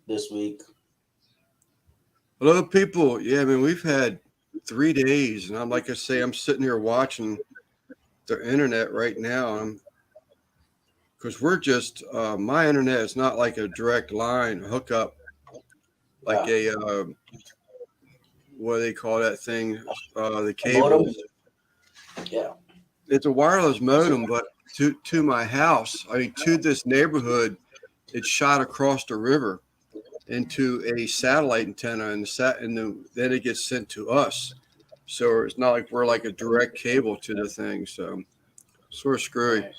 this week. Hello, people. Yeah, I mean, we've had 3 days, and I'm like I say, I'm sitting here watching the internet right now, because we're just my internet is not like a direct line hookup, like Yeah. a what do they call that thing, the A modem. cables. Yeah. It's a wireless What's it? modem, but to my house, I mean, to this neighborhood, it's shot across the river into a satellite antenna, and then it gets sent to us. So it's not like we're like a direct cable to the thing. So sort of screwy. Right.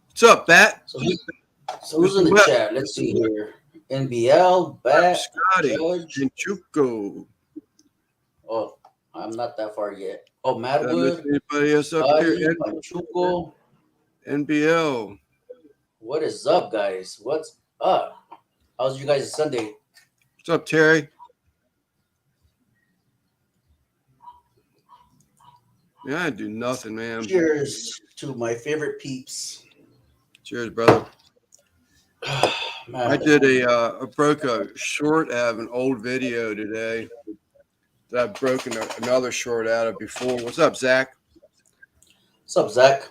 What's up, Bat? So, who's Mr. in the Webb, chat? Let's see here. NBL, Bat, Scotty, Judge. and Chuko. Oh, I'm not that far yet. Oh, Did I miss Madwood, anybody else up here? Scotty, Panchuco. NBL. What is up, guys? What's up? How's you guys' Sunday? What's up, Terry? Yeah, I do nothing, man. Cheers to my favorite peeps. Cheers, brother. I Man, did I broke a short out of an old video today that I've broken another short out of before. What's up, Zach? what's up, Zach?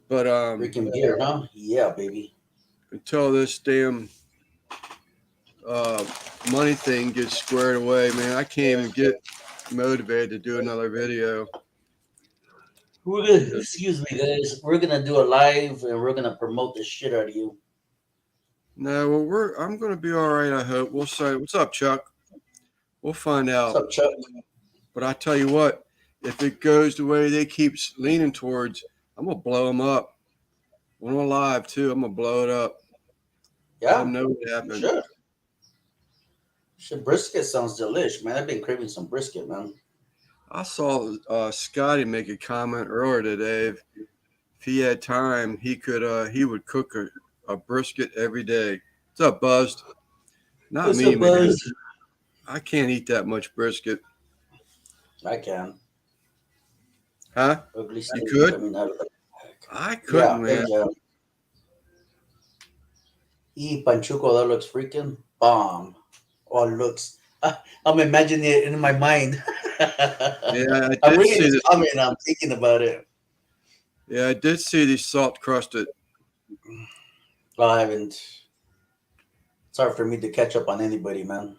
But Drinking beer, huh? Yeah, baby. until this damn uh, money thing gets squared away, man, I can't even get motivated to do another video. Excuse me, guys. We're gonna do a live and we're gonna promote the shit out of you. No, well, I'm gonna be all right. I hope. We'll say, what's up, Chuck? We'll find What's out. up, Chuck? But I tell you what, if it goes the way they keep leaning towards, I'm gonna blow them up. When I'm live too, I'm gonna blow it up. Let Yeah, them know what you happened. should. Shit, brisket sounds delish, man. I've been craving some brisket, man. I saw Scotty make a comment earlier today. If he had time, he would cook a brisket every day. What's up, Buzzed? Not What's me, up, man. Buzz? I can't eat that much brisket. I can. Huh? Ugly You snake could? coming out of the I Yeah, couldn't, hey, man. Panchuco, that looks freaking bomb. Oh, it looks. I'm imagining it in my mind. Yeah, I I'm did reading see his this. comment. I'm thinking about it. Yeah, I did see these salt crusted. I haven't. It's hard for me to catch up on anybody, man.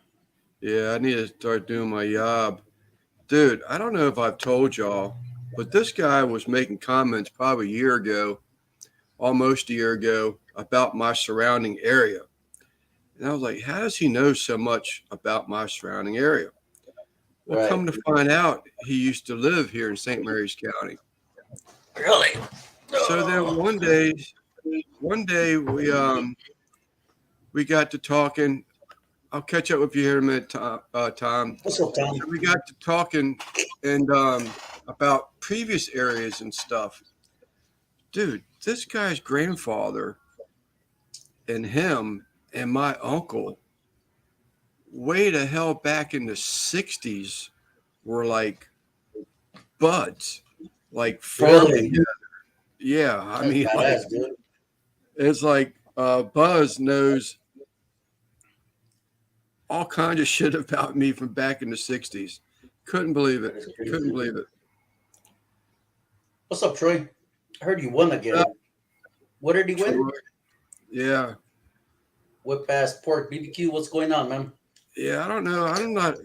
Yeah, I need to start doing my job. Dude, I don't know if I've told y'all, but this guy was making comments probably a year ago, almost a year ago, about my surrounding area. And I was like, how does he know so much about my surrounding area? Well, Right. come to find out, he used to live here in St. Mary's County. Really? So then Oh. one day we got to talking. I'll catch up with you here in a minute, Tom. What's up, Tom? And we got to talking and about previous areas and stuff. Dude, this guy's grandfather and him and my uncle, way the hell back in the '60s, were like buds, like farming Really? together. Yeah, I That's mean, like badass, dude. it's like Buzz knows all kinds of shit about me from back in the '60s. Couldn't believe That it. is Couldn't crazy. believe it. What's up, Troy? I heard you won again. Uh, What did he Troy, win? yeah, Whip ass pork BBQ. What's going on, man? yeah. I don't know. I'm not.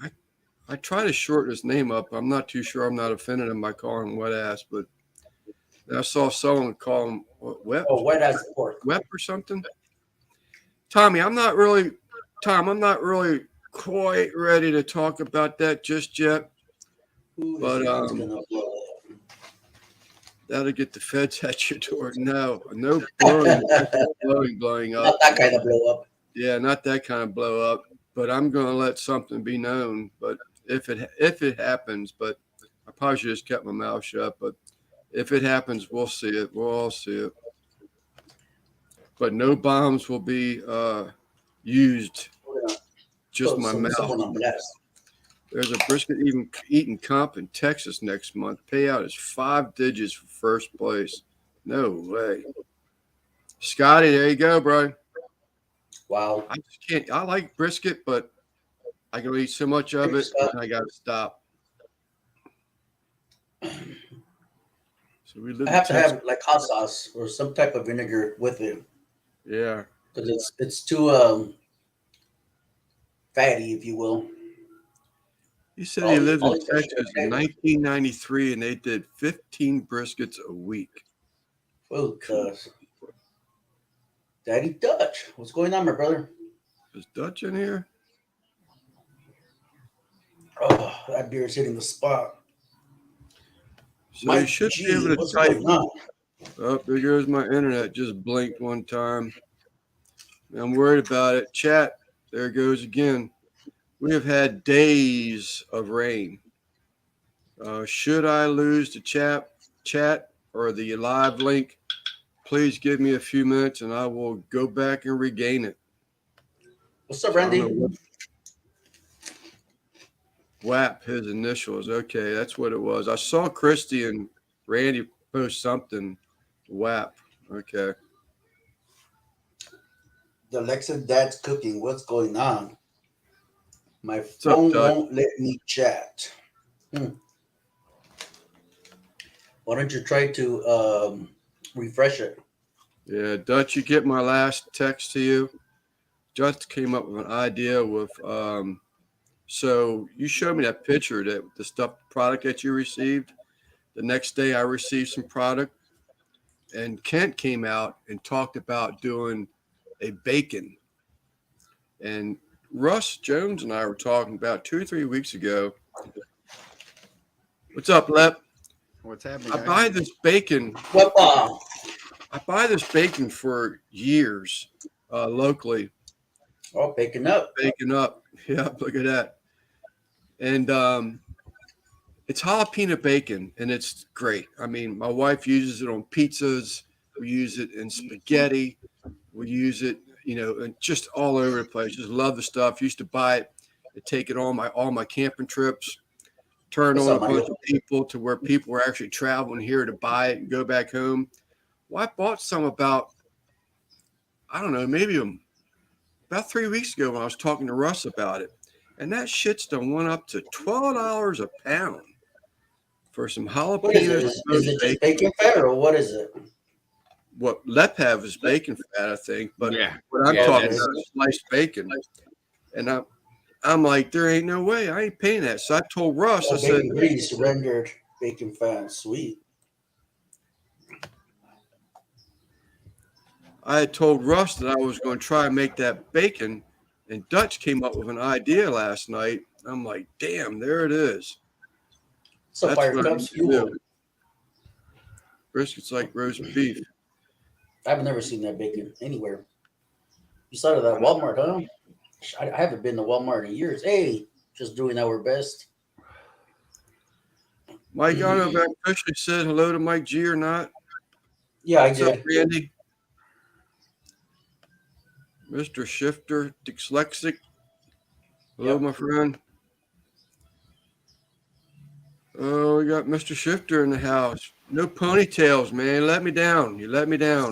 I try to shorten his name up. I'm not too sure. I'm not offended him by calling him wet ass, but I saw someone call him what, Oh, white ass pork. wep or something. Tommy, I'm not really. Tom, I'm not really quite ready to talk about that just yet. Who is But it that's gonna blow that'll get the feds at your door. No, no blowing, up? blowing Not up. that kind of blow up. Yeah, not that kind of blow up. But I'm going to let something be known. But if it happens, but I probably should just kept my mouth shut. But if it happens, we'll see it. We'll all see it. But no bombs will be used. We're gonna Just put my mouth. someone on blast. There's a brisket even eating comp in Texas next month. Payout is 5 digits for first place. No way. Scotty, there you go, bro. Wow. I just can't. I like brisket, but I can eat so much of it, and I got to stop. So we live I in have to Texas. have like hot sauce or some type of vinegar with it Yeah. because it's too fatty, if you will. He said he lived in All these Texas in 1993, and they did 15 briskets a week. Oh, cuz Daddy Dutch, what's going on, my brother? Is Dutch in here? Oh, that beer is hitting the spot. So you Mike should be able G, to what's type. going on? Oh, there goes my internet. Just blinked one time. I'm worried about it. Chat, there it goes again. We have had days of rain. Should I lose the chat or the live link? Please give me a few minutes and I will go back and regain it. What's up, So I don't know Randy? what WAP, his initials. Okay, that's what it was. I saw Christy and Randy post something. WAP. Okay. The Alexa Dad's cooking. What's going on? My What's up, phone Dutch? won't let me chat. Why don't you try to refresh it? Yeah, Dutch, you get my last text to you. Just came up with an idea with so you showed me that picture, that the stuff product that you received. The next day I received some product, and Kent came out and talked about doing a bacon. And Russ Jones and I were talking about 2 or 3 weeks ago. What's up, Lep? What's happening, I guys? buy this bacon. What? I buy this bacon for years locally. Oh, picking up. Bacon up. Yeah, look at that. And it's jalapeno bacon, and it's great. I mean, my wife uses it on pizzas. We use it in spaghetti. We use it, and just all over the place. Just love the stuff. Used to buy it and take it on all my camping trips. Turn What's on a up, bunch Michael? of people to where people were actually traveling here to buy it and go back home. Well, I bought some about, I don't know, maybe about 3 weeks ago when I was talking to Russ about it. And that shit's done went up to $12 a pound for some What is it? jalapeno Is it just bacon fat or what is it? What Lep have is bacon fat, I think. But Yeah. what I'm Yeah, talking that's- about is sliced bacon. And I'm like, there ain't no way. I ain't paying that. So I told Russ, I said, Bacon grease rendered bacon fat. Sweet. I had told Russ that I was going to try and make that bacon. And Dutch came up with an idea last night. I'm like, damn, there it is. So That's fire what I cups need to fuel. do. Brisket's like roast beef. I've never seen that bacon anywhere. You saw it at Walmart, huh? I haven't been to Walmart in years. Hey, just doing our best. Mike, I don't know if I officially said hello to Mike G or not. Yeah, What's up, Randy? Mr. Shifter, dyslexic. Hello, Yep. my friend. Oh, we got Mr. Shifter in the house. No ponytails, man. Let me down. You let me down.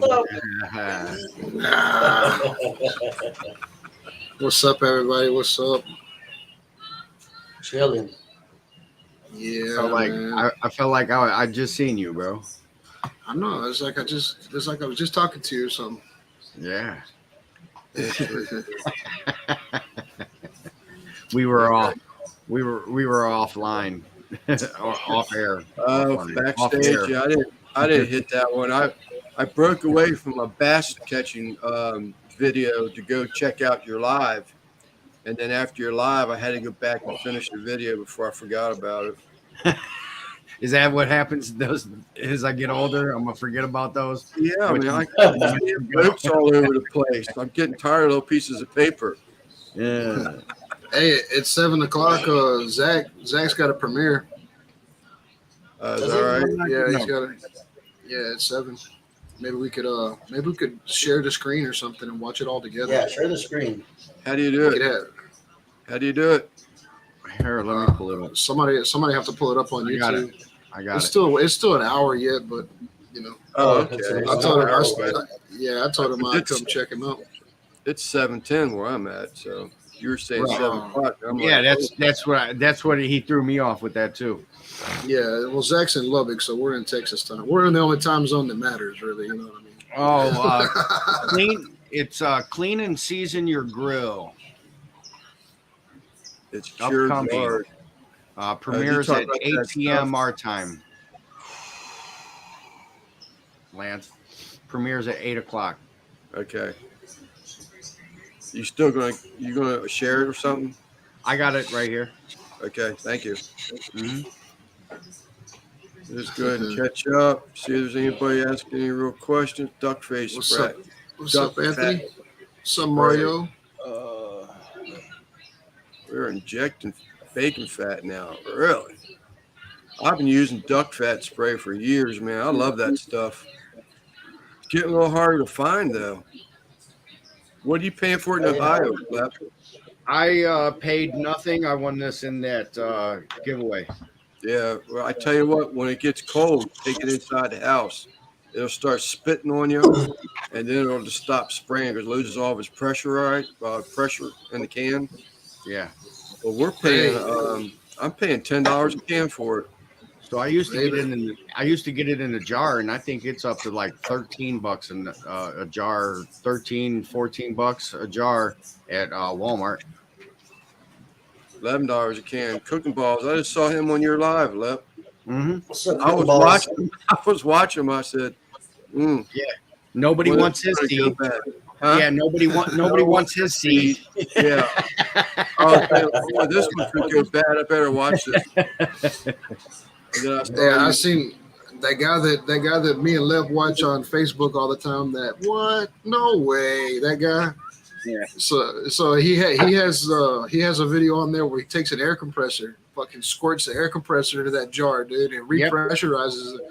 What's up, everybody? What's up? Chilling. Yeah, Felt like man. I felt like I just seen you, bro. I know. It's like I was just talking to you or something. Yeah. Yeah, We were off. We were offline, or off air. Oh, Offline. Off backstage. air. Yeah, I didn't hit that one. I broke away from a bass catching video to go check out your live, and then after your live, I had to go back and finish the video before I forgot about it. Is that what happens? Those as I get older, I'm gonna forget about those. Yeah, I Which- mean, I see notes all over the place. I'm getting tired of little pieces of paper. Yeah. Hey, it's 7:00. Zach's got a premiere. Is Does that it? right? Yeah, No. he's got a. Yeah, it's 7. Maybe we could share the screen or something and watch it all together. Yeah, share the screen. How do you do We could it? have How do you do it? Here, let me pull it up. somebody have to pull it up on I got YouTube. I got It's it. still an hour yet, but you know. Oh, that's okay. an I told him. hour. I told him I'd come check him out. it's 7:10 where I'm at. So you were saying Right. 7 o'clock. I'm Yeah, like, that's what he threw me off with that too. Yeah, well, Zach's in Lubbock, so we're in Texas time. We're in the only time zone that matters, really. You know what I mean? Oh, clean. It's clean and season your grill. it's cured Upcoming. yard. Premieres talk at about 8 that p.m. stuff? our time. Lance. Premieres at 8 o'clock. Okay. You gonna share it or something? I got it right here. Okay, thank you. Mhm. Just go ahead and catch up. See if there's anybody asking any real questions. Duck face What's spread. up? What's Duck up, Anthony? fat. What's up, Mario? We're injecting bacon fat now. Really? I've been using duck fat spray for years, man. I love that stuff. It's getting a little harder to find, though. What are you paying for it in Ohio, Lep? I paid nothing. I won this in that giveaway. Yeah, well, I tell you what, when it gets cold, take it inside the house. It'll start spitting on you, and then it'll just stop spraying because it loses all of its pressure, right? Pressure in the can. Yeah. Well, we're paying. I'm paying $10 a can for it. So I used to Baby. get it in. I used to get it in a jar, and I think it's up to like $13 in a jar, 13, $14 a jar at Walmart. $11 a can. Cooking balls. I just saw him on your live, Lep. Mm-hmm. What's up, I was balls? watching. I was watching him. I said, Nobody when wants his it's gonna seed. go bad. Huh? Yeah, nobody wants his seed. Yeah. Oh, boy, this one could go bad. I better watch this. And then I saw Yeah, I you- seen that guy that me and Lev watch on Facebook all the time. That what? No way, that guy. Yeah. So he has a video on there where he takes an air compressor, fucking squirts the air compressor into that jar, dude, and Yep. repressurizes it,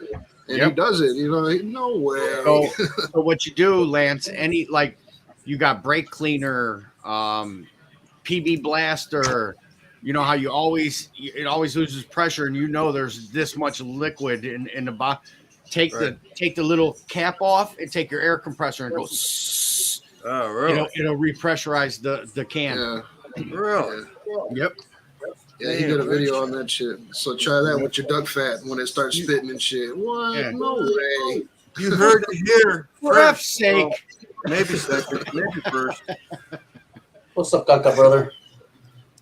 and Yep. he does it. You know, no way. So what you do, Lance? You got brake cleaner, PB blaster. You know how it always loses pressure, and you know there's this much liquid in the bottom. Take the little cap off and take your air compressor and go. Oh, really? It'll repressurize the can. Yeah, Really? Yep. yeah, he did a video on that shit. So try that with your duck fat when it starts spitting and shit. What? Yeah. No way. You heard it here. For F's sake. Maybe second, maybe first. What's up, Kaka, brother?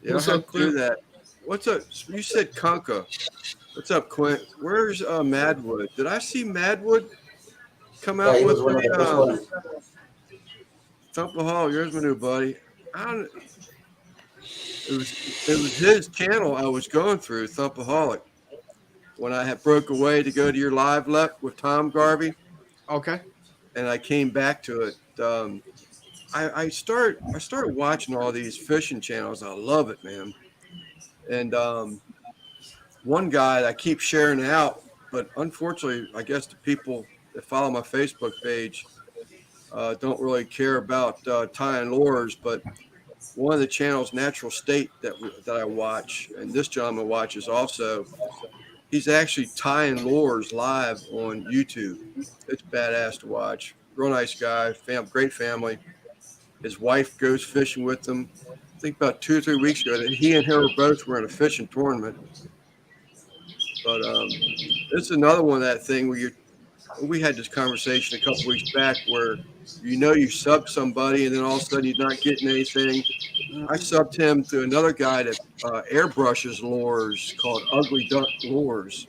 Yeah, What's I'll up, have to do Clint? that. What's up? You said Conca. What's up, Quint? Where's Madwood? Did I see Madwood come Yeah, out he with was one of the first a ones. Thumper Here's my new buddy. It was his channel I was going through, Thumpaholic, when I had broke away to go to your live left with Tom Garvey, Okay. and I came back to it. I started watching all these fishing channels. I love it, man. And one guy that I keep sharing out, but unfortunately, I guess the people that follow my Facebook page don't really care about tying lures. But one of the channels, Natural State, that I watch, and this gentleman watches also, he's actually tying lures live on YouTube. It's badass to watch. Real nice guy, great family. His wife goes fishing with him. I think about 2 or 3 weeks ago that he and her both were in a fishing tournament. But it's another one of that thing where we had this conversation a couple weeks back where you sub somebody and then all of a sudden you're not getting anything. I subbed him to another guy that airbrushes lures called Ugly Duck Lures.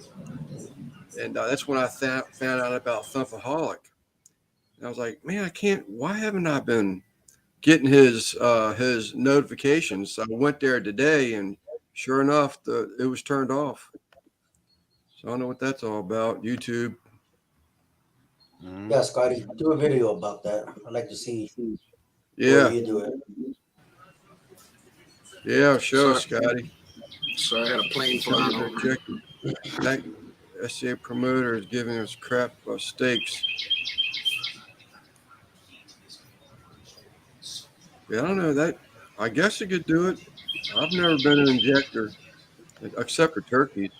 And that's when I found out about Thumpaholic. And I was like, man, why haven't I been getting his notifications? So I went there today, and sure enough, it was turned off. So I don't know what that's all about. YouTube. Yeah, Scotty, do a video about that. I'd like to see Yeah, where you do it. yeah, show us, Sorry. Scotty. So I had a plane flying over. That SCA promoter is giving us crap steaks. Yeah, I don't know that. I guess you could do it. I've never been an injector, except for turkeys.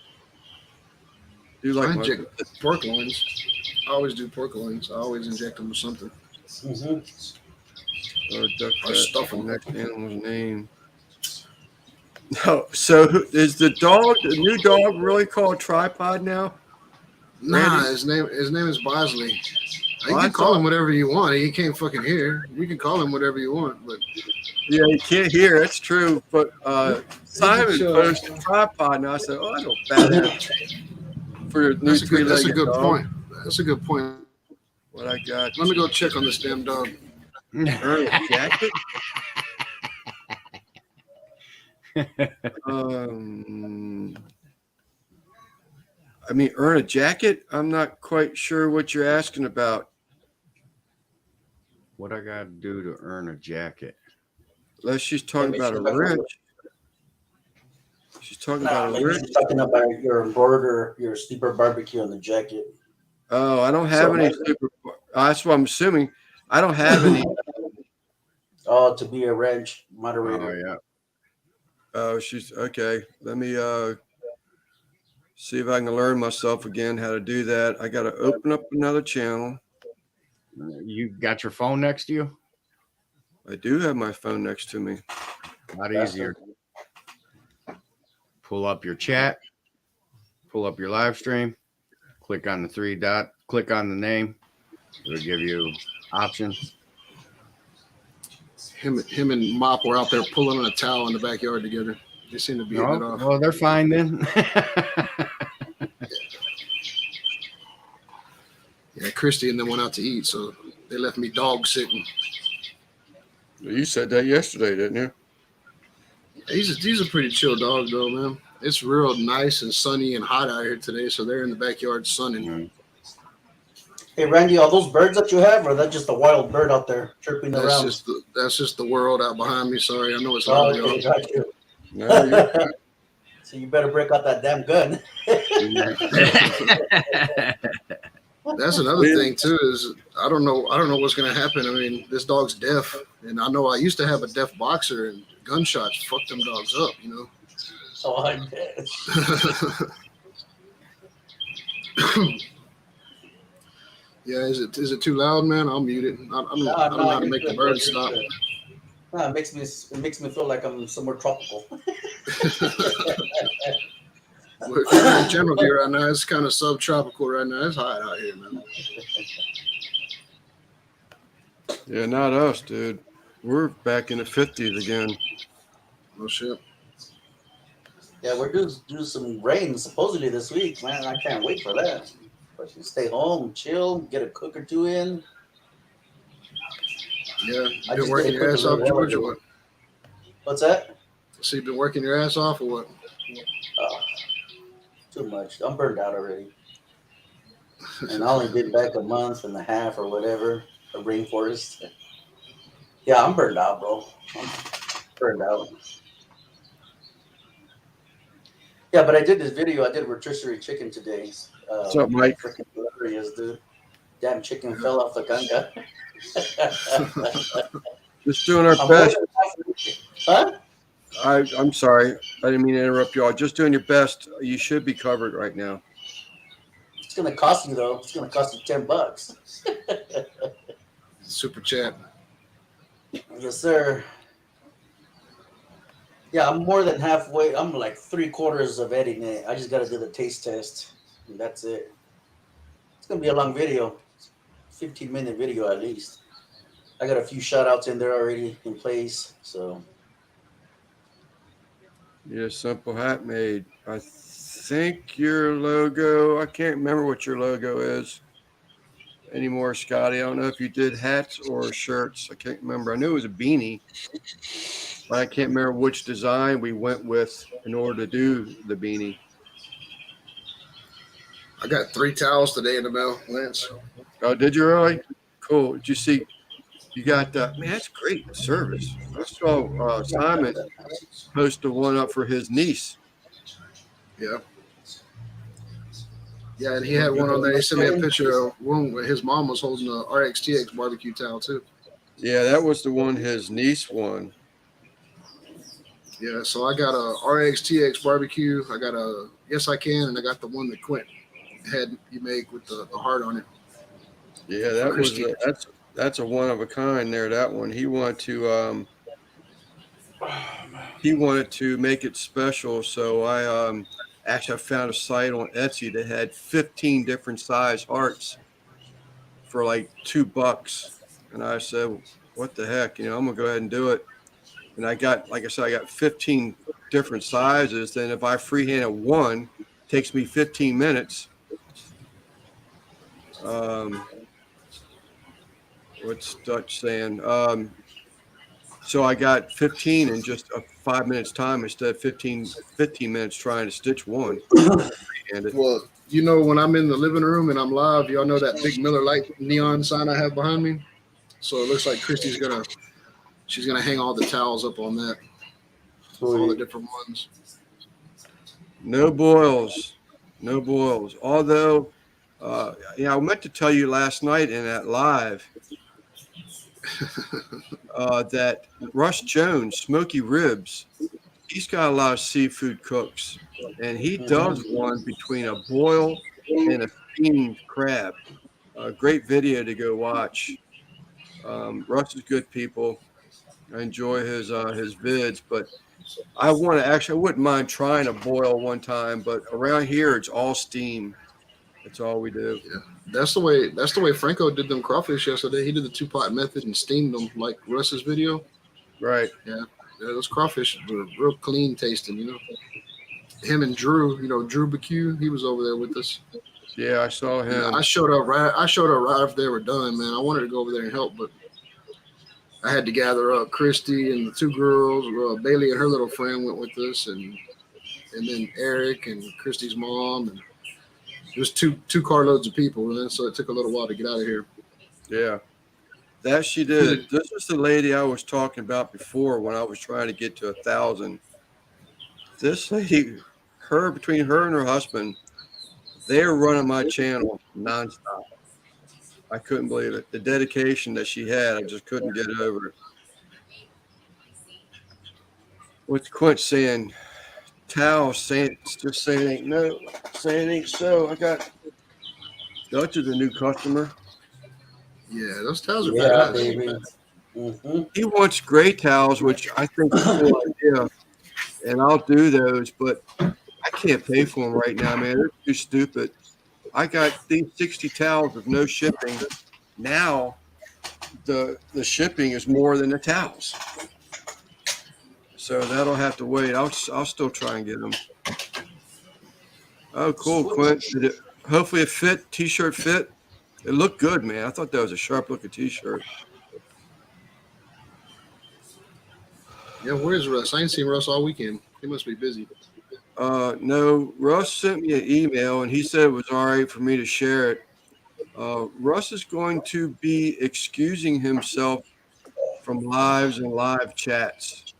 Do you I like inject pork loins. I always do pork loins. I always inject them with something. Mm-hmm. or duck Or fat. stuff The 'em. next animal's name. No, so is the new dog really called Tripod now? Nah, Randy? his name is Bosley. Oh, You I can call thought- him whatever you want. He can't fucking hear. You can call him whatever you want, but Yeah, you can't hear. That's true. But Simon chill. posted Tripod, and I said, "Oh, I don't badass for your new that's a three-legged good dog." point. That's a good point. What I got? Let me go check on this damn dog. Earn a jacket. I mean, earn a jacket. I'm not quite sure what you're asking about. What I got to do to earn a jacket? Unless she's talking Maybe about a she's talking rich. She's talking Nah, about a maybe rich. she's talking about your embroider, your sleeper barbecue on the jacket. Oh, I don't have any super. That's what I'm assuming. I don't have any. Oh, to be a ranch Oh moderator. yeah. Oh, she's okay. Let me see if I can learn myself again how to do that. I got to open up another channel. You got your phone next to you? I do have my phone next to me. A lot easier. Pull up your chat. Pull up your live stream. Click on the three dot. Click on the name. It'll give you options. Him and Mop were out there pulling on a towel in the backyard together. They seem to be hitting it off. Well, they're fine then. Yeah, Christy and them went out to eat, so they left me dog sitting. You said that yesterday, didn't you? He's a pretty chill dog though, man. It's real nice and sunny and hot out here today, so they're in the backyard sunning. Hey, Randy, all those birds that you have, or that just a wild bird out there chirping around? That's just the world out behind me. Sorry, I know it's Oh, hot. okay, got you. No, So you better break out that damn gun. That's another thing too. Is I don't know what's gonna happen. I mean, this dog's deaf, and I know I used to have a deaf boxer, and gunshots fucked them dogs up. You know. Oh, I bet. Yeah, is it too loud, man? I'll mute it. I don't know how to make the birds stop. Nah, it makes me feel like I'm somewhere tropical. We're in general here right now. It's kind of subtropical right now. It's hot out here, man. yeah, not us, dude. We're back in the 50s again. No shit. Yeah, we're due some rain supposedly this week, man. I can't wait for that. But you stay home, chill, get a cook or two in. Yeah, I been just working did a your cook ass a off, little while George, or ago. what? What's that? So you been working your ass off, or what? Oh, too much. I'm burned out already. And I only been back a month and a half or whatever. A rainforest. Yeah, I'm burned out, bro. I'm burned out. Yeah, but I did this video. I did rotisserie chicken today. What's up, Mike? Freaking hilarious, dude. Damn chicken fell off the ganga. Just doing our I'm best. Huh? I'm sorry. I didn't mean to interrupt y'all. Just doing your best. You should be covered right now. It's gonna cost you though. It's gonna cost you $10. Super chat. Yes, sir. Yeah, I'm more than halfway. I'm like 3/4 of editing it. I just gotta do the taste test, and that's it. It's gonna be a long video, 15-minute video at least. I got a few shout outs in there already in place, so Yeah, simple hat made. I think your logo, I can't remember what your logo is anymore, Scotty. I don't know if you did hats or shirts. I can't remember. I knew it was a beanie, but I can't remember which design we went with in order to do the beanie. I got 3 towels today in the mail, Lance. Oh, did you really? Cool. Did you see? You got that? Man, that's great service. I saw Simon post the one up for his niece. Yeah. Yeah, and he had one on there. He sent me a picture of one where his mom was holding a RXTX barbecue towel too. Yeah, that was the one his niece won. Yeah, so I got a RXTX barbecue. I got a Yes I Can, and I got the one that Quint had you make with the heart on it. Yeah, that was that's a one of a kind there. That one. He wanted to make it special, so I found a site on Etsy that had 15 different size hearts for like $2. And I said, what the heck? I'm gonna go ahead and do it. And like I said, I got 15 different sizes. Then if I freehand at one, it takes me 15 minutes. What's Dutch saying? So I got 15 in just a 5 minutes time instead of 15 minutes trying to stitch one. Well, when I'm in the living room and I'm live, y'all know that big Miller Lite neon sign I have behind me. So it looks like she's gonna hang all the towels up on that, all the different ones. No boils. Although, I meant to tell you last night in that live that Russ Jones, Smoky Ribs, he's got a lot of seafood cooks, and he does one between a boil and a steamed crab. A great video to go watch. Russ is good people. I enjoy his vids, but I wouldn't mind trying a boil one time, but around here it's all steam. That's all we do. Yeah, that's the way Franco did them crawfish yesterday. He did the 2-pot method and steamed them like Russ's video. Right. Yeah, those crawfish were real clean tasting. Him and Drew. Drew BQ. He was over there with us. Yeah, I saw him. I showed up right after they were done. Man, I wanted to go over there and help, but I had to gather up Christy and the two girls. Bailey and her little friend went with us, and then Eric and Christy's mom, and it was two carloads of people, man. So it took a little while to get out of here. Yeah, that she did. This is the lady I was talking about before when I was trying to get to 1,000. This lady, between her and her husband, they're running my channel nonstop. I couldn't believe it. The dedication that she had, I just couldn't get over it. What's Quint saying? Tao saying ain't so. I got Dutch is a new customer. Yeah, those towels are badass. Baby. Mm-hmm. He wants gray towels, which I think is a cool idea, and I'll do those, but I can't pay for them right now, man. They're too stupid. I got these 60 towels with no shipping. Now the shipping is more than the towels. So that'll have to wait. I'll still try and get them. Oh, cool, Quint. Hopefully it fit. T-shirt fit. It looked good, man. I thought that was a sharp looking T-shirt. Yeah, where's Russ? I ain't seen Russ all weekend. He must be busy. No, Russ sent me an email and he said it was all right for me to share it. Russ is going to be excusing himself from lives and live chats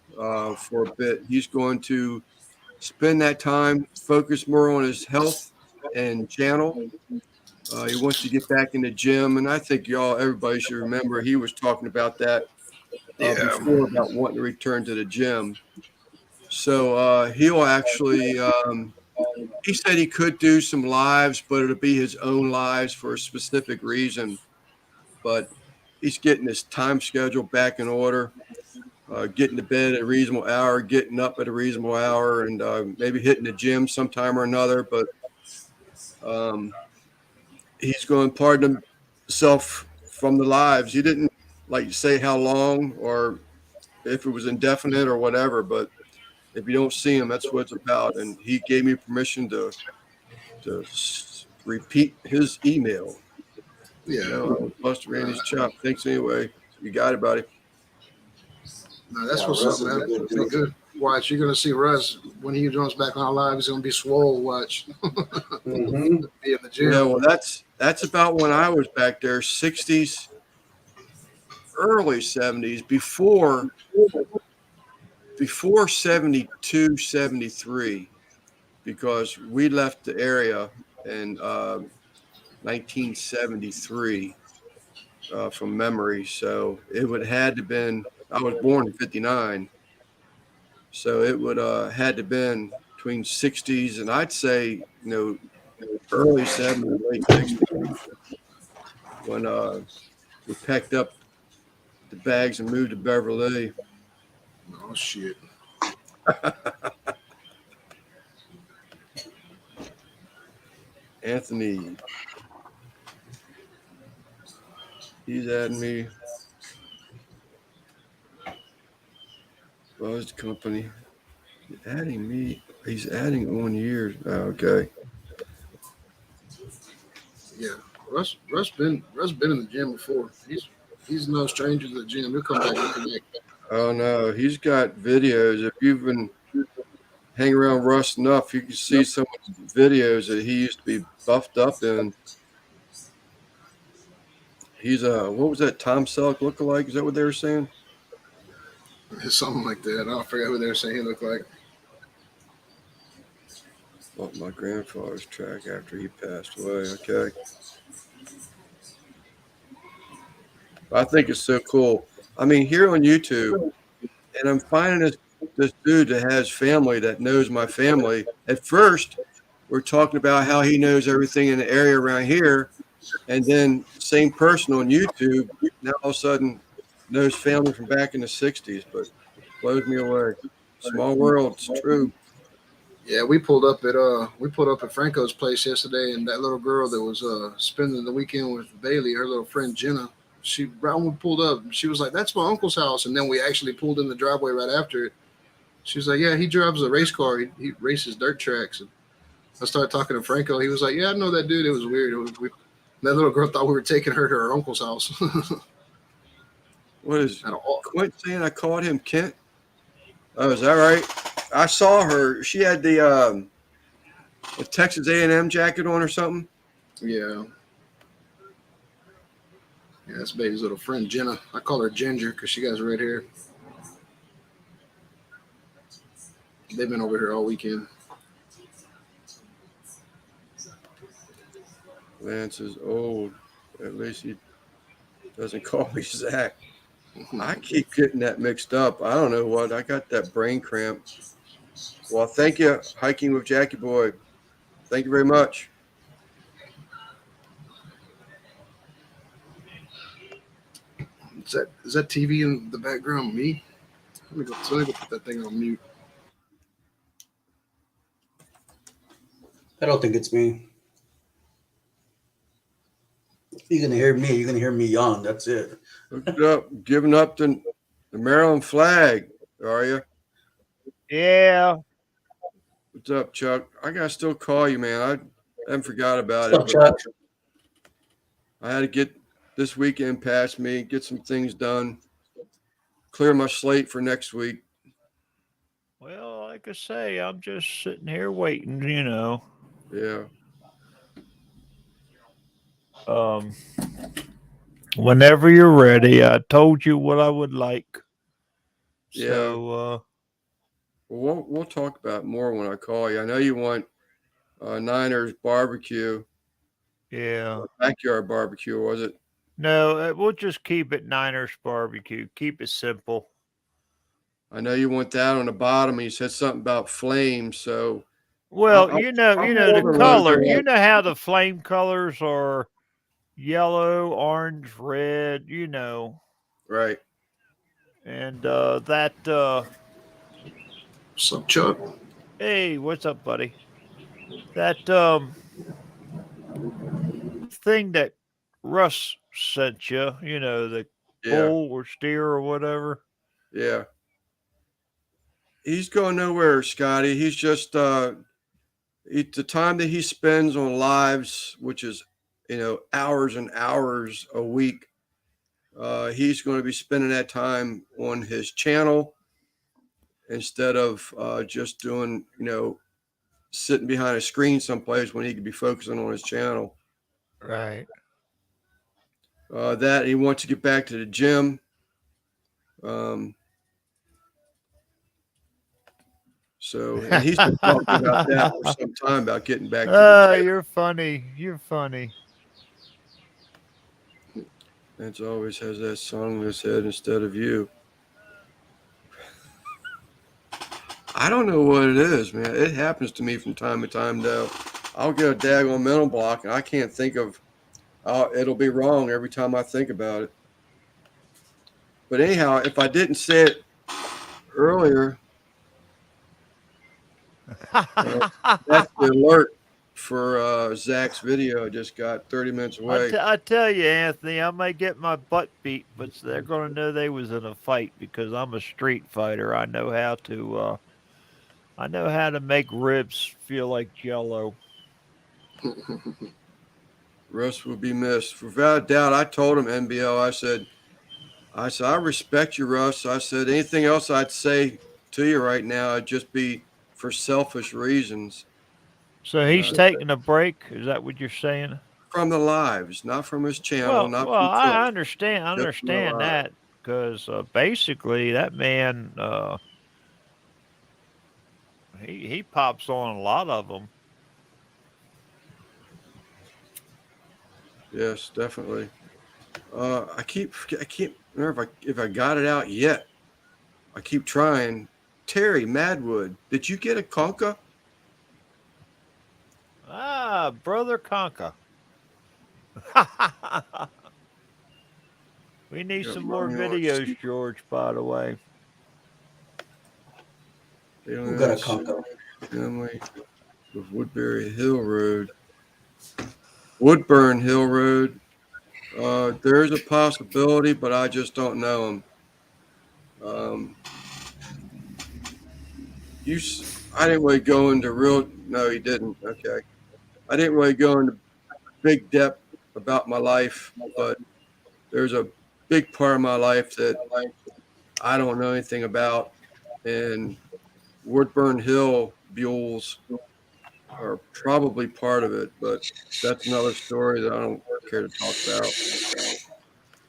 for a bit. He's going to spend that time, focus more on his health and channel. He wants to get back in the gym, and I think everybody should remember he was talking about that before about wanting to return to the gym. So he'll actually, he said he could do some lives, but it'll be his own lives for a specific reason. But he's getting his time schedule back in order, getting to bed at a reasonable hour, getting up at a reasonable hour, and maybe hitting the gym sometime or another. But he's going to pardon himself from the lives. He didn't say how long or if it was indefinite or whatever, but if you don't see him, that's what it's about. And he gave me permission to repeat his email. Yeah. Buster Randy's chop. Thanks anyway. You got it, buddy. No, that's what's up, man. Pretty good. Watch, you're gonna see Russ when he joins back on live. He's gonna be swole. Watch. Mm-hmm. Be in the gym. Yeah, well, that's about when I was back there, 60s, early 70s, before 72, 73, because we left the area in 1973 from memory. So it would had to been, I was born in 59. So it would had to been between 60s and I'd say, early 70s, late 60s when we packed up the bags and moved to Beverly. Oh shit. Anthony, he's adding me. Buzzed company. Adding me. He's adding on years. Oh, okay. Yeah. Russ been in the gym before. He's no stranger to the gym. He'll come back and connect. Oh no, he's got videos. If you've been hanging around Russ enough, you can see some of the videos that he used to be buffed up in. He's what was that Tom Selleck lookalike? Is that what they were saying? Something like that. I forget who they were saying he looked like. Bought my grandfather's track after he passed away. Okay. I think it's so cool. I mean, here on YouTube, and I'm finding this dude that has family that knows my family. At first, we're talking about how he knows everything in the area around here, and then same person on YouTube now all of a sudden knows family from back in the '60s. But blows me away. Small world. It's true. Yeah, we pulled up at Franco's place yesterday, and that little girl that was spending the weekend with Bailey, her little friend Jenna, when we pulled up, she was like, "That's my uncle's house," and then we actually pulled in the driveway right after it. She was like, "Yeah, he drives a race car. He races dirt tracks." And I started talking to Franco. He was like, "Yeah, I know that dude. It was weird. That little girl thought we were taking her to her uncle's house." What is At all. Quint saying? I called him Kent. Oh, is that right? I saw her. She had the Texas A&M jacket on or something. Yeah. Yeah, that's baby's little friend Jenna. I call her Ginger because she got red hair. They've been over here all weekend. Lance is old. At least he doesn't call me Zach. I keep getting that mixed up. I don't know what. I got that brain cramp. Well, thank you, Hiking with Jackie Boy. Thank you very much. Is that TV in the background? Me? Let me go put that thing on mute. I don't think it's me. You're gonna hear me. You're gonna hear me yawn. That's it. Look it up. Giving up the Maryland flag. Are you? Yeah. What's up, Chuck? I gotta still call you, man. I haven't forgot about What's it. up, But Chuck? I had to get this weekend past me, get some things done, clear my slate for next week. Well, like I say, I'm just sitting here waiting. Yeah. Um, Whenever you're ready, I told you what I would like. Yeah. So, Well, we'll talk about it more when I call you. I know you want Niners barbecue, yeah. backyard barbecue, was it? No, we'll just keep it Niners barbecue. Keep it simple. I know you want that on the bottom. You said something about flames, so Well, I'll, you I'll know the order those color. on. You know how the flame colors are yellow, orange, red. Right. And that. What's up, Chuck? Hey, what's up, buddy? That thing that Russ sent you. The Yeah. bull or steer or whatever. Yeah. He's going nowhere, Scotty. He's just the time that he spends on lives, which is hours and hours a week. He's going to be spending that time on his channel instead of just doing sitting behind a screen someplace when he could be focusing on his channel. Right. That he wants to get back to the gym. And he's been talking about that for some time, about getting back to the gym. You're funny. You're funny. Vince always has that song in his head instead of you. I don't know what it is, man. It happens to me from time to time, though. I'll get a daggone mental block, and I can't think of. It'll be wrong every time I think about it. But anyhow, if I didn't say it earlier, that's the alert for Zach's video. I just got 30 minutes away. I tell you, Anthony, I may get my butt beat, but they're going to know they was in a fight because I'm a street fighter. I know how to make ribs feel like jello. Russ will be missed. Without a doubt, I told him, NBL, I respect you, Russ. I said, anything else I'd say to you right now, it'd just be for selfish reasons. So he's taking a break. Is that what you're saying? From the lives, not from his channel, not from I Twitch, understand. I just from the understand live. that because basically that man, he pops on a lot of them. Yes, definitely. I can't remember if I got it out yet. I keep trying. Terry Madwood, did you get a conca? Ah, brother Conka. We need Got some more money on videos, George. By the way. Who got a conco? Family of Woodbury Hill Road, Woodburn Hill Road. There's a possibility, but I just don't know him. I didn't really go into real. No, he didn't. Okay, I didn't really go into big depth about my life, but there's a big part of my life that I don't know anything about, and Woodburn Hill Buells are probably part of it, but that's another story that I don't care to talk about.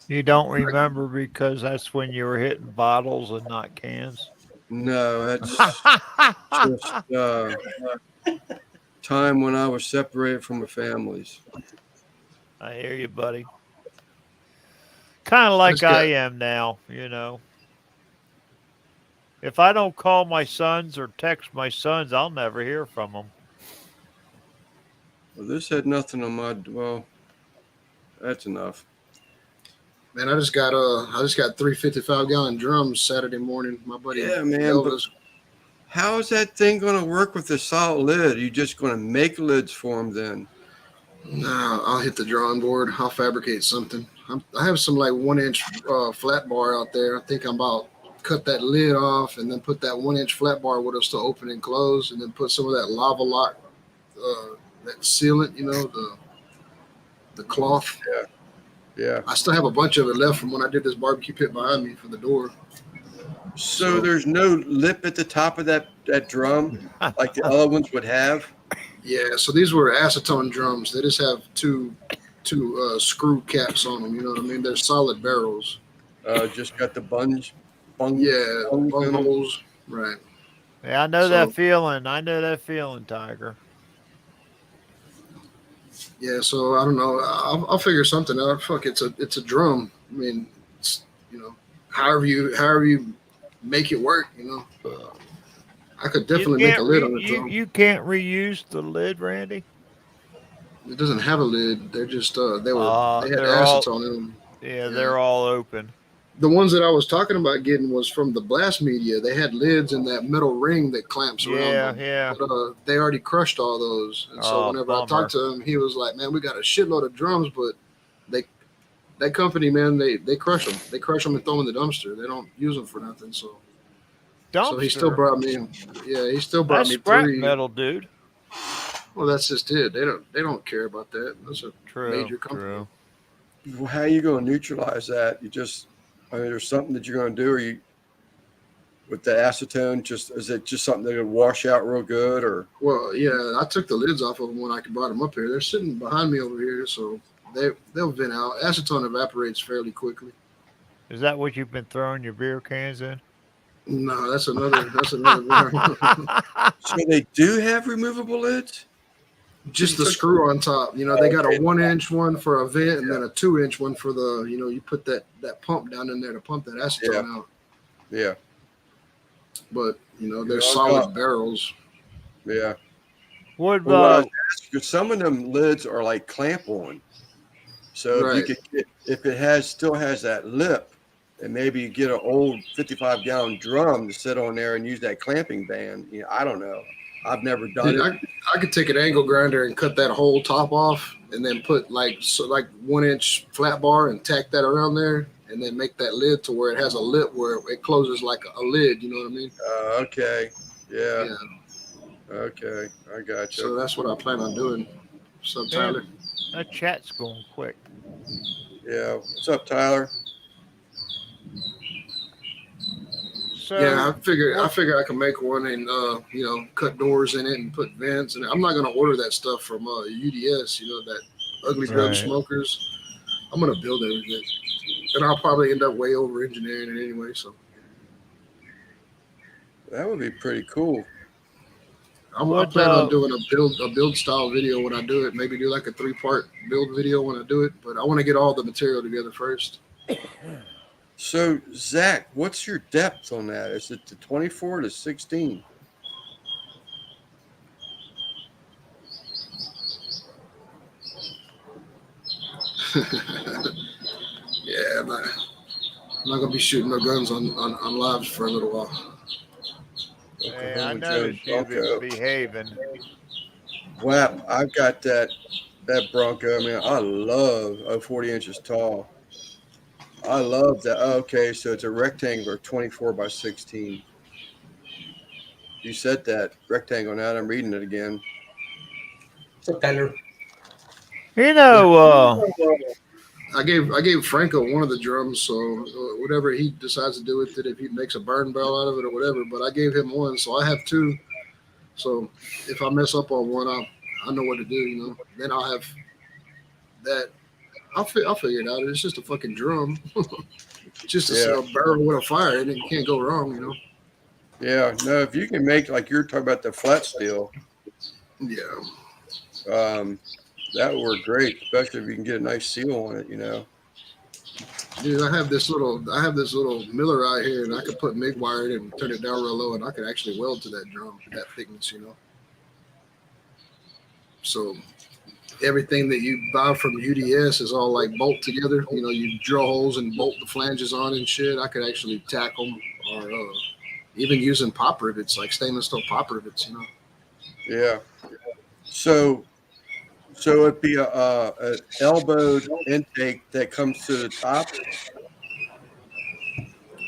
You don't remember because that's when you were hitting bottles and not cans. No, that's just time when I was separated from the families. I hear you, buddy. Kind of like I am now, you know. If I don't call my sons or text my sons, I'll never hear from them. Well, this had nothing on my. Well, that's enough. Man, I just got 3 55-gallon drums Saturday morning. My buddy But how is that thing going to work with the solid lid? Are you just going to make lids for them then? Nah, I'll hit the drawing board. I'll fabricate something. I have some like 1-inch flat bar out there. I think I'm about cut that lid off and then put that 1-inch flat bar with us to open and close, and then put some of that lava lock, that sealant, the cloth. Yeah. I still have a bunch of it left from when I did this barbecue pit behind me for the door. So there's no lip at the top of that drum like the other ones would have? Yeah, so these were acetone drums. They just have two screw caps on them. You know what I mean? They're solid barrels. Just got the bungeholes. Right. Yeah, I know that feeling. I know that feeling, Tiger. Yeah, so I don't know. I'll figure something out. Fuck, it's a drum. I mean, it's, however you make it work. I could definitely make a lid on the drum. You can't reuse the lid, Randy. It doesn't have a lid. They're just they had acetone in them. Yeah, they're all open. The ones that I was talking about getting was from the blast media. They had lids in that metal ring that clamps around them. Yeah. But they already crushed all those. And so whenever I talked to him, he was like, "Man, we got a shitload of drums, but that company, man, they crush them. They crush them and throw them in the dumpster. They don't use them for nothing." So he still brought me. Yeah, he still brought me scrap 3 metal, dude. Well, that's just it. They don't care about that. That's a major company. True. Well, how are you going to neutralize that? There's something that you're going to do, or you with the acetone? Is it just something that would wash out real good, or? Well, yeah, I took the lids off of them when I brought them up here. They're sitting behind me over here, so they'll vent out. Acetone evaporates fairly quickly. Is that what you've been throwing your beer cans in? No, that's another. So they do have removable lids? Just the screw on top. They got a 1-inch one for a vent and then a 2-inch one for the, you put that pump down in there to pump that acetone out. Yeah. But, they're solid barrels. Yeah. What about? Some of them lids are like clamp on. So if it still has that lip, and maybe you get an old 55-gallon drum to sit on there and use that clamping band. I don't know. I've never done Dude, it. I could take an angle grinder and cut that whole top off, and then put like 1 inch flat bar and tack that around there, and then make that lid to where it has a lip where it closes like a lid. You know what I mean? Okay. Yeah. Yeah. Okay. I got So you. that's what I plan on doing. What's up, Man, Tyler? that chat's going quick. Yeah. What's up, Tyler? Yeah, So, I what? figure I can make one and cut doors in it and put vents, and I'm not gonna order that stuff from UDS, that ugly drum Right. smokers. I'm gonna build everything, and I'll probably end up way over engineering it anyway. So That would be pretty cool. I What? plan on doing a build style video when I do it. Maybe do like a 3-part build video when I do it, but I want to get all the material together first. So, Zach, what's your depth on that? Is it the 24 to 16? Yeah, I'm not gonna be shooting no guns on lives for a little while. Hey, I Oklahoma Joe noticed you've been Bronco. behaving. WAP, I've got that Bronco, man. I love 40 inches tall. I love that. Okay, so it's a rectangular 24 by 16. You said that rectangle. Now I'm reading it again. What's up, Tyler? You Yeah, know, I gave Franco one of the drums, so whatever he decides to do with it, if he makes a burn barrel out of it or whatever. But I gave him one, so I have two. So if I mess up on one, I know what to do. Then I'll have that. I'll figure it out. It's just a fucking drum, just Yeah, a barrel with a fire, and you can't go wrong. yeah. No, if you can make like you're talking about the flat steel, Yeah, um, that would work great, especially if you can get a nice seal on it. dude. I have this little Miller out here, and I could put MIG wire in it and turn it down real low, and I could actually weld to that drum, that thickness. So everything that you buy from UDS is all like bolt together. You drill holes and bolt the flanges on and shit. I could actually tack them, or even using pop rivets, like stainless steel pop rivets. Yeah. So, so it'd be a elbowed intake that comes to the top.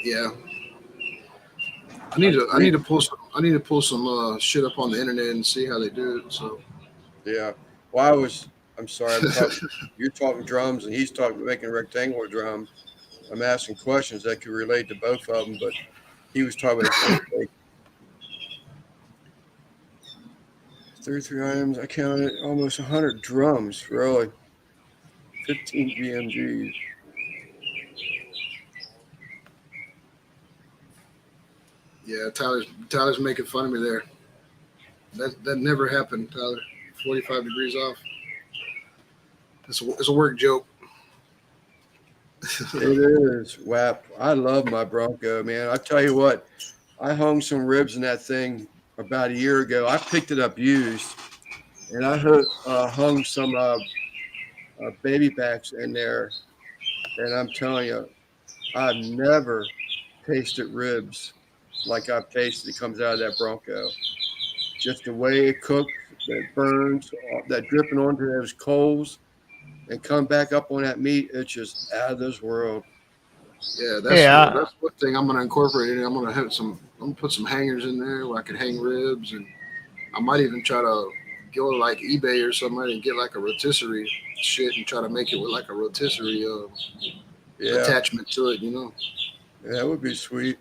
Yeah, That's I need sweet. to pull some shit up on the internet and see how they do it. So Yeah. Well, I'm sorry. You're talking drums and he's talking making rectangular drums. I'm asking questions that could relate to both of them, but he was talking about his intake. 33 items. I counted almost 100 drums, really. 15 BMGs. yeah, Tyler's making fun of me there. That never happened, Tyler. 45 degrees off. It's a work joke. It is. WAP. I love my Bronco, man. I tell you what, I hung some ribs in that thing about a year ago. I picked it up used, and I hung some baby backs in there. And I'm telling you, I've never tasted ribs like I've tasted it comes out of that Bronco. Just the way it cooks, that burns, that dripping onto those coals, and come back up on that meat. It's just out of this world. Yeah, yeah, that's one thing I'm gonna incorporate in. I'm gonna put some hangers in there where I can hang ribs, and I might even try to go to like eBay or something and get like a rotisserie shit and try to make it with like a rotisserie Yeah, attachment to it. that would be sweet.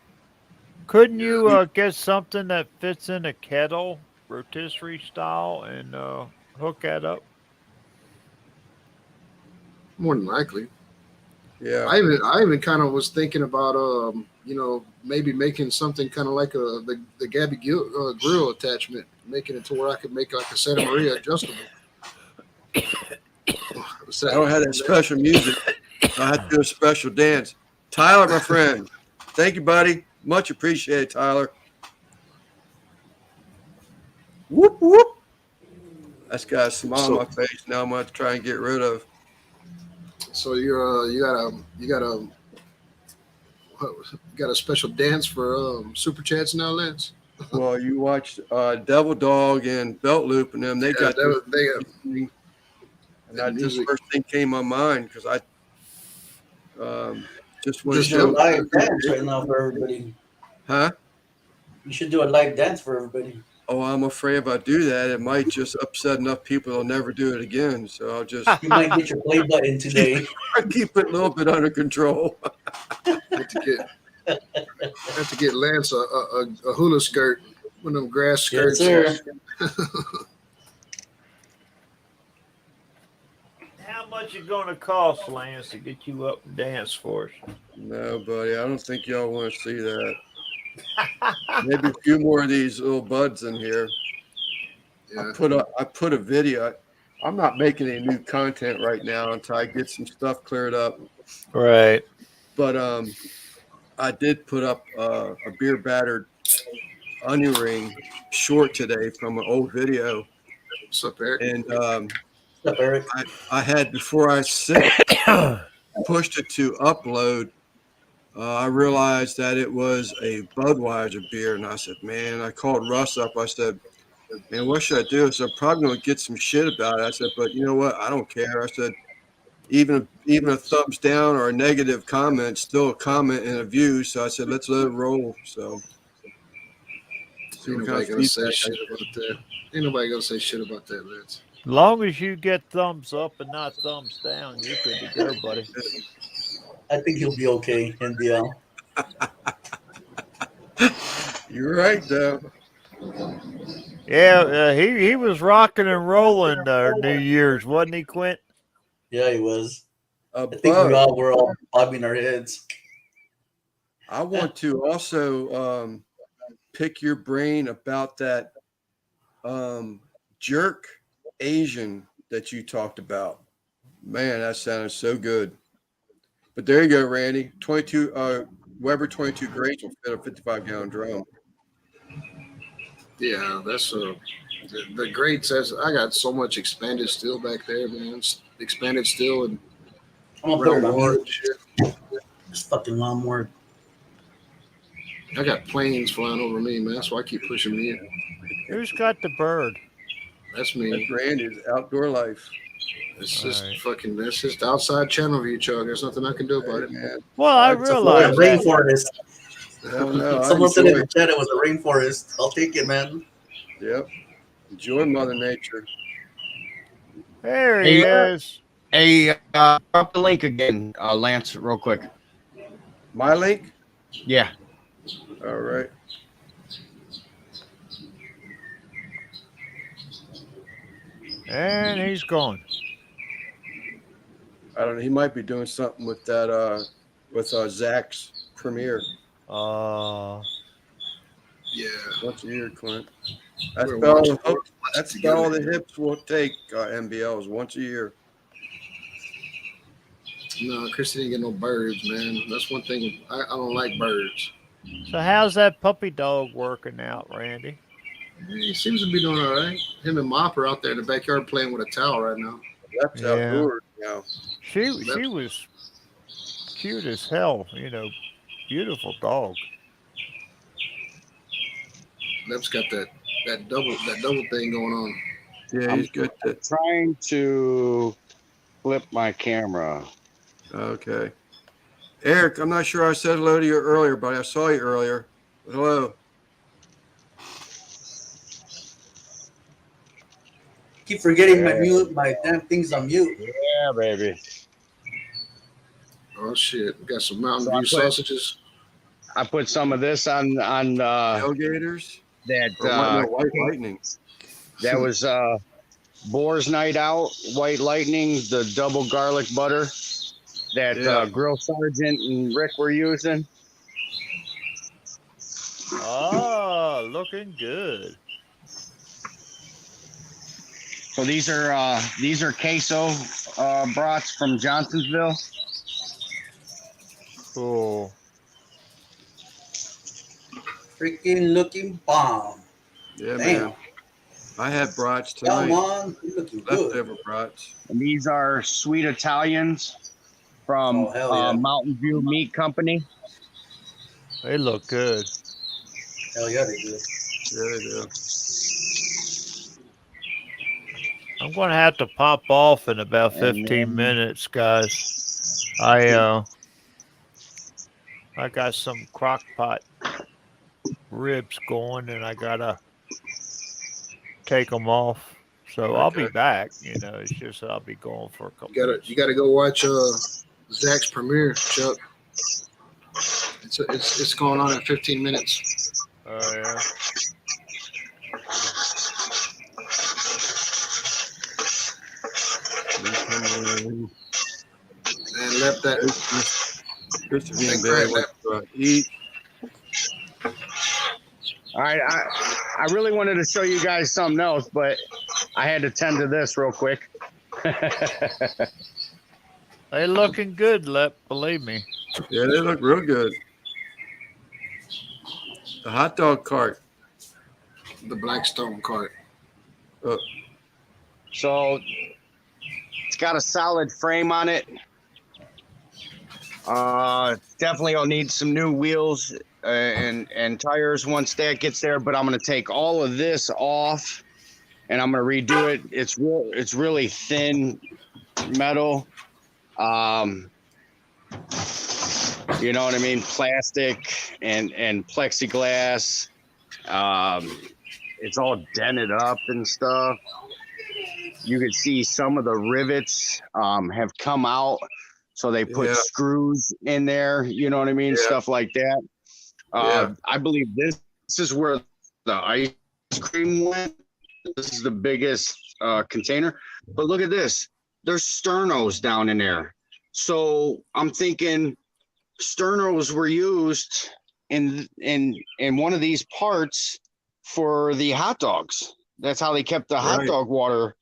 couldn't Yeah, you get something that fits in a kettle, rotisserie style, and hook that up? more than likely. Yeah, I even kind of was thinking about maybe making something kind of like the Gabby grill attachment, making it to where I could make like a Santa Maria adjustable. What's I that? don't have that special music. I have to do a special dance. Tyler, my friend, thank you, buddy. Much appreciated, Tyler. Whoop whoop. That's got a smile on So my face. Now I'm going to try and get rid of. so you got a got a special dance for super chats now, Lance? Well, you watched Devil Dog and Belt Loop, and them. They got they got and that this music. first thing came to my mind because I just want You to Just should do a show. live dance right now for everybody. Huh? You should do a live dance for everybody. Oh, I'm afraid if I do that, it might just upset enough people they'll never do it again. So I'll just You might get your play button today. keep it a little bit under control. have to get Lance a hula skirt, one of them grass Yes, skirts. sir. How much it gonna cost, Lance, to get you up and dance for us? No, buddy, I don't think y'all want to see that. Maybe a few more of these little buds in here. Yeah. I put a video. I'm not making any new content right now until I get some stuff cleared up. Right. But I did put up a beer battered onion ring short today from an old video, What's up, Eric? and What's up, Eric? I had before I pushed it to upload. I realized that it was a Budweiser beer, and I said, "Man," I called Russ up. I said, "Man, what should I do?" I said, "I'm probably gonna get some shit about it." I said, "But you know what? I don't care." I said, "Even a thumbs down or a negative comment, still a comment and a view." So I said, "Let's let it roll." So see Ain't what kind nobody of gonna say feedback. shit about that. Ain't nobody gonna say shit about that, Lance. Long as you get thumbs up and not thumbs down, you're good to go, buddy. I think he'll be okay, NBL. You're right, though. Yeah, he was rocking and rolling New Year's, wasn't he, Quint? Yeah, he was. I think Above, we're all bobbing our heads. I want to also pick your brain about that jerk Asian that you talked about. Man, that sounded so good. But there you go, Randy. 22 Weber 22 grades will fit a 55-gallon drum. Yeah, that's the great says I got so much expanded steel back there, man. Expanded steel and I'm gonna put it round on wood mute. and shit. This fucking lawnmower. I got planes flying over me, man. That's why I keep pushing me in. Who's got the bird? That's That's me. Randy's outdoor life. It's just Right. fucking. That's just outside channel view, Chuck. There's nothing I can do about Hey, it. man. Well, I It's a realize What a that. rainforest. Hell no, I Someone said in enjoy the chat it was a rainforest. I'll take it, man. Yep. Enjoy Mother Nature. There he Hey, is. Hey, drop the link again, Lance, real quick. My link? Yeah. All right. And he's gone. I don't know. He might be doing something with that with Zach's premiere Yeah, once a year, Clint. That's we're about watching. all, We're that's watching about all together. the hips will take NBLs once a year. No, Christy didn't get no birds, man. That's one thing. I don't like birds. So how's that puppy dog working out, Randy? He seems to be doing all right. Him and Mop are out there in the backyard playing with a towel right now. That's Yeah. outdoors now. She was cute as hell, beautiful dog. Lep's got that double thing going on. Yeah, he's good. Trying to flip my camera. Okay. Eric, I'm not sure I said hello to you earlier, but I saw you earlier. Hello. Keep forgetting my damn thing's on mute. Yeah, baby. Oh shit, we got some Mountain So I View put- sausages. I put some of this on Tailgaters? that Or White Lightning. that was Boar's Night Out, White Lightning, the double garlic butter that Yeah. Grill Sergeant and Rick were using. Oh, looking good. So these are queso brats from Johnsonsville. Cool. Freaking looking bomb. Yeah, Damn. man. I had brats Come tonight. on, you looking good. Leftover brats. And these are sweet Italians from Oh, hell yeah. Mountain View Meat Company. They look good. Hell yeah, they do. Yeah, they do. I'm gonna have to pop off in about And 15 then, minutes, guys. I uh I got some crock pot ribs going, and I gotta take them off. So I'll be Okay. back. It's just I'll be going for a You couple gotta minutes. you gotta go watch Zach's premiere, Chuck. It's going on in 15 minutes. Oh yeah. You come in. And left that Christopher and Bailey crap went that to eat. all right, I really wanted to show you guys something else, but I had to tend to this real quick. They looking good, believe me. Yeah, they look real good. The hot dog cart. the Blackstone cart. So it's got a solid frame on it. Definitely I'll need some new wheels and tires once that gets there, but I'm going to take all of this off and I'm going to redo it. It's really thin metal. You know what I mean? Plastic and plexiglass. It's all dented up and stuff. You could see some of the rivets have come out, so they put Yeah. screws in there. You know what I mean? Yeah. Stuff like that. Yeah. I believe this is where the ice cream went. This is the biggest container. But look at this. There's sternos down in there. So I'm thinking sternos were used in one of these parts for the hot dogs. That's how they kept the hot Right. dog water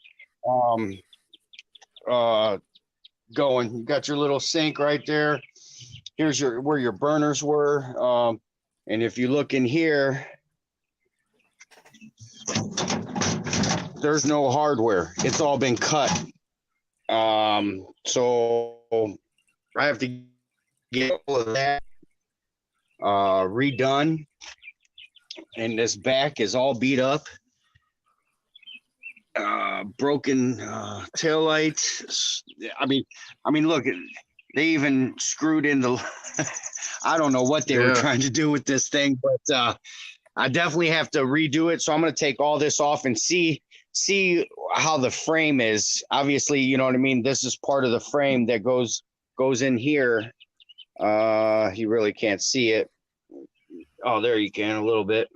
going. You got your little sink right there. Here's where your burners were. And if you look in here, there's no hardware. It's all been cut. So I have to get all of that redone. And this back is all beat up. Broken tail lights. I mean, look, they even screwed in the. I don't know what they were trying to do with this thing, but I definitely have to redo it. So I'm going to take all this off and see how the frame is. Obviously, you know what I mean. This is part of the frame that goes in here. You really can't see it. Oh, there you can a little bit.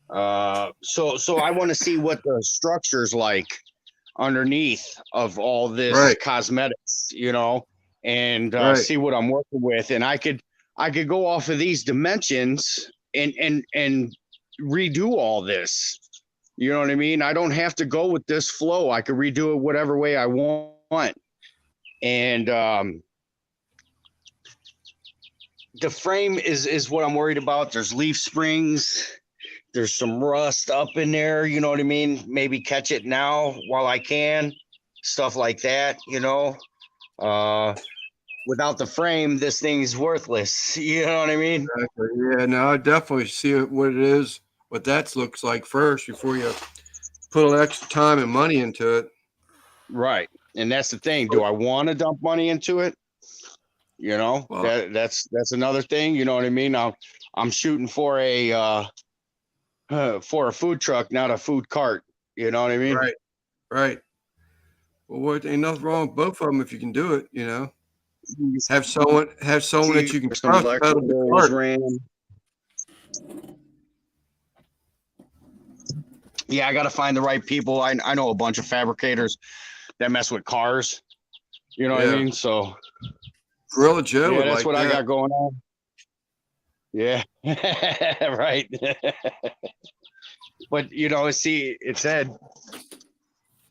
So I want to see what the structure's like underneath of all this cosmetics, and see what I'm working with. And I could go off of these dimensions and redo all this. You know what I mean? I don't have to go with this flow. I could redo it whatever way I want. And the frame is what I'm worried about. There's leaf springs. There's some rust up in there, you know what I mean? Maybe catch it now while I can, stuff like that, Without the frame, this thing's worthless. You know what I mean? Exactly. Yeah, no, I definitely see what it is, what that looks like first before you put a little extra time and money into it. Right. And that's the thing. Do I want to dump money into it? Well, that's another thing. You know what I mean? I'm shooting for a food truck, not a food cart. You know what I mean? Right. Well, ain't nothing wrong with both of them if you can do it. Have someone that you can trust pedal the cart. Yeah, I got to find the right people. I know a bunch of fabricators that mess with cars. You know what I mean? So Gorilla Joe. Yeah, that's what I got going on. Yeah, right. But see, it said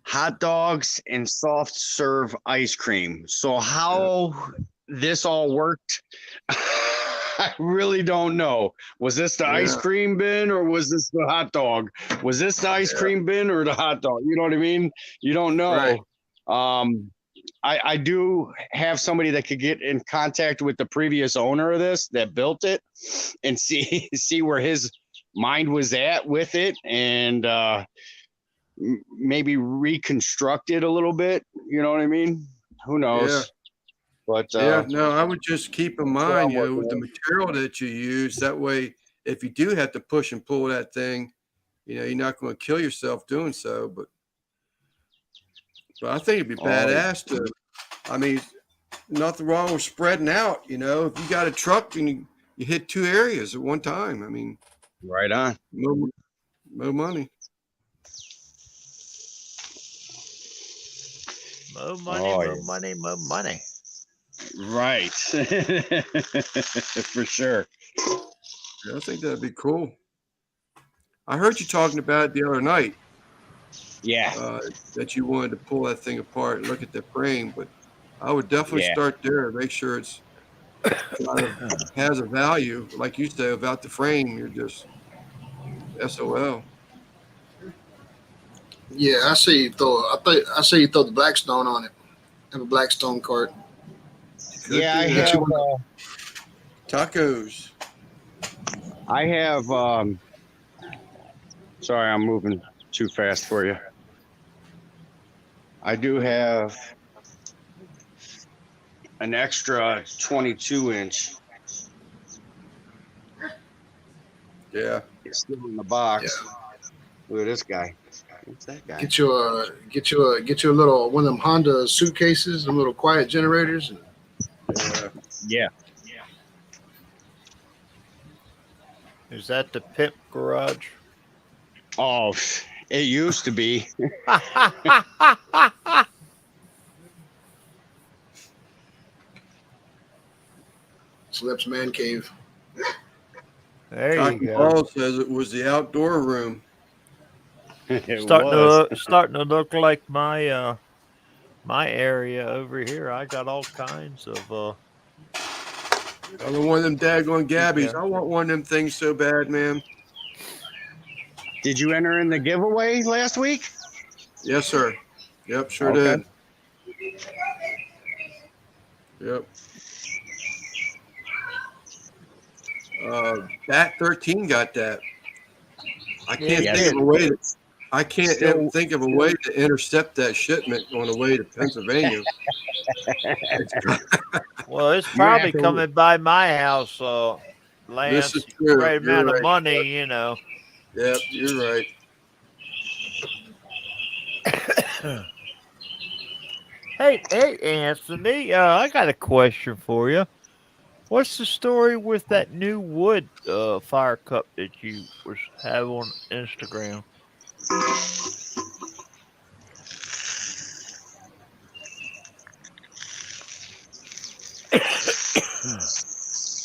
hot dogs and soft serve ice cream. So how this all worked, I really don't know. Was this the ice cream bin or was this the hot dog? Was this the ice cream bin or the hot dog? You know what I mean? You don't know. I do have somebody that could get in contact with the previous owner of this that built it and see where his mind was at with it, and maybe reconstruct it a little bit. You know what I mean? Who knows? Yeah. But Yeah, no, I would just keep in mind, I'm working with the on. material that you use. That way, if you do have to push and pull that thing, you're not going to kill yourself doing so. But I think it'd be Oh, yeah. badass to. I mean, nothing wrong with spreading out. If you got a truck and you hit two areas at one time, I mean, Right on. no, no money. More money, Oh, more yeah. money, more money. Right. For sure. Yeah, I think that'd be cool. I heard you talking about it the other night. Yeah. That you wanted to pull that thing apart and look at the frame, but I would definitely Yeah. start there. Make sure it's kind of has a value, like you said about the frame. You're just SOL. Yeah, I say you throw. I say you throw the Blackstone on it. Have a Blackstone cart. Could Yeah. do I that. have. Tacos. I have. Sorry, I'm moving too fast for you. I do have an extra 22-inch. Yeah. It's still in the box. Look at this guy. What's that guy? Get you a little one of them Honda suitcases, them little quiet generators. Yeah. Is that the pimp garage? Oh, it used to be. Slips man cave. There you Cocky go. Paul says it was the outdoor room. It Starting to look like my my area over here. I got all kinds of Another one of them daggone Gabbies. Yeah. I want one of them things so bad, man. Did you enter in the giveaway last week? Yes, sir. Yep, sure Okay. did. Yep. Bat 13 got that. I can't Yeah, think of a way to. I can't Still- think of a way to intercept that shipment on the way to Pennsylvania. Well, it's You probably have to- coming by my house, Lance. This is true. Great You're amount of right. money, you know. Yep, you're right. Hey, Anthony, I got a question for you. What's the story with that new wood fire cup that you have on Instagram?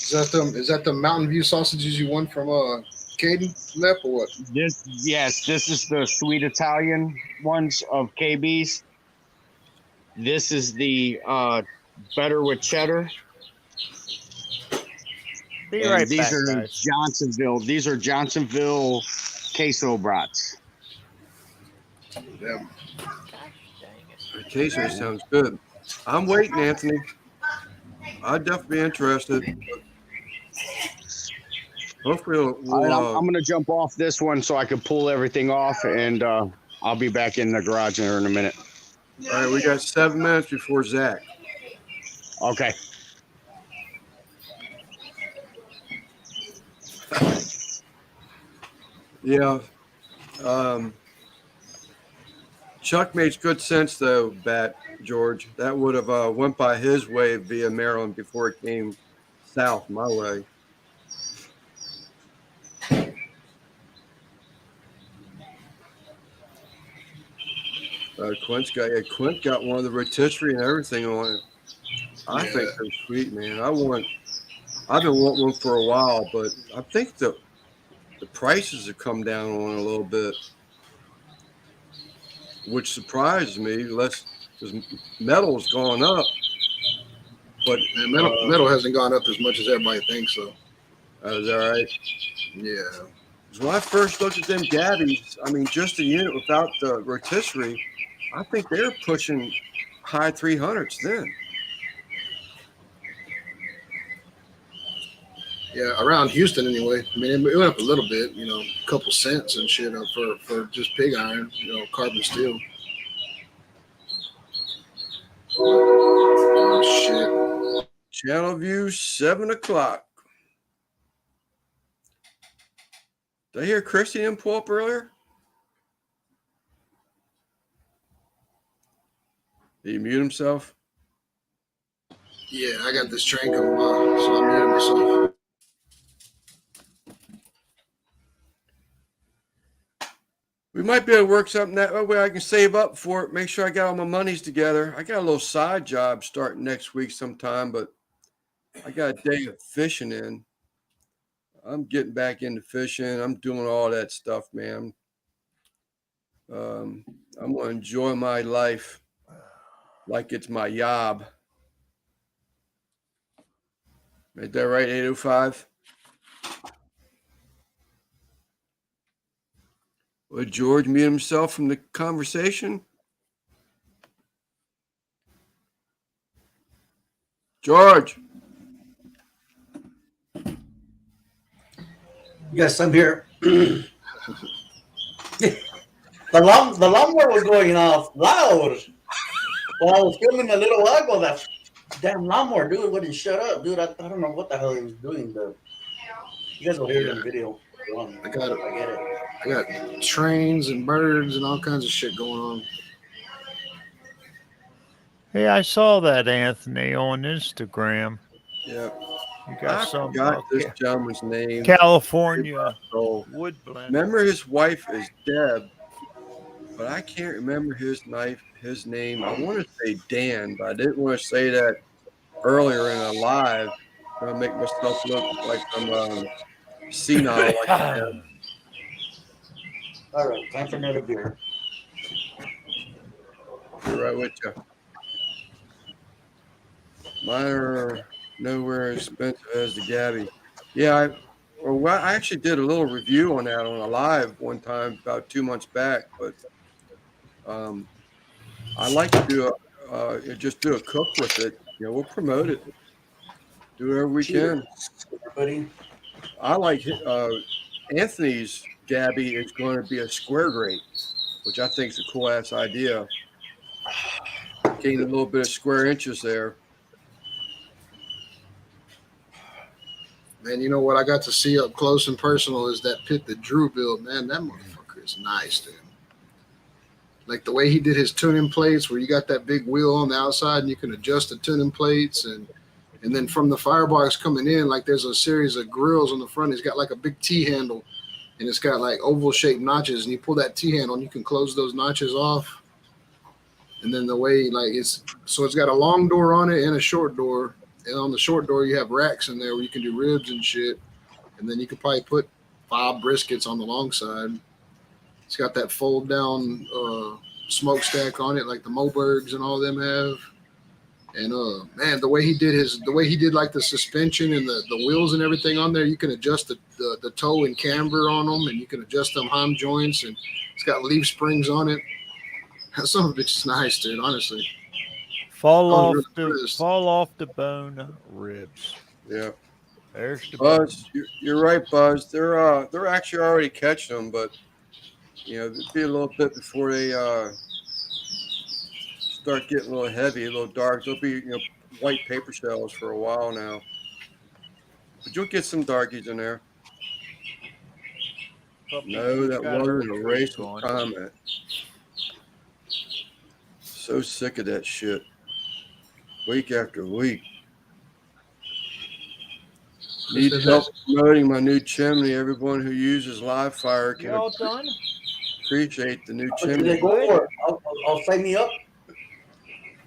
Is that the Mountain View sausages you won from Caden Lep or what? This is the sweet Italian ones of KB's. This is the better with cheddar. Be And right these back, are guys. Johnsonville. These are Johnsonville queso brats. Yeah. The queso sounds good. I'm waiting, Anthony. I'd definitely be interested. Hopefully, All right, I'm going to jump off this one so I can pull everything off, and I'll be back in the garage here in a minute. all right, we got 7 minutes before Zach. Okay. Yeah. Chuck makes good sense, though, Bat George. That would have went by his way via Maryland before it came south my way. Quint got one of the rotisserie and everything on it. I think they're sweet, man. I've been wanting one for a while, but I think the prices have come down on it a little bit, which surprised me. Because metal's gone up, but And metal hasn't gone up as much as everybody thinks. So is that right? yeah. 'Cause when I first looked at them Gabbies, I mean, just a unit without the rotisserie, I think they're pushing high 300s then. Yeah, around Houston anyway. I mean, it went up a little bit, you know, a couple cents and shit for just pig iron, you know, carbon steel. Oh, shit. Channel View, 7 o'clock. Did I hear Christian pull up earlier? Did he mute himself? Yeah, I got this train coming by, so I'm muting myself. We might be able to work something that way I can save up for it, make sure I got all my monies together. I got a little side job starting next week sometime, but I got a day of fishing in. I'm getting back into fishing. I'm doing all that stuff, man. I'm going to enjoy my life like it's my job. Is that right, 805? Would George mute himself from the conversation? George. Yes, I'm here. The lawnmower was going off loud while I was filming a little while ago. That damn lawnmower, dude, wouldn't shut up, dude. I don't know what the hell he was doing, but you guys will hear it in the video. I got it. I get it. I got trains and birds and all kinds of shit going on. Hey, I saw that, Anthony, on Instagram. Yeah. You got I some forgot this gentleman's name. California Oh, wood blender. remember his wife is Deb, but I can't remember his name. I want to say Dan, but I didn't want to say that earlier in a live. I'm gonna make myself look like I'm senile like that. All right, time for another beer. Be right with you. Mine are nowhere as expensive as the Gabby. Yeah, I actually did a little review on that on a live one time about 2 months back, but I like to do a cook with it. You know, we'll promote it, do whatever we can. Everybody. I like Anthony's Gabby is going to be a square grate, which I think is a cool ass idea. Gain a little bit of square inches there. Man, you know what I got to see up close and personal is that pit that Drew built. Man, that motherfucker is nice, dude. Like the way he did his tuning plates, where you got that big wheel on the outside and you can adjust the tuning plates, and then from the firebox coming in, like there's a series of grills on the front. He's got like a big T handle, and it's got like oval shaped notches, and you pull that T handle and you can close those notches off. And then the way like it's got a long door on it and a short door. And on the short door, you have racks in there where you can do ribs and shit. And then you could probably put 5 briskets on the long side. It's got that fold down smokestack on it, like the Mobergs and all of them have. And man, the way he did like the suspension and the wheels and everything on there, you can adjust the toe and camber on them, and you can adjust them heim joints, and it's got leaf springs on it. Some of it's nice, dude. Honestly. Fall off the bone ribs. Yeah. There's the Buzz. You're right, Buzz. They're actually already catching them, but you know, it'd be a little bit before they start getting a little heavy, a little dark. They'll be white paper shells for a while now, but you'll get some darkies in there. No, that wasn't a racial comment. So sick of that shit. Week after week. Need help promoting my new chimney. Everyone who uses live fire can appreciate the new chimney. Go for it. I'll sign me up.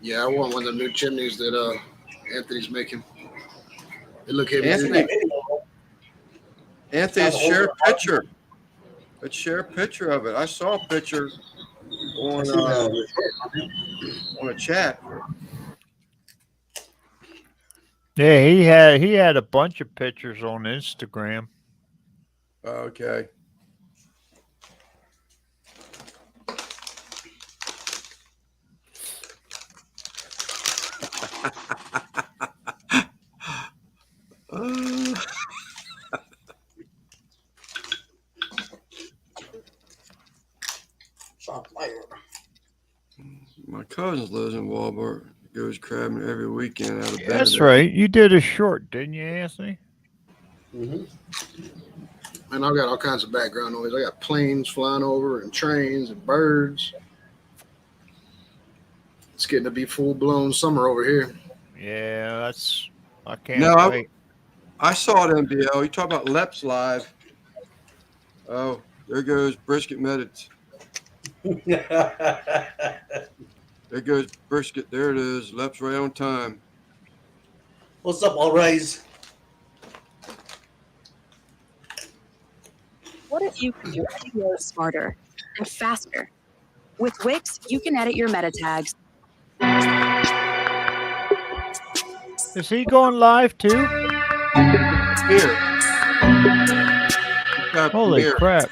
Yeah, I want one of the new chimneys that Anthony's making. They look heavy. Anthony, share a picture. Let's share a picture of it. I saw a picture on a chat. Yeah, he had a bunch of pictures on Instagram. Okay. Uh, It's on fire. my cousin lives in Walmart. Goes crabbing every weekend out of That's Benedict. right. You did a short, didn't you, Anthony? Mm-hmm. And I've got all kinds of background noise. I got planes flying over and trains and birds. It's getting to be full blown summer over here. Yeah, that's. I No, can't wait. I saw it NBL. You talk about Leps live. Oh, there goes brisket medits. There goes brisket. There it is. Leps right on time. What's up, All Rise? What if you could do SEO smarter and faster? With Wix, you can edit your meta tags. Is he going live too? Here. Holy Premiere. crap!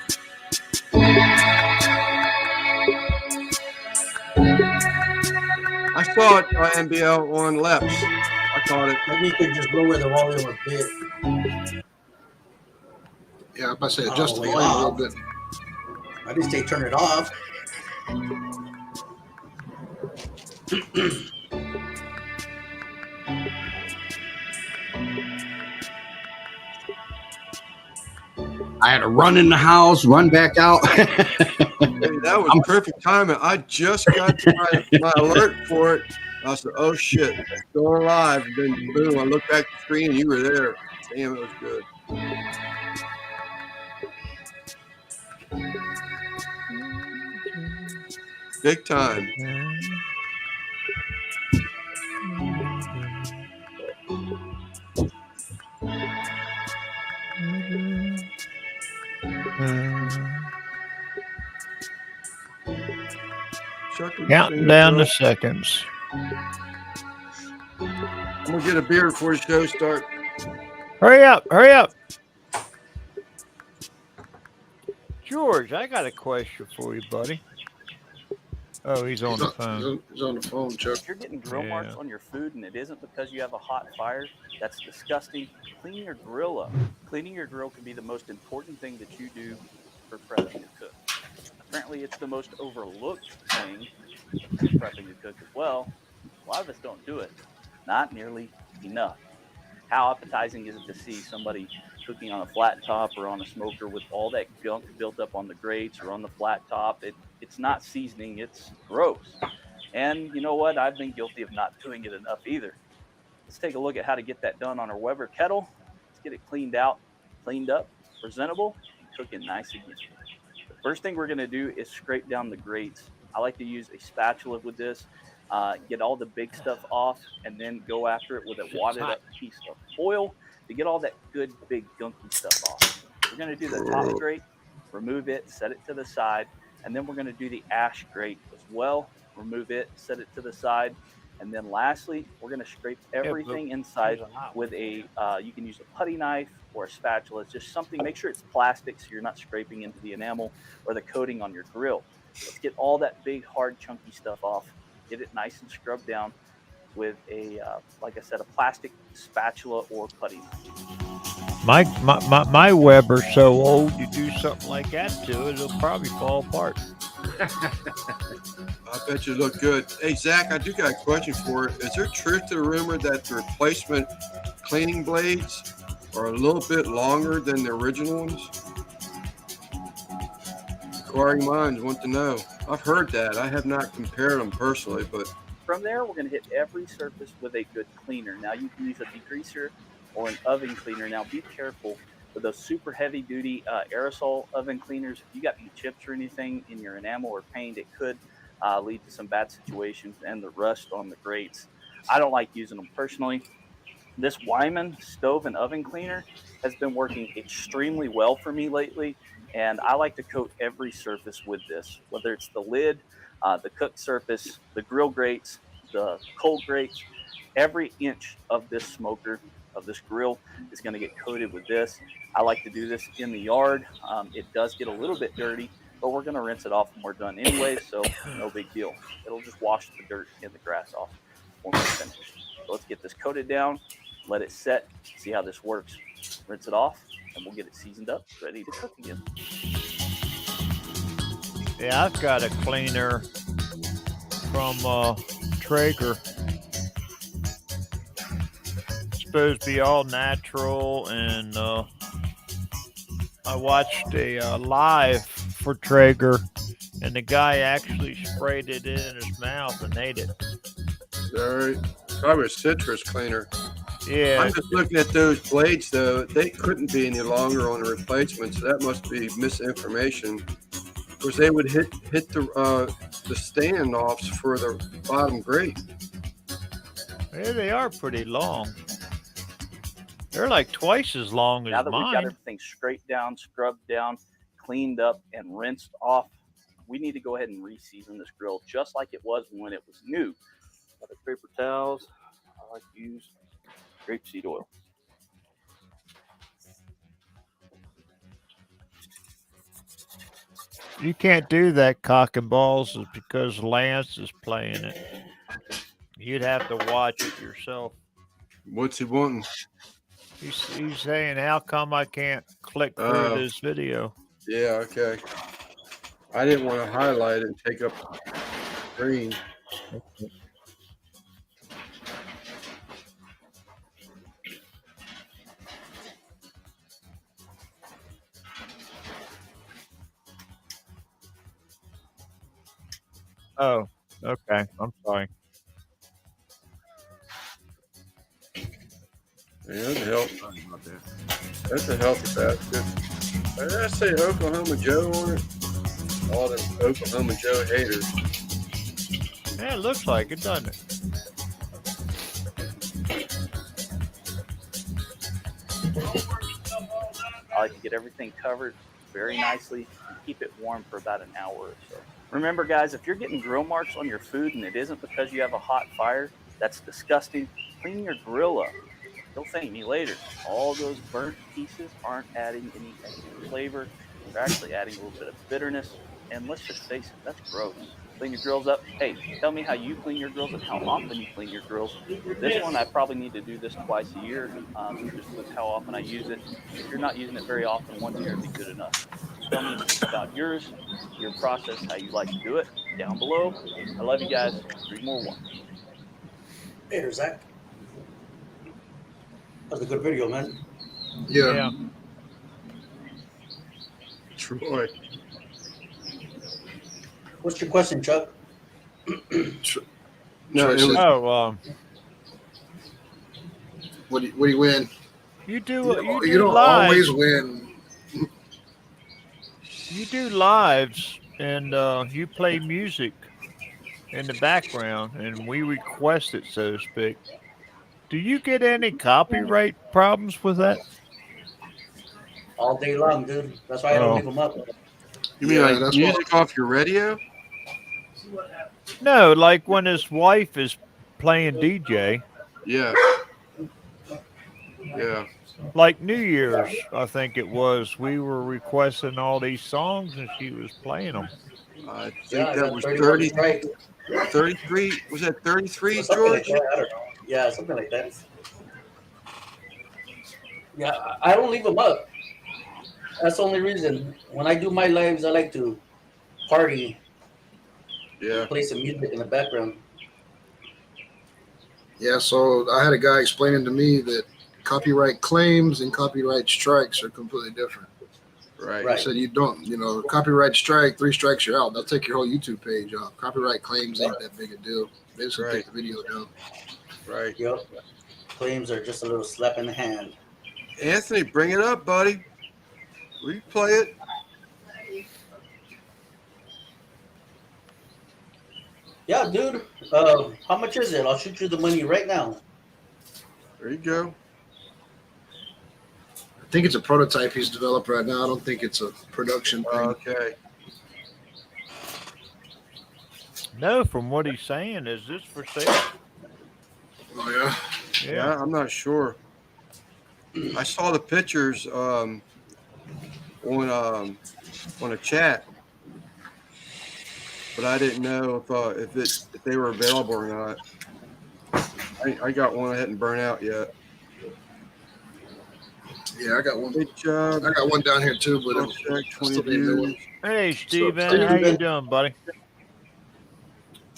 I saw it NBL on Leps. I caught it. Maybe you could just lower the volume a bit. Yeah, I'm about to say Not adjust all the the way volume a little off. bit. I didn't say turn it off. I had to run in the house, run back out. Hey, that was perfect timing. I just got my alert for it. I said, "Oh shit, it's going live!" And then boom, I looked back at the screen and you were there. Damn, it was good. Big time. Counting down the seconds. I'm gonna get a beer before the show starts. Hurry up! Hurry up! George, I got a question for you, buddy. Oh, he's on the phone. He's on the phone, Chuck. If you're getting grill marks on your food and it isn't because you have a hot fire, that's disgusting. Clean your grill up. Cleaning your grill can be the most important thing that you do for prepping a cook. Apparently, it's the most overlooked thing for prepping a cook as well. A lot of us don't do it. Not nearly enough. How appetizing is it to see somebody cooking on a flat top or on a smoker with all that gunk built up on the grates or on the flat top? It's not seasoning, it's gross. And you know what? I've been guilty of not doing it enough either. Let's take a look at how to get that done on our Weber kettle. Let's get it cleaned out, cleaned up, presentable, and cooking nice again. The first thing we're going to do is scrape down the grates. I like to use a spatula with this, get all the big stuff off, and then go after it with a wadded up piece of foil to get all that good, big, gunky stuff off. We're going to do the top grate, remove it, set it to the side, and then we're going to do the ash grate as well. Remove it, set it to the side, and then lastly, we're going to scrape everything inside with a, you can use a putty knife or a spatula. It's just something, make sure it's plastic so you're not scraping into the enamel or the coating on your grill. Let's get all that big, hard, chunky stuff off. Get it nice and scrubbed down with a, like I said, a plastic spatula or putty knife. My Weber's so old, you do something like that to it, it'll probably fall apart. I bet you look good. Hey, Zach, I do got a question for you. Is there truth to the rumor that the replacement cleaning blades are a little bit longer than the original ones? Inquiring minds want to know. I've heard that. I have not compared them personally, but From there, we're going to hit every surface with a good cleaner. Now, you can use a degreaser or an oven cleaner. Now, be careful with those super heavy duty aerosol oven cleaners. If you got any chips or anything in your enamel or paint, it could lead to some bad situations and the rust on the grates. I don't like using them personally. This Wyman stove and oven cleaner has been working extremely well for me lately, and I like to coat every surface with this, whether it's the lid, the cook surface, the grill grates, the cold grates. Every inch of this smoker, of this grill, is going to get coated with this. I like to do this in the yard. It does get a little bit dirty, but we're going to rinse it off when we're done anyway, so no big deal. It'll just wash the dirt and the grass off when we're finished. So let's get this coated down, let it set, see how this works. Rinse it off, and we'll get it seasoned up, ready to cook again. Yeah, I've got a cleaner from Traeger. It's supposed to be all natural, and I watched a live for Traeger, and the guy actually sprayed it in his mouth and ate it. All right. Probably a citrus cleaner. Yeah, I'm just looking at those blades, though. They couldn't be any longer on the replacement, so that must be misinformation. Because they would hit the standoffs for the bottom grate. yeah, they are pretty long. They're like twice as long Now as that we've got mine. everything straight down, scrubbed down, cleaned up, and rinsed off, we need to go ahead and re-season this grill just like it was when it was new. Got the paper towels. I like to use grapeseed oil. You can't do that cock and balls is because Lance is playing it. You'd have to watch it yourself. What's he wanting? He's saying, how come I can't click through this video? Yeah, okay. I didn't want to highlight it and take up screen. Oh, okay. I'm sorry. Yeah, that'd help. Sorry about that. That's a healthy basket. Did I say Oklahoma Joe on it? All them Oklahoma Joe haters. Yeah, it looks like it, doesn't it? I like to get everything covered very nicely and keep it warm for about an hour or so. Remember, guys, if you're getting grill marks on your food and it isn't because you have a hot fire, that's disgusting. Clean your grill up. They'll thank me later. All those burnt pieces aren't adding any extra flavor. They're actually adding a little bit of bitterness. And let's just face it, that's gross. Clean your grills up. Hey, tell me how you clean your grills and how often you clean your grills. This one, I probably need to do this twice a year, just with how often I use it. If you're not using it very often, once a year would be good enough. Tell me about yours, your process, how you like to do it, down below. I love you guys. 3 more 1. Hey there, Zach. That was a good video, man. Yeah. Troy. What's your question, Chuck? No, it was Oh, What do you win? you do You don't lives. always win. You do lives, and you play music in the background, and we request it, so to speak. Do you get any copyright problems with that? All day long, dude. That's why I don't leave them up. You mean Yeah, like that's music off your radio? No, like when his wife is playing DJ, Yeah. Yeah. like New Year's, I think it was. We were requesting all these songs, and she was playing them. I think Yeah, I that got was 30 30, strike. 33. Was that 33, Something like George? that. I don't know. Yeah, something like that. Yeah, I don't leave them up. That's the only reason. When I do my lives, I like to party, Yeah. play some music in the background. Yeah, so I had a guy explaining to me that copyright claims and copyright strikes are completely different. Right. Right. He said you don't, copyright strike, 3 strikes you're out. They'll take your whole YouTube page off. Copyright claims ain't that big a deal. They just Right. take the video down. Right. Yep. Claims are just a little slap in the hand. Anthony, bring it up, buddy. Will you play it? Yeah, dude. How much is it? I'll shoot you the money right now. There you go. I think it's a prototype he's developed right now. I don't think it's a production thing. Okay. No, from what he's saying, is this for sale? Oh, yeah? Yeah, I'm not sure. I saw the pictures on a chat, but I didn't know if they were available or not. I I got one I hadn't burnt out yet. Yeah, I got one. Good job. I got one down here too, but I'll check I 20 still need a new one. views. Hey, Steven, Steven? how you doing, buddy?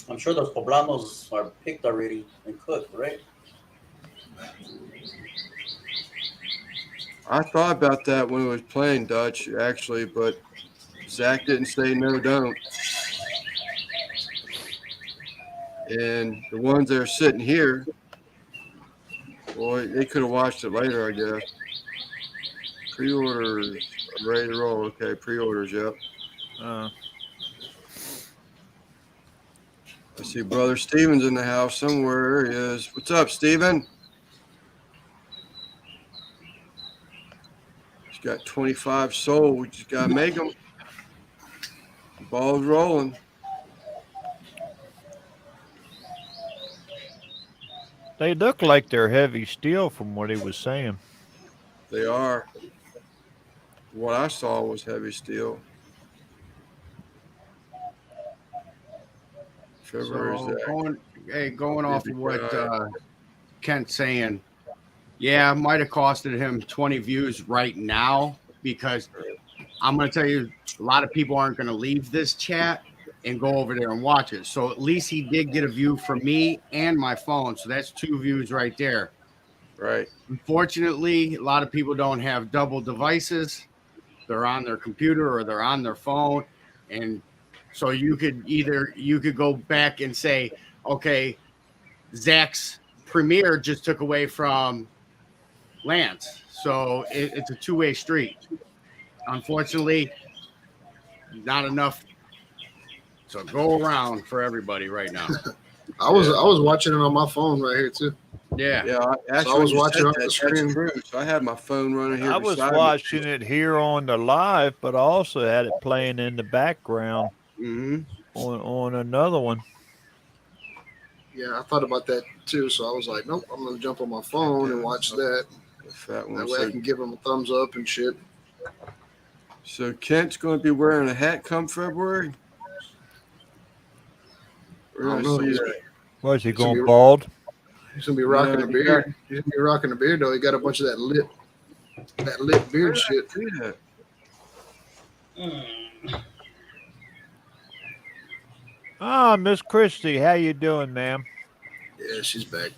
I'm sure those poblanos are picked already and cooked, right? I thought about that when we was playing Dutch, actually, but Zach didn't say no, don't. And the ones that are sitting here, boy, they could have watched it later, I guess. Pre-orders are ready to roll. Okay, pre-orders, yep. Uh, I see Brother Steven's in the house somewhere. There he is. What's up, Steven? He's got 25 sold. We just got to make them. The ball's rolling. they look like they're heavy steel from what he was saying. They are. What I saw was heavy steel. February's So that. going off Maybe of what guy. Kent's saying, yeah, it might have costed him 20 views right now because I'm going to tell you, a lot of people aren't going to leave this chat and go over there and watch it. So at least he did get a view from me and my phone. So that's 2 views right there. Right. Unfortunately, a lot of people don't have double devices. They're on their computer or they're on their phone. And so you could go back and say, okay, Zach's premiere just took away from Lance. So it's a two-way street. Unfortunately, not enough to go around for everybody right now. I was watching it on my phone right here too. Yeah. Yeah, actually, So I was you said watching off that, the that's screen. true. So I had my phone running here I was beside watching me. it here on the live, but I also had it playing in the background Mm-hmm. on another one. Yeah, I thought about that too. So I was like, nope, I'm gonna jump on my phone and watch that. The fat one. That way I can give him a thumbs up and shit. So Kent's going to be wearing a hat come February. We're I going don't know. to see that. Was he It's gonna going be- bald? He's gonna be rocking No, a he beard. He's gonna be rocking a beard though. He got a bunch of that lit beard shit. See that. Ah, Miss Christie, how you doing, ma'am? Yeah, she's back.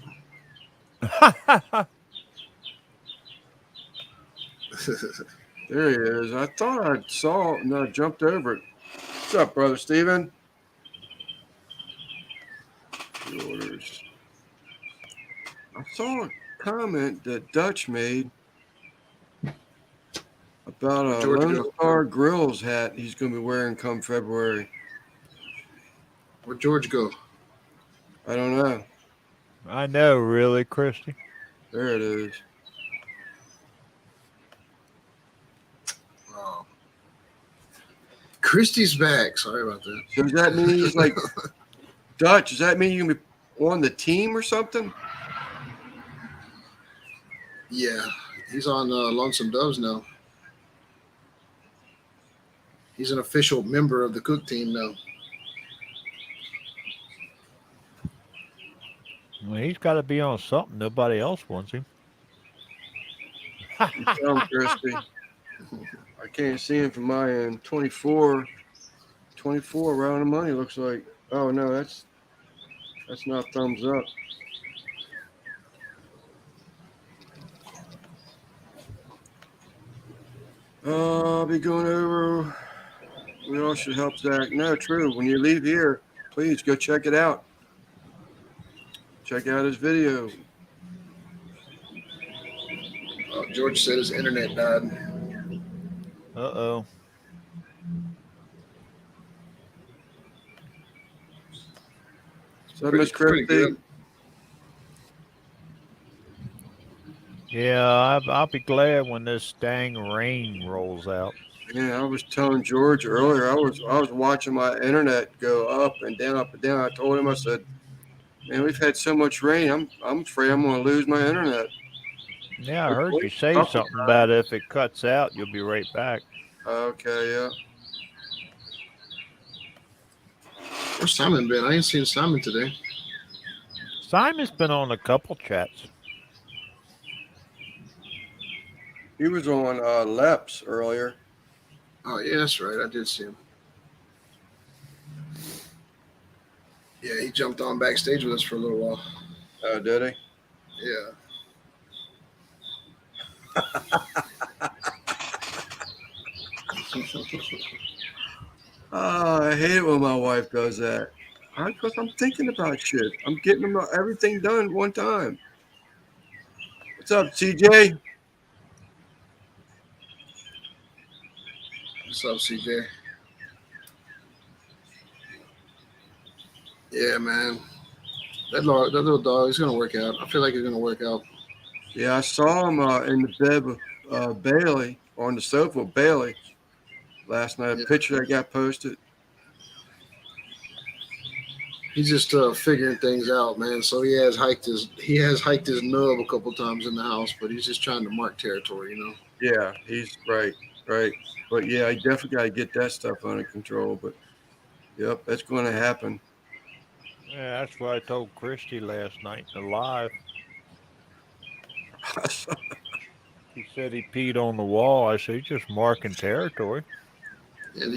There he is. I thought I saw. No, I jumped over it. What's up, brother Steven? Orders. I saw a comment that Dutch made about a George Lone go? Star Grills hat he's going to be wearing come February. Where'd George go? I don't know. I know, really, Christy. There it is. Oh. Christy's back. Sorry about that. So does that mean he's like Dutch? Does that mean you can be on the team or something? Yeah, he's on Lonesome Doves now. He's an official member of the cook team now. Well, he's got to be on something. Nobody else wants him. Tell him, Christy. I can't see him from my end. 24 right on the money looks like. Oh no, that's not thumbs up. I'll be going over. We all should help Zach. No, true. When you leave here, please go check it out. Check out his video. George said his internet died. Uh-oh. So, Miss Pretty Christy, good. Yeah, I'll be glad when this dang rain rolls out. yeah, I was telling George earlier. I was watching my internet go up and down, up and down. I told him, I said, "Man, we've had so much rain. I'm afraid I'm going to lose my internet." Yeah, I heard you say something about it. If it cuts out, you'll be right back. Okay, yeah. Where's Simon been? I ain't seen Simon today. Simon's been on a couple chats. He was on Leps earlier. Oh yeah, that's right. I did see him. Yeah, he jumped on backstage with us for a little while. Did he? Yeah. I hate it when my wife does that. Because I'm thinking about shit. I'm getting everything done one time. What's up, CJ? What's up, CJ? Yeah, man. That little dog, he's gonna work out. I feel like he's gonna work out. Yeah, I saw him in the bed with Bailey, on the sofa with Bailey last night. A Yeah. picture that got posted. He's just figuring things out, man. So he has hiked his nub a couple times in the house, but he's just trying to mark territory, you know. Yeah, he's right. But yeah, I definitely got to get that stuff under control. But yep, that's going to happen. Yeah, that's what I told Christy last night in the live. He said he peed on the wall. I said, he's just marking territory. And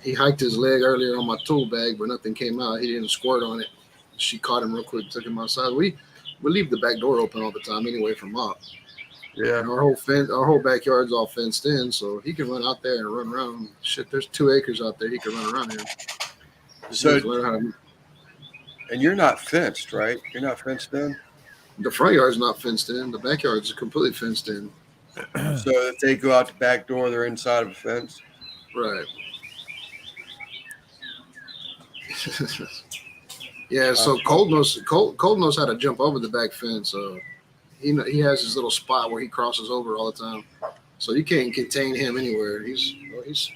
he hiked his leg earlier on my tool bag, but nothing came out. He didn't squirt on it. She caught him real quick, took him outside. We leave the back door open all the time anyway for Mop. Yeah. And our whole backyard's all fenced in, so he can run out there and run around. Shit, there's 2 acres out there. He can run around here. So, and you're not fenced, right? You're not fenced in? The front yard's not fenced in. The backyard's completely fenced in. So if they go out the back door, they're inside of a fence? Right. Yeah, so Cold knows how to jump over the back fence. He has his little spot where he crosses over all the time. So you can't contain him anywhere. He's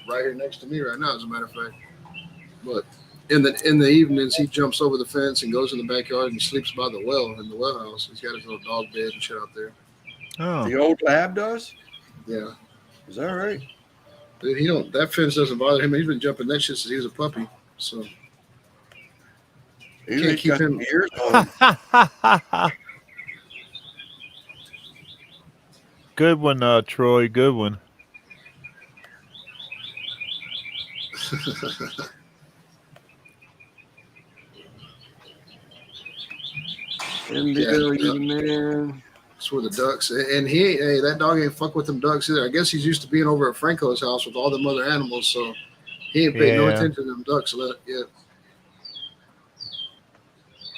right here next to me right now, as a matter of fact. But in the evenings, he jumps over the fence and goes in the backyard and sleeps by the well in the well house. He's got his little dog bed and shit out there. Oh. The old lab does? Yeah. Is that right? Dude, that fence doesn't bother him. He's been jumping that shit since he was a puppy. So you can't keep him. Ears on him. Good one, Troy. Good one. Man. That's where the ducks, and that dog ain't fuck with them ducks either. I guess he's used to being over at Franco's house with all them other animals, so he ain't paid no attention to them ducks yet.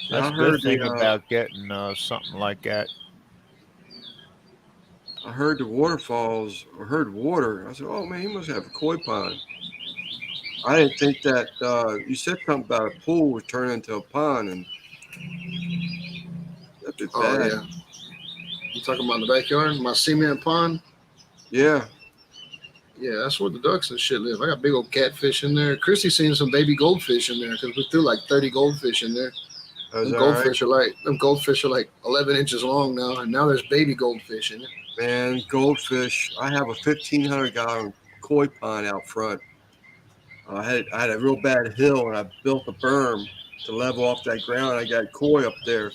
That's a good thing about getting something like that. I heard the waterfalls, I heard water. I said, oh man, he must have a koi pond. I didn't think that, you said something about a pool was turned into a pond, and that'd be bad. Yeah. You talking about the backyard, my cement pond? Yeah. Yeah, that's where the ducks and shit live. I got big old catfish in there. Christy's seen some baby goldfish in there because we threw like 30 goldfish in there. Them goldfish are like 11 inches long now, and now there's baby goldfish in it. Man, goldfish. I have a 1,500-gallon koi pond out front. I had a real bad hill, and I built a berm to level off that ground. I got koi up there.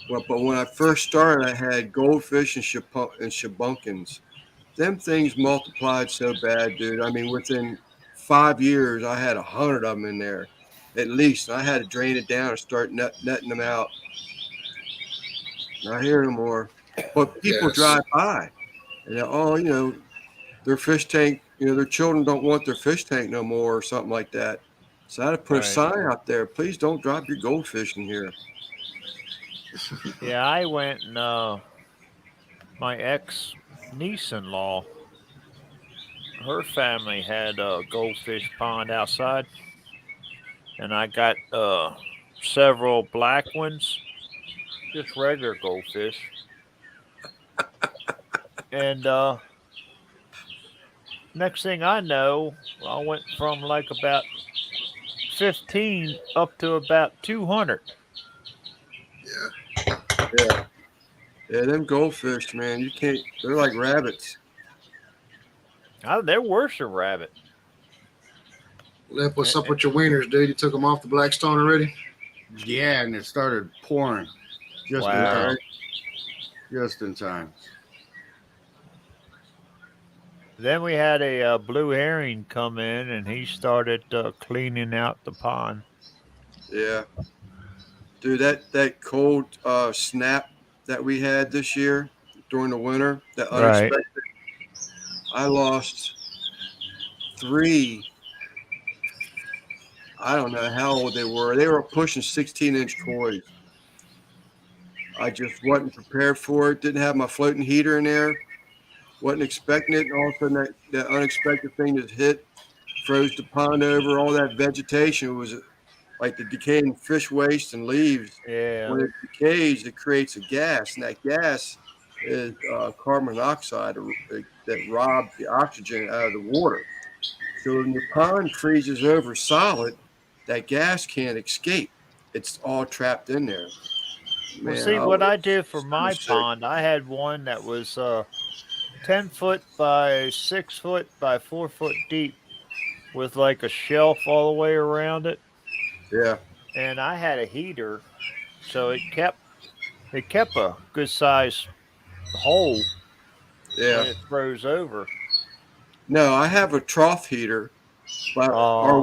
But when I first started, I had goldfish and shabunkins. Them things multiplied so bad, dude. I mean, within 5 years, I had 100 of them in there, at least. I had to drain it down and start netting them out. Not here anymore. But people drive by, and their fish tank. Their children don't want their fish tank no more, or something like that. So I had to put a sign out there: please don't drop your goldfish in here. Yeah, I went and my ex niece-in-law, her family had a goldfish pond outside, and I got several black ones, just regular goldfish, and next thing I know, I went from like about 15 up to about 200. Yeah, them goldfish, man, you can't. They're like rabbits. They're worse than rabbit. Lep, what's up with your wieners, dude? You took them off the Blackstone already? Yeah, and it started pouring just in Wow. time. Just in time. Then we had a blue herring come in, and he started cleaning out the pond. Yeah, dude, that cold snap that we had this year during the winter, that Right. unexpected. I lost three. I don't know how old they were. They were pushing 16-inch koi. I just wasn't prepared for it. Didn't have my floating heater in there. Wasn't expecting it, and all of a sudden that unexpected thing just hit, froze the pond over. All that vegetation was like the decaying fish waste and leaves. Yeah. When it decays, it creates a gas, and that gas is carbon monoxide that robs the oxygen out of the water. So when your pond freezes over solid, that gas can't escape. It's all trapped in there. Well, Man, see I what was I did for so my sick. pond. I had one that was 10 foot by 6 foot by 4 foot deep, with like a shelf all the way around it, Yeah, and I had a heater, so it kept a good size hole yeah. when it froze over. No, I have a trough heater, but Oh, our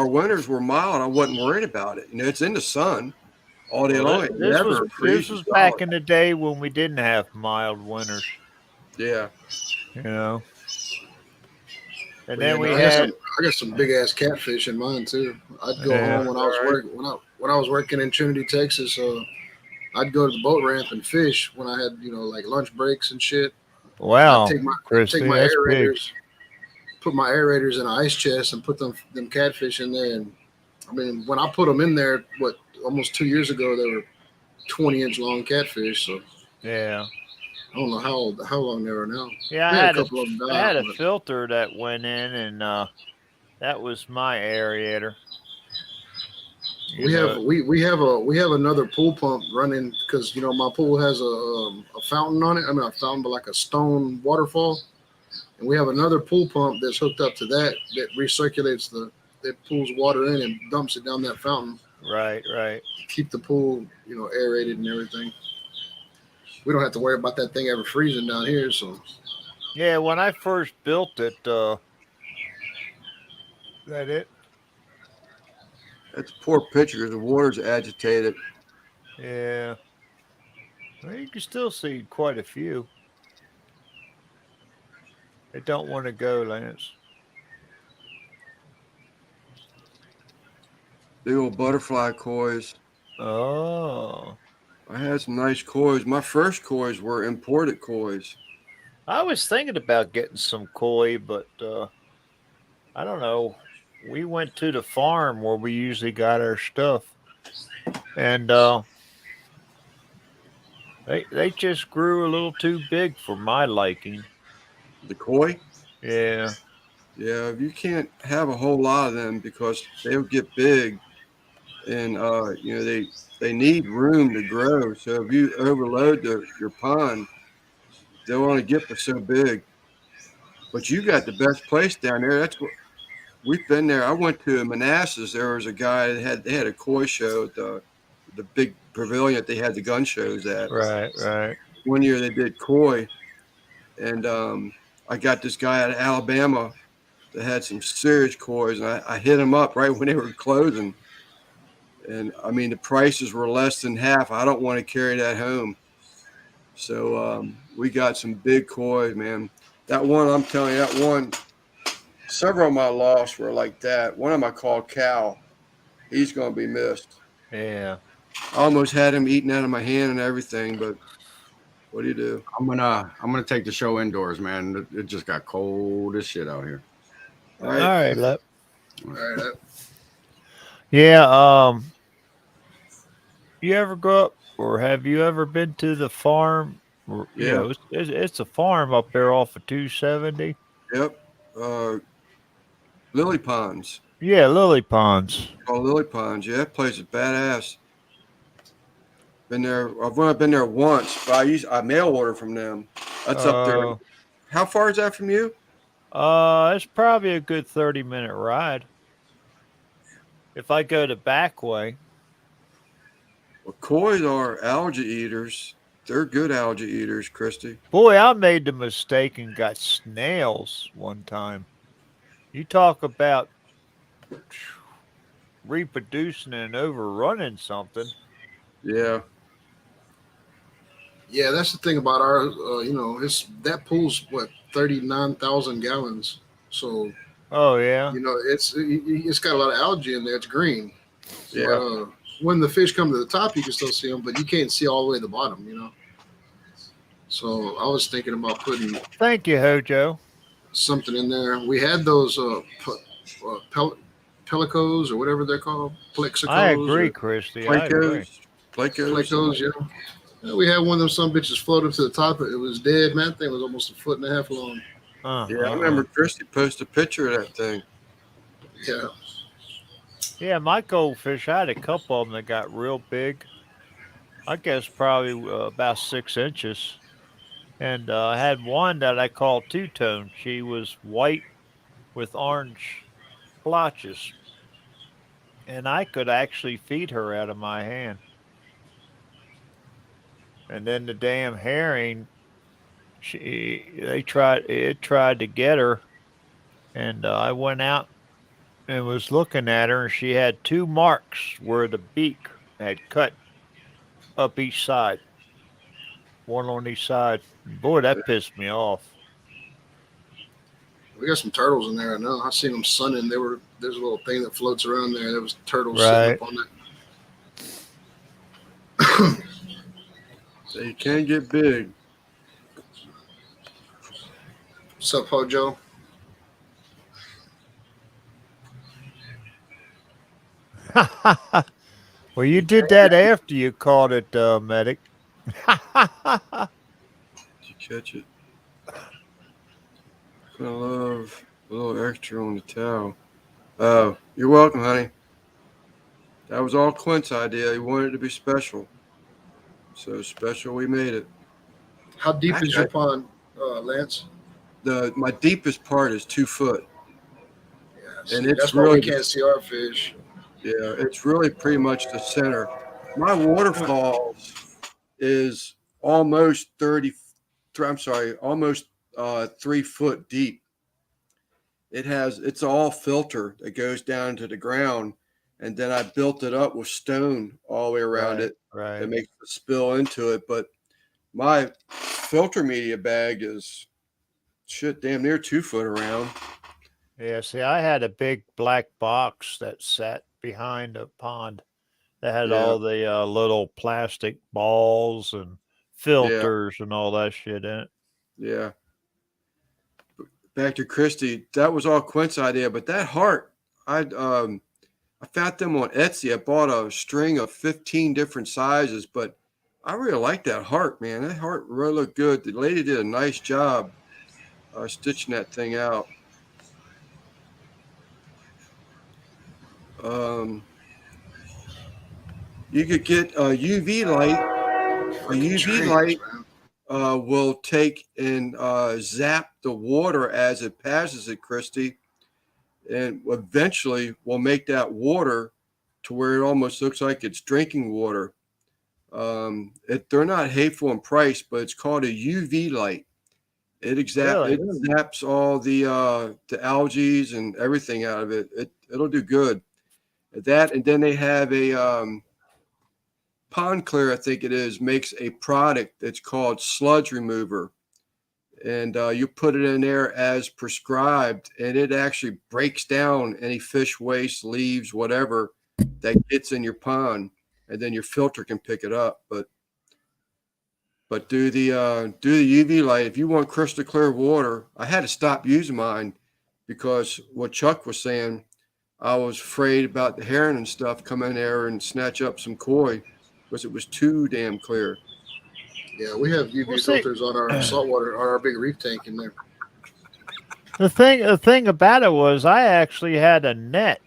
winters were mild. I wasn't worried about it. You know, it's in the sun all day well, long. It never this freezes was solid. back in the day when we didn't have mild winters, Yeah, you know. And But yeah, then no, we had I got some big ass catfish in mine too. I'd go yeah. home when I was all right. working when I was working in Trinity, Texas. I'd go to the boat ramp and fish when I had like lunch breaks and shit. And Wow, I'd take Christy, my that's big. aerators, put my aerators in an ice chest, and put them catfish in there. And I mean, when I put them in there, almost 2 years ago, they were 20-inch long catfish. So Yeah. I don't know how long they are now. Yeah, We had a couple of them I die out, had a but filter that went in, and that was my aerator. You know, we have another pool pump running because my pool has a fountain on it. I mean, a fountain, but like a stone waterfall. And we have another pool pump that's hooked up to that recirculates that pulls water in and dumps it down that fountain. right, right. Keep the pool, aerated and everything. We don't have to worry about that thing ever freezing down here. So Yeah, when I first built it, that it. that's a poor picture because the water's agitated. Yeah, well, you can still see quite a few. They don't want to go, Lance. Big old butterfly koi. Oh, I had some nice koi. My first koi were imported koi. I was thinking about getting some koi, but I don't know. We went to the farm where we usually got our stuff, and they just grew a little too big for my liking. The koi. Yeah, Yeah, you can't have a whole lot of them because they'll get big, and they need room to grow. So if you overload your pond, they'll only get but so big. But you got the best place down there. That's what we've been there. I went to Manassas. There was a guy that they had a koi show at the big pavilion that they had the gun shows at. right, right. One year they did koi, and I got this guy out of Alabama that had some serious koi, and I hit him up right when they were closing. And I mean, the prices were less than half. I don't want to carry that home. So we got some big koi, man. That one, I'm telling you, that one, several of my lost were like that. One of them I called Cal. He's going to be missed. Yeah. I almost had him eating out of my hand and everything, but what do you do? I'm gonna take the show indoors, man. It just got cold as shit out here. All All right. right, Lep. all right, Yeah. You ever go up, or have you ever been to the farm? Yeah. It's a farm up there off of 270. Yep. Uh, Lily Ponds. Yeah, lily ponds. Oh, Lily Ponds. Yeah, that place is badass. Been there. I've only been there once, but I mail order from them. That's up there. Uh, How far is that from you? it's probably a good 30-minute ride if I go the back way. Well, koi are algae eaters. They're good algae eaters, Christy. Boy, I made the mistake and got snails one time. You talk about reproducing and overrunning something. Yeah. Yeah, that's the thing about our, it's that pool's what 39,000 gallons. So Oh yeah, it's got a lot of algae in there. It's green, but Yeah. when the fish come to the top, you can still see them, but you can't see all the way to the bottom. So I was thinking about putting thank you, Hojo. something in there. We had those pelicos or whatever they're called, I plexicos agree, or Christy. I agree. Plecos. Plecos. plecos. Yeah, we had one of them. Some bitches floated to the top. It was dead. Man, that thing was almost 1.5 feet long. Yeah, I remember Christy posted a picture of that thing. Yeah. Yeah, my goldfish, I had a couple of them that got real big. I guess probably about 6 inches. And I had one that I called two tone. She was white with orange blotches. And I could actually feed her out of my hand. And then the damn herring, it tried to get her. And I went out and was looking at her, and she had two marks where the beak had cut up each side, one on each side. Boy, that pissed me off. We got some turtles in there. I know. I seen them sunning. There's a little thing that floats around there. There was turtles sitting Right. up on it. They can get big. What's up, Hojo? Well, you did that after you caught it, medic. Did you catch it? I love a little extra on the towel. Oh, you're welcome, honey. That was all Clint's idea. He wanted it to be special. So special we made it. How deep is Actually, your pond, Lance? my deepest part is 2 foot. Yeah, And it's that's why really we can't see our fish. Yeah, it's really pretty much the center. My waterfalls is almost 30. I'm sorry, almost 3 foot deep. It's all filter that goes down to the ground, and then I built it up with stone all the way around it that Right. makes it spill into it. But my filter media bag is damn near 2 foot around. Yeah, see, I had a big black box that sat behind a pond that had Yeah. all the little plastic balls and filters and all that shit in it. Yeah. Back to Christy, that was all Quint's idea, but that heart, I found them on Etsy. I bought a string of 15 different sizes, but I really like that heart, man. That heart really looked good. The lady did a nice job stitching that thing out. You could get a UV light. A UV light will take and zap the water as it passes it, Christy, and eventually will make that water to where it almost looks like it's drinking water. They're not hateful in price, but it's called a UV light. It zaps all the algae and everything out of it. It'll do good. That, and then they have a Pond Clear, I think it is, makes a product that's called sludge remover, and you put it in there as prescribed, and it actually breaks down any fish waste, leaves, whatever that gets in your pond, and then your filter can pick it up. But do the UV light if you want crystal clear water. I had to stop using mine because what Chuck was saying, I was afraid about the herring and stuff come in there and snatch up some koi because it was too damn clear. Yeah, we have UV filters on our saltwater, on our big reef tank in there. The thing about it was I actually had a net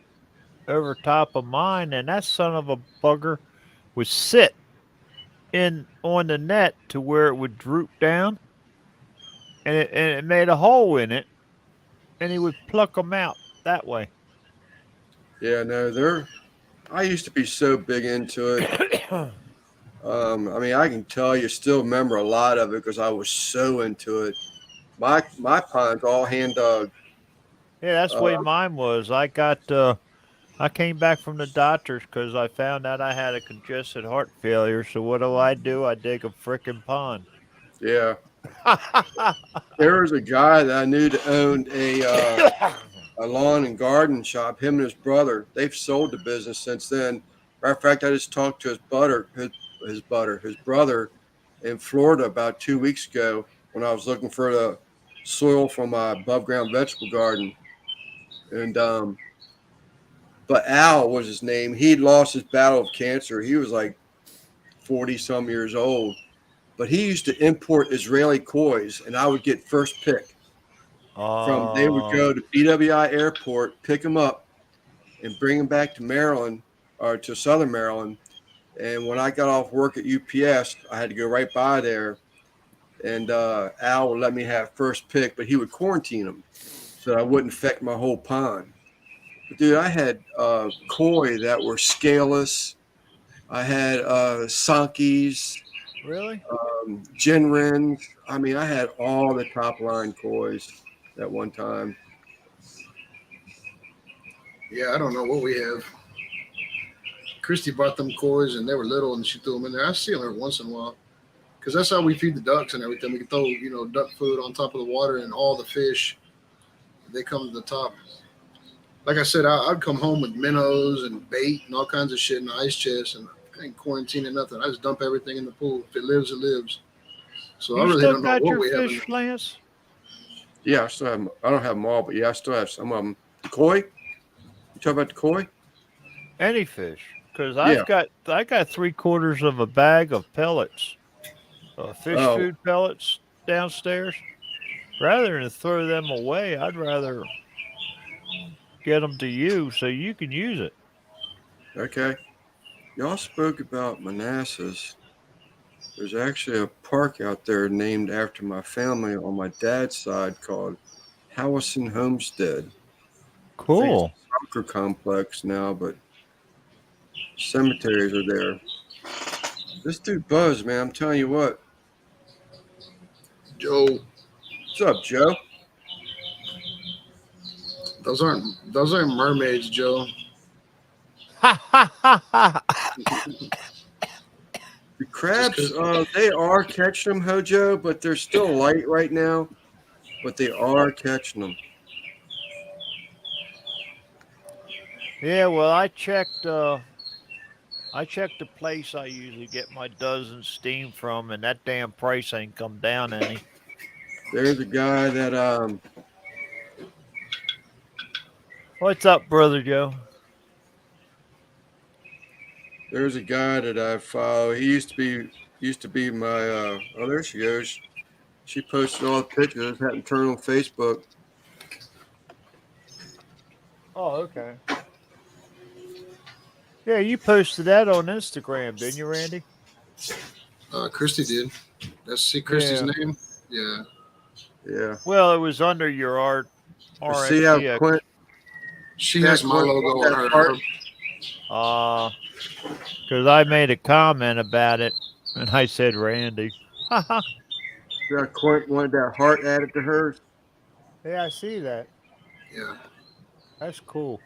over top of mine, and that son of a bugger would sit on the net to where it would droop down, and it made a hole in it, and he would pluck them out that way. Yeah, no, I used to be so big into it. I mean, I can tell you still remember a lot of it because I was so into it. My ponds all hand dug. Yeah, that's the way Uh, mine was. I came back from the doctors because I found out I had a congested heart failure. So what do? I dig a frickin' pond. yeah, there was a guy that I knew that owned a lawn and garden shop. Him and his brother, they've sold the business since then. Matter of fact, I just talked to his brother in Florida about 2 weeks ago when I was looking for the soil for my above ground vegetable garden. And but Al was his name. He'd lost his battle of cancer. He was like 40 some years old, but he used to import Israeli koi's, and I would get first pick from. They would uh, go to BWI Airport, pick them up, and bring them back to Maryland or to Southern Maryland. And when I got off work at UPS, I had to go right by there, and Al would let me have first pick, but he would quarantine them so I wouldn't affect my whole pond. But dude, I had koi that were scaleless. I had Sankis, really? Jinrins. I mean, I had all the top line kois at one time. Yeah, I don't know what we have. Christy bought them koi and they were little and she threw them in there. I see them every once in a while because that's how we feed the ducks and everything. We can throw, duck food on top of the water and all the fish, they come to the top. Like I said, I'd come home with minnows and bait and all kinds of shit in the ice chest, and I ain't quarantining nothing. I just dump everything in the pool. If it lives, it lives. So I You really still don't know got what your we have in there. fish, Lance? Yeah, I still have. I don't have them all, but yeah, I still have some of them. The koi? You talk about the koi? Any fish? Because Yeah. I got 3/4 of a bag of pellets, fish Oh, food pellets downstairs. Rather than throw them away, I'd rather get them to you so you can use it. okay. Y'all spoke about Manassas. There's actually a park out there named after my family on my dad's side called Howison Homestead. I think it's Cool. a soccer complex now, but cemeteries are there. This dude Buzz, man, I'm telling you what. Joe, What's up, Joe? those aren't mermaids, Joe. Ha ha ha ha. The Just crabs, because they are catching them, Hojo, but they're still light right now. But they are catching them. Yeah, well, I checked the place I usually get my dozen steam from, and that damn price ain't come down any. There's a guy that What's up, brother Joe? I follow. He used to be my oh, there she goes. She posted all the pictures, hadn't turned on Facebook. Oh, okay. Yeah, you posted that on Instagram, didn't you, Randy? Christy did. That's see Christy's Yeah. name. Yeah, Yeah. Well, it was under your But see how RXTX. Clint she has my Clint logo on that heart? her. Because I made a comment about it, and I said Randy. Haha. See how Clint wanted that heart added to hers? Yeah, I see that. Yeah, That's cool.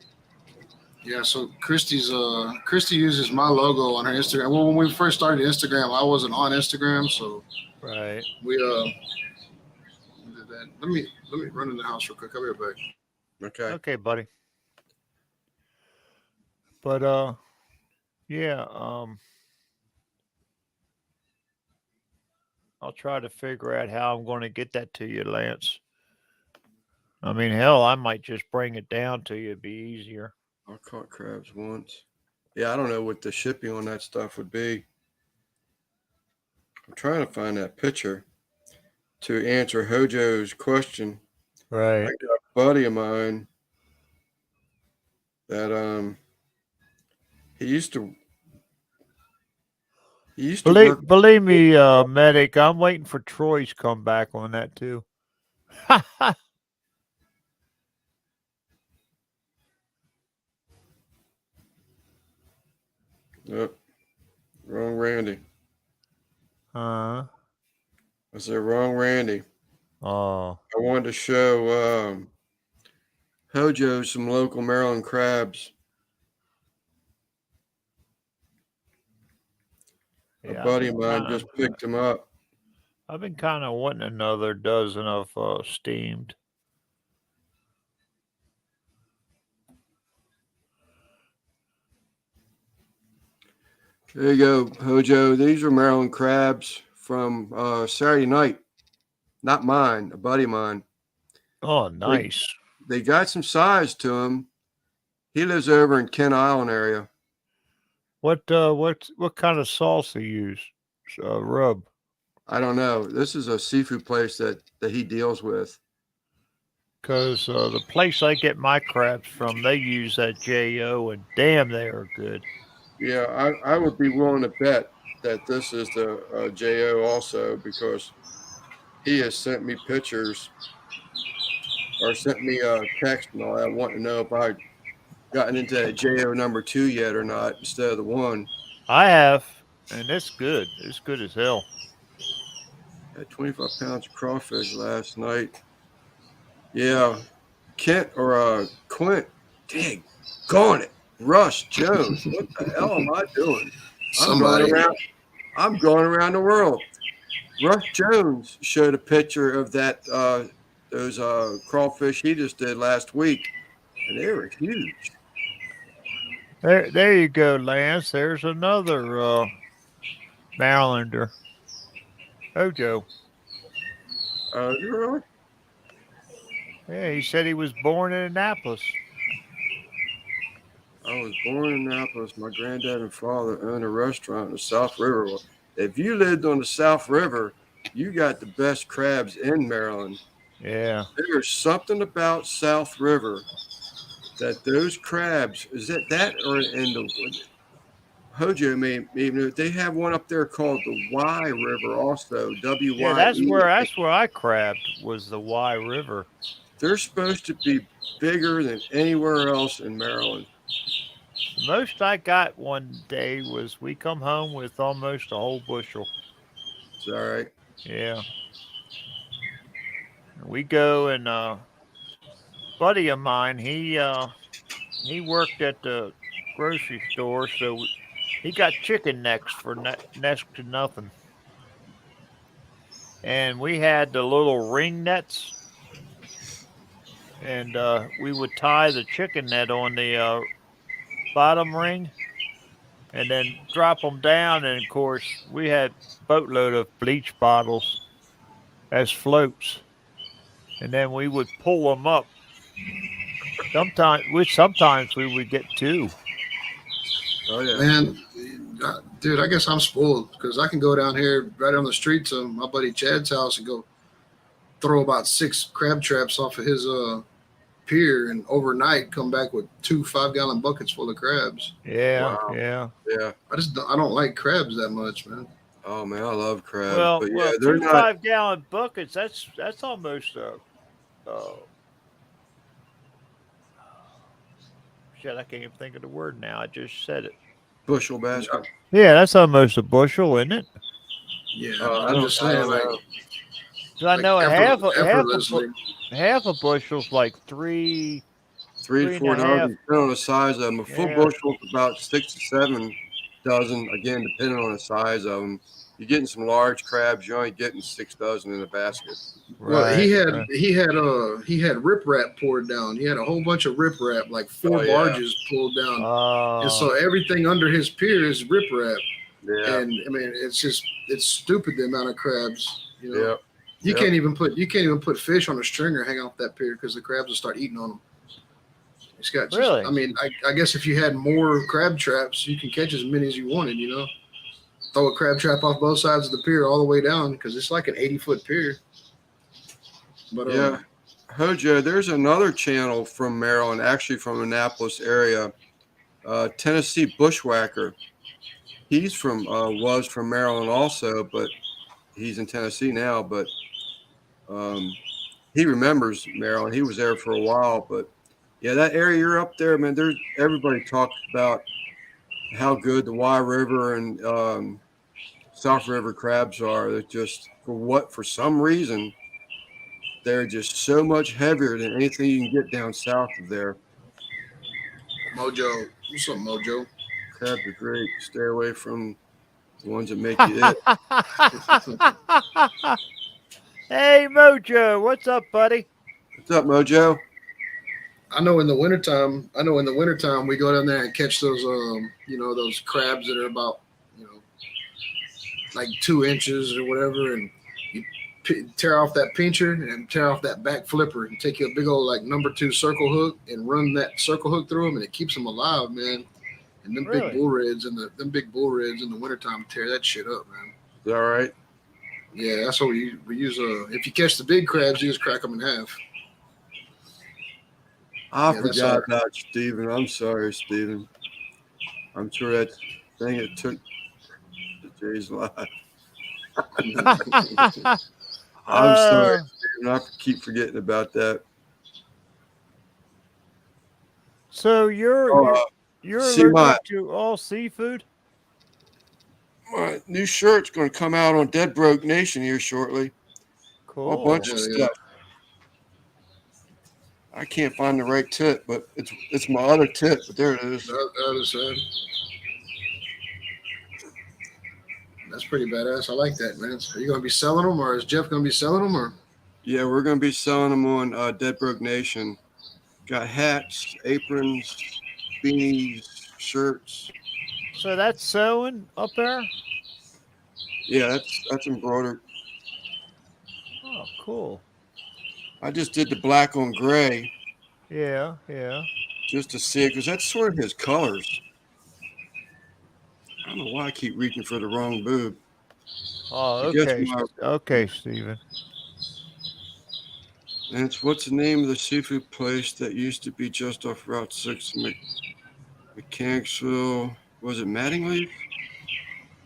yeah. So Christy uses my logo on her Instagram. Well, when we first started Instagram, I wasn't on Instagram, so Right. we did that. Let me run in the house real quick. I'll be right back. Okay. Okay, buddy. But yeah. I'll try to figure out how I'm going to get that to you, Lance. I mean, hell, I might just bring it down to you. It'd be easier. I caught crabs once. Yeah, I don't know what the shipping on that stuff would be. I'm trying to find that picture to answer Hojo's question. I Right. got a buddy of mine that he used to work. Believe me, medic, I'm waiting for Troy's come back on that too. Wrong Randy. Uh, I said, wrong, Randy. oh, I wanted to show Hojo some local Maryland crabs. A yeah. buddy of mine just picked them up. I've been kind of wanting another dozen of steamed. There you go, Hojo. These are Maryland crabs from Saturday night. Not mine, a buddy of mine. Oh, nice. They got some size to him. He lives over in Kent Island area. What kind of sauce do you use? Rub. I don't know. This is a seafood place that he deals with. Because the place I get my crabs from, they use that JO, and damn, they are good. Yeah, I would be willing to bet that this is the JO also, because he has sent me pictures or sent me a text and all that, wanting to know if I gotten into that JO number 2 yet or not instead of the 1. I have, and it's good. It's good as hell. Had 25 pounds of crawfish last night. Yeah, Kent or Quint, dang, gone it. Rush Jones, what the hell am I doing? Somebody. I'm going around the world. Rush Jones showed a picture of that those crawfish he just did last week, and they were huge. There you go, Lance. There's another Marylander. Hojo. You really? Yeah, he said he was born in Annapolis. I was born in Annapolis. My granddad and father owned a restaurant in the South River. Well, if you lived on the South River, you got the best crabs in Maryland. Yeah. There's something about South River that those crabs, is that or in the Hojo may even they have one up there called the Y River also, WYE. Yeah, that's where I crabbed, was the Y River. They're supposed to be bigger than anywhere else in Maryland. The most I got one day was we come home with almost a whole bushel. Is that right? Yeah. We go and buddy of mine, he worked at the grocery store, so he got chicken necks for next to nothing. And we had the little ring nets, and we would tie the chicken net on the bottom ring, and then drop them down. And of course, we had boatload of bleach bottles as floats, and then we would pull them up. Sometimes we would get 2. Oh yeah, Man, dude, I guess I'm spoiled because I can go down here right on the street to my buddy Chad's house and go throw about 6 crab traps off of his pier, and overnight come back with 2 5-gallon buckets full of crabs. Yeah, Wow. yeah. I don't like crabs that much, man. Oh man, I love crabs. Well, but yeah, well, they're 2 not. 5-gallon buckets. That's almost shit. I can't even think of the word now. I just said it. Bushel basket. Yeah, that's almost a bushel, isn't it? Yeah, I I'm just saying, like, know. So I know effortlessly. half a bushel's like 3. 3 to 3 4 and a half. dozen, depending on the size of them. A full Yeah. bushel is about 6 to 7 dozen, again, depending on the size of them. You're getting some large crabs, you're only getting 6 dozen in a basket. Well, he had right. he had riprap poured down. He had a whole bunch of riprap, like 4 Oh, yeah. barges pulled down, and so Oh, everything under his pier is riprap. Yeah, And I mean, it's stupid the amount of crabs. You know, yeah. you Yep. can't even put fish on a stringer hang off that pier because the crabs will start eating on them. It's got just, Really? I mean, I guess if you had more crab traps, you can catch as many as you wanted. You know, throw a crab trap off both sides of the pier all the way down because it's like an 80-foot pier. But Yeah. Hojo, there's another channel from Maryland, actually from Annapolis area, Tennessee Bushwhacker. He's was from Maryland also, but he's in Tennessee now. But he remembers Maryland. He was there for a while. But yeah, that area you're up there, man. Everybody talks about how good the Y River and South River crabs are. They're just for some reason they're just so much heavier than anything you can get down south of there. Mojo, what's up, Mojo? Crabs are great. Stay away from the ones that make you ill. Hey, Mojo, what's up, buddy? What's up, Mojo? I know in the wintertime we go down there and catch those those crabs that are about like 2 inches or whatever, and you tear off that pincher and tear off that back flipper and take you a big old like number 2 circle hook and run that circle hook through them, and it keeps them alive, man. And them Really? big bull reds in the wintertime tear that shit up, man. Is that all right? Yeah, that's what we use. If you catch the big crabs, you just crack them in half. I Yeah, that's forgot all. about Steven. I'm sorry, Steven. I'm sure that thing it took the Jay's life. I'm sorry, Steven. I keep forgetting about that. So you're see allergic to all seafood? My new shirt's going to come out on Dead Broke Nation here shortly. Cool. A bunch of stuff. I can't find the right tip, but it's my other tip. But there it is. That's pretty badass. I like that, man. So are you going to be selling them, or is Jeff going to be selling them, or? Yeah, we're going to be selling them on Dead Broke Nation. Got hats, aprons, beanies, shirts. So that's sewing up there? Yeah, that's embroidered. Oh, cool. I just did the black on gray. Yeah. Just to see it, because that's sort of his colors. I don't know why I keep reaching for the wrong boob. Oh, okay. Okay, Steven. And it's what's the name of the seafood place that used to be just off Route 6 in Mechanicsville? Was it Mattingly?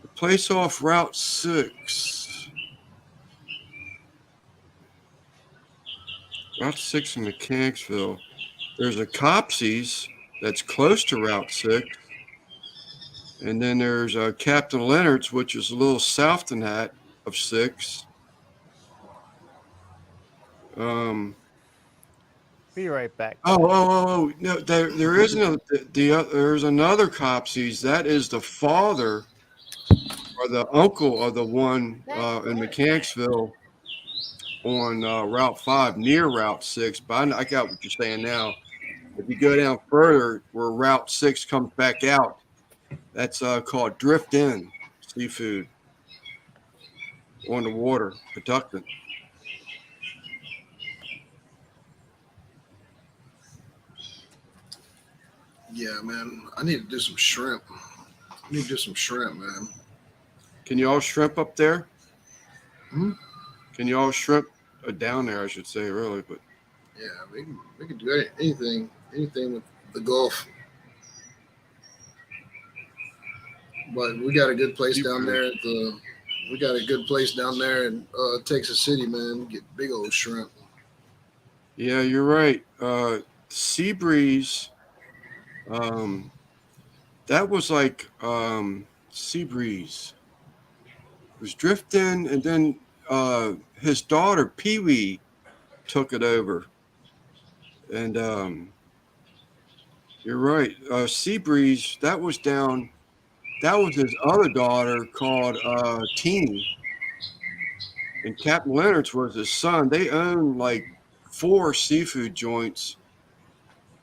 The place off Route 6. Route 6 in Mechanicsville. There's a Copsy's that's close to Route 6. And then there's Captain Leonard's, which is a little south than that of 6. Be right back. Oh! No, there is no. There's another Copsy's. That is the father or the uncle of the one in Mechanicsville on Route 5 near Route 6. But I got what you're saying now. If you go down further where Route 6 comes back out, that's called Drift In Seafood on the water, Patuxent. Yeah, man. I need to do some shrimp. Man. Can you all shrimp up there? Hmm? Can you all shrimp down there, I should say, really? But yeah, we can do anything with the Gulf. But we got a good place down there in Texas City, man. Get big old shrimp. yeah, you're right. Sea Breeze. That was like Sea Breeze. It was drifting, and then his daughter Pee Wee took it over. And you're right. Sea Breeze. That was down. That was his other daughter called Teeny. And Captain Leonard's was his son. They own like 4 seafood joints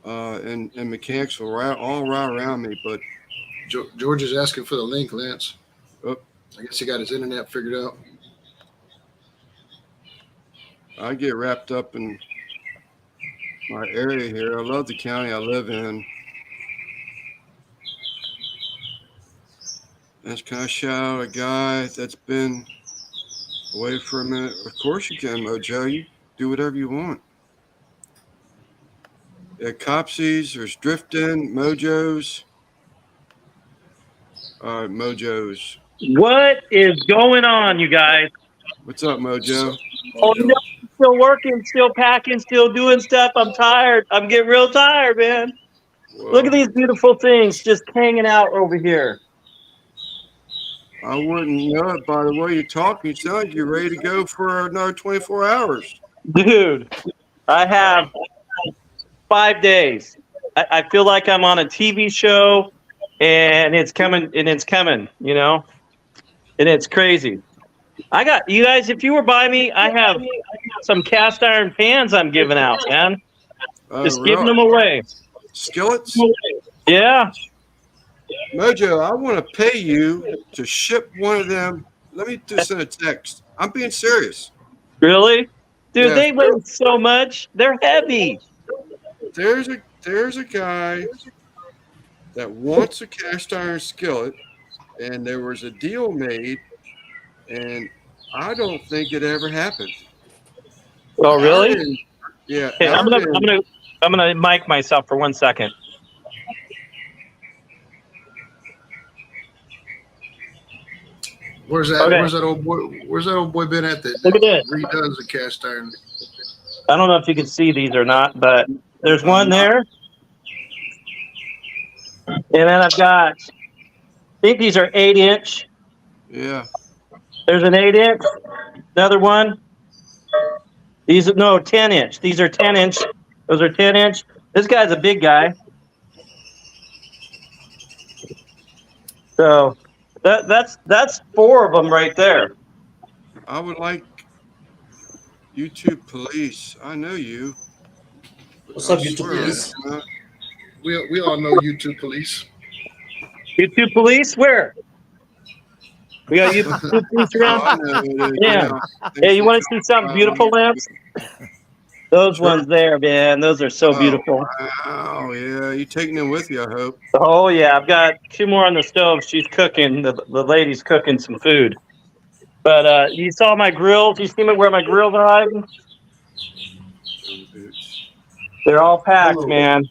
in Mechanicsville, all right around me. But George is asking for the link, Lance. Oh. I guess he got his internet figured out. I get wrapped up in my area here. I love the county I live in. Can I shout out a guy that's been away for a minute? Of course you can, Mojo. You do whatever you want. Yeah, Copsies, there's Driftin', Mojos. All right, Mojos. What is going on, you guys? What's up, Mojo? Oh, no, still working, still packing, still doing stuff. I'm tired. I'm getting real tired, man. Whoa. Look at these beautiful things just hanging out over here. I wouldn't know it by the way you're talking. You sound like you're ready to go for another 24 hours. Dude, I have 5 days. I feel like I'm on a TV show, and it's coming, you know, and it's crazy. I got you guys. If you were by me, I have some cast iron pans I'm giving out, man. Oh, Just giving them really? away. Skillets? Yeah. Mojo, I want to pay you to ship one of them. Let me just send a text. I'm being serious. Really? Dude, Yeah, they weigh so much. They're heavy. there's a guy that wants a cast iron skillet, and there was a deal made, and I don't think it ever happened. Oh, Our really? end, yeah, Okay, our end. I'm gonna mic myself for 1 second. Where's that? Okay. Where's that old boy? Where's that old boy been at that Look at this. redoes the cast iron? I don't know if you can see these or not, but there's one there, and then I've got. I think these are 8-inch. Yeah. There's an 8-inch. Another one. These 10-inch. These are 10-inch. Those are 10-inch. This guy's a big guy. So that's 4 of them right there. I would like YouTube police. I know you. What's I up, YouTube swear, police? We all know YouTube police. YouTube police? Where? We got YouTube police Oh, I around? know it is. Yeah. Hey, you want to see something beautiful, Lance? Those Sure. ones there, man. Those are so beautiful. Wow, yeah. You taking them with you, I hope. Oh, yeah. I've got 2 more on the stove. She's cooking. The lady's cooking some food. But you saw my grills? You see where my grills are hiding? They're all packed, man.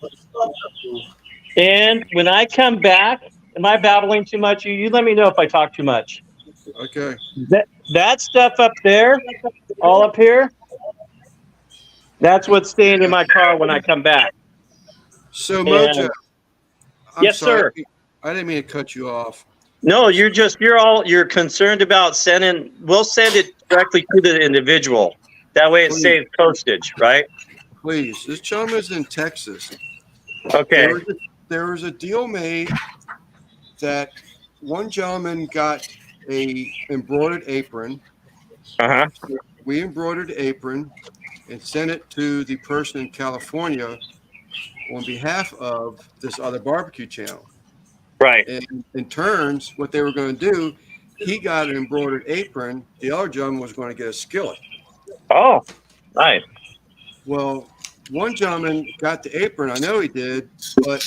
And when I come back, am I babbling too much? You let me know if I talk too much. Okay. That stuff up there, all up here, that's what's staying in my car when I come back. So, And- Mojo, I'm Yes, sorry. sir. I didn't mean to cut you off. No, you're concerned about sending. We'll send it directly to the individual. That way it Please. saves postage, right? Please, this gentleman's in Texas. Okay. There was a deal made that one gentleman got a embroidered apron. Uh-huh. We embroidered the apron and sent it to the person in California on behalf of this other barbecue channel. Right. And in turns, what they were going to do, he got an embroidered apron. The other gentleman was going to get a skillet. Oh, nice. Well, one gentleman got the apron. I know he did, but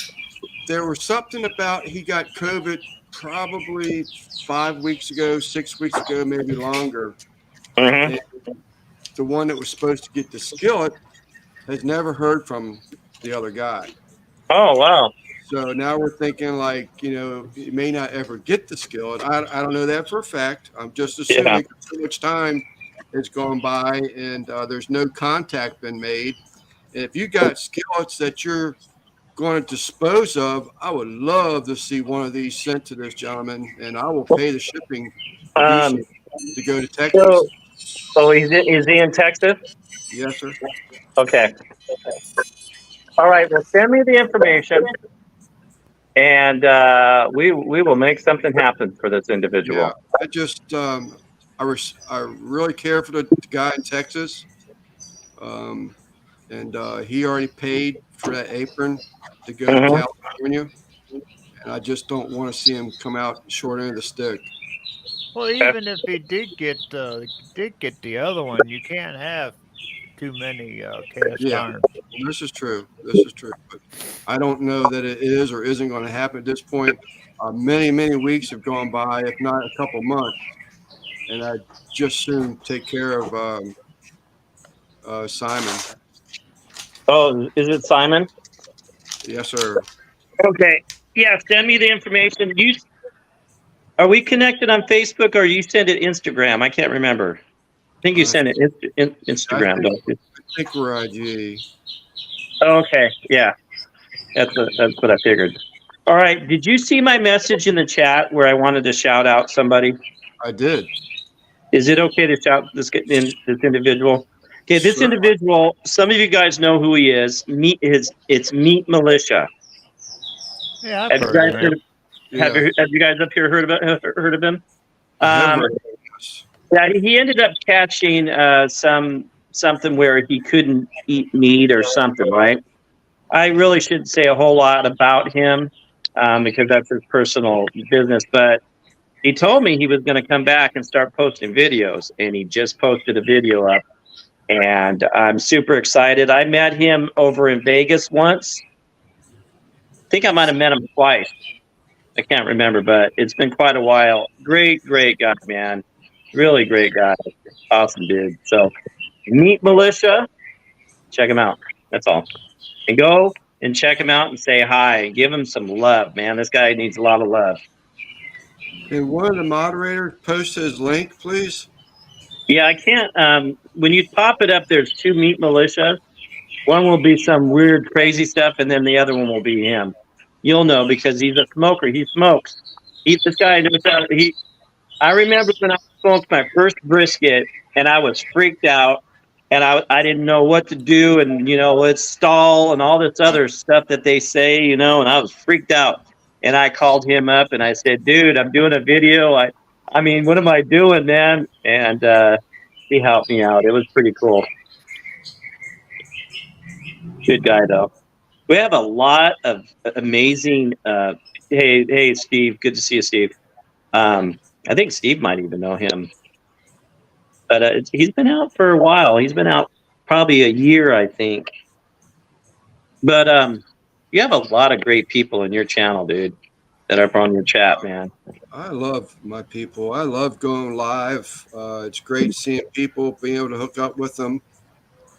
there was something about he got COVID probably 5 weeks ago, 6 weeks ago, maybe longer. Mm-hmm. And the one that was supposed to get the skillet has never heard from the other guy. Oh, wow. So now we're thinking like, he may not ever get the skillet. I don't know that for a fact. I'm just assuming so much time has gone by and there's no contact been made. And if you got skillets that you're going to dispose of, I would love to see one of these sent to this gentleman, and I will pay the shipping to go to Texas. So is he in Texas? Yes, sir. Okay. All right. Well, send me the information, and we will make something happen for this individual. Yeah, I just I really care for the guy in Texas, and he already paid for that apron to go to California, and I just don't want to see him come out short end of the stick. Well, even if he did get the other one, you can't have too many cast iron. This is true. This is true. But I don't know that it is or isn't going to happen at this point. Many weeks have gone by, if not a couple months, and I just soon take care of Simon. Oh, is it Simon? Yes, sir. Okay. Yeah, send me the information. Are we connected on Facebook or you send it Instagram? I can't remember. I think you sent it Instagram, don't you? I think we're IG. Okay. Yeah. That's what I figured. All right. Did you see my message in the chat where I wanted to shout out somebody? I did. Is it okay to shout this individual? Okay, this Sure. individual. Some of you guys know who he is. It's Meat Militia. Yeah, I've Have you heard of guys him. have you guys up here heard of him? I have read this. Yeah, he ended up catching something where he couldn't eat meat or something, right? I really shouldn't say a whole lot about him because that's his personal business. But he told me he was going to come back and start posting videos, and he just posted a video up. And I'm super excited. I met him over in Vegas once. I think I might have met him twice. I can't remember, but it's been quite a while. Great guy, man. Really great guy. Awesome dude. So, Meat Militia, check him out. That's all. And go and check him out and say hi and give him some love, man. This guy needs a lot of love. Can one of the moderators post his link, please? Yeah, I can't. When you pop it up, there's two Meat Militia. One will be some weird, crazy stuff, and then the other one will be him. You'll know because he's a smoker. He smokes. This guy knows how. I remember when I smoked my first brisket, and I was freaked out, and I didn't know what to do, and let's stall and all this other stuff that they say, and I was freaked out. And I called him up and I said, "Dude, I'm doing a video. I mean, what am I doing, man?" And he helped me out. It was pretty cool. Good guy, though. We have a lot of amazing. Hey, Steve. Good to see you, Steve. I think Steve might even know him, but he's been out for a while. He's been out probably a year, I think. But you have a lot of great people in your channel, dude, that are on your chat, man. I love my people. I love going live. It's great seeing people, being able to hook up with them.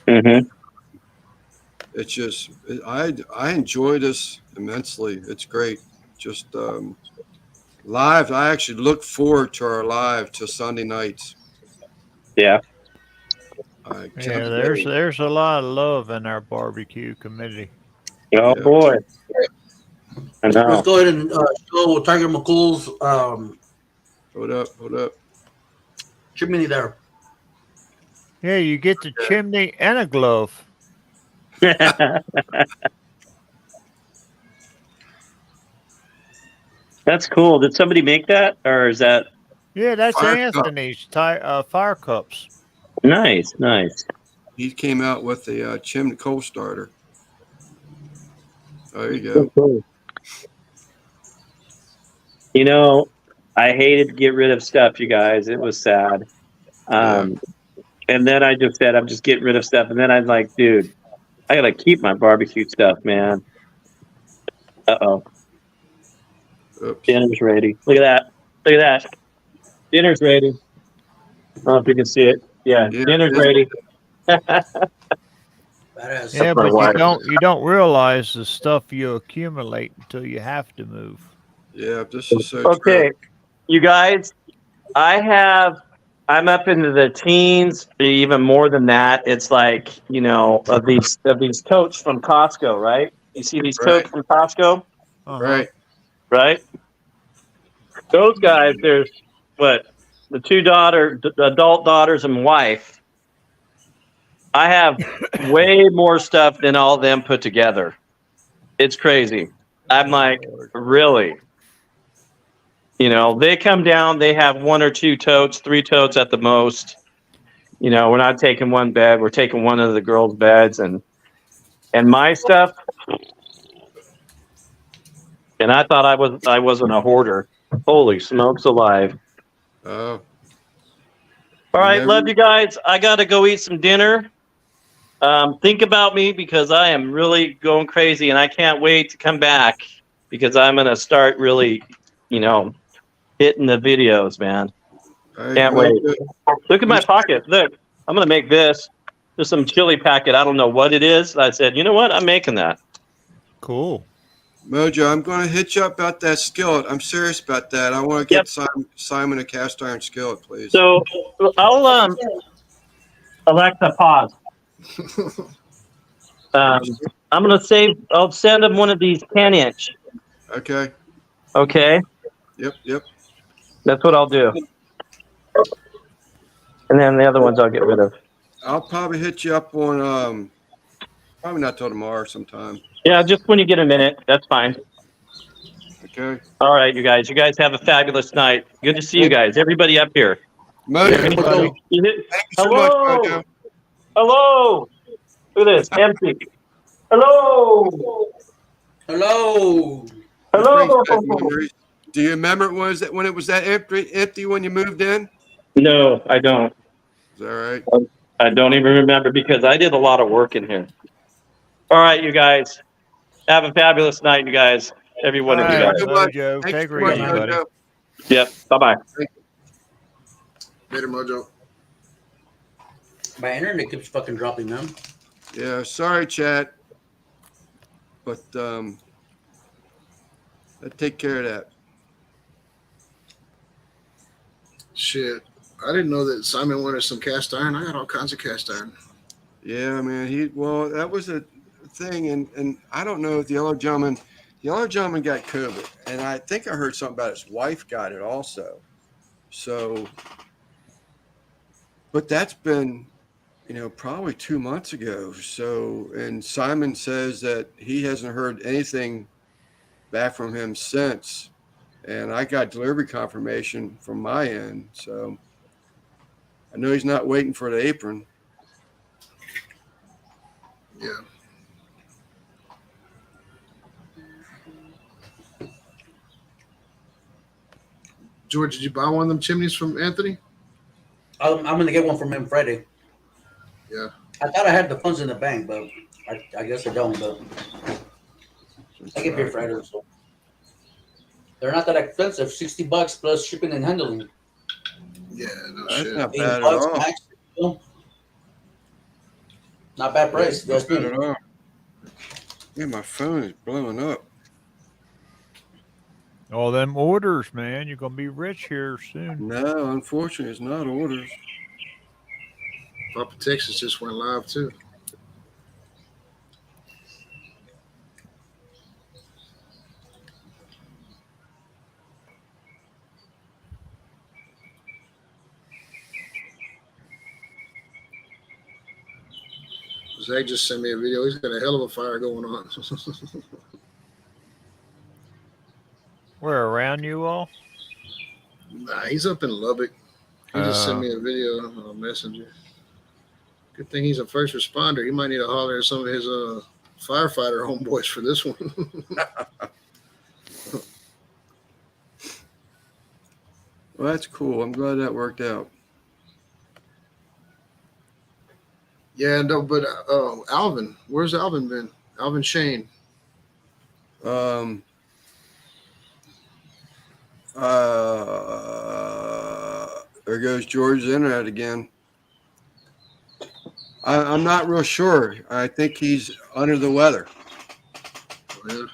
Mm-hmm. It's just, I enjoy this immensely. It's great. Just live. I actually look forward to our live to Sunday nights. Yeah. Yeah, there's a lot of love in our barbecue community. Oh Yeah. boy. I know. Let's go ahead and show Tiger McCool's Hold up. chimney there. Yeah, you get the chimney and a glove. That's cool. Did somebody make that, or is that Yeah, that's Fire cup. Anthony's fire cups. nice? He came out with a chimney coal starter. There you go. I hated to get rid of stuff, you guys. It was sad. And then I just said, I'm just getting rid of stuff. And then I'm like, dude, I got to keep my barbecue stuff, man. Uh-oh. Oops. Dinner's ready. Look at that. Dinner's ready. I don't know if you can see it. Yeah, dinner's ready. Badass. Yeah, but you don't realize the stuff you accumulate until you have to move. Yeah, this is so Okay, true. you guys, I'm up into the teens, even more than that. It's like, of these totes from Costco, right? You see these totes from Costco? Uh-huh. Right? Those guys, there's the two adult daughters and wife. I have way more stuff than all of them put together. It's crazy. I'm like, really? They come down, they have one or two totes, 3 totes at the most. We're not taking one bed, we're taking one of the girls' beds and my stuff. And I thought I wasn't a hoarder. Holy smokes alive. Oh. All right, love you guys. I got to go eat some dinner. Think about me because I am really going crazy and I can't wait to come back because I'm going to start really, hitting the videos, man. Can't wait. Look at my pocket. Look, I'm going to make this. There's some chili packet. I don't know what it is. I said, you know what? I'm making that. Cool. Mojo, I'm going to hit you up about that skillet. I'm serious about that. I want to get Simon a cast iron skillet, please. So I'll Alexa, pause. I'm gonna I'll send him one of these 10-inch. Okay. Okay, Yep. that's what I'll do. And then the other ones I'll get rid of. I'll probably hit you up on probably not till tomorrow sometime. Yeah, just when you get a minute. That's fine. Okay. All right, you guys. You guys have a fabulous night. Good to see you guys. Everybody up here. Mojo, Everybody. thank you so much, Hello. Mojo. Hello. Look at this. Empty. Hello. Hello. Hello. Do you remember when it was that empty when you moved in? No, I don't. Is that right? I don't even remember because I did a lot of work in here. All right, you guys. Have a fabulous night, you guys. Every one All of you right, guys. Good luck. Mojo. Thank you Take so her much, easy, man. buddy. Mojo. Yep. Bye-bye. Later, Mojo. My internet keeps fucking dropping, man. Yeah, sorry, chat, but I'll take care of that. Shit. I didn't know that Simon wanted some cast iron. I got all kinds of cast iron. Yeah, man. That was a thing, and I don't know if the other gentleman got COVID, and I think I heard something about his wife got it also. So, but that's been, probably 2 months ago. So, and Simon says that he hasn't heard anything back from him since, and I got delivery confirmation from my end. So, I know he's not waiting for the apron. Yeah. George, did you buy one of them chimneys from Anthony? I'm gonna get one from him Friday. Yeah. I thought I had the funds in the bank, but I guess I don't. But I get paid Friday, so they're not that expensive. $60 plus shipping and handling. Yeah, no That's shit. not 80 bad at bucks all. max. Not bad price. Not That's bad me. at all. Yeah, my phone is blowing up. All them orders, man. You're gonna be rich here soon. No, unfortunately, it's not orders. Papa Texas just went live too. Zach just sent me a video. He's got a hell of a fire going on. Where around you all? Nah, he's up in Lubbock. He just sent me a video on Messenger. Good thing he's a first responder. He might need to holler at some of his firefighter homeboys for this one. Well, that's cool. I'm glad that worked out. Yeah, no, but Alvin, where's Alvin been? Alvin Shane. Um, there goes George's internet again. I'm not real sure. I think he's under the weather. Oh, yeah.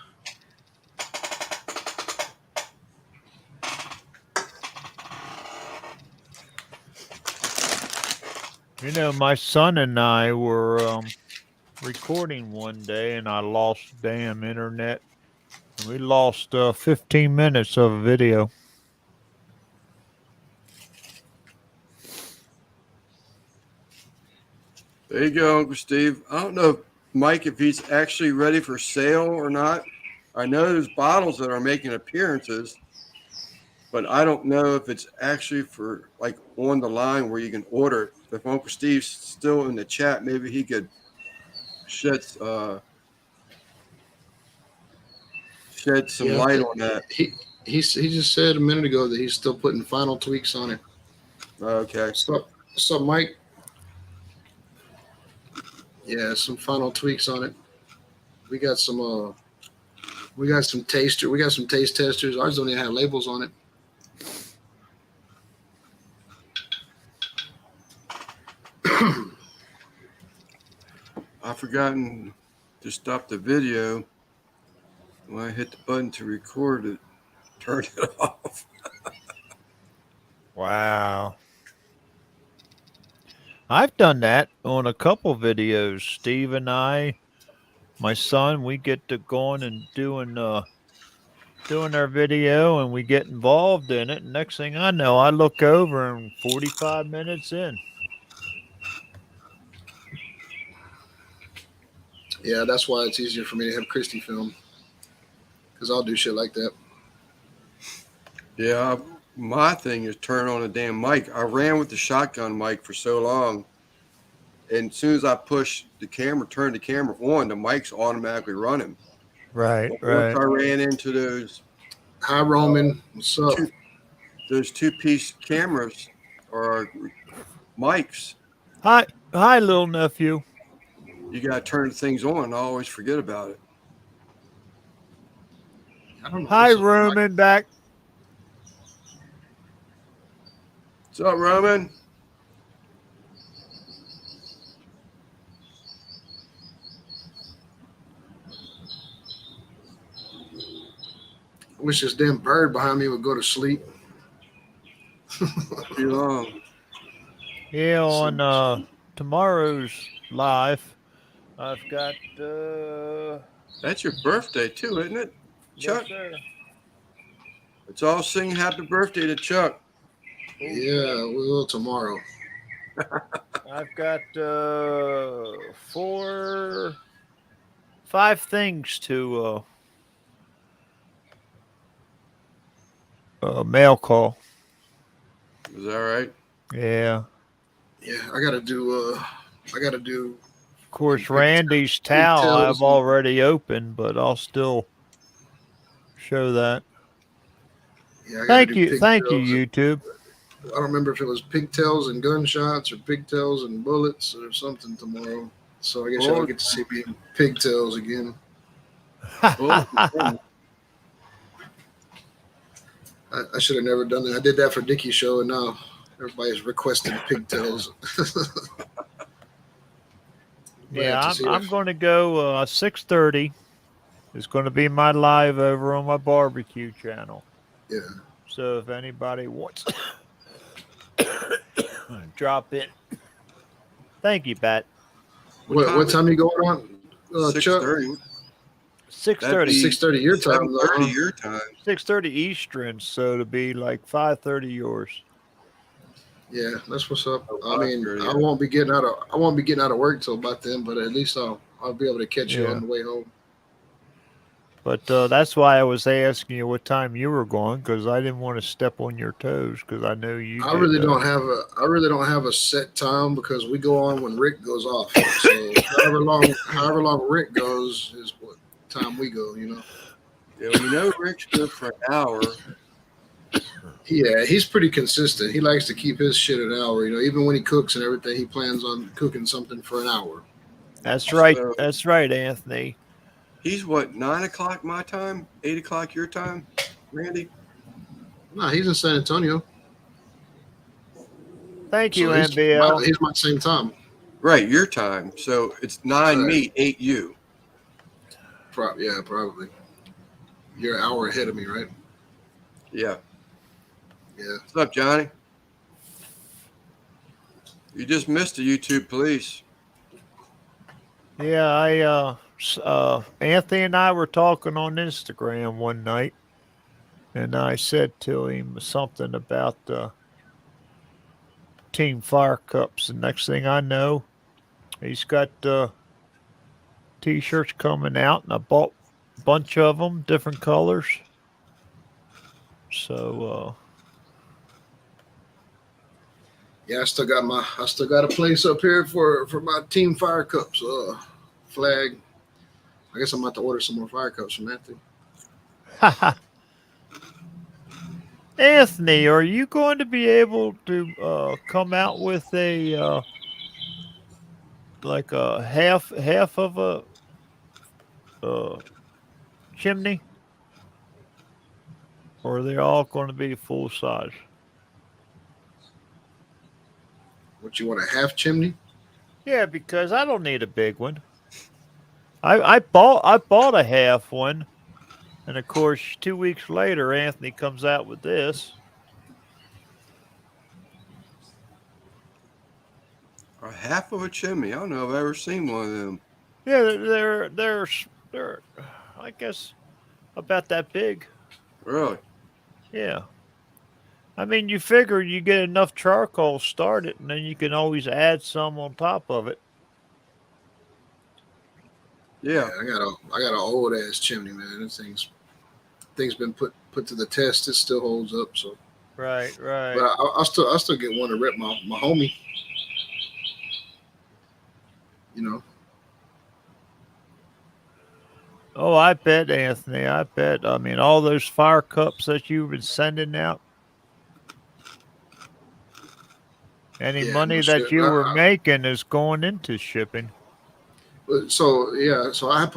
You know, my son and I were recording one day, and I lost damn internet. And we lost 15 minutes of video. There you go, Uncle Steve. I don't know, Mike, if he's actually ready for sale or not. I know there's bottles that are making appearances, but I don't know if it's actually for like on the line where you can order it. If Uncle Steve's still in the chat, maybe he could shed some Yeah, light on that. he just said a minute ago that he's still putting final tweaks on it. Okay. What's up, Mike? Yeah, some final tweaks on it. We got some taste testers. Ours don't even have labels on it. I've forgotten to stop the video. When I hit the button to record it, turned it off. Wow. I've done that on a couple videos. Steve and I, my son, we get to going and doing doing our video and we get involved in it. And next thing I know, I look over and 45 minutes in. Yeah, that's why it's easier for me to have Christy film because I'll do shit like that. Yeah, my thing is turn on a damn mic. I ran with the shotgun mic for so long, and as soon as I push the camera, turn the camera on, the mic's automatically running. Right, But once right. I ran into those Hi, Roman. What's up? those two-piece cameras or mics, Hi, little nephew. you got to turn things on. I always forget about it. I don't know. Hi, What's up, Mike? Roman back. What's up, Roman? I wish this damn bird behind me would go to sleep. Too long. Yeah, on tomorrow's live, I've got That's your birthday too, isn't it, Chuck? yes, sir. Let's all sing happy birthday to Chuck. Yeah, we will tomorrow. I've got 5 things to mail call. Is that right? Yeah. Yeah, I gotta do. Of course, Randy's towel I've already opened, but I'll still show that. Yeah, I gotta do Thank you, pigtails. YouTube. I don't remember if it was pigtails and gunshots or pigtails and bullets or something tomorrow. So I guess y'all get to see me in pigtails again. I should have never done that. I did that for Dickie's show, and now everybody's requesting pigtails. Yeah, I'm going to go 6:30. It's going to be my live over on my barbecue channel. Yeah. So if anybody wants drop in. Thank you, Pat. What time are you going on? 6:30. 6:30. 6:30 your time. 7:30 your time. 6:30 Eastern, so to be like 5:30 yours. Yeah, that's what's up. I mean, I won't be getting out of work till about then, but at least I'll be able to catch you on the way home. But that's why I was asking you what time you were going, because I didn't want to step on your toes, because I know you. I really don't have a set time because we go on when Rick goes off. So however long Rick goes is what time we go. You know. Yeah, we know Rick's good for an hour. Yeah, he's pretty consistent. He likes to keep his shit an hour. You know, even when he cooks and everything, he plans on cooking something for an hour. That's right. That's right, Anthony. He's what, 9 o'clock my time, 8 o'clock your time, Randy? No, he's in San Antonio. Thank you, NBL. He's my same time. Right, your time. So it's 9 me, 8 you. Probably. You're an hour ahead of me, right? Yeah. Yeah. What's up, Johnny? You just missed the YouTube police. Yeah, Anthony and I were talking on Instagram one night, and I said to him something about Team Fire Cups. And next thing I know, he's got T-shirts coming out, and I bought a bunch of them, different colors. So, yeah, I still got a place up here for my Team Fire Cups flag. I guess I'm about to order some more Fire Cups from Anthony. Anthony, are you going to be able to come out with a like a half of a chimney, or are they all going to be full size? What, you want, a half chimney? Yeah, because I don't need a big one. I bought a half one, and of course 2 weeks later Anthony comes out with this. A half of a chimney. I don't know if I've ever seen one of them. Yeah, they're I guess about that big. Really? Yeah. I mean, you figure you get enough charcoal started, and then you can always add some on top of it. Yeah. I got an old ass chimney, man. This thing's been put to the test. It still holds up. So, Right, but right. I still get one to rep my homie. You know. Oh, I bet, Anthony. I bet. I mean, all those fire cups that you've been sending out, any Yeah, no money shit. that you were making is going into shipping. So yeah, so I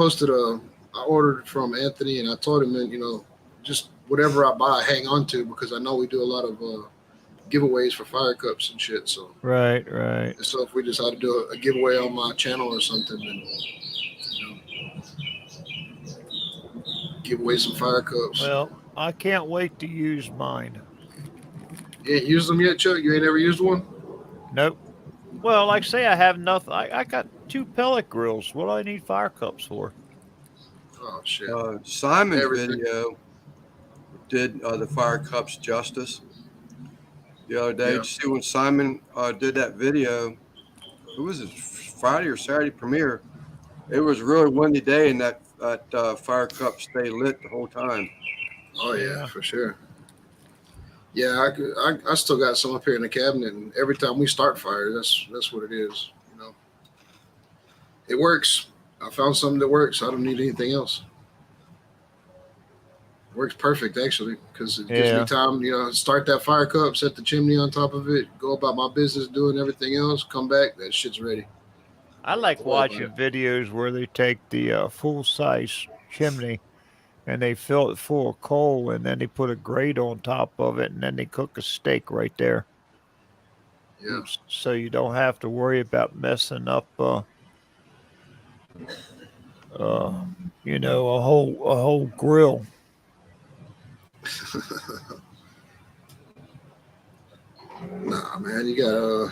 ordered from Anthony, and I told him, man, just whatever I buy, hang on to, because I know we do a lot of giveaways for fire cups and shit. So, Right, right. and so if we decide to do a giveaway on my channel or something, then give away some fire cups. Well, I can't wait to use mine. You ain't used them yet, Chuck? You ain't ever used one? Nope. Well, like I say, I have nothing. I got 2 pellet grills. What do I need fire cups for? Oh shit! Simon's Everything. video did the fire cups justice the other day. Yeah. Did you see when Simon did that video? It was his Friday or Saturday premiere. It was a really windy day, and that fire cup stayed lit the whole time. Oh yeah, Yeah. for sure. Yeah, I still got some up here in the cabinet, and every time we start fire, that's what it is. It works. I found something that works. I don't need anything else. Works perfect actually, because it gives me Yeah. time. Start that fire cup, set the chimney on top of it, go about my business, doing everything else. Come back, that shit's ready. I like Don't worry about watching it. videos where they take the full size chimney and they fill it full of coal and then they put a grate on top of it and then they cook a steak right there. Yeah, So you don't have to worry about messing up uh a whole grill. nah, man,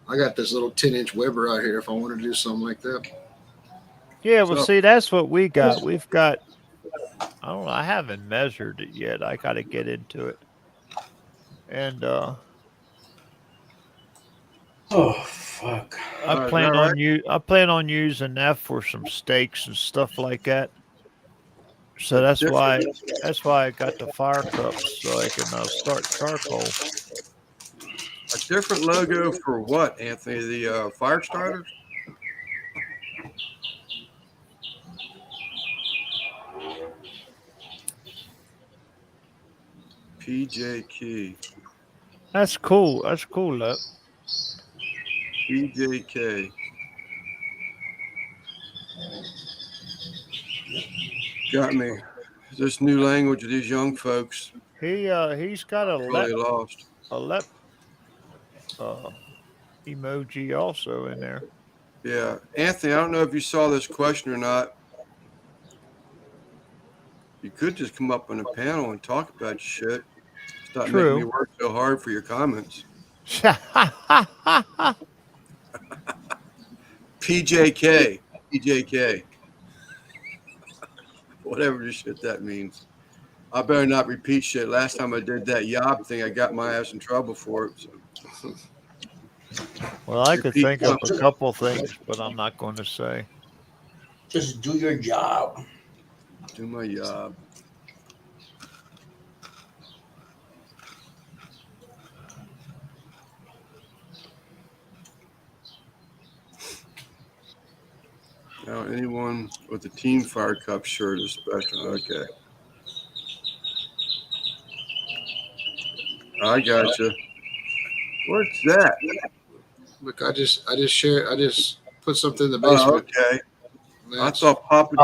I got this little 10-inch Weber out here. If I want to do something like that, Yeah, well So see that's what we got. We've got I don't know, I haven't measured it yet. I gotta get into it. And Oh fuck. is that right? I plan on using that for some steaks and stuff like that. So A different that's why I got the fire cups so I can start charcoal. a different logo for what, Anthony? The fire starters? PJ Key. That's cool. That's cool, look. PJK. Got me. This new language of these young folks He's got really lost. a lep uh emoji also in there. Yeah. Anthony, I don't know if you saw this question or not. You could just come up on a panel and talk about shit. Stop making me True. work so hard for your comments. PJK. PJK. Whatever the shit that means. I better not repeat shit. Last time I did that yob thing, I got my ass in trouble for it. So. Well, I could Repeat think of a something. couple things, but I'm not going to say. Just do your job. Do my yob. Now, anyone with a Team Fire Cup shirt is special. Okay. I gotcha. What's that? look, I just put something in the Oh, basement. okay. I Lance. thought Papa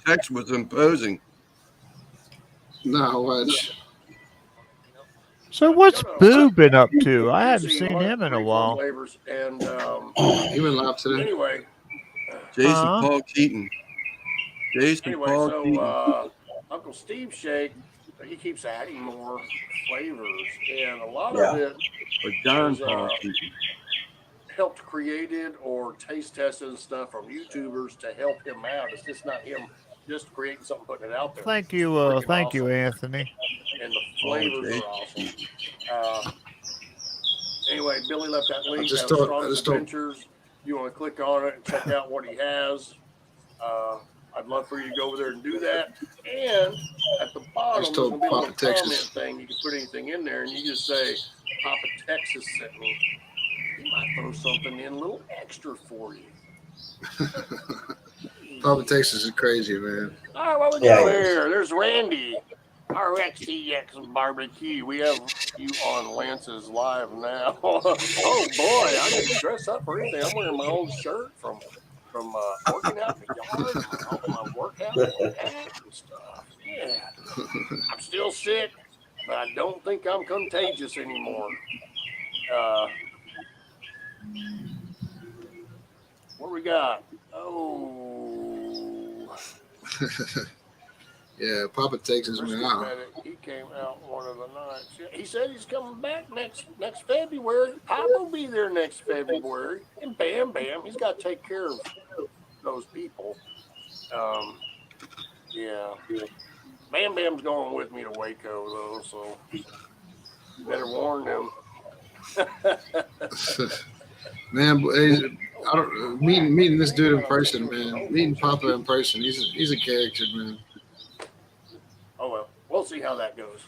Tex was imposing. Nah, watch. So what's Boo been up to? I haven't seen him in a while. Flavors and He went live today. anyway, Jason Huh? Paul Keaton. Jason Paul Keaton. so Uncle Steve Shake, he keeps adding more flavors, and a lot of it Or John is Paul Keaton. helped created or taste tested and stuff from YouTubers to help him out. It's just not him just creating something, putting it out there. Thank It's you, freaking thank you, awesome. Anthony. And the flavors Jake. are awesome. Anyway, Billy left that link. just That was told- I Strong's just told- Adventures. You want to click on it and check out what he has. I'd love for you to go over there and do that. And at the bottom, there's told going to be a little Papa Texas. comment thing. You can put anything in there, and you just say, Papa Texas sent me. He might throw something in a little extra for you. Papa Texas is crazy, man. All right, what we got here? There's Randy. RXTX Barbecue. We have you on Lance's live now. Oh boy, I didn't dress up or anything. I'm wearing my old shirt from working out in the yard, my workout and stuff. Yeah, I'm still sick, but I don't think I'm contagious anymore. What we got? Oh. Yeah, Papa Texas, Christy man. Pettit, he came out one of the nights. He said he's coming back next February. Papa will be there next February. And Bam Bam, he's got to take care of those people. Yeah. Bam Bam's going with me to Waco, though, so better warn them. Man, I don't meeting this dude in person, man. Meeting Papa in person, he's a character, man. Oh well, we'll see how that goes.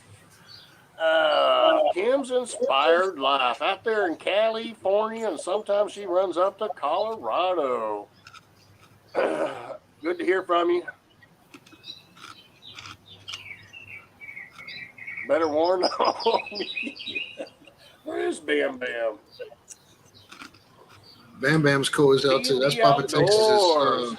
Kim's inspired life out there in California, and sometimes she runs up to Colorado. Good to hear from you. Better warn me. Where is Bam Bam? Bam Bam's cool as hell too. That's Papa Texas's.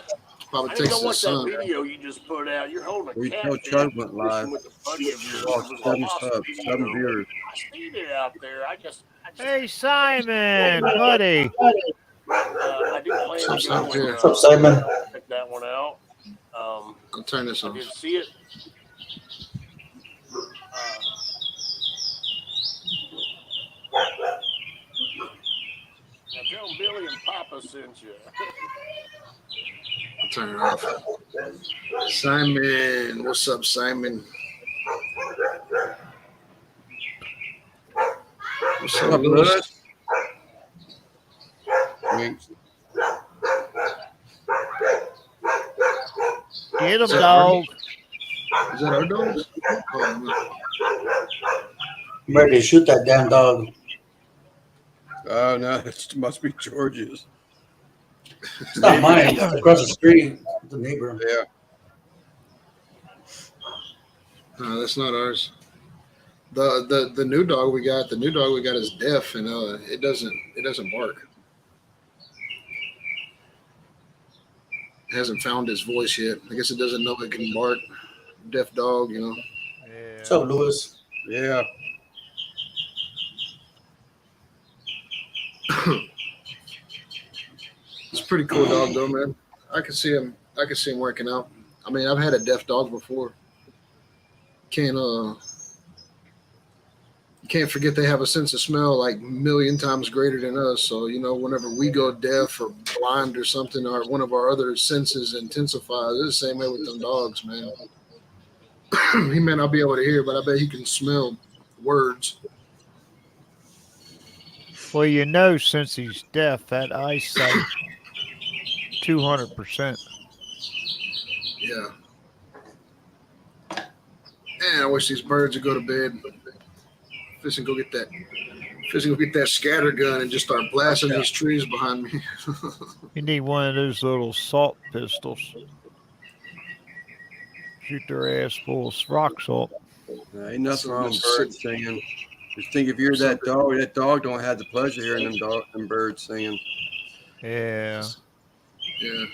Papa I didn't know Texas's what son. that video you just put out. You're holding a Retail catfish Chug went live. with a buddy of yours. Oh, It was 7 awesome subs, video. 7 viewers. I seen it out there. I just Hey, Simon, buddy. I do plan to go and What's up, Simon? check that one out. I'll turn this I off. did see it. Now tell Billy and Papa sent you. I'll turn it off. Simon, what's up, Simon? What's up, Lewis? Wings. Get him, dog. Is that our dogs? Oh, I'm ready to shoot that damn dog. Oh no, it must be George's. It's not mine. It's across the street. The neighbor. Yeah. no, that's not ours. The new dog we got is deaf and it doesn't bark. It hasn't found his voice yet. I guess it doesn't know it can bark. Deaf dog, you know. Yeah. What's up, Lewis? Yeah. It's a pretty cool dog though, man. I can see him working out. I mean, I've had a deaf dog before. You can't forget they have a sense of smell like a million times greater than us. So, you know, whenever we go deaf or blind or something, or one of our other senses intensifies, it's the same way with them dogs, man. He may not be able to hear, but I bet he can smell words. Well, you know, since he's deaf, that eyesight 200%. Yeah. Man, I wish these birds would go to bed. Fish and go get that scatter gun and just start blasting these trees behind me. You need one of those little salt pistols. Shoot their ass full of rock salt. Ain't nothing wrong with birds singing. Just think if you're that dog don't have the pleasure hearing them birds singing. Yeah. Yeah.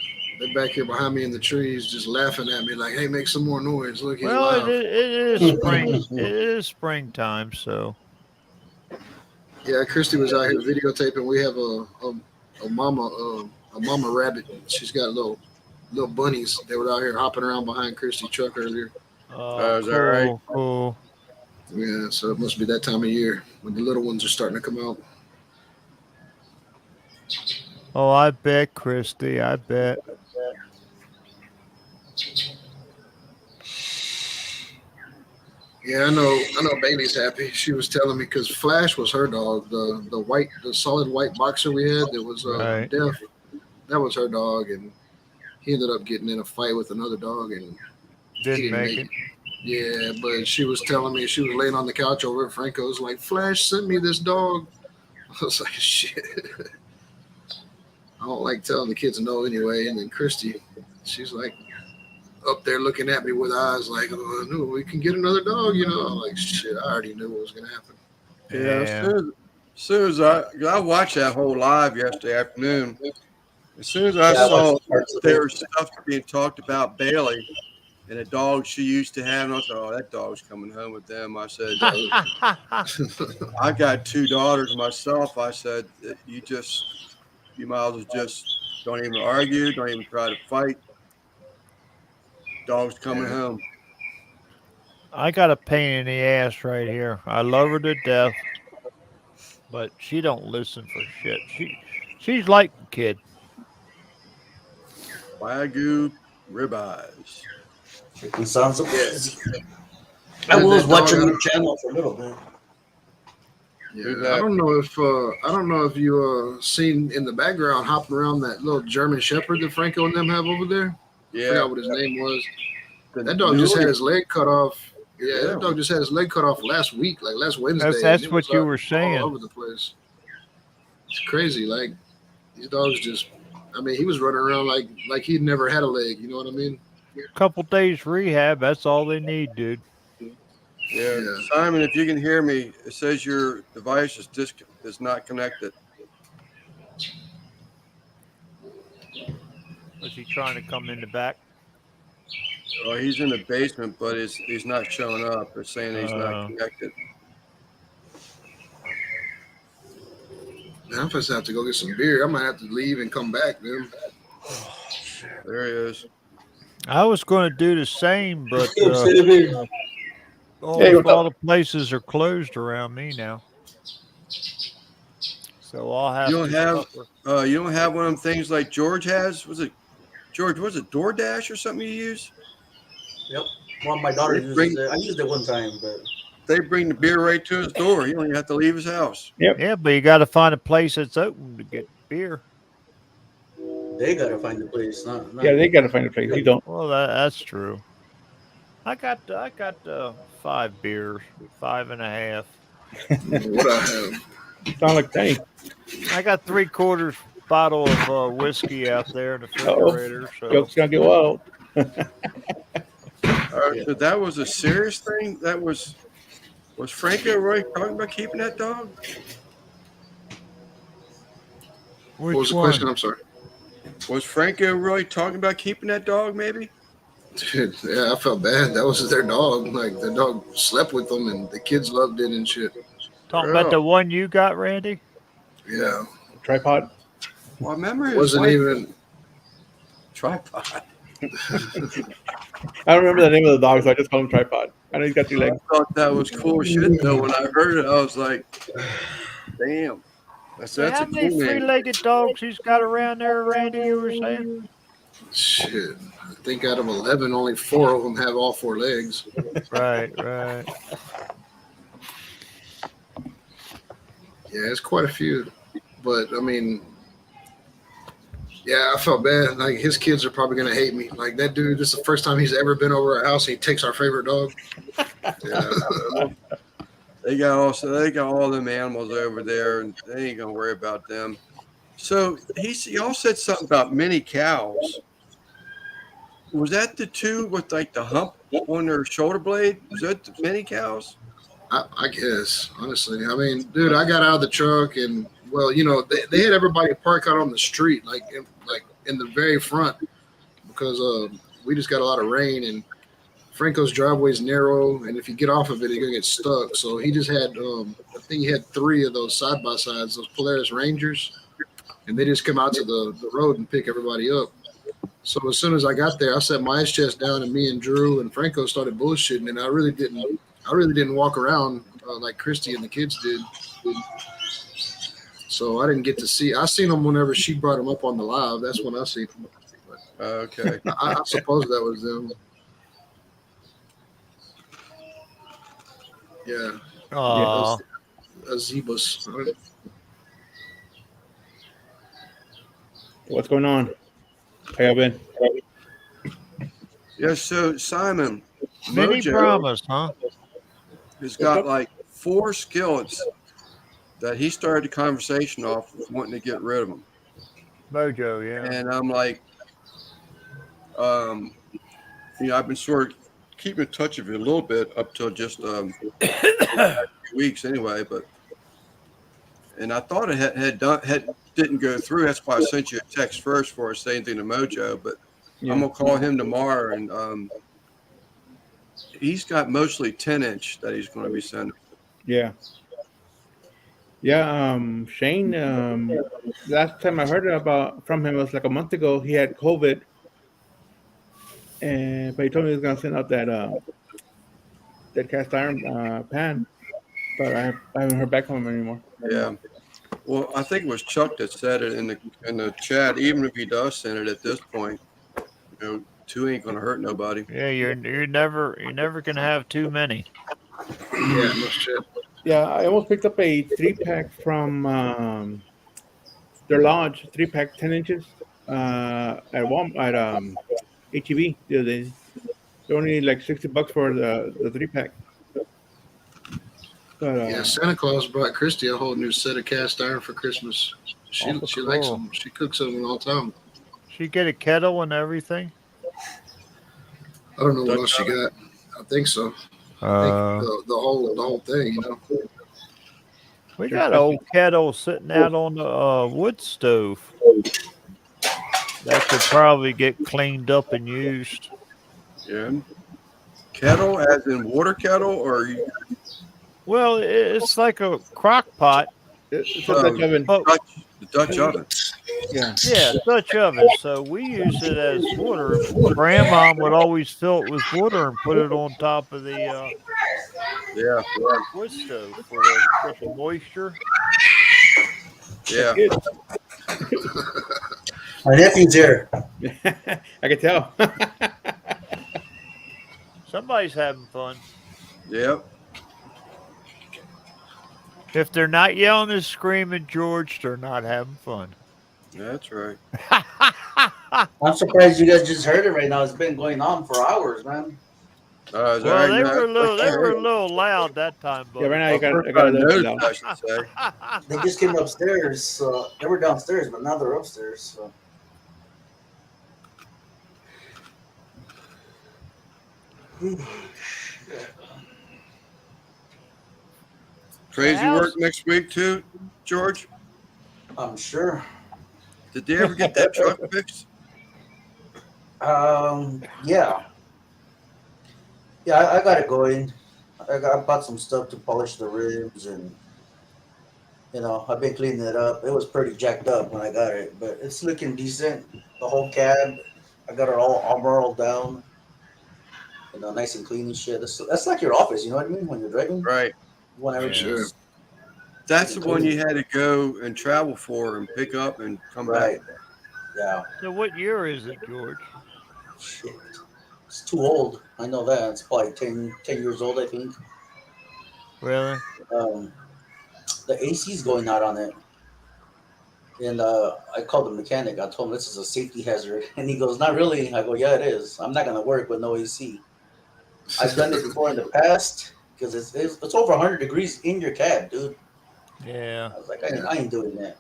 They're back here behind me in the trees just laughing at me like, hey, make some more noise. Look, he's Well, loud. it is spring. It is springtime, so. Yeah, Christy was out here videotaping. We have a mama rabbit. She's got little bunnies. They were out here hopping around behind Christy's truck earlier. Is that right? Cool. Yeah, so it must be that time of year when the little ones are starting to come out. Oh, I bet, Christy. I bet. Yeah, I know. Bailey's happy. She was telling me because Flash was her dog. The solid white boxer we had that was Right. deaf. That was her dog, and he ended up getting in a fight with another dog, and he Didn't didn't make make it. it. Yeah, but she was telling me she was laying on the couch over at Franco's, like Flash sent me this dog. I was like, shit. I don't like telling the kids no anyway. And then Christy, she's like up there looking at me with eyes like, oh, no, we can get another dog. I'm like, shit. I already knew what was gonna happen. Yeah, Yeah. as soon as I watched that whole live yesterday afternoon, as soon as I Yeah, I saw watched parts of there it. was stuff being talked about Bailey and a dog she used to have, and I thought, oh, that dog's coming home with them. I said, I got 2 daughters myself. I said, you might as well just don't even argue, don't even try to fight. Dog's coming Yeah. home. I got a pain in the ass right here. I love her to death, but she don't listen for shit. She's like a kid. Wagyu ribeyes. Freaking sounds so Yeah. easy. I That, was that dog. watching your channel for a little bit. Yeah, I don't know if you seen in the background hopping around that little German Shepherd that Franco and them have over there. I Yeah. forgot what his name was. The That dog just had Newly- his leg cut off. Yeah, Yeah. that dog just had his leg cut off last week, like last Wednesday. and That's it what was you up were all saying. over the place. It's crazy. Like these dogs just. I mean, he was running around like he'd never had a leg. You know what I mean? Couple days rehab. That's all they need, dude. Yeah. Yeah. Simon, if you can hear me, it says your device is not connected. Was he trying to come in the back? Oh, he's in the basement, but he's not showing up. They're saying he's not Uh, connected. Man, I'm supposed to have to go get some beer. I might have to leave and come back, man. There he is. I was going to do the same, but Hey, what's all up? the places are closed around me now. So I'll have You don't to have suffer. you don't have one of them things like George has. Was it George? Was it DoorDash or something you use? Yep. Well, my daughter They uses bring it. I used it one time, but they bring the beer right to his door. He don't even have to leave his house. Yep. Yeah, but you got to find a place that's open to get beer. they gotta find the place. Not Yeah, they got to find a place. You don't. Well, that's true. I got 5 beers, 5.5. What I have. You sound like Danny. I got 3/4 bottle of whiskey out there in the Uh-oh. refrigerator. So Joke's gonna get wild. So that was a serious thing. That was Franco Roy talking about keeping that dog? What was the question? I'm sorry. Was Franco Roy talking about keeping that dog? Maybe. Dude, yeah, I felt bad. That was their dog. Like the dog slept with them, and the kids loved it and shit. talking about the one you got, Randy. Yeah, Tripod. Well, I remember it his wasn't wife- even. tripod. I don't remember the name of the dog, so I just call him Tripod. I know he's got 2 I legs. thought that was cool shit though. When I heard it, I was like, "Damn, that's How a many cool name." three-legged dogs he's got around there, Randy? You were saying? Shit. I think out of 11, only 4 of them have all 4 legs. Right. Yeah, it's quite a few. But I mean, yeah, I felt bad. Like his kids are probably gonna hate me. Like that dude, this is the first time he's ever been over our house. He takes our favorite dog. Yeah. They got all them animals over there, and they ain't gonna worry about them. So y'all said something about mini cows. Was that the 2 with like the hump on their shoulder blade? Was that the mini cows? I guess, honestly. I mean, dude, I got out of the truck and, well, they had everybody park out on the street, like in the very front, because we just got a lot of rain and Franco's driveway is narrow, and if you get off of it, you're gonna get stuck. So he just had, I think he had 3 of those side by sides, those Polaris Rangers, and they just come out to the road and pick everybody up. So as soon as I got there, I set my ice chest down, and me and Drew and Franco started bullshitting, and I really didn't walk around like Christy and the kids did. So I didn't get to see. I seen them whenever she brought them up on the live. That's when I seen them. Okay. I suppose that was them. Yeah, Aw. Azebus. What's going on? How y'all been? Yeah, so Simon, Mini Mojo Brahmas, huh? has What's got up? like 4 skillets that he started the conversation off with wanting to get rid of them. Mojo, yeah. And I'm like, um, I've been sort of keeping in touch with you a little bit up till just few weeks anyway. But and I thought it had didn't go through. That's why I sent you a text first before I say anything to Mojo. But I'm Yeah. gonna call him tomorrow, and he's got mostly 10-inch that he's going to be sending. Yeah. Yeah. Shane. Last time I heard about from him was like a month ago. He had COVID, and but he told me he was gonna send out that cast iron pan. But I haven't heard back from him anymore. Yeah. Well, I think it was Chuck that said it in the chat. Even if he does send it at this point, 2 ain't going to hurt nobody. Yeah, you're never gonna have too many. Yeah, no shit. Yeah, I almost picked up a 3-pack from their lodge, 3-pack 10 inches at Walmart at HEB the other day. They're only like $60 for the 3-pack. But Yeah, Santa Claus brought Christy a whole new set of cast iron for Christmas. She Oh, likes cool. them. She cooks them all the time. She get a kettle and everything. I don't know what else she got. I think so. I think the whole thing, We got an old kettle sitting out on the wood stove that could probably get cleaned up and used. Yeah. Kettle, as in water kettle, or Well, it's like a crock pot. It's a Dutch oven. The Dutch oven. Yeah. Yeah, Dutch oven. So we use it as water. Grandma would always fill it with water and put it on top of the wood stove for the moisture. Yeah. My nephew's here. I can tell. Somebody's having fun. Yep. If they're not yelling and screaming, George, they're not having fun. That's right. I'm surprised you guys just heard it right now. It's been going on for hours, man. Well, they were a little loud that time, buddy. Yeah, right now I got it loud. I should say. They just came upstairs. So they were downstairs, but now they're upstairs. So. Crazy work next week too, George. I'm sure. Did they ever get that truck fixed? Yeah. Yeah, I got it going. I bought some stuff to polish the rims, and I've been cleaning it up. It was pretty jacked up when I got it, but it's looking decent. The whole cab, I got it all rolled down. Nice and clean and shit. That's like your office, you know what I mean? When you're driving, Right. You want everything. Sure. That's the one you had to go and travel for and pick up and come Right. back. Yeah. So what year is it, George? Shit. It's too old. I know that. It's probably 10 years old, I think. Really? The AC's going out on it. And I called the mechanic. I told him this is a safety hazard. And he goes, not really. I go, yeah, it is. I'm not going to work with no AC. I've done it before in the past because it's over 100 degrees in your cab, dude. Yeah. I was like, I ain't doing that.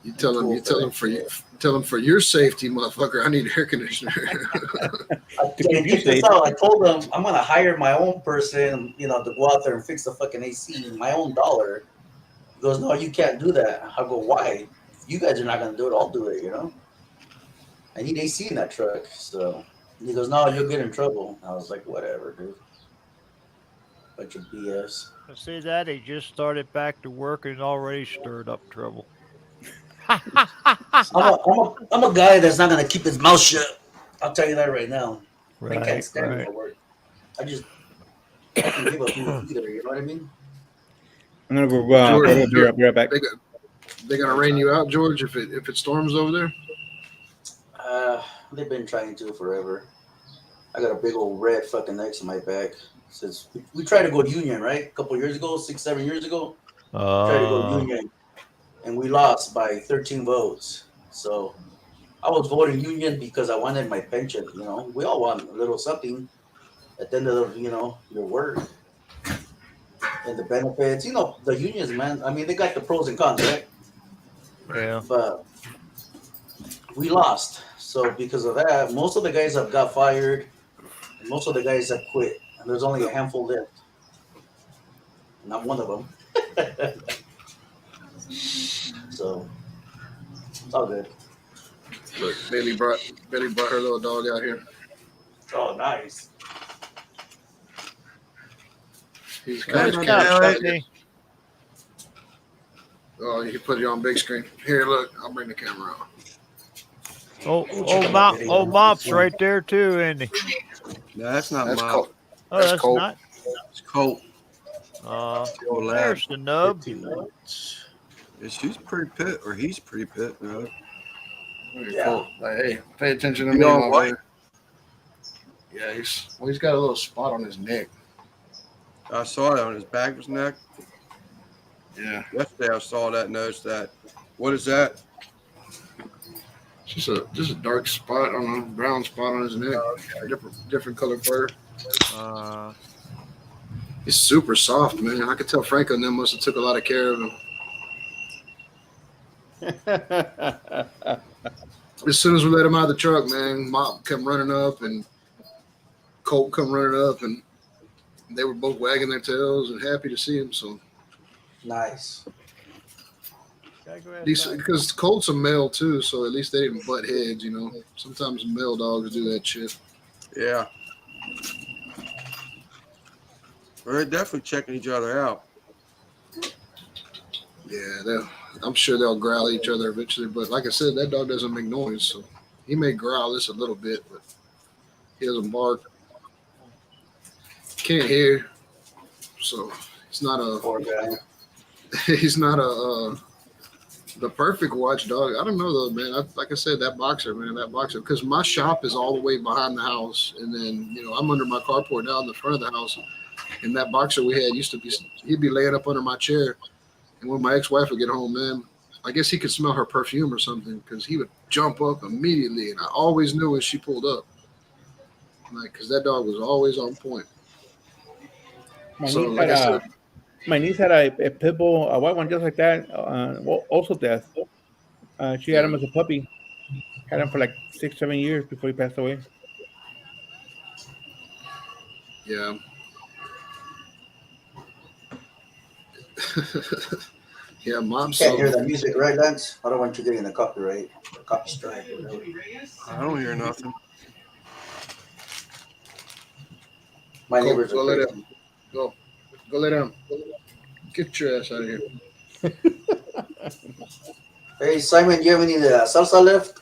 You tell him for your safety, motherfucker. I need air conditioner. I told them I'm gonna hire my own person, to go out there and fix the fucking AC in my own dollar. He goes, no, you can't do that. I go, why? If you guys are not gonna do it, I'll do it. I need AC in that truck. So he goes, no, you'll get in trouble. I was like, whatever, dude. Bunch of BS. I see that he just started back to work and already stirred up trouble. I'm a guy that's not gonna keep his mouth shut. I'll tell you that right now. I can't stand it for work. I can give up either. You know what I mean? I'm gonna go. Be right back. They gonna rain you out, George, if it storms over there? They've been trying to forever. I got a big old red fucking X on my back Since we tried to go union, right? A couple years ago, 6, 7 years ago, tried to go union, and we lost by 13 votes. So I was voting union because I wanted my pension. You know, we all want a little something at the end of your work and the benefits. You know, the unions, man. I mean, they got the pros and cons, right? Yeah. But we lost. So because of that, most of the guys have got fired, and most of the guys have quit, and there's only a handful left, and I'm one of them. So it's all good. Look, Bailey brought her little dog out here. Oh, nice. He's That's kind not of funny. Oh, you can put it on big screen. Here, look, I'll bring the camera out. Oh, Check out my video. old Mop's right there too, isn't he? No, that's not That's Mop. Colt. Oh, That's that's Colt. not. It's Colt. Uh, Old lad. there's the nub. 15 minutes. Yeah, she's pretty pit, or he's pretty pit. No. Yeah. Colt. Like, hey, pay attention to You me, on my white? boy. Yeah, he's got a little spot on his neck. I saw that on his back of his neck. Yeah, Yesterday I saw that, noticed that. What is that? just a dark spot on a brown spot on his neck. Different color fur. Uh, He's super soft, man. I could tell Franco and them must have took a lot of care of him. As soon as we let him out of the truck, man, Mop come running up and Colt come running up, and they were both wagging their tails and happy to see him. So Nice. because Colt's a male too, so at least they didn't butt heads. You know, sometimes male dogs do that shit. Yeah. Well, they're definitely checking each other out. Yeah, I'm sure they'll growl at each other eventually. But like I said, that dog doesn't make noise, so he may growl this a little bit, but he doesn't bark. Can't hear, so he's not Poor guy. the perfect watchdog. I don't know though, man. Like I said, that boxer, because my shop is all the way behind the house, and then I'm under my carport now in the front of the house, and that boxer we had he'd be laying up under my chair, and when my ex-wife would get home, man, I guess he could smell her perfume or something because he would jump up immediately, and I always knew when she pulled up, like because that dog was always on point. My niece had a pit bull, a white one just like that, also death. She had him as a puppy. Had him for like 6, 7 years before he passed away. Yeah. Yeah, Mom. Can't hear the music, right, Lance? I don't want you getting a copyright, copy strike. I don't hear nothing. My neighbors Go are let crazy. Go lay down. Get your ass out of here. Hey, Simon, do you have any salsa left?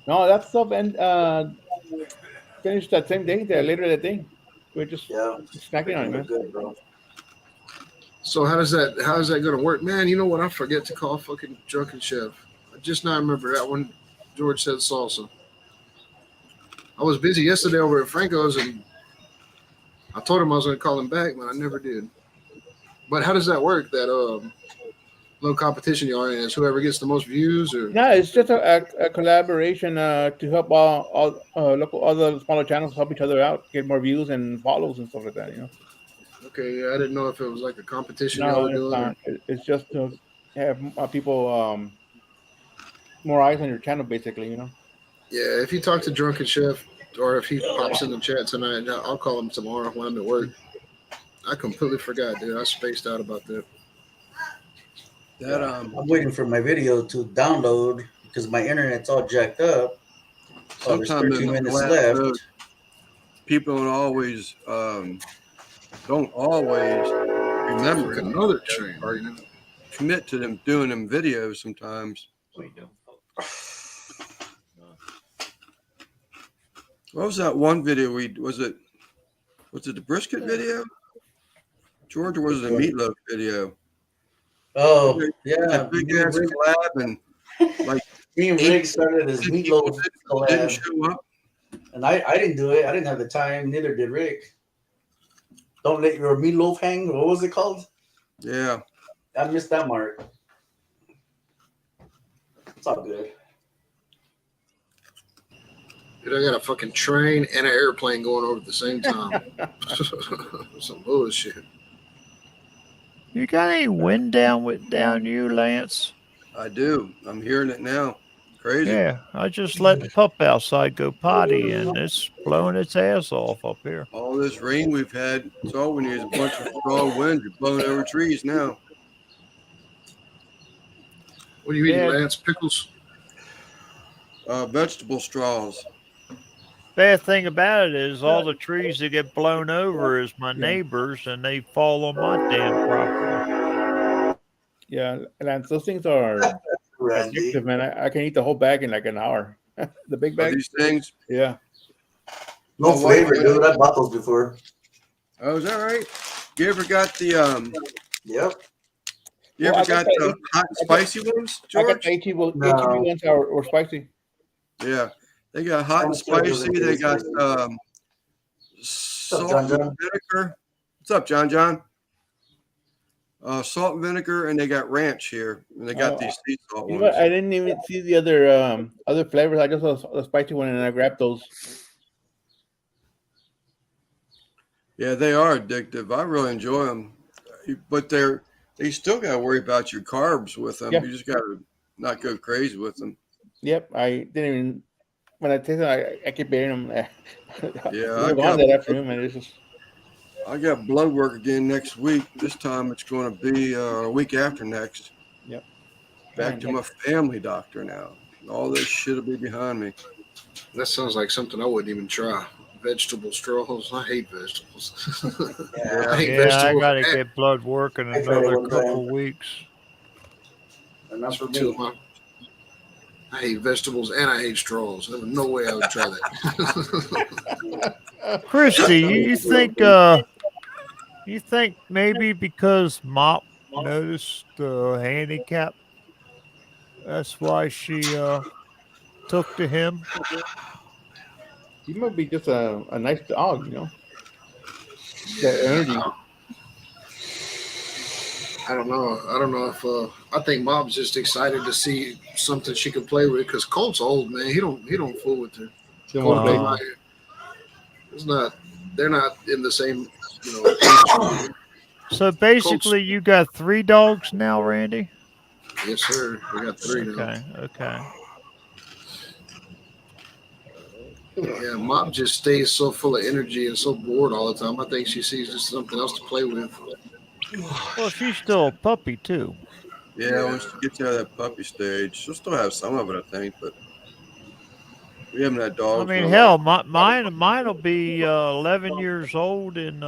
No, that stuff finished that same day, later that day. We're just snacking on it, man. Good, bro. So how is that gonna work? Man, you know what? I forget to call fucking Drunken Chef. I just now remember that when George said salsa. I was busy yesterday over at Franco's and I told him I was gonna call him back, but I never did. But how does that work? That little competition you are in is whoever gets the most views, or No, it's just a collaboration to help all the smaller channels help each other out, get more views and follows and stuff like that. Okay, yeah, I didn't know if it was like a competition No, y'all were it's doing. not. It's just to have people more eyes on your channel, basically. Yeah, if you talk to Drunken Chef or if he pops in the chat tonight, I'll call him tomorrow when I'm at work. I completely forgot, dude. I spaced out about that. I'm waiting for my video to download because my internet's all jacked up. Oh, there's Sometimes 13 in the minutes last left. note, people don't always remember another train or commit to them doing them videos sometimes. What was that one video was it the brisket video, George, or was it a meatloaf video? Oh, yeah. That big ass collab and like me and Rick started his meatloaf collab. Didn't show up. And I didn't do it. I didn't have the time. Neither did Rick. Don't let your meatloaf hang. What was it called? Yeah. I missed that mark. It's all good. Dude, I got a fucking train and an airplane going over at the same time. Some bullshit. You got any wind down you, Lance? I do. I'm hearing it now. Crazy. Yeah, I just let the pup outside go potty, and it's blowing its ass off up here. All this rain we've had, it's all when there's a bunch of strong winds blowing over trees now. What are you eating, Yeah. Lance? Pickles? Vegetable straws. Bad thing about it is all the trees that get blown over is my Yeah. neighbors, and they fall on my damn property. Yeah, and those things are Randy. addictive, man. I can eat the whole bag in like an hour. The big Are bag. these things? Yeah. No My wife flavor, went- dude. I bought those before. Oh, is that right? You ever got the Yep. You Well, ever I got got the- the hot and spicy ones, I got George? the HEB No. ones or spicy. Yeah, they got hot and I'm sure it spicy. doesn't They taste got good. salt John and John? vinegar. What's up, John? John? Salt and vinegar, and they got ranch here, and they got Oh, these sea salt You know what? ones. I didn't even see the other flavors. I just saw the spicy one and I grabbed those. Yeah, they are addictive. I really enjoy them, but they still got to worry about your carbs with them. Yeah. You just got to not go crazy with them. Yep, I didn't even when I tasted them, I kept eating them. Yeah, They were gone that afternoon, man. It's just I got blood work again next week. This time it's going to be a week after next. yep. Back to my family doctor now. All this shit will be behind me. That sounds like something I wouldn't even try. Vegetable straws. I hate vegetables. I hate Yeah, I vegetables. got to get blood work in I tried it another one time. couple weeks. And not for Two me. of my- I hate vegetables and I hate straws. There's no way I would try that. Christy, you think maybe because Mop noticed the handicap, that's why she took to him? He might be just a nice dog, you know. That energy. I don't know. I don't know if I think Mom's just excited to see something she can play with because Colt's old, man. He don't fool with her. She don't Colt wanna and play. Maya, it's not. They're not in the same. Age. So basically, you got 3 dogs now, Randy? Yes, sir. We got 3 now. Okay. Yeah, Mom just stays so full of energy and so bored all the time. I think she sees just something else to play with. Well, she's still a puppy too. Yeah, once she gets out of that puppy stage, she'll still have some of it, I think, but we haven't had I dogs. mean, in a hell, long- mine will be 11 years old in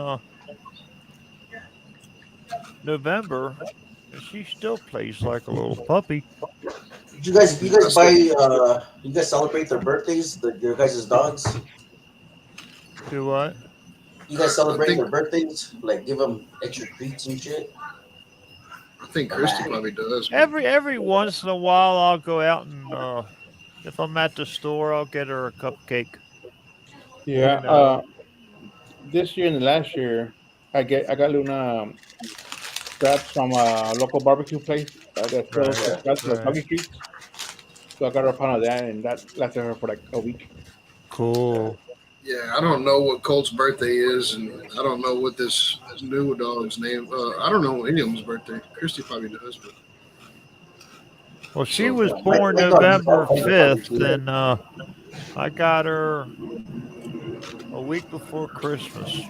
November, and she still plays like a little puppy. Did you guys you guys celebrate their birthdays, your guys' dogs? Do what? You guys celebrate their birthdays? Like give them extra treats and shit? I think Christy probably does. Every once in a while, I'll go out and if I'm at the store, I'll get her a cupcake. Yeah. You know. This year and the last year, I got Luna scraps from a local barbecue place that sells Right, scraps for right. doggy treats. So I got her a pound of that, and that lasted her for like a week. Cool. Yeah, I don't know what Colt's birthday is, and I don't know what this new dog's name. I don't know any of them's birthday. Christy probably does, but Well, she So, was my- born my dog is November probably 5th, too. and I got her a week before Christmas.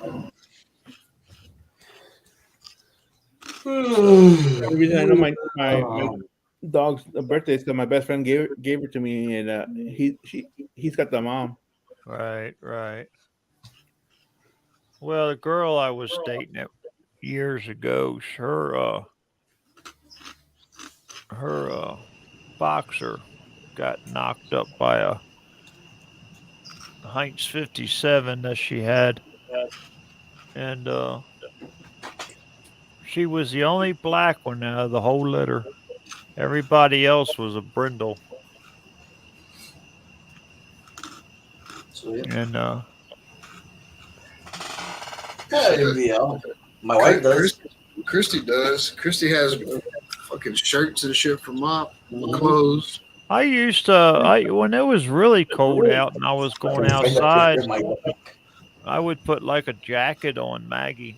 The reason I know my dog's birthday is because my best friend gave her to me, and he's got the mom. Right. Well, the girl I was dating years ago, her boxer got knocked up by a Heinz 57 that she had, and she was the only black one out of the whole litter. Everybody else was a brindle. Sweet. And Yeah, NVL. My wife does. Christy does. Christy has fucking shirts and shit for mop, Mhm. clothes. I used to, when it was really cold out and I was I going can find that picture outside, in my book. I would put like a jacket on Maggie,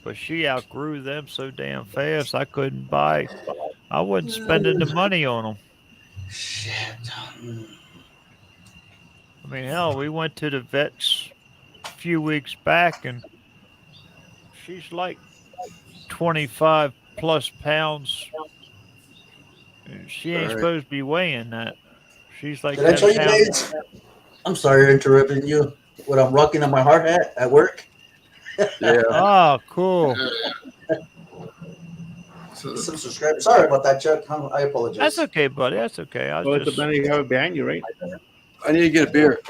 but she outgrew them so damn fast I couldn't buy. I wasn't spending the money on them. Shit. Mm. I mean, hell, we went to the vets a few weeks back and she's like 25 plus pounds. And she ain't Right. supposed to be weighing that. She's like Did I 10 tell you pounds. guys? I'm sorry for interrupting you. What I'm rocking on my hard hat at work. Yeah. Oh, cool. So Some subscribers. Sorry about that, Chuck. I That's apologize. okay, buddy. That's okay. I Well, was it's a just banner you have it behind you, right? I need to get a beer.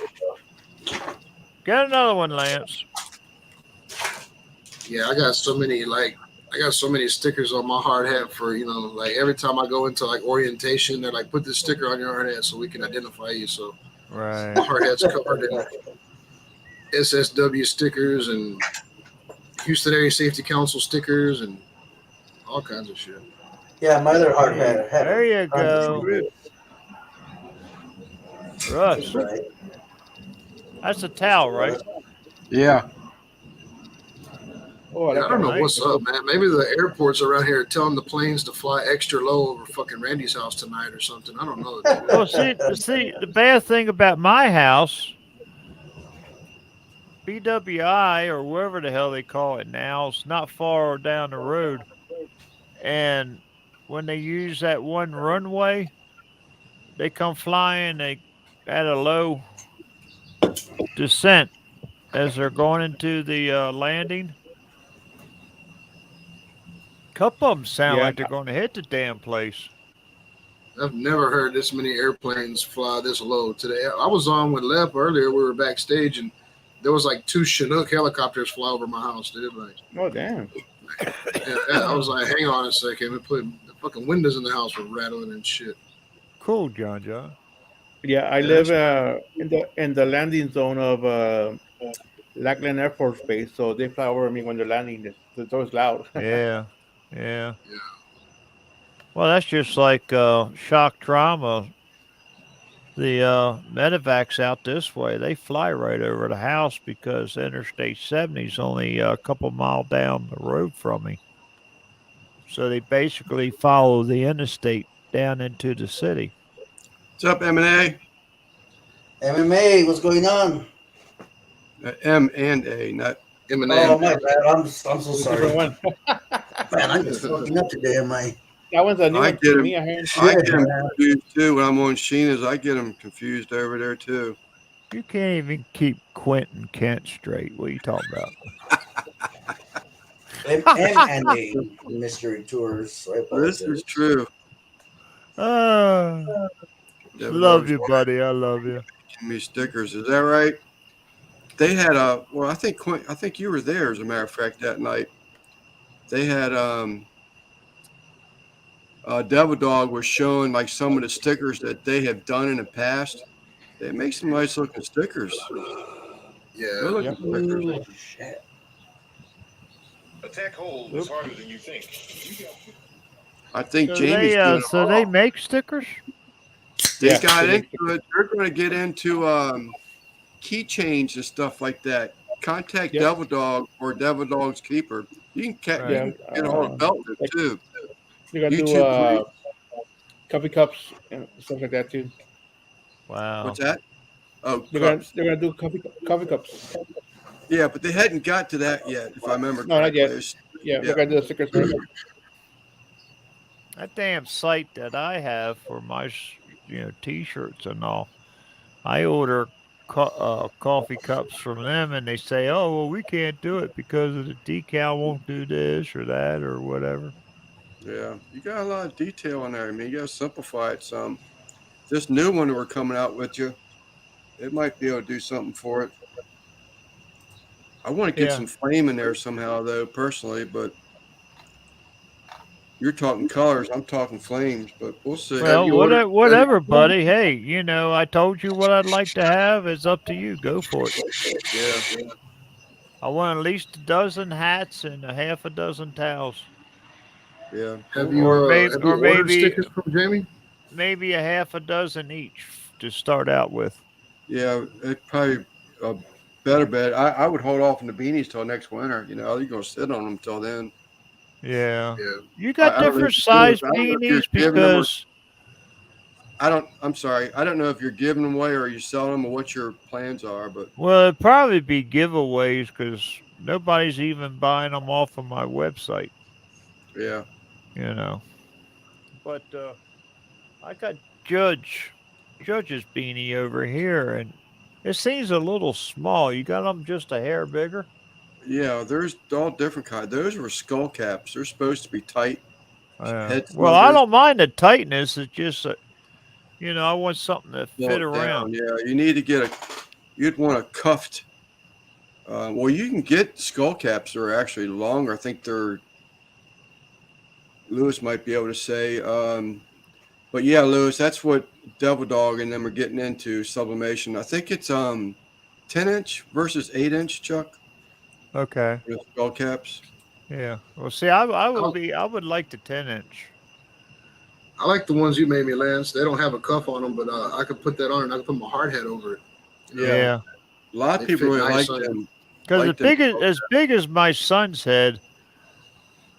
get another one, Lance. yeah, I got so many stickers on my hard hat for like every time I go into like orientation, they're like put this sticker on your hard hat so we can identify you. So Right. my hard hat's covered in SSW stickers and Houston Area Safety Council stickers and all kinds of shit. Yeah, my other hard hat had There you tons of go. stickers. Russ. Right. That's a towel, right? Yeah. Oh, I Yeah, I like don't that. know Nice. what's up, man. Maybe the airports around here are telling the planes to fly extra low over fucking Randy's house tonight or something. I don't know. Well, see, the bad thing about my house, BWI or wherever the hell they call it now, it's not far down the road. And when they use that one runway, they come flying. They at a low descent as they're going into the landing. Couple of them sound Yeah, like they're going to hit the damn place. I've never heard this many airplanes fly this low today. I was on with Lep earlier. We were backstage and there was like two Chinook helicopters fly over my house, dude. Like, oh damn. yeah, I was like, hang on a second. We put the fucking windows in the house were rattling and shit. Cool, John John. Yeah, I Yeah, live in the landing zone of Lackland Air Force Base, so they fly over me when they're landing. It's always loud. Yeah, yeah. yeah. Well, that's just like shock trauma. The medevacs out this way, they fly right over the house because Interstate 70 is only a couple mile down the road from me. So they basically follow the interstate down into the city. What's up, M&A? MMA, what's going on? M and A, not Oh Eminem. my bad. I'm so It's a sorry. different one. Man, I'm just fucking up today. Am I? That one's a new I one get to him. me. I heard. I Shit, get them man. confused too when I'm on Sheena's. I get them confused over there too. You can't even keep Quentin Kent straight. What are you talking about? M&A mystery tours. I This apologize. is true. Ah, That love was you, buddy. I love you. giving me stickers. Is that right? They had a well. I think you were there as a matter of fact that night. They had Devil Dog was showing like some of the stickers that they have done in the past. They make some nice looking stickers. Yeah. Good looking stickers. Ooh, shit. Attack hole is harder than you think. I think So Jamie's they doing. so they make stickers. They Yeah, got they make into it. They're going to get into keychains and stuff like that. Contact Yep. Devil Dog or Devil Dog's Keeper. You can Right. Yeah, get a hold of Belton like too. they're gonna do YouTube. coffee cups and stuff like that too. Wow. What's that? Oh, They're cups. gonna do coffee cups. Yeah, but they hadn't got to that yet, if I remember No, not correctly. yet. It's- Yeah, Yeah. they're gonna do the stickers first. That damn site that I have for my T-shirts and all. I order coffee cups from them, and they say, "Oh, well, we can't do it because of the decal won't do this or that or whatever." Yeah, you got a lot of detail in there. I mean, you got to simplify it some. This new one we're coming out with you, it might be able to do something for it. I want to get Yeah. some flame in there somehow, though, personally, but You're talking colors. I'm talking flames, but we'll see. Have Well, you ordered? whatever, buddy. Hey, I told you what I'd like to have. It's up to you. Go for it. Yeah, I want at least a dozen hats and a half a dozen towels, yeah, Have you or ordered stickers from Jamie? maybe a half a dozen each to start out with. yeah. It probably a better bet. I would hold off on the beanies till next winter. You're gonna sit on them till then. Yeah. Yeah. You got I don't know if different you're doing, size I don't know if you're beanies giving them or because, I don't. I'm sorry. I don't know if you're giving them away or you selling them or what your plans are. But well, it'd probably be giveaways because nobody's even buying them off of my website, yeah, you know. But I got Judge Judge's beanie over here, and it seems a little small. You got them just a hair bigger. yeah. There's all different kinds. Those were skull caps. They're supposed to be tight, head Well, I snuggers. don't mind the tightness. It's just, I want something to Pull fit it around. down. Yeah, you need to get a. You'd want a cuffed. Well, you can get skull caps that are actually longer. I think they're. Lewis might be able to say. But yeah, Lewis, that's what Devil Dog and them are getting into sublimation. I think it's 10-inch versus 8-inch, Chuck. Okay. With skull caps. Yeah. Well, see, I would like the 10-inch. I like the ones you made me, Lance. They don't have a cuff on them, but I could put that on and I could put my hard hat over it. Yeah. Yeah. A lot of They people fit really nice like on you. them. Because Like them. as big as my son's head,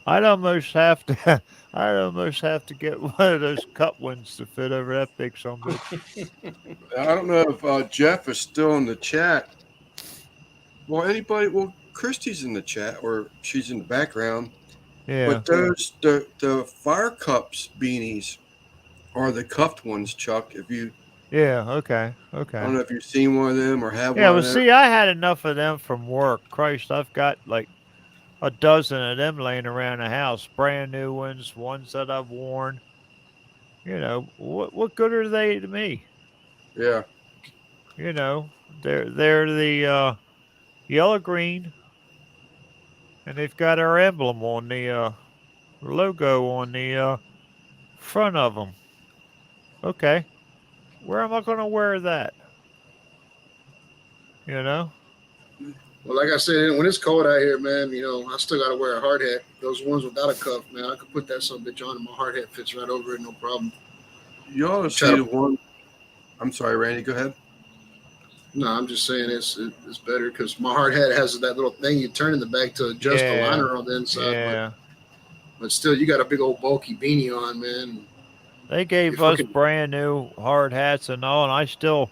I'd almost have to, I'd almost have to get one of those cut ones to fit over that big son of a bitch. I don't know if Jeff is still in the chat. Well, anybody? Well, Christy's in the chat, or she's in the background. Yeah. But the fire cups beanies are the cuffed ones, Chuck. If you, Yeah. Okay. I Okay. don't know if you've seen one of them or have Yeah. one Well, of them. see, I had enough of them from work. Christ, I've got like a dozen of them laying around the house, brand new ones that I've worn. What good are they to me? Yeah, They're the yellow green, and they've got our emblem on the logo on the front of them. Okay, where am I going to wear that? You know? Well, like I said, when it's cold out here, man, I still got to wear a hard hat. Those ones without a cuff, man, I could put that some bitch on and my hard hat fits right over it, no problem. you ought to Try see to- the one. I'm sorry, Randy. Go ahead. No, I'm just saying it's better because my hard hat has that little thing you turn in the back to adjust the liner on the inside. Yeah. But still, you got a big old bulky beanie on, man. They gave You're us fucking- brand new hard hats and all, and I still.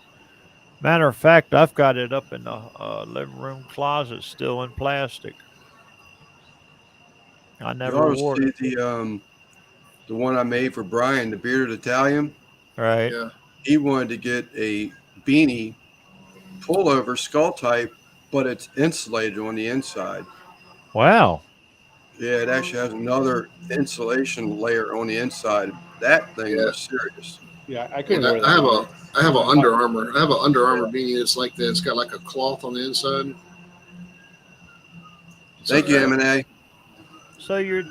Matter of fact, I've got it up in the living room closet, still in plastic. I You never ought wore to it. see the one I made for Brian, the bearded Italian. Right. Yeah. He wanted to get a beanie pullover skull type, but it's insulated on the inside. Wow. Yeah, it actually has another insulation layer on the inside. That thing Yeah. was serious. Yeah, I couldn't And wear that. I have an Under Armour. I have an Under Armour beanie that's like that. It's got like a cloth on the inside. Thank you, M&A. So you're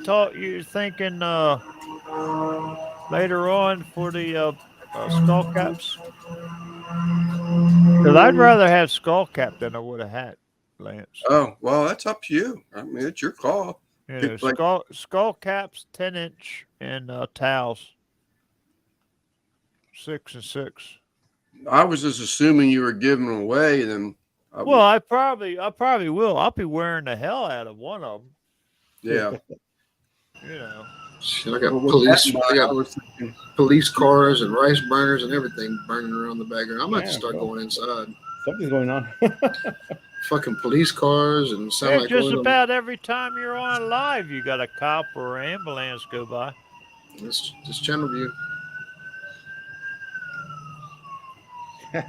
thinking later on for the skull caps? Because I'd rather have skull cap than I would a hat, Lance. Oh, well, that's up to you. I mean, it's your call. Like- skull caps, 10-inch, and towels, 6 and 6. I was just assuming you were giving them away. Then, Well, I probably will. I'll be wearing the hell out of one of them. yeah. Shit, I got Well, with police. that in I mind, got I was thinking, police cars and rice burners and everything burning around the background. I might have to Yeah, start bro. going inside. Something's going on. Fucking police cars and sound Yeah, like just one of them. about every time you're on live, you got a cop or an ambulance go by. This channel view.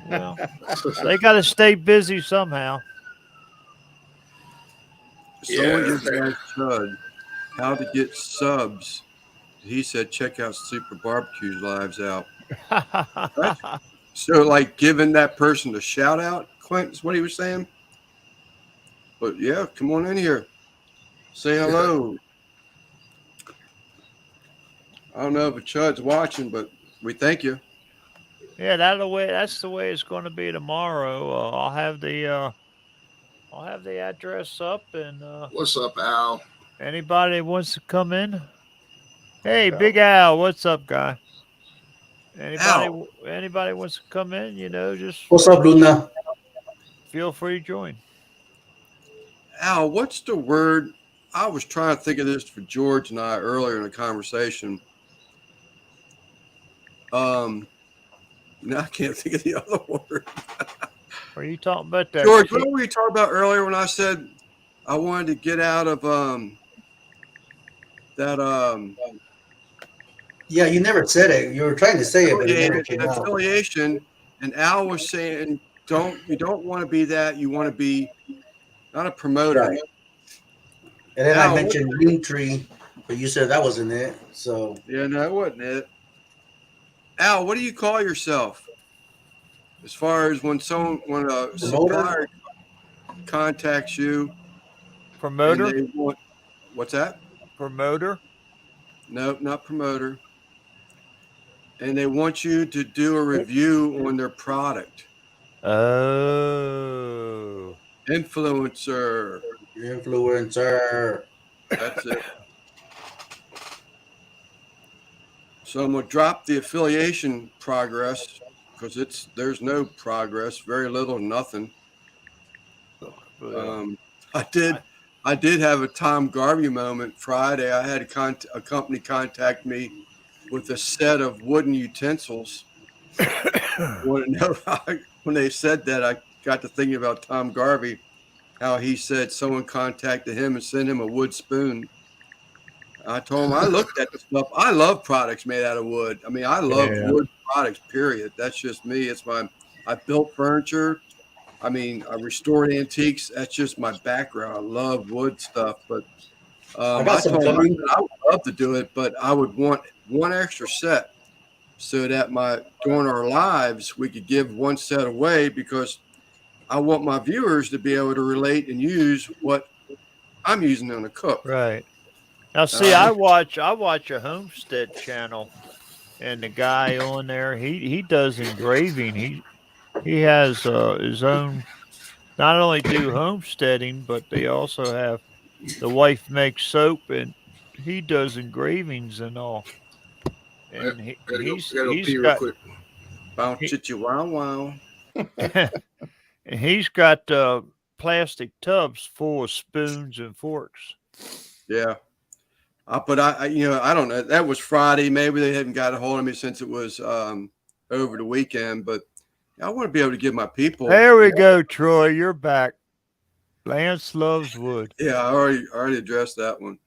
Well, they got to stay busy somehow. someone just asked Chud how to get subs. He said, check out Super Barbecue's lives out. So, like, giving that person a shout out, Clint, is what he was saying. But yeah, come on in here. Say hello. I don't know if Chud's watching, but we thank you. Yeah, that's the way it's going to be tomorrow. I'll have the address up, and What's up, Al? anybody that wants to come in. Hey, Al, Big Al, what's up, guy? Anybody Al, anybody wants to come in? Just What's up, Luna? feel free to join. Al, what's the word? I was trying to think of this for George and I earlier in the conversation. Now I can't think of the other word. Are you talking about that? George, what were you talking about earlier when I said I wanted to get out of that Yeah, you never said it. You were trying to say it, but it never affiliated came out. affiliation? And Al was saying, you don't want to be that. You want to be not a promoter. Right. And then I Al, mentioned Linktree, but you said that wasn't it. So yeah, no, that wasn't it. Al, what do you call yourself? As far as when a promoter. supplier contacts you and Promoter? they want, what's that? Promoter? No, not promoter. And they want you to do a review on their product. Oh. Influencer. Influencer. That's it. So I'm gonna drop the affiliation progress because there's no progress, very little, nothing. Yeah. I did have a Tom Garvey moment Friday. I had a company contact me with a set of wooden utensils. When they said that, I got to thinking about Tom Garvey, how he said someone contacted him and sent him a wood spoon. I told him I looked at the stuff. I love products made out of wood. I mean, I love Yeah. wood products, period. That's just me. I built furniture. I mean, I restored antiques. That's just my background. I love wood stuff. But I got I some told him coming. I would love to do it, but I would want one extra set so that during our lives, we could give one set away because I want my viewers to be able to relate and use what I'm using on a cook. Right. Now see, I watch a homestead channel, and the guy on there, he does engraving. He has his own, not only do homesteading, but they also have, the wife makes soap, and he does engravings and all. I And gotta go he's pee real got quick. Bow he, chitty wow wow. and he's got plastic tubs full of spoons and forks. Yeah. But I don't know. That was Friday. Maybe they hadn't got a hold of me since it was over the weekend. But I want to be able to give my people. There we go, Troy. You're back. Lance loves wood. Yeah, I already addressed that one.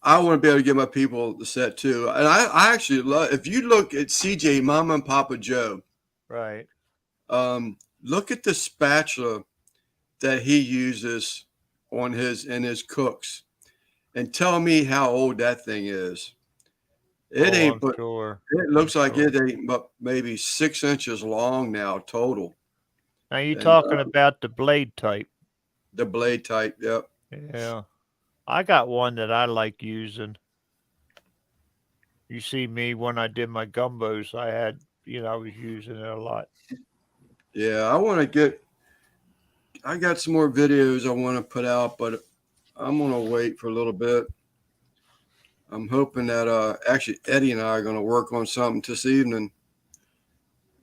I want to be able to give my people the set too. And I actually love, if you look at CJ, Mama and Papa Joe, Right. look at the spatula that he uses in his cooks and tell me how old that thing is. It Oh, ain't, I'm but sure. it looks like Sure. it ain't but maybe 6 inches long now total. Now you And talking about the blade type? the blade type, yep. Yeah. I got one that I like using. You see me when I did my gumbos, I was using it a lot. Yeah, I got some more videos I want to put out, but I'm gonna wait for a little bit. I'm hoping that actually Eddie and I are gonna work on something this evening,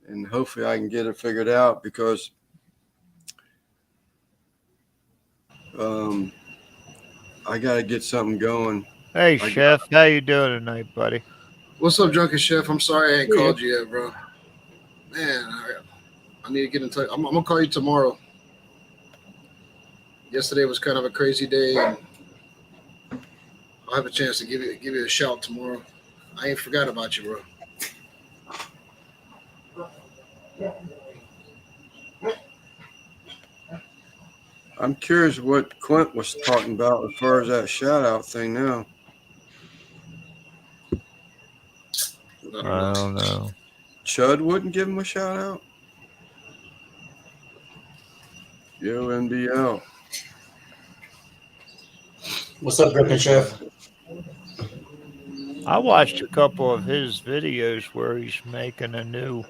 and hopefully I can get it figured out because I gotta get something going. Hey, Chef, how you doing tonight, buddy? What's up, Drunken Chef? I'm sorry I ain't called you yet, bro. Man, I need to get in touch. I'm gonna call you tomorrow. Yesterday was kind of a crazy day, and I'll have a chance to give you a shout tomorrow. I ain't forgot about you, bro. I'm curious what Clint was talking about as far as that shout out thing now. I don't know. Chud wouldn't give him a shout out? Yo, NBL. What's up, Drunken Chef? I watched a couple of his videos where he's making a new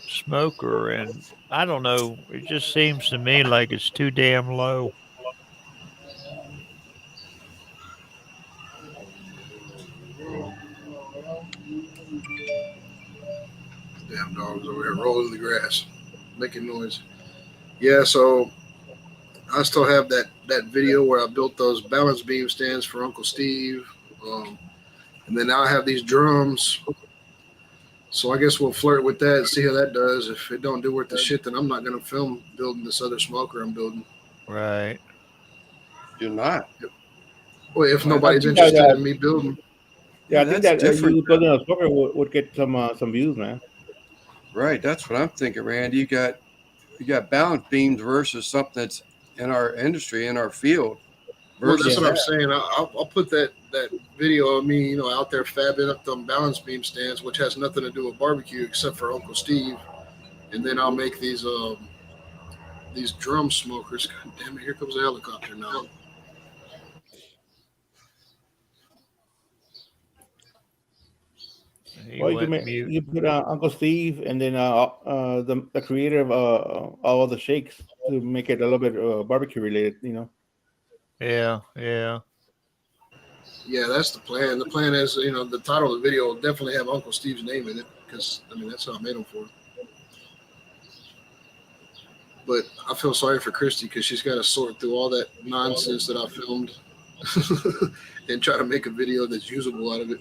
smoker, and I don't know. It just seems to me like it's too damn low. Damn dogs over here rolling the grass, making noise. Yeah, so I still have that video where I built those balance beam stands for Uncle Steve, and then now I have these drums. So I guess we'll flirt with that and see how that does. If it don't do worth the shit, then I'm not gonna film building this other smoker I'm building. Right. You're not. Well, if Well, I nobody's think that interested in me building, yeah, I think that's that different. you building a smoker would get some views, man. Right. That's what I'm thinking, Randy. You got balance beams versus something that's in our industry, in our field, well, that's versus what Yeah. I'm that. saying. I'll put that video of me, out there fabbing up them balance beam stands, which has nothing to do with barbecue except for Uncle Steve, and then I'll make these drum smokers. God damn it! Here comes a helicopter now. He Well, went mute. you put Uncle Steve and then the creator of all the shakes to make it a little bit barbecue related. Yeah, yeah. Yeah, that's the plan. The plan is, the title of the video will definitely have Uncle Steve's name in it because that's how I made him for. But I feel sorry for Christy because she's got to sort through all that nonsense that I filmed and try to make a video that's usable out of it.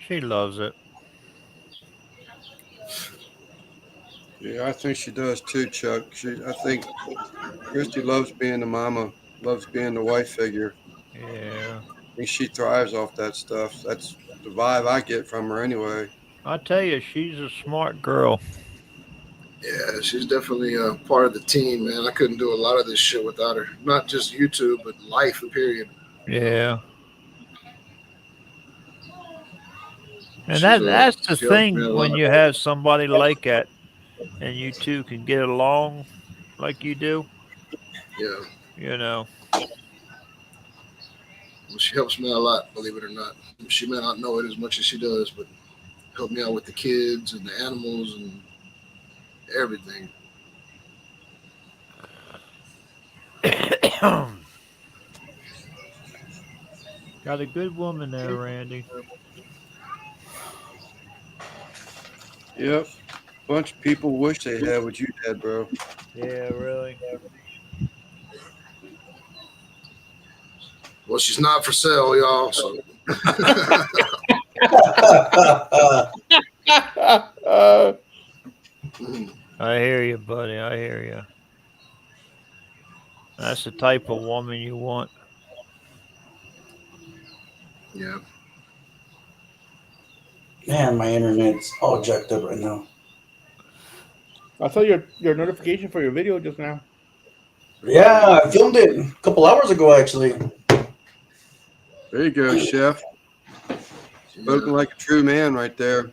She loves it. Yeah, I think she does too, Chuck. I think Christy loves being the mama, loves being the wife figure. Yeah. I think she thrives off that stuff. That's the vibe I get from her anyway. I tell you, she's a smart girl. Yeah, she's definitely a part of the team, man. I couldn't do a lot of this shit without her. Not just YouTube, but life, period. Yeah. And She's that's the she helps me thing a when lot. you have somebody like that and you two can get along like you do, Yeah, you know. well, she helps me a lot, believe it or not. She may not know it as much as she does, but help me out with the kids and the animals and everything. Got a good woman there, Randy. Yep. Bunch of people wish they had what you had, bro. Yeah, really. Well, she's not for sale, y'all. So I hear you, buddy. I hear you. That's the type of woman you want. yeah, Man, my internet's all jacked up right now. I saw your notification for your video just now. Yeah, I filmed it a couple hours ago, actually. There you go, chef. Spoken like a true man right there.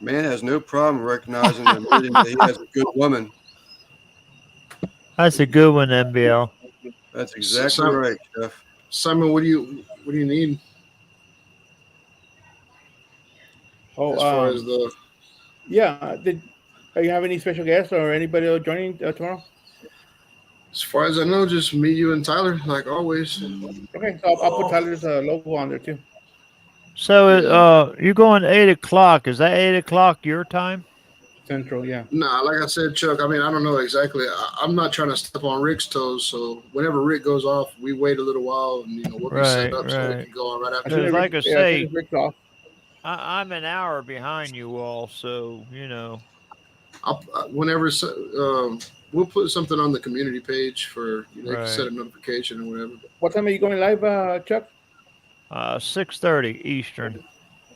Man has no problem recognizing and admitting that he has a good woman. That's a good one, MBL. That's exactly right, chef. Simon, what do you need Oh, as far as the? yeah. Do you have any special guests or anybody else joining tomorrow? As far as I know, just me, you, and Tyler, like always. Okay, so I'll put Tyler's logo on there too. So, you're going 8 o'clock. Is that 8 o'clock your time? Central, yeah. Nah, like I said, Chuck. I don't know exactly. I'm not trying to step on Rick's toes. So whenever Rick goes off, we wait a little while, and we'll be set up so we can go on right after. Because, like I say, Rick's off. I'm an hour behind you all, so Whenever we'll put something on the community page for they can set a Right. notification or whatever. What time are you going live, Chuck? 6:30 Eastern.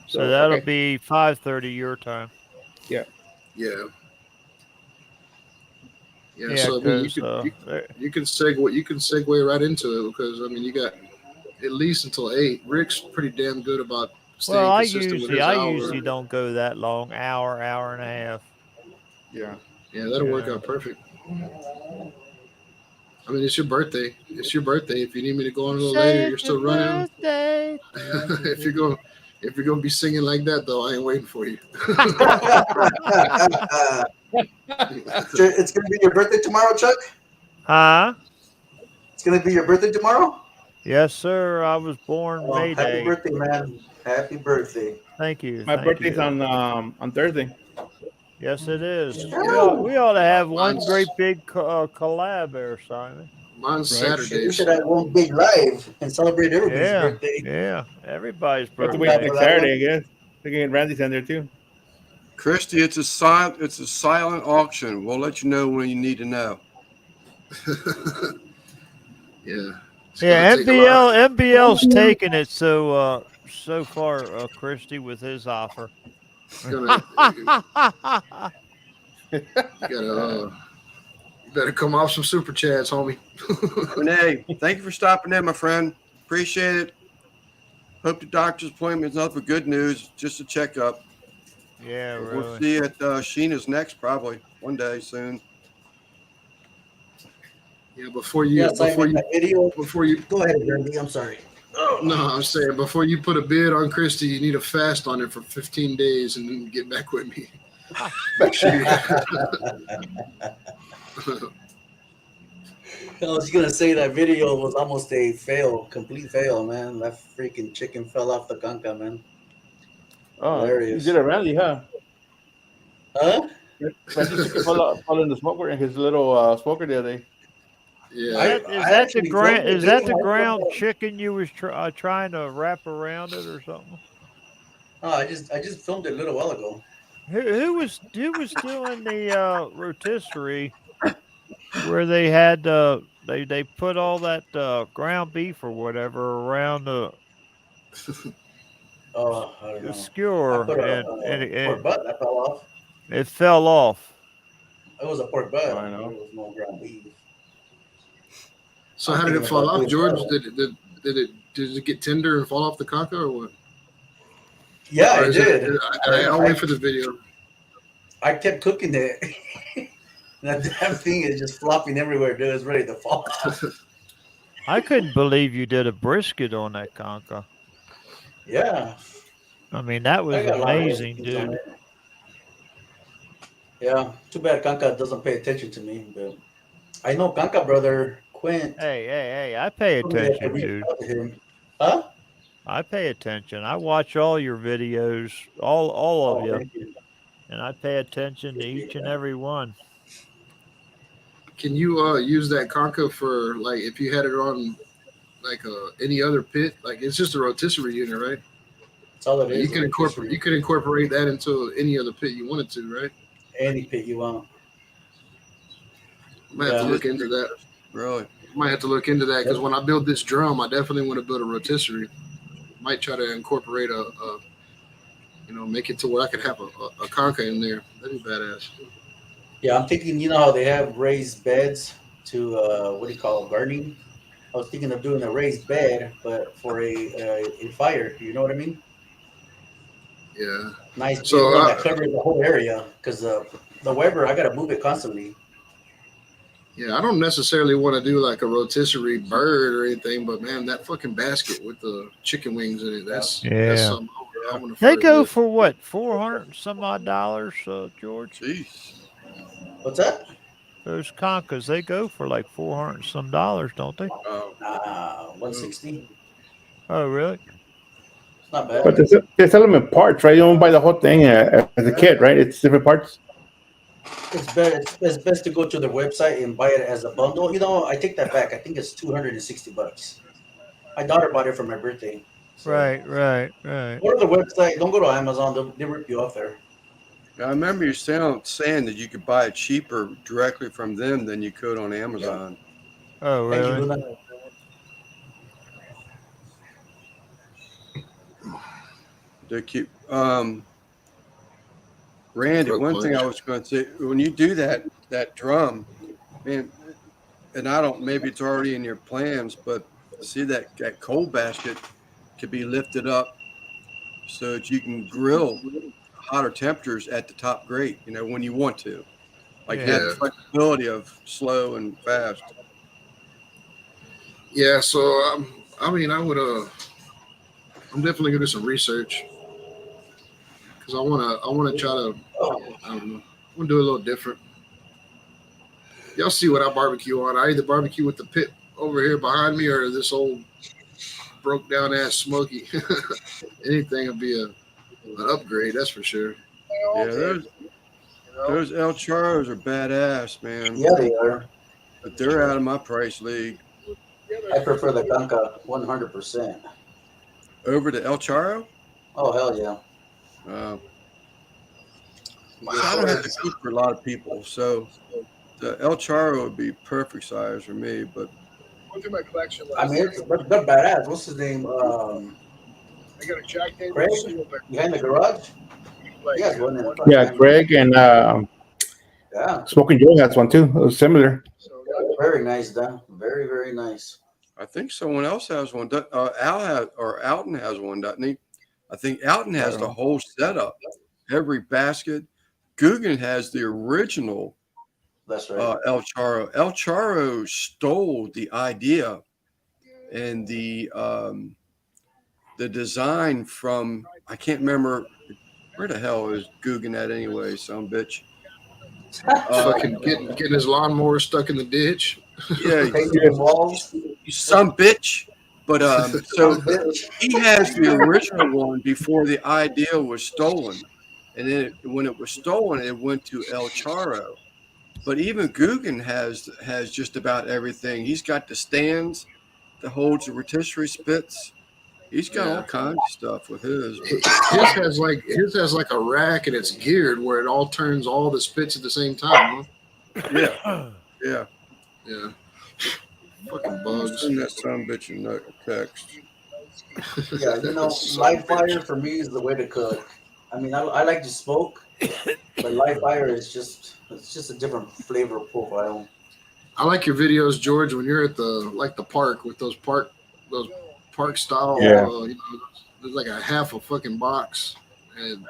So So, that'll okay. be 5:30 your time. Yeah. Yeah. Yeah. Yeah, So you 'cause, you can segue right into it because you got at least until 8. Rick's pretty damn good about staying Well, I consistent with his usually hour. don't go that long. Hour and a half. Yeah. Yeah, that'll work out perfect. I mean, it's your birthday. It's your birthday. If you need me to go on a little Say later, you're it's your still running. birthday. If you're gonna be singing like that, though, I ain't waiting for you. It's gonna be your birthday tomorrow, Chuck. Huh? It's gonna be your birthday tomorrow. Yes, sir. I was born Well, May happy Day. birthday, man. Happy birthday. Thank you. My Thank birthday's you. on Thursday. Yes, it is. Woo! We ought to have one Mine's great big collab there, Simon. mine's Right. We Saturdays. should have one big live and celebrate everybody's Yeah, birthday. yeah. Everybody's We'll have to I'm wait down birthday. for next that one. Saturday, I guess. They can get Randy's in there too. Christy, it's a silent auction. We'll let you know when you need to know. Yeah, it's gonna Yeah, take a lot. MBL's taking it so far, Christy, with his offer. It's gonna. You gotta. You better come off some super chats, homie. Renee, thank you for stopping in, my friend. Appreciate it. Hope the doctor's appointment is not for good news, just a checkup. Yeah, We'll really. see you at Sheena's next, probably one day soon. Yeah, before Yeah, you Simon, that video. before you Go ahead, Randy. I'm sorry. no, I'm saying before you put a bid on Christy, you need to fast on it for 15 days and then get back with me. Make sure you. I was gonna say that video was almost a fail, complete fail, man. That freaking chicken fell off the conca, man. Oh, Hilarious. you did a Randy, huh? Huh? Randy chicken fell in the smoker in his little smoker the other day. Yeah, Is I that actually filmed it, is that dude. the I ground filmed it. chicken you was trying to wrap around it or something? Oh, I just filmed it a little while ago. Who was doing the rotisserie where they had they put all that ground beef or whatever around the Oh, I don't know. I skewer put a and pork butt that fell off. it fell off. It was a pork butt. I There know. was no ground beef. So I'm how did it thinking fall about off, doing George? that. Did it get tender and fall off the caca or what? Yeah, Or I is it? did. I'll wait for the video. I kept cooking it. And that damn thing is just flopping everywhere, dude. It's ready to fall off. I couldn't believe you did a brisket on that conca. Yeah, I mean, that I was got a lot of amazing, recipes on dude. it. Yeah, too bad Kanka doesn't pay attention to me, but I know Kanka brother Quint Hey, I pay told me I could attention, reach dude. out to him. Huh? I pay attention. I watch all your videos, all of Oh, you, thank you. and I pay attention to each and every one. Can you use that conca for like if you had it on like any other pit? Like it's just a rotisserie unit, right? That's all it You is. can A incorporate rotisserie. that into any other pit you wanted to, right? Any pit you want. Might have to Yeah. look into that. Really? Might have to look into that because when I build this drum, I definitely want to build a rotisserie. Might try to incorporate make it to where I could have a conca in there. That'd be badass. Yeah, I'm thinking, you know how they have raised beds to, what do you call it, gardening? I was thinking of doing a raised bed, but for a fire. You know what I mean? Yeah. Nice big So one that covers the whole area. Because the Weber, I got to move it constantly. yeah, I don't necessarily want to do like a rotisserie bird or anything, but man, that fucking basket with the chicken wings in it, that's Yeah. something I want to They flirt go with. for what, 400 some odd dollars, George? Jeez. What's that? Those concas, they go for like 400 some dollars, don't they? Oh, 160. Oh, really? It's not bad. But they sell them in parts, right? You don't buy the whole thing as a kit, right? It's different parts. It's best to go to their website and buy it as a bundle. You know, I take that back. I think it's $260. My daughter bought it for my birthday. So Right. go to the website. Don't go to Amazon. They rip you off there. I remember you saying that you could buy it cheaper directly from them than you could on Amazon. Oh, Thank you, really? Luna. They're cute. Randy, one thing I was going to say, when you do that drum, man, and I don't, maybe it's already in your plans, but see that coal basket could be lifted up so that you can grill hotter temperatures at the top grate, when you want to. Like Yeah. have the flexibility of slow and fast. Yeah, so I mean, I would I'm definitely gonna do some research because I wanna try to, I don't know, I wanna do a little different. Y'all see what I barbecue on? I either barbecue with the pit over here behind me or this old broke down ass smoky. Anything would be an upgrade, that's for sure. Yeah, those El Charos are badass, man. Yeah, they are. But they're out of my price league. I prefer the Kanka 100%. Over to El Charo? Oh hell yeah! Uh, You so get I don't have those. to cook for a lot of people. So the El Charo would be perfect size for me. But I mean, they're badass. What's his name? Craig behind the garage. He has one in the front Yeah, behind me. Greg and Yeah, Smoking Joe has one too. It was similar. very nice, Dan. Very very nice. I think someone else has one. Al has, or Alton has one, doesn't he? I think Alton I has don't the know. whole setup, every basket. Guggen has the original That's right. El Charo. El Charo stole the idea and the design from, I can't remember where the hell is Guggen at anyway, some bitch. Fucking getting his lawnmower stuck in the ditch. Yeah, Painting the walls. you some bitch. But so Some bitch. he has the original one before the idea was stolen, and then when it was stolen, it went to El Charo. But even Guggen has just about everything. He's got the stands that holds the rotisserie spits. He's got all Yeah. kinds of stuff with his. But His has like a rack and it's geared where it all turns all the spits at the same time. yeah, yeah. Huh? Yeah. Fucking I'm gonna bugs. send that son bitch a text. Yeah, you know, Son of a live bitch. fire for me is the way to cook. I mean, I like to smoke, but live fire is just a different flavor profile. I like your videos, George, when you're at the park with those park style. Yeah. There's like a half a fucking box, and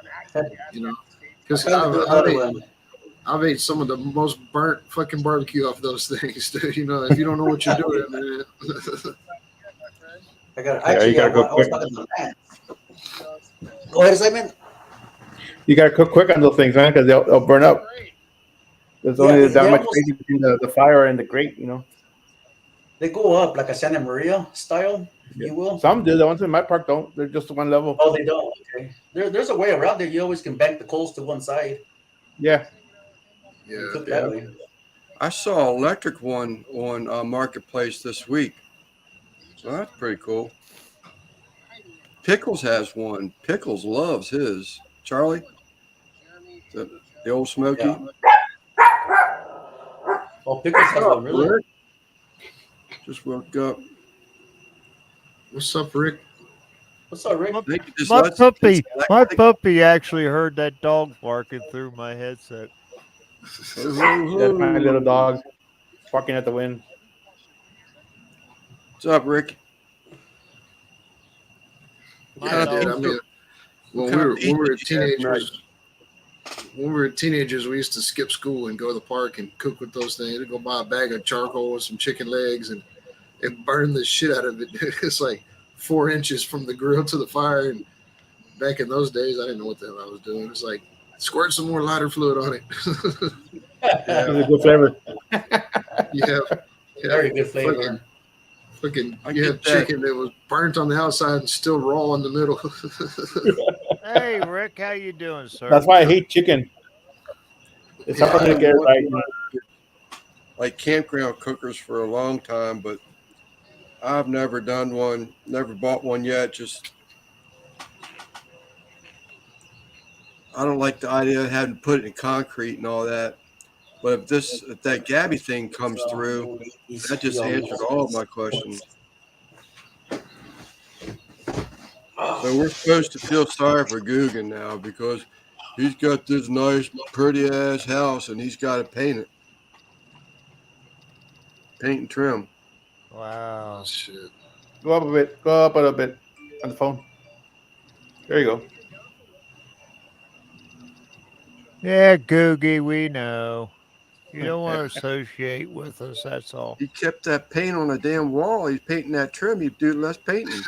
you know, I because plan to do I've another ate one. I've ate some of the most burnt fucking barbecue off those things, dude. If you don't know what you're doing, man. I got Yeah, you actually. gotta go I was quick. talking to Lance. Go ahead, Simon. You gotta cook quick on those things, man, because they'll burn up. There's Yeah, only they that much almost space between the fire and the grate, you know. they go up like a Santa Maria style, if Yeah. you will. Some do. The ones in my park don't. They're just one level. Oh, they don't. Okay. There's a way around it. You always can bank the coals to one side Yeah. and Yeah. cook that Yeah, way. I saw an electric one on Marketplace this week. Well, that's pretty cool. Pickles has one. Pickles loves his. Charlie, the old Yeah. Smoky. Oh, Pickles has one, really? Rick just woke up. What's up, Rick? What's up, Rick? My, I think he just my lets it's puppy, my electric. puppy actually heard that dog barking through my headset. Ho, ho, That's my little ho. dog barking at the wind. What's up, Rick? What My Yeah, kind of dude. I dog. pizza? mean, What when kind we of were pizza when we were did you have tonight? teenagers, we used to skip school and go to the park and cook with those things. We'd go buy a bag of charcoal with some chicken legs and burn the shit out of it. It's like 4 inches from the grill to the fire. And back in those days, I didn't know what the hell I was doing. It's like squirt some more lighter fluid on it. Yeah, It's a good flavor. you have Very good flavor. fucking I you get have that. chicken that was burnt on the outside and still raw in the middle. Hey, Rick, how you doing, sir? That's why I hate chicken. It's Yeah, hard I to have get it right. wanted like campground cookers for a long time, but I've never done one, never bought one yet. Just I don't like the idea of having to put it in concrete and all that. But if that Gabby thing comes through, that just answered all of my questions. So we're supposed to feel sorry for Guggen now because he's got this nice, pretty ass house and he's got to paint and trim. Wow. Shit. Go up a bit. Go up a little bit on the phone. There you go. Yeah, Googie, we know. You don't want to associate with us. That's all. He kept that paint on the damn wall. He's painting that trim. He'd do less painting.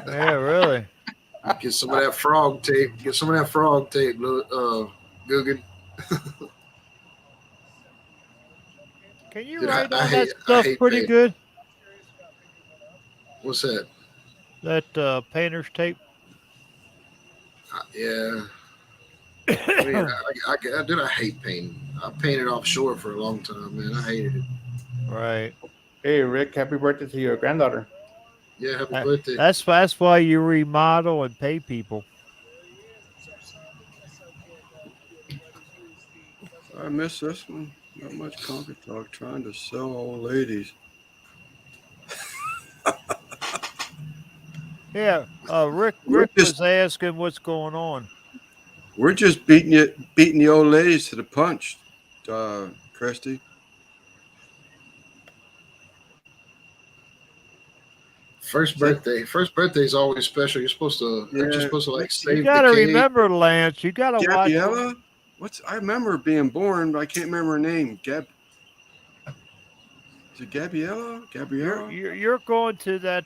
Yeah, really. Get some of that frog tape. Get some of that frog tape, Guggen. Can you Dude, write I on hate that I stuff hate pretty paint. good? What's that? That painter's tape. Yeah. I mean, dude, I hate painting. I painted offshore for a long time, man. I hated it. Right. Hey, Rick, happy birthday to your granddaughter. Yeah, happy birthday. That's why you remodel and pay people. I miss this one. Not much Conquer Talk trying to sell old ladies. Yeah. Rick We're was just asking what's going on. we're just beating the old ladies to the punch, Christy. First birthday is always special. You're supposed to, aren't you Yeah. supposed to like You save the gotta cake? remember, Lance. You gotta watch. Gabriella? I remember being born, but I can't remember her name. Is it Gabriella? Gabriella? You're going to that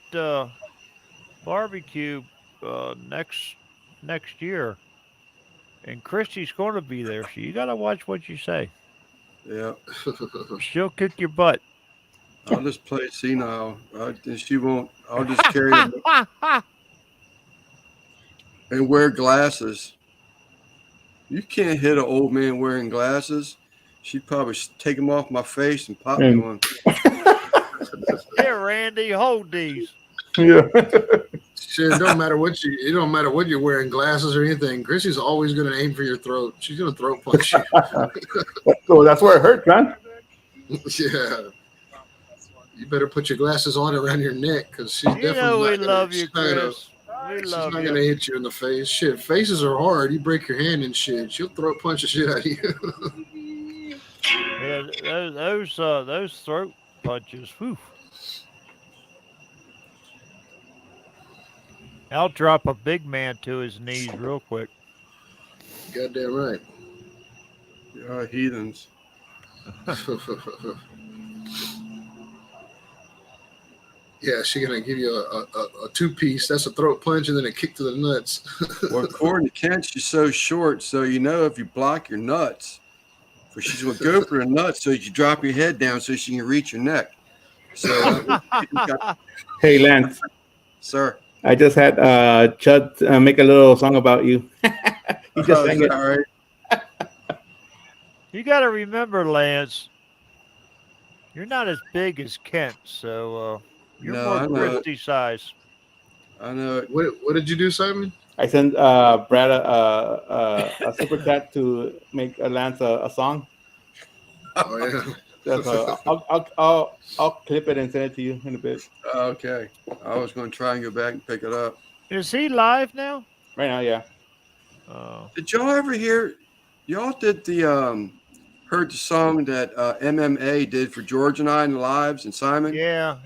barbecue next year, and Christy's going to be there. So you gotta watch what you say. Yeah. She'll kick your butt. I'll just play senile. She won't. I'll just carry them and wear glasses. You can't hit an old man wearing glasses. She'd probably take them off my face and pop me one. Here, Randy, hold these. Yeah. Shit, it don't matter what you're wearing, glasses or anything. Chrissy's always gonna aim for your throat. She's gonna throat punch you. So that's where it hurts, man. Yeah. You better put your glasses on around your neck because she's You definitely know we not gonna, love you, she's not gonna, Chris. We she's love not you. gonna hit you in the face. Shit, faces are hard. You break your hand and shit, she'll throat punch the shit out of you. Yeah, those throat punches. Whew. I'll drop a big man to his knees real quick. Goddamn right. Heathens. Yeah, she's gonna give you a 2-piece. That's a throat punch and then a kick to the nuts. Well, according to Kent, she's so short, so you know if you block your nuts, for she's gonna go for the nuts, so you drop your head down so she can reach your neck. So, Hey, Lance. Sir. I just had Chud make a little song about you. He just sang it. All right. You got to remember, Lance, you're not as big as Kent, so you're more Christy size. I know it. What did you do, Simon? I sent Brad a super chat to make Lance a song. Oh yeah. So I'll clip it and send it to you in a bit. Okay. I was going to try and go back and pick it up. Is he live now? Right now, yeah. Did y'all ever hear? Y'all did heard the song that MMA did for George and I and the Lives and Simon? Yeah.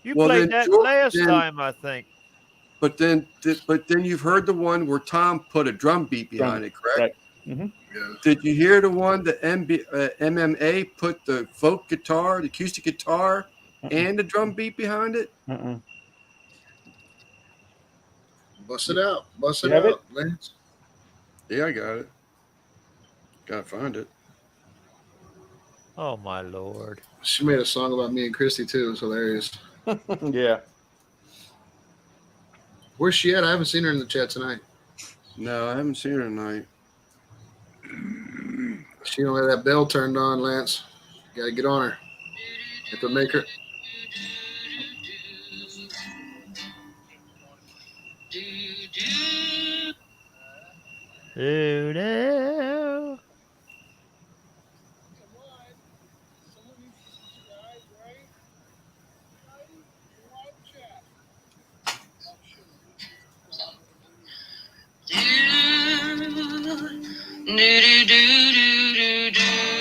You played that last time, I think. But then you've heard the one where Tom put a drum beat behind it, correct? Right. Mm-hmm. Yeah. Did you hear the one that MMA put the folk guitar, the acoustic guitar, and the drum beat behind it? Bust it out. Bust it have out, Lance. Yeah, I got it. Gotta find it. Oh my Lord. She made a song about me and Christy too. It's hilarious. Yeah. Where's she at? I haven't seen her in the chat tonight. No, I haven't seen her tonight. She don't have that bell turned on, Lance. Gotta get on her. Have to make her. Do-do.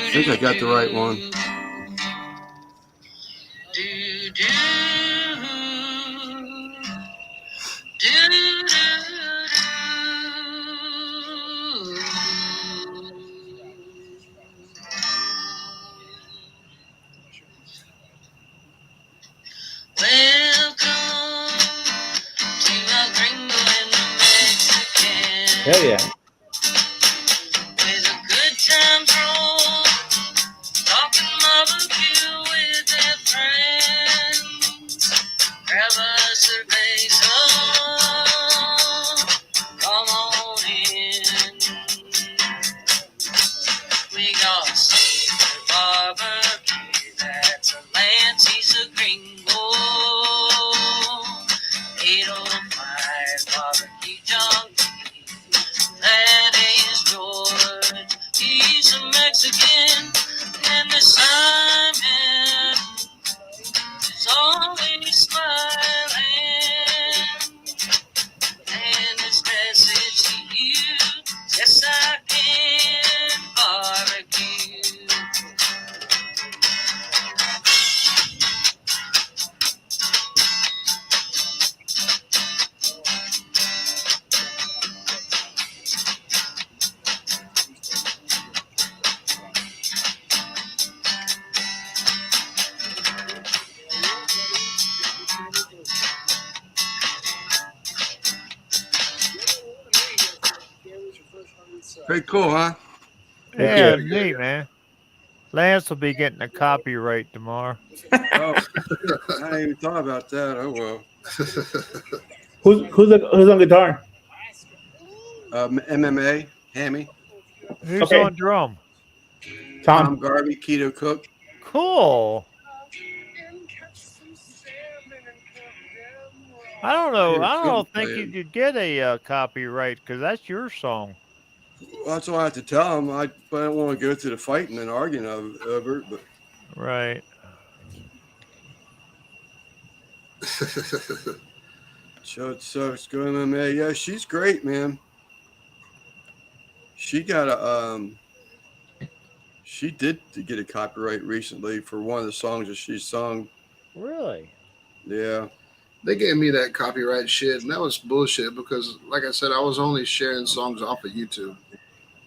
I think I got the right one. Welcome to a gringo and a Mexican. Hell yeah. With a good time roll, talking barbecue with their friends. Grab a cerveza, come on in. We got Caesar barbecue, that's a Lance, he's a gringo. 805 barbecue junkie, that is George, he's a Mexican. And the Simon is always smiling. And his message to you, yes I can barbecue. Pretty cool, huh? Yeah, neat, man. Lance will be getting a copyright tomorrow. Oh, I hadn't even thought about that. Oh well. Who's on guitar? MMA, Hammy, Who's Okay. on drum? Tom Garvey, Keto Cook. Cool. I don't know. Peter I Cook don't think playing. you could get a copyright because that's your song. Well, that's what I have to tell him. I don't want to go through the fighting and arguing over it, but Right. so it's going MMA. Yeah, she's great, man. She got a she did get a copyright recently for one of the songs that she sung. Really? Yeah. They gave me that copyright shit, and that was bullshit because, like I said, I was only sharing songs off of YouTube.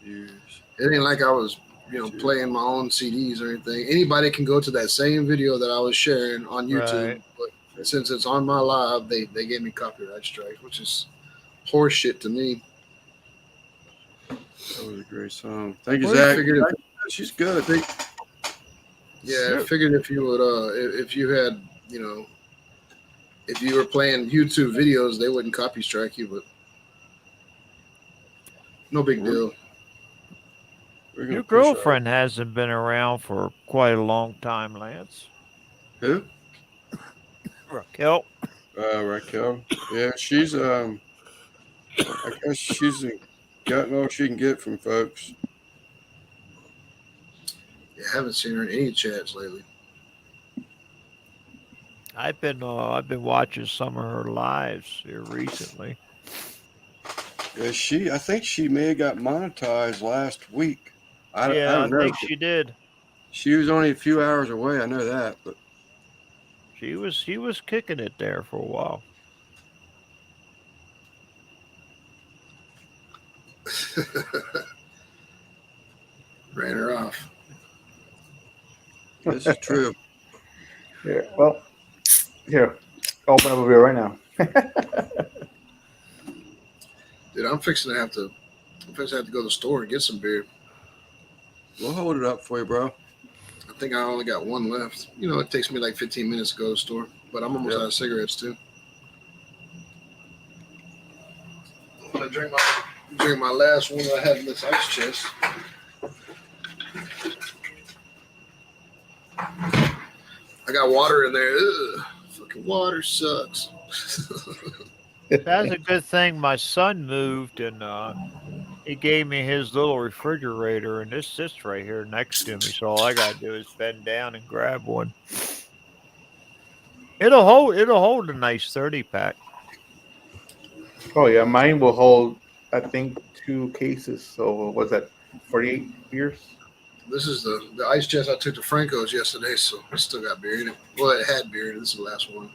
Years. It ain't like I was, playing my own CDs or anything. Anybody can go to that same video that I was sharing on YouTube, Right. but since it's on my live, they gave me copyright strikes, which is horse shit to me. That was a great song. Thank you, Well, Zach. figured She's good. I figured if you would, if you had, if you were playing YouTube videos, they wouldn't copy strike you, but no big deal. Your girlfriend hasn't been around for quite a long time, Lance. Who? Raquel. Raquel. Yeah, she's I guess she's gotten all she can get from folks. Yeah, I haven't seen her in any chats lately. I've been watching some of her lives here recently. Yeah, I think she may have got monetized last week. I don't know. think she did. She was only a few hours away. I know that, but She was kicking it there for a while. Ran her off. this is true. Yeah. Well, here, open up a beer right now. Dude, I'm fixing to have to go to the store and get some beer. We'll hold it up for you, bro. I think I only got one left. It takes me like 15 minutes to go to the store, but I'm almost out of cigarettes too. I'm gonna drink my last one I had in this ice chest. I got water in there. Ugh, fucking water sucks. That's a good thing. My son moved and he gave me his little refrigerator, and this sits right here next to me. So all I gotta do is bend down and grab one. It'll hold a nice 30-pack. Oh yeah, mine will hold, I think, 2 cases. So what's that? 48 beers. This is the ice chest I took to Franco's yesterday, so I still got beer in it. Well, it had beer in it. This is the last one.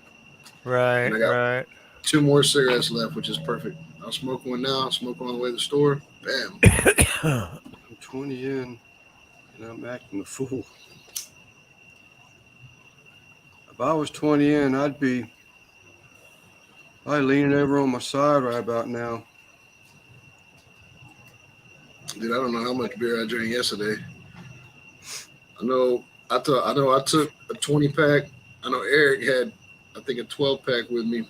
Right, And I got right. 2 more cigarettes left, which is perfect. I'll smoke one now. I'll smoke one on the way to the store. Bam. I'm 20 in, and I'm acting a fool. I was 20 in, I'd be leaning over on my side right about now. Dude, I don't know how much beer I drank yesterday. I know I took a 20-pack. I know Eric had, I think, a 12-pack with me.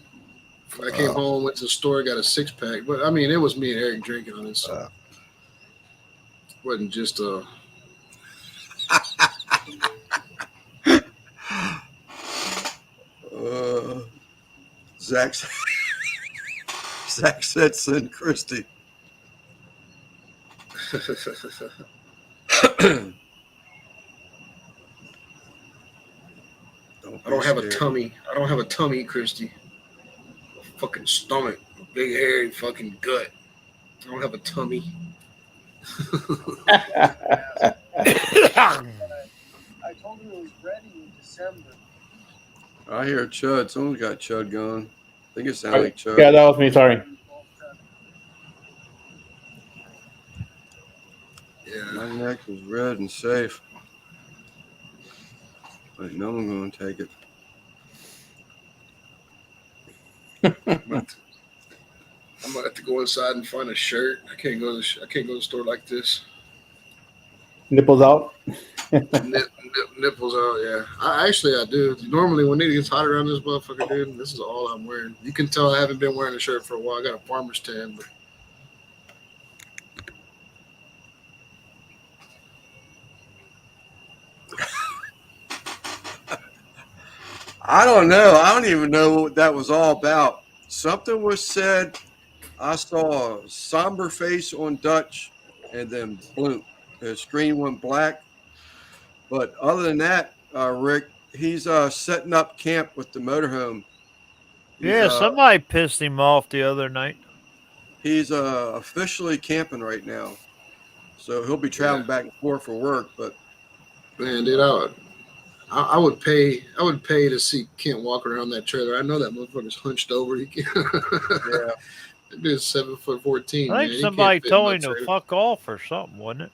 I came home, went to the store, got a 6-pack. But I mean, it was me and Eric drinking on it, so it wasn't just Zach said send Christy. I don't have a tummy. I don't have a tummy, Christy. A fucking stomach, a big hairy fucking gut. I don't have a tummy. I told him it was ready in December. I hear Chud. Someone's got Chud going. I think it sounds like Chud. Yeah, that was me. Sorry. Yeah. My neck is red and safe. But no one's going to take it. I'm gonna have to go inside and find a shirt. I can't go to the store like this. Nipples out. Nipples out. Yeah, I do. Normally when it gets hot around this motherfucker, dude, this is all I'm wearing. You can tell I haven't been wearing a shirt for a while. I got a farmer's tan, but I don't know. I don't even know what that was all about. Something was said. I saw a somber face on Dutch, and then bloop. The screen went black. But other than that, Rick, he's setting up camp with the motorhome. Yeah, somebody pissed him off the other night. He's officially camping right now, so he'll be traveling back and forth for work. But man, dude, I would pay to see Kent walk around that trailer. I know that motherfucker's hunched over. He can't. Yeah, that dude's 7'14". I think somebody told him to fuck off or something, wasn't it?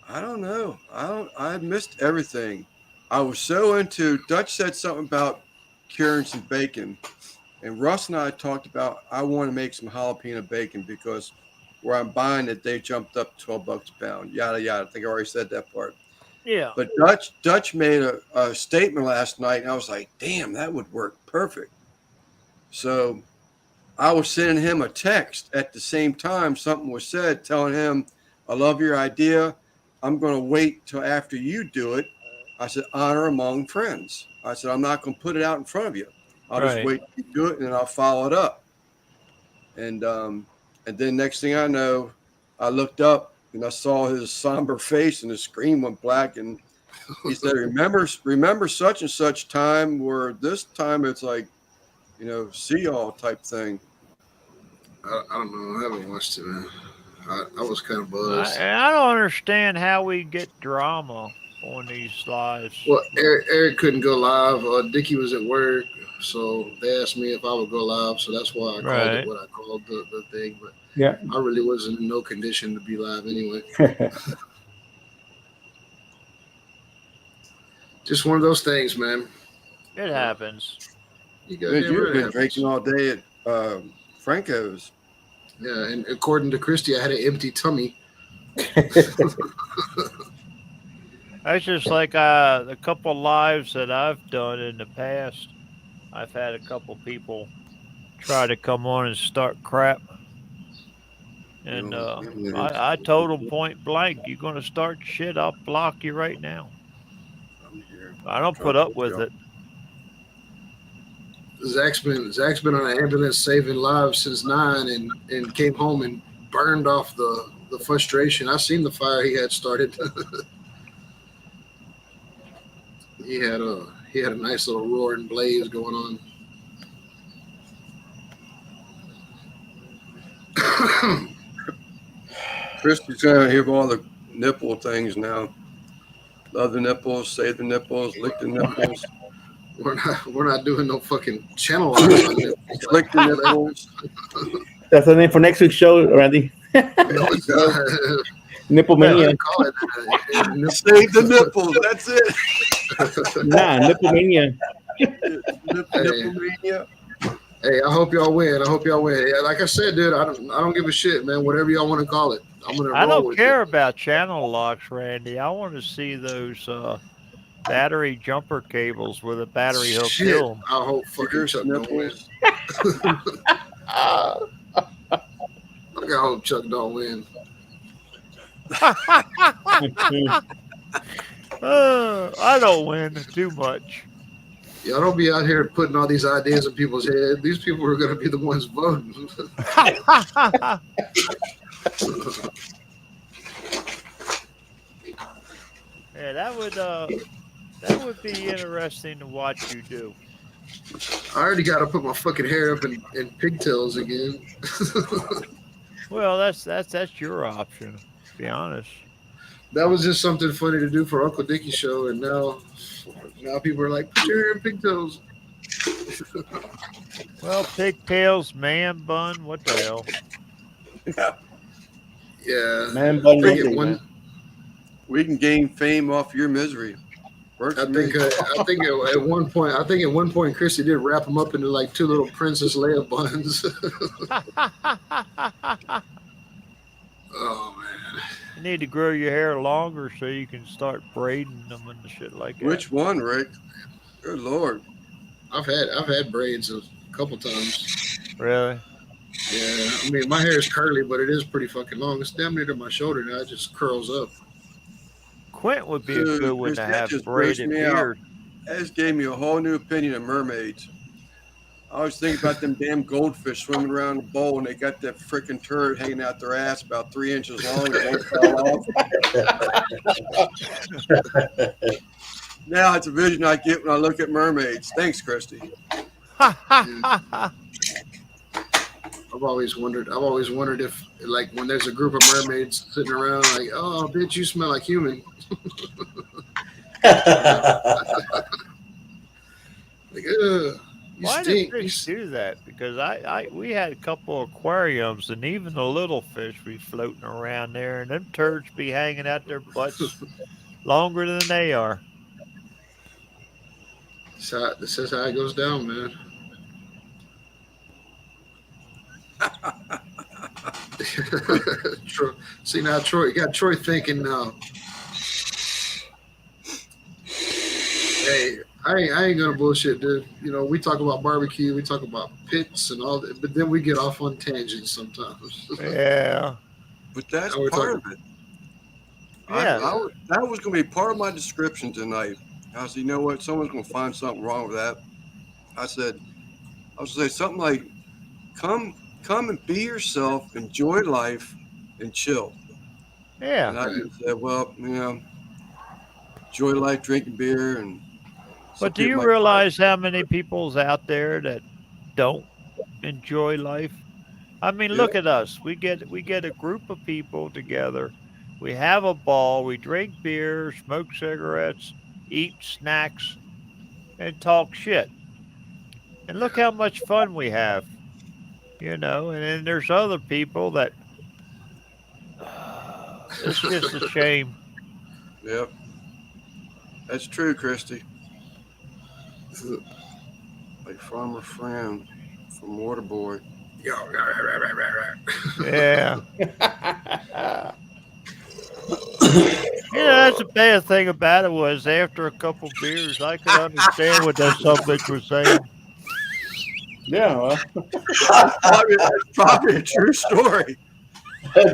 I don't know. I missed everything. I was so into. Dutch said something about curing some bacon, and Russ and I talked about I want to make some jalapeno bacon because where I'm buying it, they jumped up $12 a pound. Yada yada. I think I already said that part. Yeah. But Dutch made a statement last night, and I was like, damn, that would work perfect. So I was sending him a text at the same time. Something was said telling him, I love your idea. I'm going to wait till after you do it. I said, honor among friends. I said, I'm not going to put it out in front of you. I'll just wait till you do it, and then I'll follow it up. And then next thing I know, I looked up, and I saw his somber face, and his screen went black. And he said, remember such and such time where this time it's like, see y'all type thing. I don't know. I haven't watched it, man. I was kind of buzzed. I don't understand how we get drama on these lives. Well, Eric couldn't go live. Dickie was at work, so they asked me if I would go live. So that's why I called it what I called the thing. But yeah, I really wasn't in no condition to be live anyway. Just one of those things, man. It happens. You've been drinking all day at Franco's. Yeah, and according to Christy, I had an empty tummy. That's just like a couple lives that I've done in the past. I've had a couple people try to come on and start crap. And I told them point blank, you're going to start shit, I'll block you right now. I don't put up with it. Zach's been on an ambulance saving lives since 9 and came home and burned off the frustration. I seen the fire he had started. He had a nice little roaring blaze going on. Christy's gonna hear all the nipple things now. Love the nipples, save the nipples, lick the nipples. We're not doing no fucking channel on nipples. Lick the nipples. That's the name for next week's show, Randy. Nipple mania. Save the nipples. That's it. Nah, nipple mania. Nipple-mania. Hey, I hope y'all win. I hope y'all win. Yeah, like I said, dude, I don't give a shit, man. Whatever y'all want to call it, I'm gonna I roll don't with care about channel locks, Randy. I want to see those battery jumper cables with a it. battery hook Shit, to them. I hope fucking Fierce Chuck don't win. nipples. Like, I hope Chuck don't win. I don't win too much. Y'all don't be out here putting all these ideas in people's head. These people are gonna be the ones voting. Yeah, that would be interesting to watch you do. I already got to put my fucking hair up in pigtails again. Well, that's your option. To be honest. That was just something funny to do for Uncle Dickie show, and now people are like, put your hair in pigtails. Well, pigtails, man bun, what the hell? Yeah, Man bun I think Monday, at one, man. We can gain fame off your misery. Works I for me. think at one point, Chrissy did wrap them up into like two little Princess Leia buns. Oh man, You need to grow your hair longer so you can start braiding them and shit like that. Which one, Rick? Good Lord. I've had braids a couple times. Really? Yeah, I mean my hair is curly, but it is pretty fucking long. It's damn near to my shoulder now. It just curls up. Quint would be a good one Chris, to that have just grossed braided me out. beard. That just gave me a whole new opinion of mermaids. I was thinking about them damn goldfish swimming around the bowl and they got that freaking turd hanging out their ass about 3 inches long. It won't fall off. Now it's a vision I get when I look at mermaids. Thanks, Christy. I've always wondered if, like, when there's a group of mermaids sitting around, like, oh, bitch, you smell like human. Like, ugh, you Why do stink. fish do that? Because we had a couple aquariums and even the little fish be floating around there and them turds be hanging out their butts longer than they are. This is how it goes down, man. See now, Troy, you got Troy thinking now. Hey, I ain't gonna bullshit, dude. You know, we talk about barbecue, we talk about pits and all that, but then we get off on tangents sometimes. Yeah. But that's Now we're part talking- of it. Yeah. That was going to be part of my description tonight. I said, you know what? Someone's going to find something wrong with that. I was going to say something like, come and be yourself, enjoy life, and chill. Yeah. And I just said, well, you know, enjoy life, drinking beer, and. But do you realize how many people's out there that don't enjoy life? I mean, look at us. We get a group of people together. We have a ball. We drink beer, smoke cigarettes, eat snacks, and talk shit. And look how much fun we have, you know. And then there's other people that it's just a shame. Yep. That's true, Christy. Like Farmer Fran from Waterboy. Yeah. You know, that's the bad thing about it was after a couple beers, I could understand what that subject was saying. Yeah, well. That's probably a true story.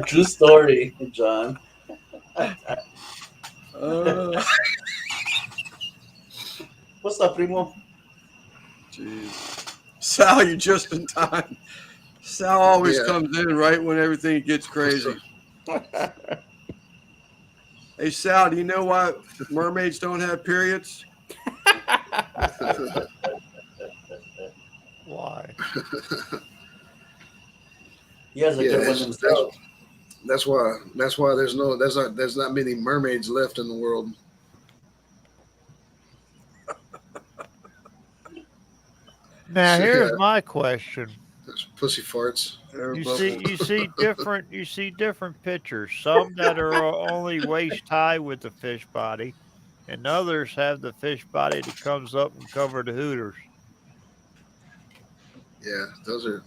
True story, John. What's up, primo? Jeez. Sal, you're just in time. Sal always Yeah. comes in right when everything gets crazy. Hey, Sal, do you know why mermaids don't have periods? Why? He has a good one himself. That's why there's not many mermaids left in the world. Now here's Yeah. my question. There's pussy farts. You see different pictures. Some that are only waist high with the fish body, and others have the fish body that comes up and cover the hooters. Yeah, those are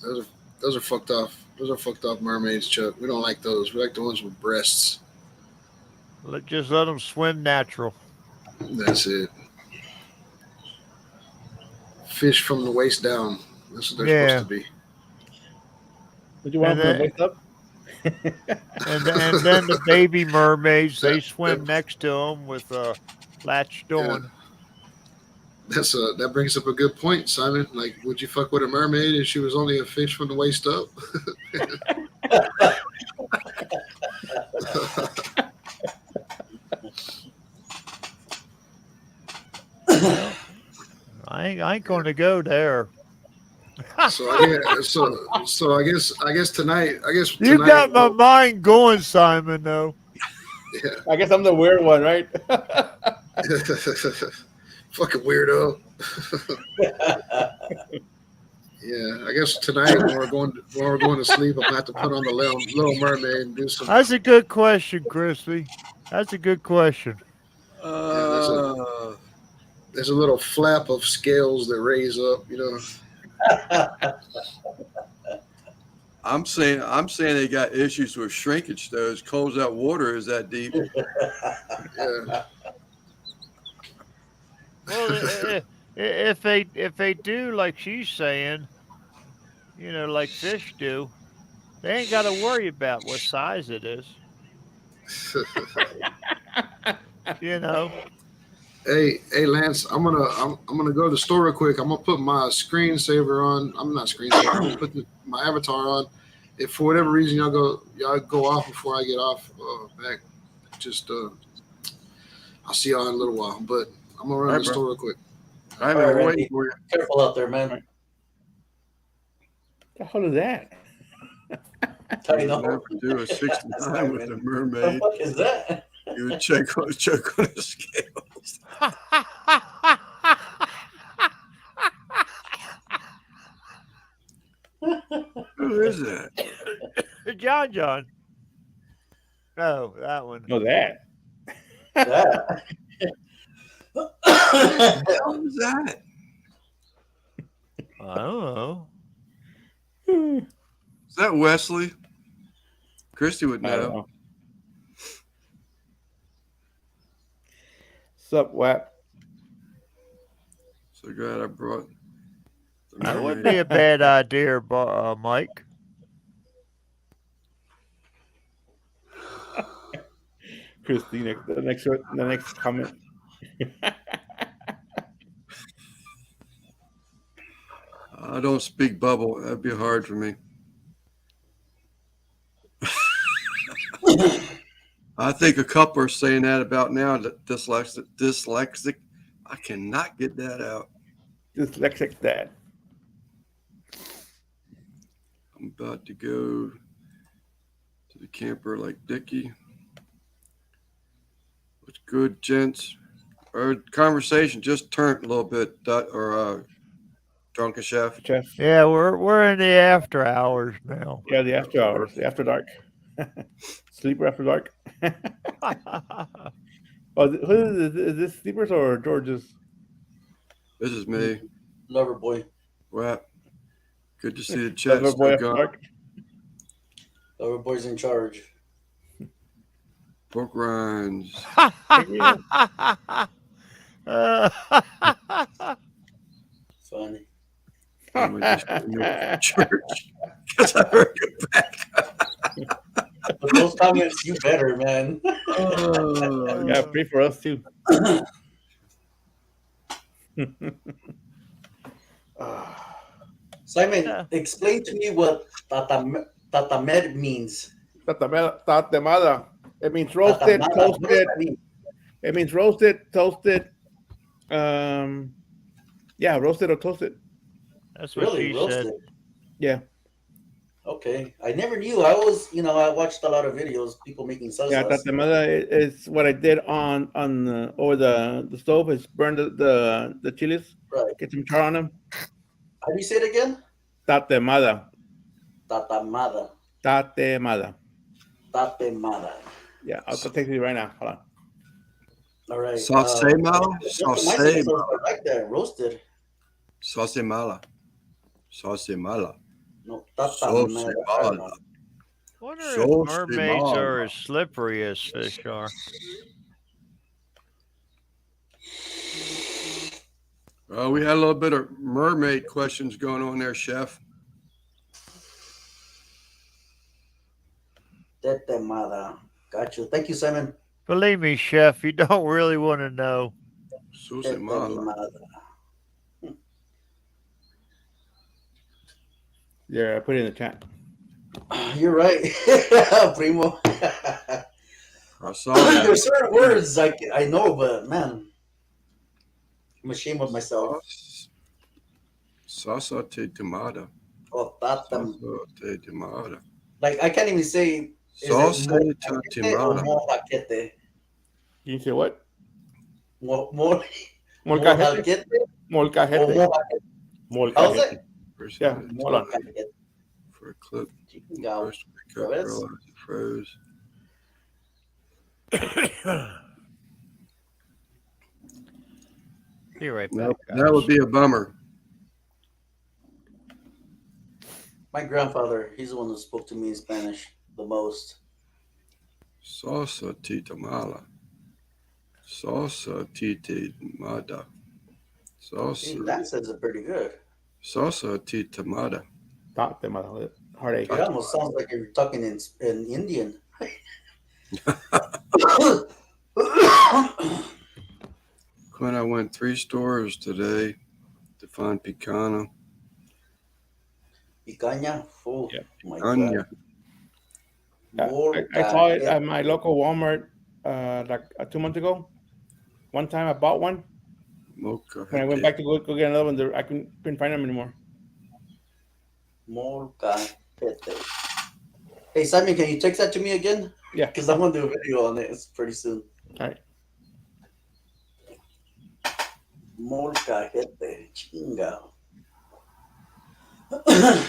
fucked off. Those are fucked off mermaids, Chuck. We don't like those. We like the ones with breasts. Just let them swim natural. That's it. Fish from the waist down. That's what they're Yeah. supposed to be. Would you want And them to then, waist up? and then the baby mermaids, they swim next to them with latched on. That brings up a good point, Simon. Like, would you fuck with a mermaid if she was only a fish from the waist up? I ain't going to go there. So I guess tonight. You got my mind going, Simon. Though. Yeah. I guess I'm the weird one, right? Fucking weirdo. Yeah, I guess tonight when we're going to sleep, I'm gonna have to put on the Little Mermaid and do some. That's a good question, Crispy. That's a good question. There's a little flap of scales that raise up, you know. I'm saying they got issues with shrinkage though. As cold as that water is that deep. Yeah. Well, if they do like she's saying, you know, like fish do, they ain't got to worry about what size it is. You know. Hey, Lance, I'm gonna go to the store real quick. I'm gonna put my screensaver on. I'm not screensaver. I'm gonna put my avatar on. If for whatever reason y'all go off before I get off back, just I'll see y'all in a little while. But I'm gonna run to the store real quick. All right, All right, waiting for you. Careful out there, man. What the hell is that? I know. Never do a 69 with a What the mermaid. fuck is that? You would check on the scales. Who is that? John. No, that one. No, that. That. What the hell is that? I don't know. Is that Wesley? Christy would I don't know. know. Sup, Wap? So glad I brought the That wouldn't mermaid. be a bad idea, Mike. Christy, the next comment. I don't speak bubble. That'd be hard for me. I think a couple are saying that about now. That dyslexic. I cannot get that out. Dyslexic dad. I'm about to go to the camper like Dickie. What's good, gents? Our conversation just turned a little bit, Drunken Chef. Yeah, we're in the after hours now. Yeah, the after hours, the after dark. Sleeper after dark. Oh, who is this Sleepers or George's? This is me. Lover boy. Wow. Good to see the chat Lover boy still after going. dark. Lover boy's in charge. Pork rinds. Funny. I'm just gonna go to church because I heard you back. But those comments, you better, man. Yeah, pray for us too. Simon, explain to me what tatamed means. Tatemada. It means roasted, Tatamada. What does toasted. that mean? It means roasted, toasted. Yeah, roasted or toasted. That's what Really? she Roasted? said. Yeah. Okay. I never knew. I always, I watched a lot of videos, people making salsas. Yeah, tatemada is what I did on over the stove. Is burn the chilies, Right. get some char on them. How do you say it again? Tatemada. Tatamada. Tatemada. Tatemada. Yeah, I'll text you right now. Hold on. All right. Sauce malo, Just sauce my sauce, malo, I like that roasted. sauce mala, sauce mala, No, tata sauce mera. I don't mala, know. Wonder if sauce mermaids mala. are as slippery as fish are. Well, we had a little bit of mermaid questions going on there, Chef. Tete mada. Got you. Thank you, Simon. Believe me, Chef, you don't really want to know. Sauce Tete mala. mada. Yeah, I put it in the chat. You're right, Primo. I saw that. There's certain words I know, but man, I'm ashamed of myself. Salsa de tomata. Oh, tata. Salsa de tomata. Like I can't even say. Is it Salsa de molcajete or tomata. molcajete? You say what? Molcajete Molcajete. or Molcajete. molcajete? How's Molcajete. it? First Yeah, minute hold on. time for a clip. Chingao. First we cook, ¿Sabes? realize it froze. Be right back. Nope, Guys. that would be a bummer. My grandfather, he's the one who spoke to me in Spanish the most. Salsa de tomala. Salsa de tomata. See, Salsa. that says it pretty good. Salsa de tomata. Tate mala. Heartache. It almost sounds like you're talking in Indian. Clint, I went 3 stores today to find picana. Picaña? Oh, Yeah. my Picanha. God. I saw it at my local Walmart like 2 months ago. One time I bought one. Mocha. When I went back to go get another one, I couldn't find them anymore. Molcajete. Hey, Simon, can you text that to me again? Yeah. Because I'm going to do a video on it. It's pretty soon. All right. Molcajete. Chingao.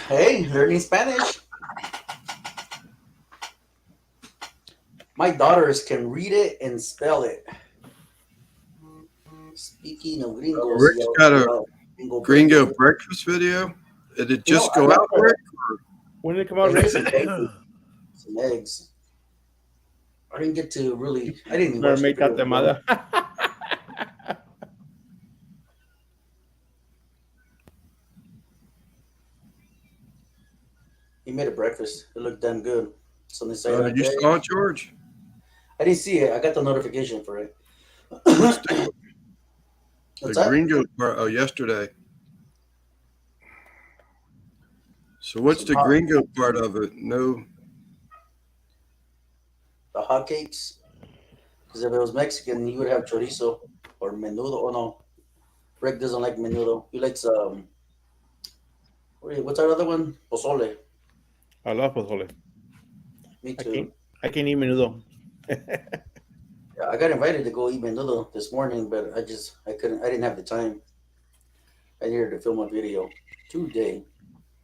Hey, learning Spanish. My daughters can read it and spell it. Speaking of gringos, Rick's got a gringo breakfast video. Did it just go out, Rick? When did it come out, Rick? Rick? Some eggs. I didn't get to really. I didn't even Better watch make the that the video. mother. He made a breakfast. It looked damn good. So they say You saw it, George? I didn't see it. I got the notification for it. The What's that? gringo part. Oh, yesterday. So what's the gringo part of it? No. The hotcakes. Because if it was Mexican, he would have chorizo or menudo. Oh no, Rick doesn't like menudo. He likes what's that other one? Pozole. I love pozole. Me too. I can't eat menudo. Yeah, I got invited to go eat menudo this morning, but I couldn't. I didn't have the time. I needed to film a video today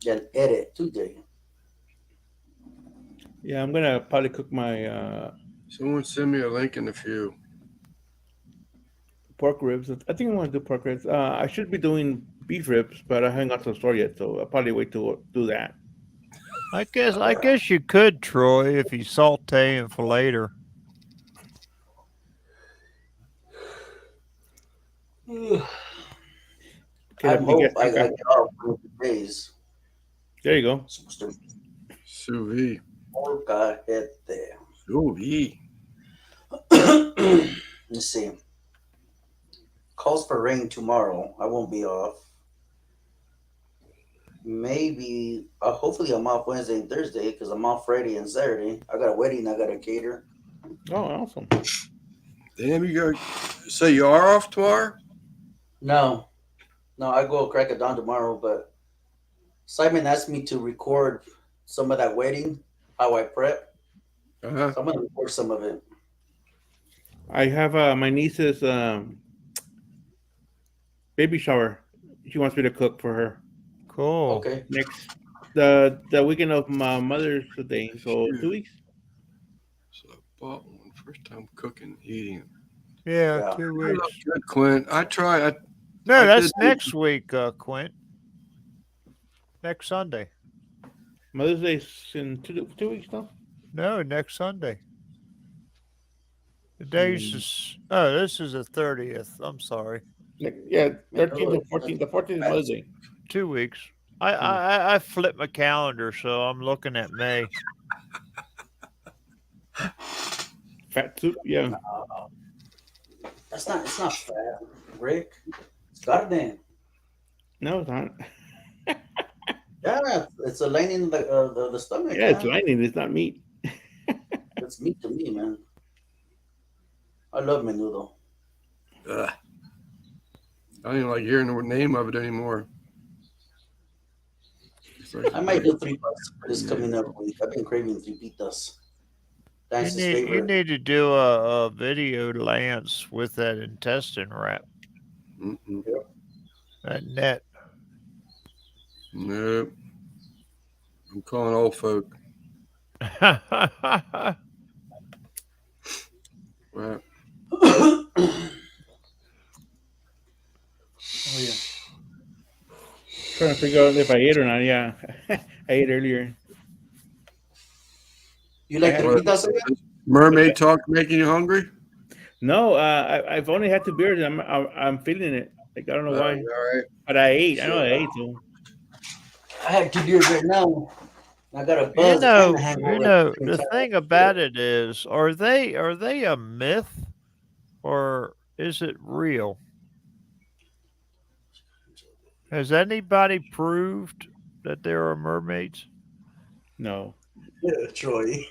and edit today. Yeah, I'm gonna probably cook my Someone send me a link in a few. pork ribs. I think I'm gonna do pork ribs. I should be doing beef ribs, but I haven't got to the store yet, so I'll probably wait to do that. I guess you could, Troy, if you saute and fillet her. I hope I get off with the days. There you go. Sous vide. Molcajete. Sous vide. Let's see. Calls for rain tomorrow. I won't be off. Maybe, hopefully, I'm off Wednesday and Thursday because I'm off Friday and Saturday. I got a wedding I got to cater. Oh, awesome. Damn, you go. So you are off tomorrow? No, I go crack it down tomorrow. But Simon asked me to record some of that wedding, how I prep. Uh-huh. So I'm gonna record some of it. I have my niece's baby shower. She wants me to cook for her. Cool. Okay. Next the weekend of my Mother's Day, so 2 weeks. So I bought one. First time cooking, eating. Yeah, Yeah. 2 I love weeks. good, Quint. I try. No, I that's did. next week, Quint. Next Sunday. Mother's Day's in 2 weeks now. No, next Sunday. The days Mm. is this is the 30th. I'm sorry. Yeah, Man, 13th and 14th. The 14th is Mother's Day. 2 weeks. I flipped my calendar, so I'm looking at May. Fat soup. Yeah. It's not fat, Rick. It's goddamn. No, it's not. Yeah, it's a lining the stomach. Yeah, it's Man. lining. It's not meat. It's meat to me, man. I love menudo. Ugh. I don't even like hearing the name of it anymore. I might do 3 bucks for this coming up week. I've been craving 3 pitas. You Dance's need favorite. to do a video, Lance, with that intestine wrap. Mm-mm. That net. Nope. I'm calling old folk. Right. Oh yeah. Trying to figure out if I ate or not. Yeah, I ate earlier. You like had- 3 pitas again? Mermaid talk making you hungry? No, I've only had 2 beers. And I'm feeling it. Like I don't know why, All right. but I ate. I know I ate. So I had 2 beers right now. I got a You buzz and know, a hangover. the thing about it is, are they a myth, or is it real? Has anybody proved that there are mermaids? no. Yeah, Troy.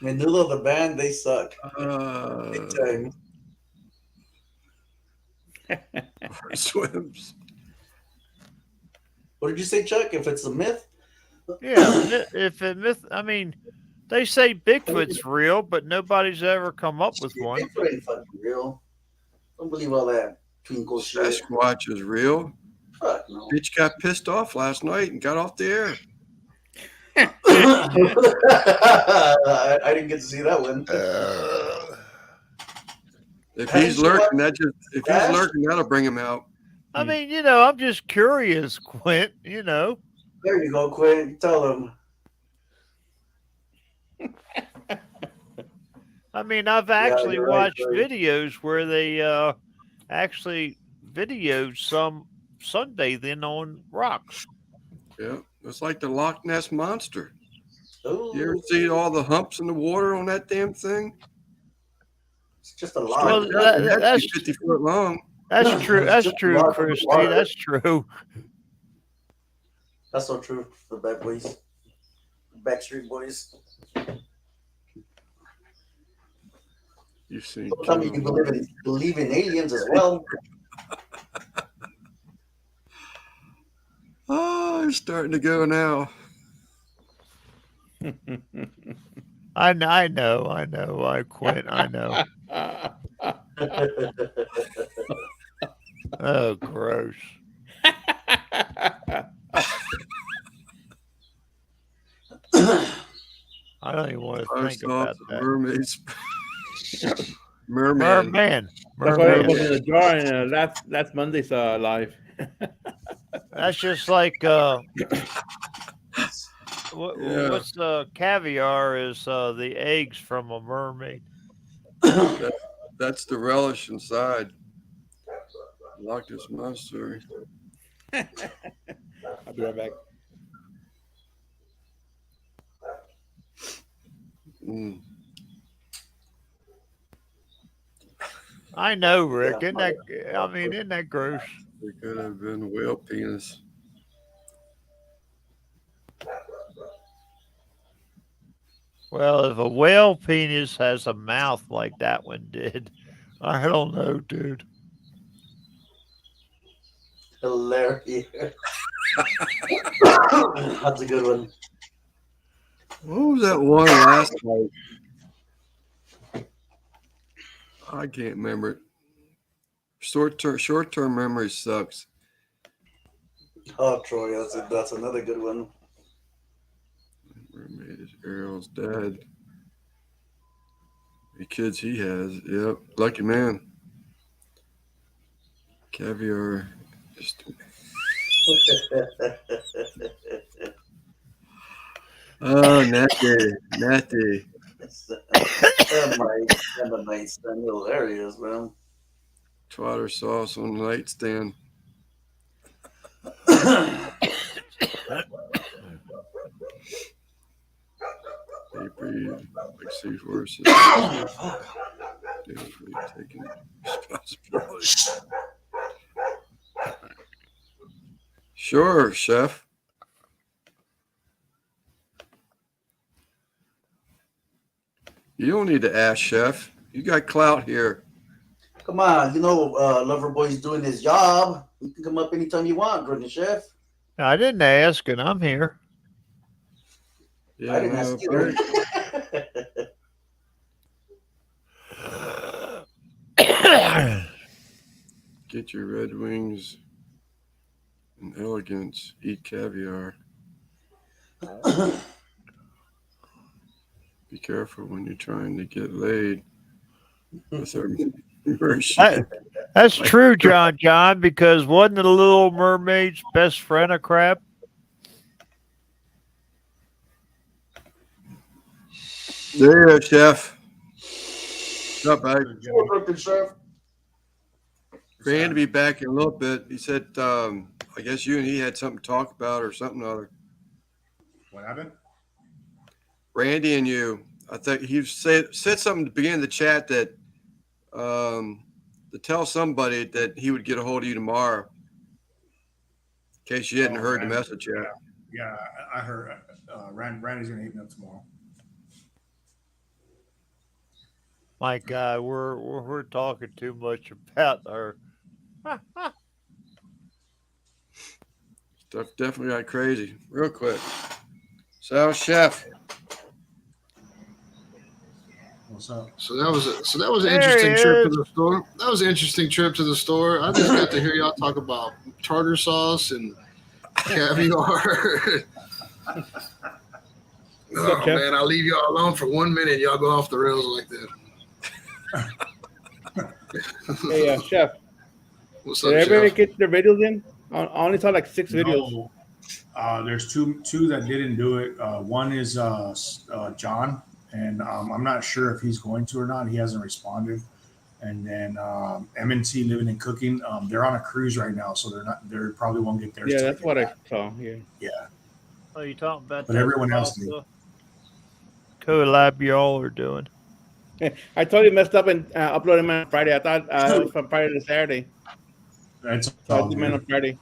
Menudo, the band, they suck. Big time. Swims. What did you say, Chuck? If it's a myth? Yeah, if it myth, I mean, they say Bigfoot's real, but nobody's ever come up with one. Bigfoot ain't fucking real. Don't believe all that twinkle shit. Sasquatch is real. Fuck no. Bitch got pissed off last night and got off the air. I didn't get to see that one. If Haven't he's you lurking, watched if Dash? he's lurking, that'll bring him out. I mean, I'm just curious, Quint. There you go, Quinn. Tell them. I mean, I've actually you're right, watched right. videos where they actually videoed some sunbathing on rocks. Yeah, it's like the Loch Ness monster. Ooh, You ever see all the humps in the water on that damn thing? it's just a Well, lot. That's 50 foot long. That's true. It's That's just a true, lot of Christy. water. That's true. That's so true for the Bad Boys. Backstreet Boys. You've seen. Tell me you believe in aliens as well. Oh, it's starting to go now. I know. I quit. I know. Oh, gross. I don't even want to think about that. Mermaids. Merman. That's why I was in the jar and last Monday's live. That's just like what's caviar is the eggs from a mermaid. That's the relish inside. Loch Ness monster. I'll be right back. Mm. I know, Rick. Isn't that gross? It could have been whale penis. Well, if a whale penis has a mouth like that one did, I don't know, dude. Hilarious. That's a good one. What was that one last night? I can't remember it. Short term memory sucks. Oh, Troy, that's another good one. Mermaid is Ariel's dead. The kids he has. Yep. Lucky man. Caviar. Oh, Natty. That might sound hilarious, man. Twatter sauce on the nightstand. Paper, like seahorses. Taking responsibility. Sure, chef. You don't need to ask, chef. You got clout here. Come on, Loverboy's doing his job. You can come up anytime you want, Gordon Chef. I didn't ask, and I'm here. Yeah, I didn't ask either. Get your Red Wings and elegance. Eat caviar. Be careful when you're trying to get laid with our mercy. That's true, John, because wasn't the Little Mermaid's best friend a crab? There you go, chef. What's up, bud? Chef. Grand to be back in a little bit. He said, I guess you and he had something to talk about or something or other. What happened? Randy and you. I think he said something at the beginning of the chat that to tell somebody that he would get a hold of you tomorrow. In case you hadn't heard the message yet. Yeah, I heard. Randy's gonna hit me up tomorrow. My God, we're talking too much about her. Stuff definitely got crazy real quick. So, chef. What's up? So that was an interesting trip to the store. That was an interesting trip to the store. I just got to hear y'all talk about tartar sauce and caviar. Oh man, I'll leave y'all alone for 1 minute. Y'all go off the rails like that. Hey, chef. What's Did up, everybody chef? get their videos in? I only saw like 6 videos. No. There's two that didn't do it. One is John, and I'm not sure if he's going to or not. He hasn't responded. And then MNC Living and Cooking, they're on a cruise right now, so they probably won't get theirs. Yeah, that's what I saw. Yeah. Oh, you talking about But that everyone else salsa collab y'all are doing? I totally messed up and uploaded mine on Friday. I thought it was from Friday to Saturday. That's So I did mine on Friday.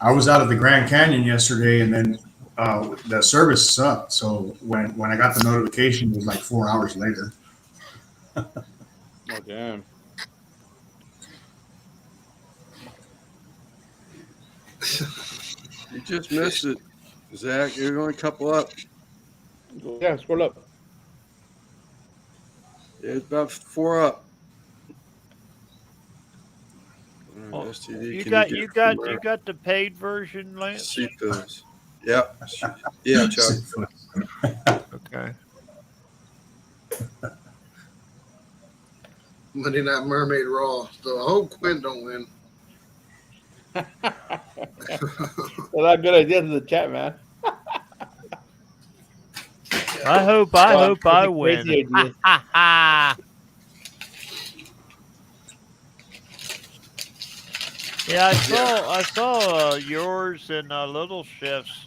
I was out at the Grand Canyon yesterday, and then the service sucked. So when I got the notification, it was like 4 hours later. Oh damn! You just missed it, Zach. You're only a couple up. Yeah, scroll up. Yeah, it's about 4 up. Oh, STD, you can got get you it got from, you got the paid version, Lance. Seat pills. Yep. Yeah, Chuck. Okay. Monday Night Mermaid Raw. So I hope Quinn don't win. A lot of good ideas in the chat, man. I hope I win. Crazy ideas. Yeah, I saw yours and Little Chef's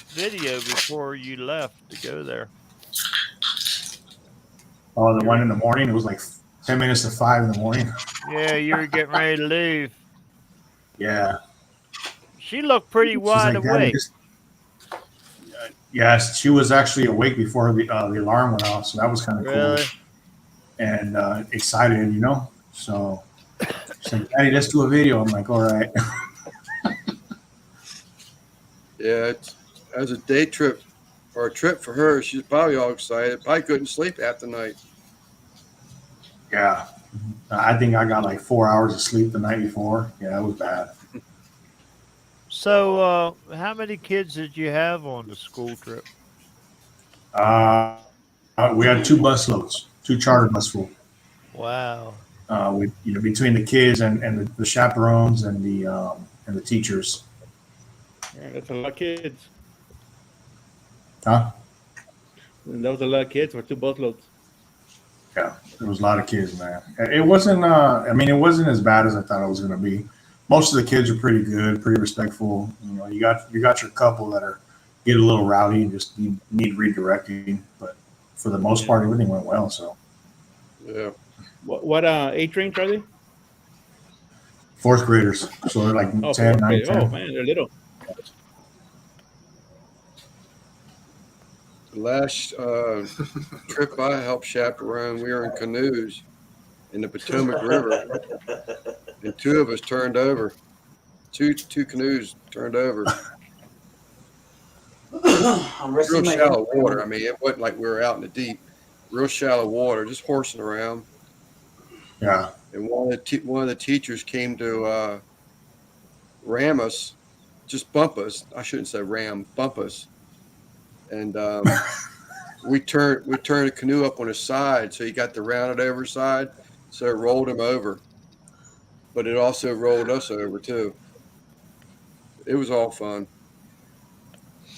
video before you left to go there. Oh, the one in the morning. It was like 10 minutes to 5 in the morning. Yeah, you were getting ready to leave. Yeah. She looked pretty wide like, awake. Yes, she was actually awake before the alarm went off, so that was kind of Really? cool and excited, you know. So she's like, "Daddy, let's do a video." I'm like, "All right." Yeah, as a day trip or a trip for her, she's probably all excited. Probably couldn't sleep half the night. Yeah, I think I got like 4 hours of sleep the night before. Yeah, it was bad. So, how many kids did you have on the school trip? We had 2 bus loads, 2 charter bus full. Wow. With between the kids and the chaperones and the teachers. Yeah, that's a lot of kids. Huh? And that was a lot of kids for 2 busloads. Yeah, there was a lot of kids, man. It wasn't. I mean, it wasn't as bad as I thought it was going to be. Most of the kids are pretty good, pretty respectful. You got your couple that are get a little rowdy and just need redirecting, but for the most part, everything went well. So Yeah. What age range are they? 4th graders, so they're like Oh, 10, fourth 9, grade. 10. Oh man, they're little. The last trip I helped chaperone, we were in canoes in the Potomac River, and 2 of us turned over. Two canoes turned over. I'm resting Real my shallow hand. water. I mean, it wasn't like we were out in the deep. Real shallow water, just horsing around. Yeah. And one of the teachers came to ram us, just bump us. I shouldn't say ram, bump us. And we turned the canoe up on his side, so he got the rounded over side, so it rolled him over. But it also rolled us over too. It was all fun.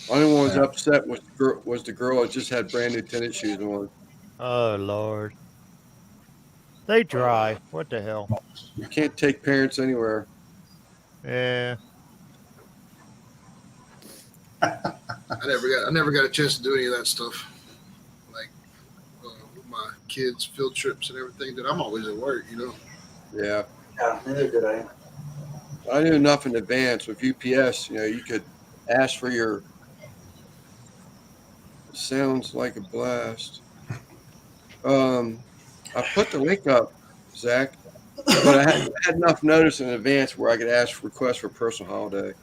Only one was Yeah. upset was the girl that just had brand new tennis shoes on. Oh Lord. They dry. What the hell? You can't take parents anywhere. Yeah. I never got a chance to do any of that stuff. Like with my kids' field trips and everything. That I'm always at work, you know. Yeah. Yeah, neither did I. I knew enough in advance with UPS. You could ask for your. Sounds like a blast. I put the link up, Zach, but I had enough notice in advance where I could ask for requests for personal holiday.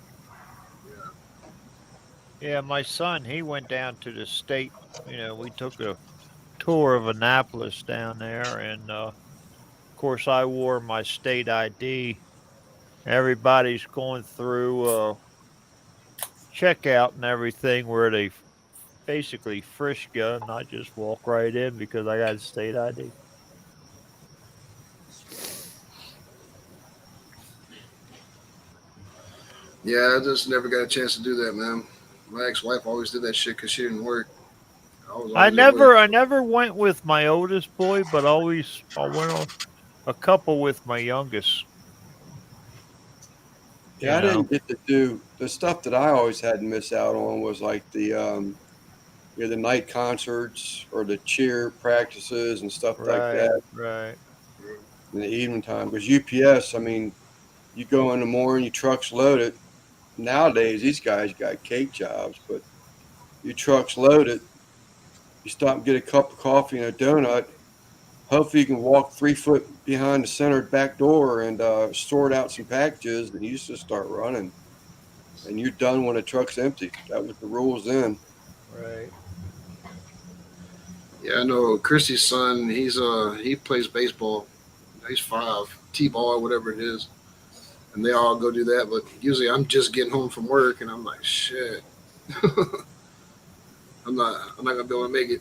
Yeah, my son, he went down to the state. We took a tour of Annapolis down there, and of course, I wore my state ID. Everybody's going through checkout and everything where they basically frisk you, and I just walk right in because I got state ID. Yeah, I just never got a chance to do that, man. My ex-wife always did that shit because she didn't work. I was I always at work. never went with my oldest boy, but I went on a couple with my youngest. Yeah, I didn't get to do the stuff that I always had to miss out on was like the night concerts or the cheer practices and stuff like Right, that right. in the evening time. Because UPS, I mean, you go in the morning, your truck's loaded. Nowadays, these guys got cake jobs, but your truck's loaded. You stop and get a cup of coffee and a donut. Hopefully, you can walk 3 foot behind the centered back door and sort out some packages, and you just start running. And you're done when the truck's empty. That was the rules then. Right. Yeah, I know Christy's son. He plays baseball. He's 5, t-ball or whatever it is, and they all go do that. But usually, I'm just getting home from work, and I'm like, shit. I'm not gonna be able to make it.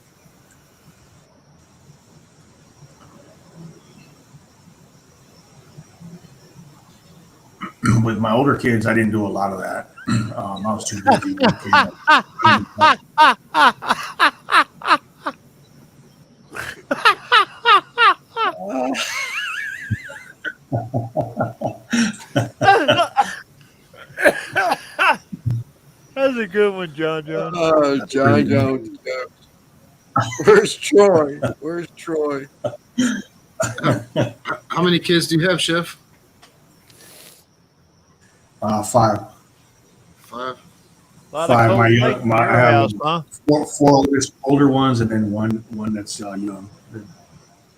With my older kids, I didn't do a lot of that. I was too busy. That's a good one, John John. Oh, John Jones. Where's Troy? Where's Troy? How many kids do you have, Chef? 5. 5. A lot 5. of My cold young, nights in my, your I have house, huh? four older ones, and then one that's young.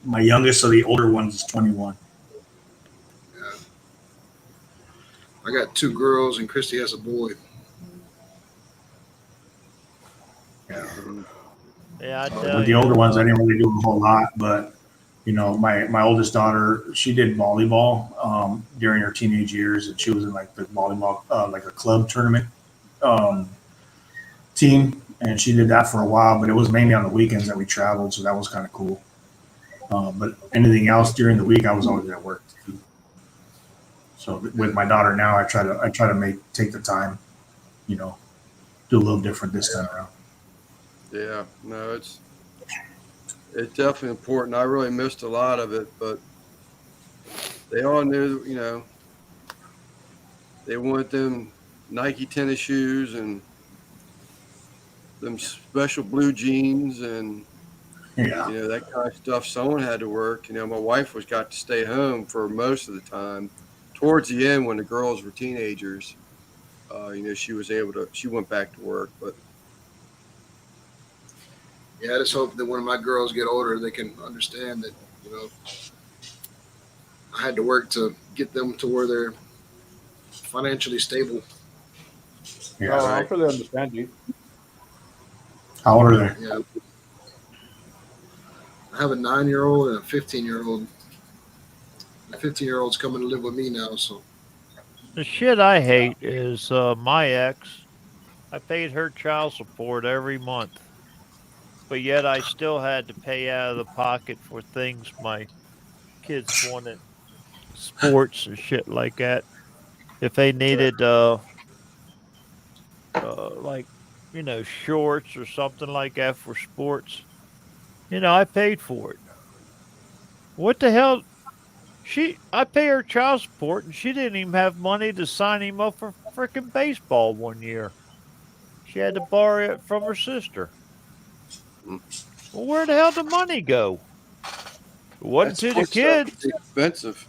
My youngest of the older ones is 21. Yeah. I got 2 girls, and Christy has a boy. Yeah. Yeah, I tell With the you. older ones, I didn't really do a whole lot, but my oldest daughter, she did volleyball during her teenage years, and she was in like the volleyball like a club tournament team, and she did that for a while. But it was mainly on the weekends that we traveled, so that was kind of cool. But anything else during the week, I was always at work. So with my daughter now, I try to take the time, you know, do a little different this time around. Yeah, no, it's definitely important. I really missed a lot of it, but they all knew, you know, they wanted them Nike tennis shoes and them special blue jeans and Yeah. you know that kind of stuff. Someone had to work. You know, my wife got to stay home for most of the time. Towards the end, when the girls were teenagers, you know, she went back to work, but. Yeah, I just hope that when my girls get older, they can understand that, you know, I had to work to get them to where they're financially stable. Yeah. Oh, I fully understand you. How old are they? Yeah. I have a 9-year-old and a 15-year-old. The 15-year-old's coming to live with me now, so. The shit I hate is my ex. I paid her child support every month, but yet I still had to pay out of the pocket for things my kids wanted, sports and shit like that. If they needed, like, you know, shorts or something like that for sports, you know, I paid for it. What the hell? I pay her child support, and she didn't even have money to sign him up for frickin' baseball one year. She had to borrow it from her sister. Well, where the hell did the money go? It wasn't That to the sports stuff kids. is expensive.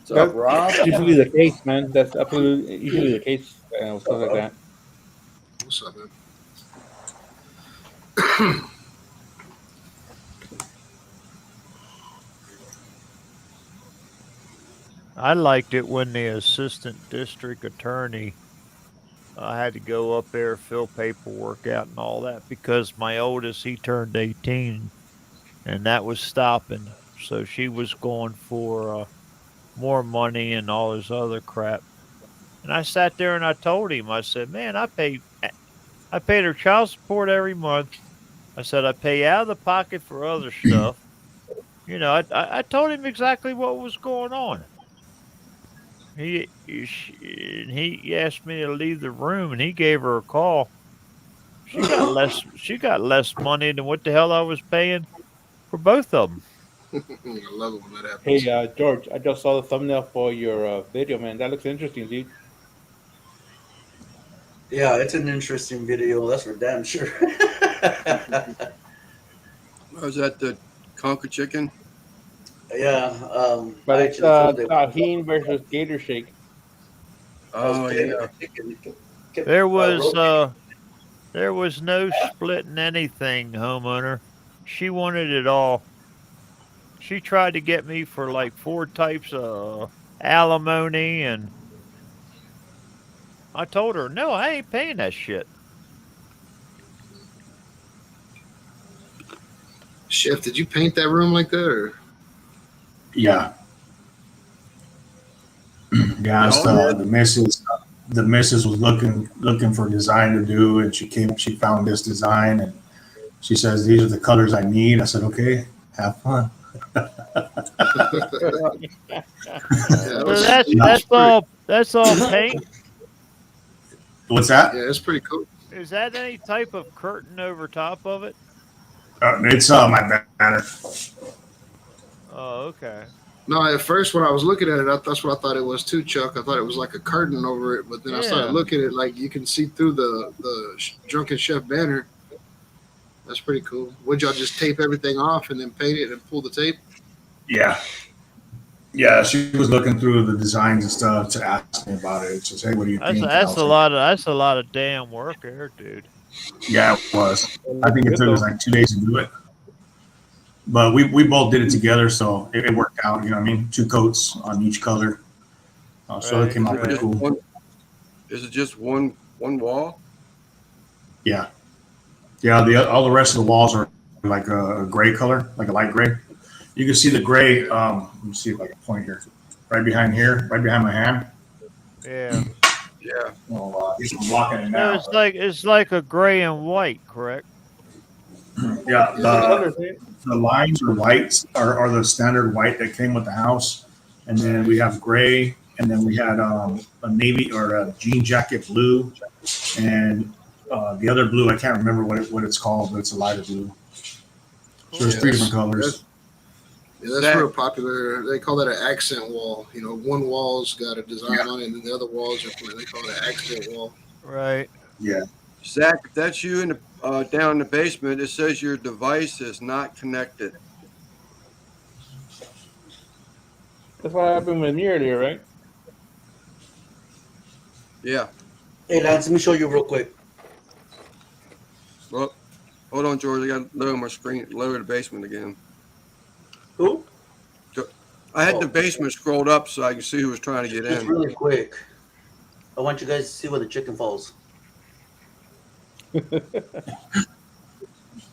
What's up, That's Rob? usually the case, man. That's absolutely usually the case with stuff like that. What's up, man? I liked it when the assistant district attorney had to go up there, fill paperwork out and all that because my oldest, he turned 18 and that was stopping. So she was going for more money and all this other crap. And I sat there and I told him, I said, man, I paid her child support every month. I said, I pay out of the pocket for other stuff. You know, I told him exactly what was going on. He asked me to leave the room, and he gave her a call. She got less money than what the hell I was paying for both of them. I love it when that Hey, happens. George, I just saw the thumbnail for your video, man. That looks interesting, dude. Yeah, it's an interesting video. That's for damn sure. Was that the Conker chicken? Yeah, But I it's actually filmed it. Tahine versus Gator Shake. I was Oh playing yeah. with the chicken. Kept, There was rotating. there was no splitting anything, homeowner. She wanted it all. She tried to get me for like 4 types of alimony, and I told her, no, I ain't paying that shit. Chef, did you paint that room like that, or? Yeah. Yeah, it's Y'all did? the missus. The missus was looking for design to do, and she found this design, and she says these are the colors I need. I said, okay, have fun. So that's all paint. What's that? Yeah, it's pretty cool. Is that any type of curtain over top of it? It's my banner. Oh, okay. No, at first when I was looking at it, that's what I thought it was too, Chuck. I thought it was like a curtain over it, but then I started Yeah. looking at it, like you can see through the Drunken Chef banner. That's pretty cool. Would y'all just tape everything off and then paint it and pull the tape? Yeah. Yeah, she was looking through the designs and stuff to ask me about it. She said, hey, what do you think? That's a lot of damn work there, dude. Yeah, it was. I think it took us like 2 days to do it. But we both did it together, so it worked out. You know what I mean? 2 coats on each color. So it came out pretty cool. Is it just one wall? Yeah. Yeah, all the rest of the walls are like a gray color, like a light gray. You can see the gray. Let me see if I can point here. Right behind my hand. Yeah. Yeah. Well, I'm walking it So now. it's like a gray and white, correct? Yeah, Colors, the lines are whites are the standard white that came with the house, and then we have gray, and then we had a navy or a jean jacket blue, and the other blue I can't remember what it's called, but it's a lighter blue. So there's three different colors. That's real popular. They call that an accent wall. You know, one wall's got a design on it, and then the other walls are they call it an accent wall. Right. Yeah. Zach, if that's you in the down in the basement, it says your device is not connected. That's what happened with me earlier, right? Yeah. Hey, Lance, let me show you real quick. Well, hold on, George. I got to lower my screen, lower the basement again. Who? I had the basement scrolled up so I can see who was trying to get Just in. really quick. I want you guys to see where the chicken falls.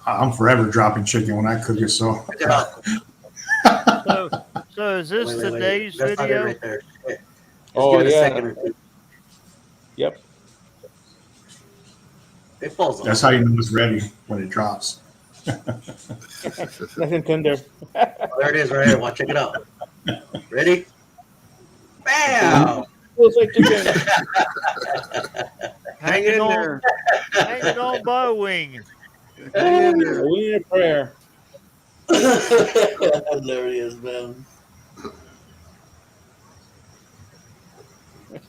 I'm forever dropping chicken when I cook it. So. Check it out. So is this Wait. today's That's not it video? right there. Just Oh, give it a yeah. second or two. Yep. It falls off. That's how you know it's ready when it drops. Nothing tender. There it is right here. Watch, check it out. Ready? Bam! Feels like chicken. Hang in there. Hanging on by a wing. Hang in there. We need a prayer. Hilarious, man.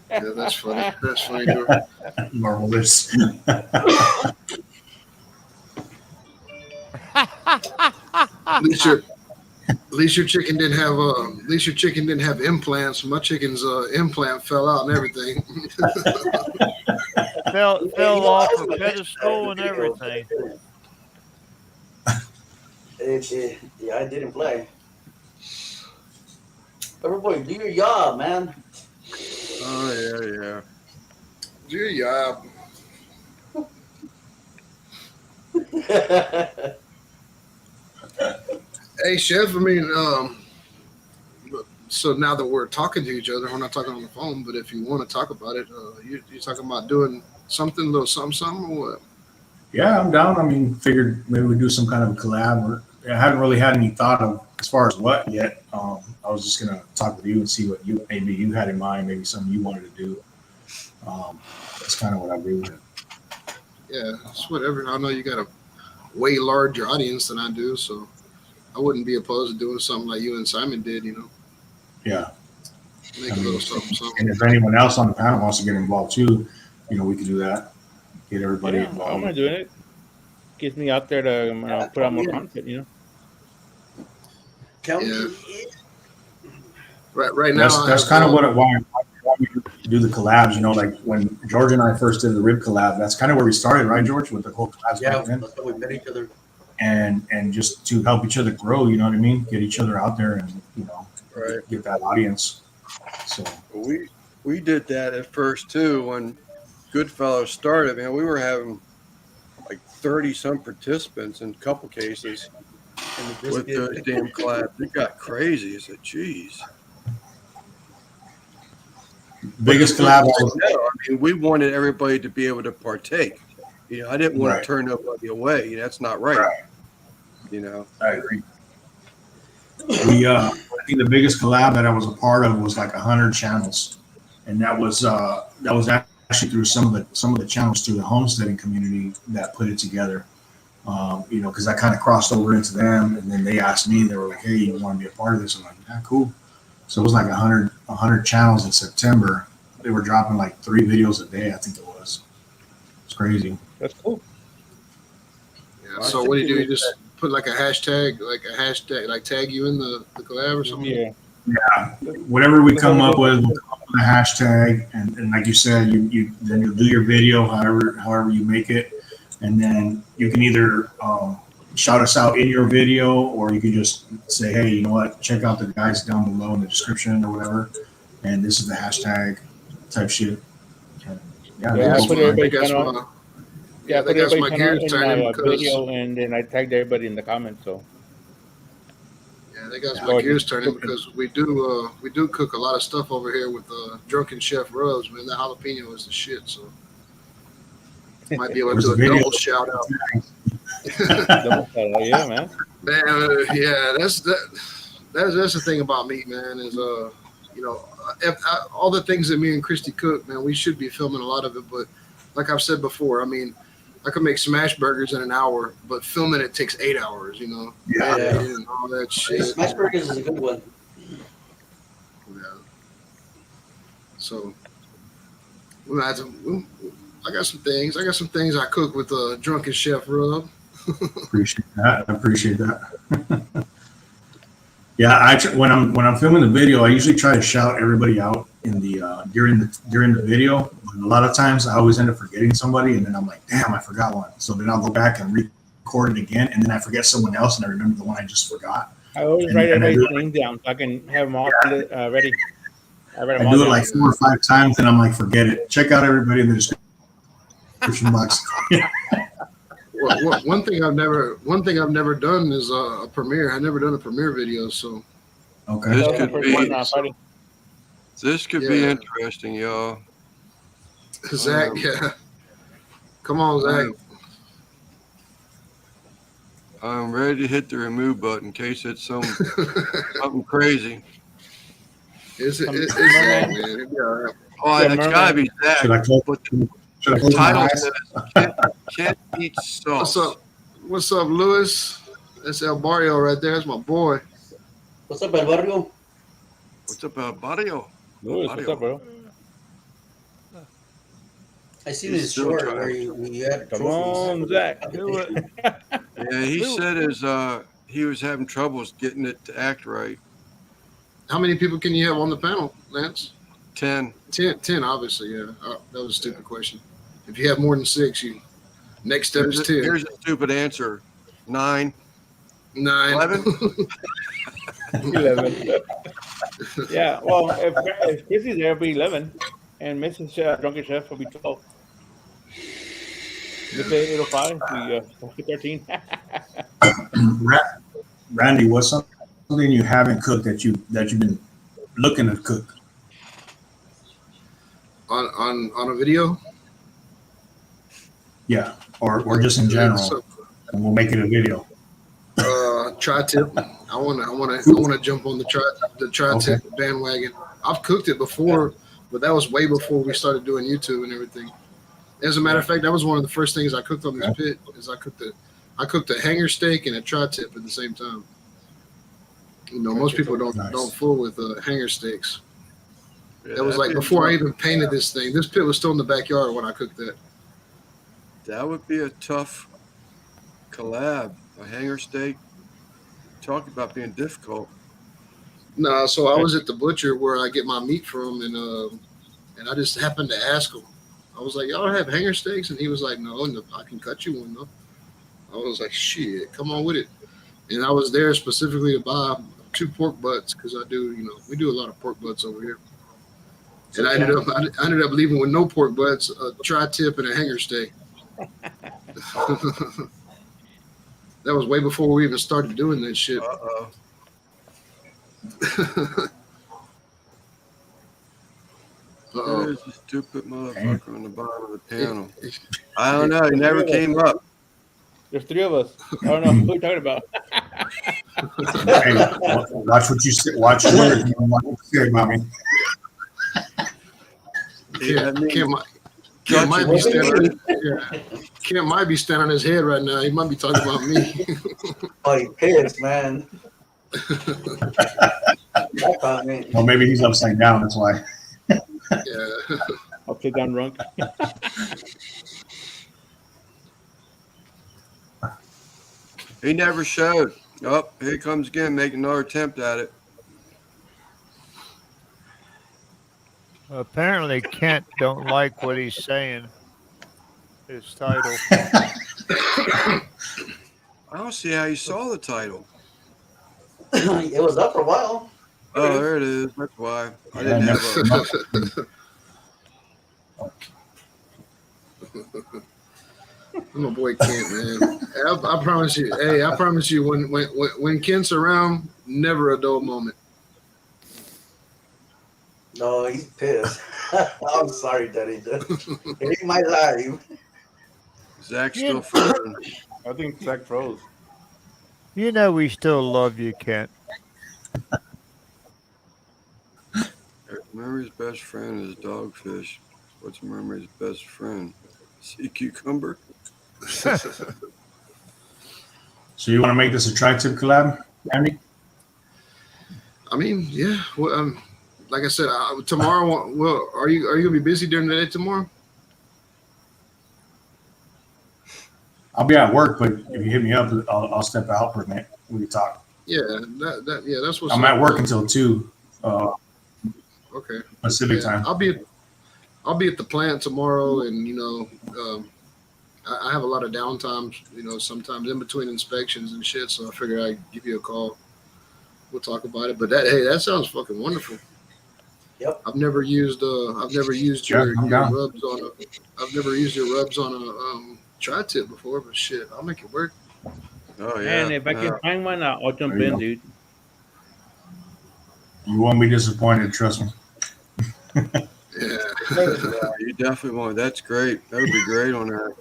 Yeah, that's funny. That's funny, George. Marvelous. At least your chicken didn't have implants. My chicken's implant fell out and everything. fell off her pedestal and everything. Yeah, I didn't play. Everybody, do your job, man. Oh, yeah. Do your job. Hey, Chef. I mean, so now that we're talking to each other, we're not talking on the phone. But if you want to talk about it, you're talking about doing something, a little something, or what? Yeah, I'm down. I mean, figured maybe we do some kind of a collab. I haven't really had any thought of as far as what yet. I was just gonna talk with you and see what you had in mind, maybe something you wanted to do. That's kind of what I agree with. Yeah, it's whatever. I know you got a way larger audience than I do, so I wouldn't be opposed to doing something like you and Simon did. You know, Yeah. make a little something. And if anyone else on the panel wants to get involved too, we could do that. Get everybody Yeah, involved. I'm gonna do it. Gets me out there to put out more content, you know. Yeah. Right now, That's kind of why we do the collabs. Like when George and I first did the rib collab, that's kind of where we started, right, George, with the whole collabs. Yeah, back then. that's how we met each other. And just to help each other grow, you know what I mean? Get each other out there and Right. get that audience. So We did that at first too when Goodfellow started. Man, we were having like 30-some participants in a couple cases with those damn collabs. It got crazy. I said, "Geez." Biggest collab. We wanted everybody to be able to partake. I didn't want to turn nobody away. That's not right. I agree. I think the biggest collab that I was a part of was like 100 channels, and that was actually through some of the channels through the homesteading community that put it together. Because I kind of crossed over into them, and then they asked me. They were like, "Hey, you want to be a part of this?" I'm like, "Yeah, cool." So it was like 100 channels in September. They were dropping like 3 videos a day. I think it was. It's crazy. That's cool. Yeah. So what do? You just put like a hashtag, like tag you in the collab or something? Yeah. Yeah. Whatever we come up with, we'll come up with a hashtag, and like you said, then you'll do your video, however you make it, and then you can either shout us out in your video, or you can just say, "Hey, you know what? Check out the guys down below in the description or whatever, and this is the hashtag type shit." Yeah, I put everybody on. Yeah, I they put got everybody my gears in turning my because video, and then I tagged everybody in the comments. So Yeah, they got my gears turning because we do cook a lot of stuff over here with Drunken Chef rubs. Man, that jalapeno is the shit. So might be able to do a double shout out. Yeah, man. Man, yeah, that's the thing about meat, man. Is all the things that me and Christy cook, man, we should be filming a lot of it. But like I've said before, I mean, I could make smash burgers in an hour, but filming it takes 8 hours. You know, Yeah. and all that shit. Smash burgers is a good one. Yeah. So I got some things. I got some things I cook with a Drunken Chef rub. Appreciate that. I appreciate that. Yeah, when I'm filming the video, I usually try to shout everybody out in the during the video. But a lot of times, I always end up forgetting somebody, and then I'm like, "Damn, I forgot one." So then I'll go back and record it again, and then I forget someone else, and I remember the one I just forgot. I always write everybody's name down so I can have them all ready. I do it like 4 or 5 times, and I'm like, "Forget it." Check out everybody in the description box. Well, one thing I've never done is a premiere. I've never done a premiere video, so okay. This could be interesting, y'all. Zach, come on, Zach. I'm ready to hit the remove button in case it's something crazy. It's Zach, man. It'll be all right. Oh, it's gotta be Zach. Should I close the title says can't eat sauce. What's up, Lewis? That's El Barrio right there. That's my boy. What's up, El Barrio? What's up, El Barrio? Lewis, what's up, bro? I seen his short where you had Come on, Zach. Do it. Yeah, he said he was having troubles getting it to act right. How many people can you have on the panel, Lance? 10. 10, obviously, yeah. That was a stupid question. If you have more than 6, next step is 10. Here's a stupid answer. 9. 11. 11. Yeah, well, if Chrissy's there, it'll be 11. And Mrs. Drunken Chef will be 12. If it'll 5, we 13. Randy, what's something you haven't cooked that you've been looking to cook? On a video? Yeah, or just in general, and we'll make it a video. Tri-tip. I wanna jump on the tri-tip bandwagon. I've cooked it before, but that was way before we started doing YouTube and everything. As a matter of fact, that was one of the first things I cooked on this pit. Is I cooked a hanger steak and a tri-tip at the same time. You know, most people don't fool with hanger steaks. Yeah, that was like before I even painted this thing. This pit was still in the backyard when I cooked that. That would be a tough collab. A hanger steak. Talk about being difficult. No, so I was at the butcher where I get my meat from, and I just happened to ask him. I was like, "Y'all have hanger steaks?" And he was like, "No, I can cut you one though." I was like, "Shit, come on with it." And I was there specifically to buy 2 pork butts because we do a lot of pork butts over here. And I ended up leaving with no pork butts, a tri-tip, and a hanger steak. That was way before we even started doing that shit. Uh-oh. There's a stupid motherfucker on the bottom of the panel. I don't know. He never came up. There's 3 of us. I don't know who you're talking about. Hey, watch what you say. Watch your words. You don't want to say about me. Kim might be standing. Kim might be standing on his head right now. He might be talking about me. Oh, he pissed, man. Well, maybe he's upside down. That's why. Yeah. Upside down drunk. He never showed. Oh, here he comes again, making another attempt at it. Apparently, Kent don't like what he's saying. His title. I don't see how you saw the title. It was up for a while. Oh, there it is. That's why. I didn't have a... My boy Kent, man. I promise you. Hey, I promise you. When Kent's around, Never a dull moment. No, he's pissed. I'm sorry, Daddy. It ain't my life. Zach's still frozen. I think Zach froze. You know we still love you, Kent. Murray's best friend is dogfish. What's Murray's best friend? Sea cucumber? So you want to make this a tri-tip collab, Andy? I mean, yeah. Well, like I said, tomorrow. Well, are you gonna be busy during the day tomorrow? I'll be at work, but if you hit me up, I'll step out for a minute. We can talk. Yeah, that's what's. I'm at work until 2 Okay. Pacific time. I'll be at the plant tomorrow, and I have a lot of downtime. Sometimes in between inspections and shit. So I figured I'd give you a call. We'll talk about it. But that sounds fucking wonderful. Yep. I've never used your rubs on a tri-tip before, but shit, I'll make it work. Oh yeah. And if I can find one, I'll jump in, dude. You won't be disappointed, trust me. Yeah. You definitely won't. That's great. That would be great on there.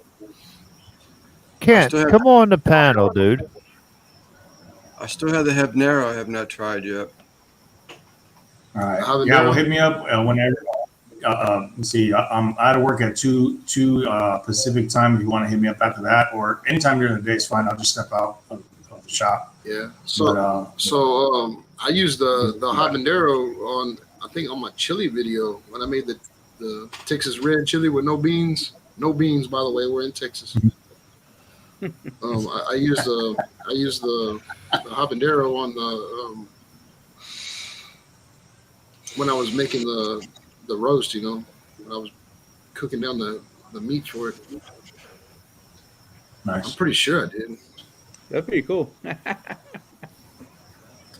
Kent, come on the panel, dude. I still have the habanero I have not tried yet. All right. Yeah, well, hit me up whenever. Let's see. I'm out of work at 2 Pacific time. If you want to hit me up after that, or anytime during the day is fine. I'll just step out of the shop. Yeah. So I used the habanero on my chili video when I made the Texas red chili with no beans. No beans, by the way. We're in Texas. I used the habanero on the when I was making the roast. When I was cooking down the meat for it. Nice. I'm pretty sure I did. That's pretty cool.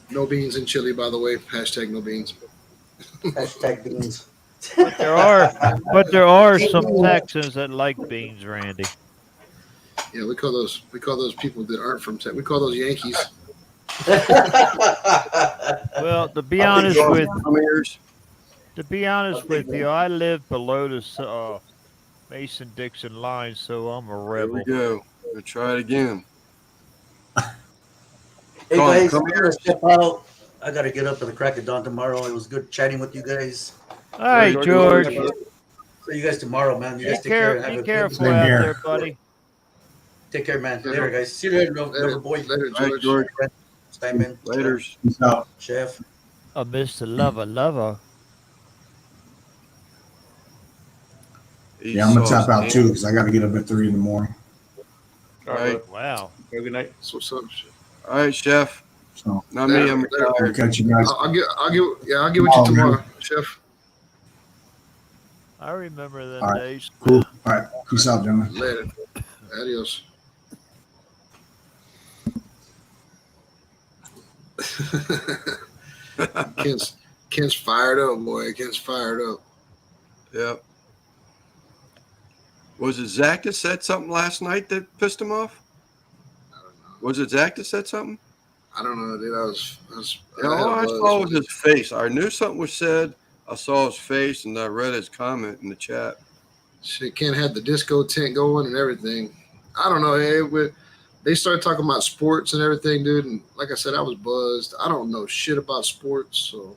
No beans in chili, by the way. Hashtag no beans. Hashtag beans. But there are some Texans that like beans, Randy. Yeah, we call those people that aren't from Texas. We call those Yankees. Well, to be honest with you, I live below the Mason-Dixon line, so I'm a rebel. Here we go. We'll try it again. Hey guys, I'm gonna step out. I gotta get up at the crack of dawn tomorrow. It was good chatting with you guys. All right, George. See you guys tomorrow, man. You guys Be careful out there, buddy. Take care, man. Later, guys. See you later, Lover Boy. Later, George. Steinman. Later. Peace out. Chef. Mr. Lover. Yeah, I'm gonna tap out too because I got to get up at 3 in the morning. All right. Wow. Good night. That's what's up. All right, Chef. So, Not me. I'm I'll retired. catch you guys. I'll get with you tomorrow, Chef. I remember them All right. days. Cool. All right. Peace out, gentlemen. Later. Adios. Ken's fired up, boy. Ken's fired up. Yep. Was it Zach that said something last night that pissed him off? I don't know. Was it Zach that said something? I don't know, dude. All I saw was his face. I knew something was said. I saw his face, and I read his comment in the chat. Shit, Ken had the disco tent going and everything. I don't know. They started talking about sports and everything, dude. And like I said, I was buzzed. I don't know shit about sports, so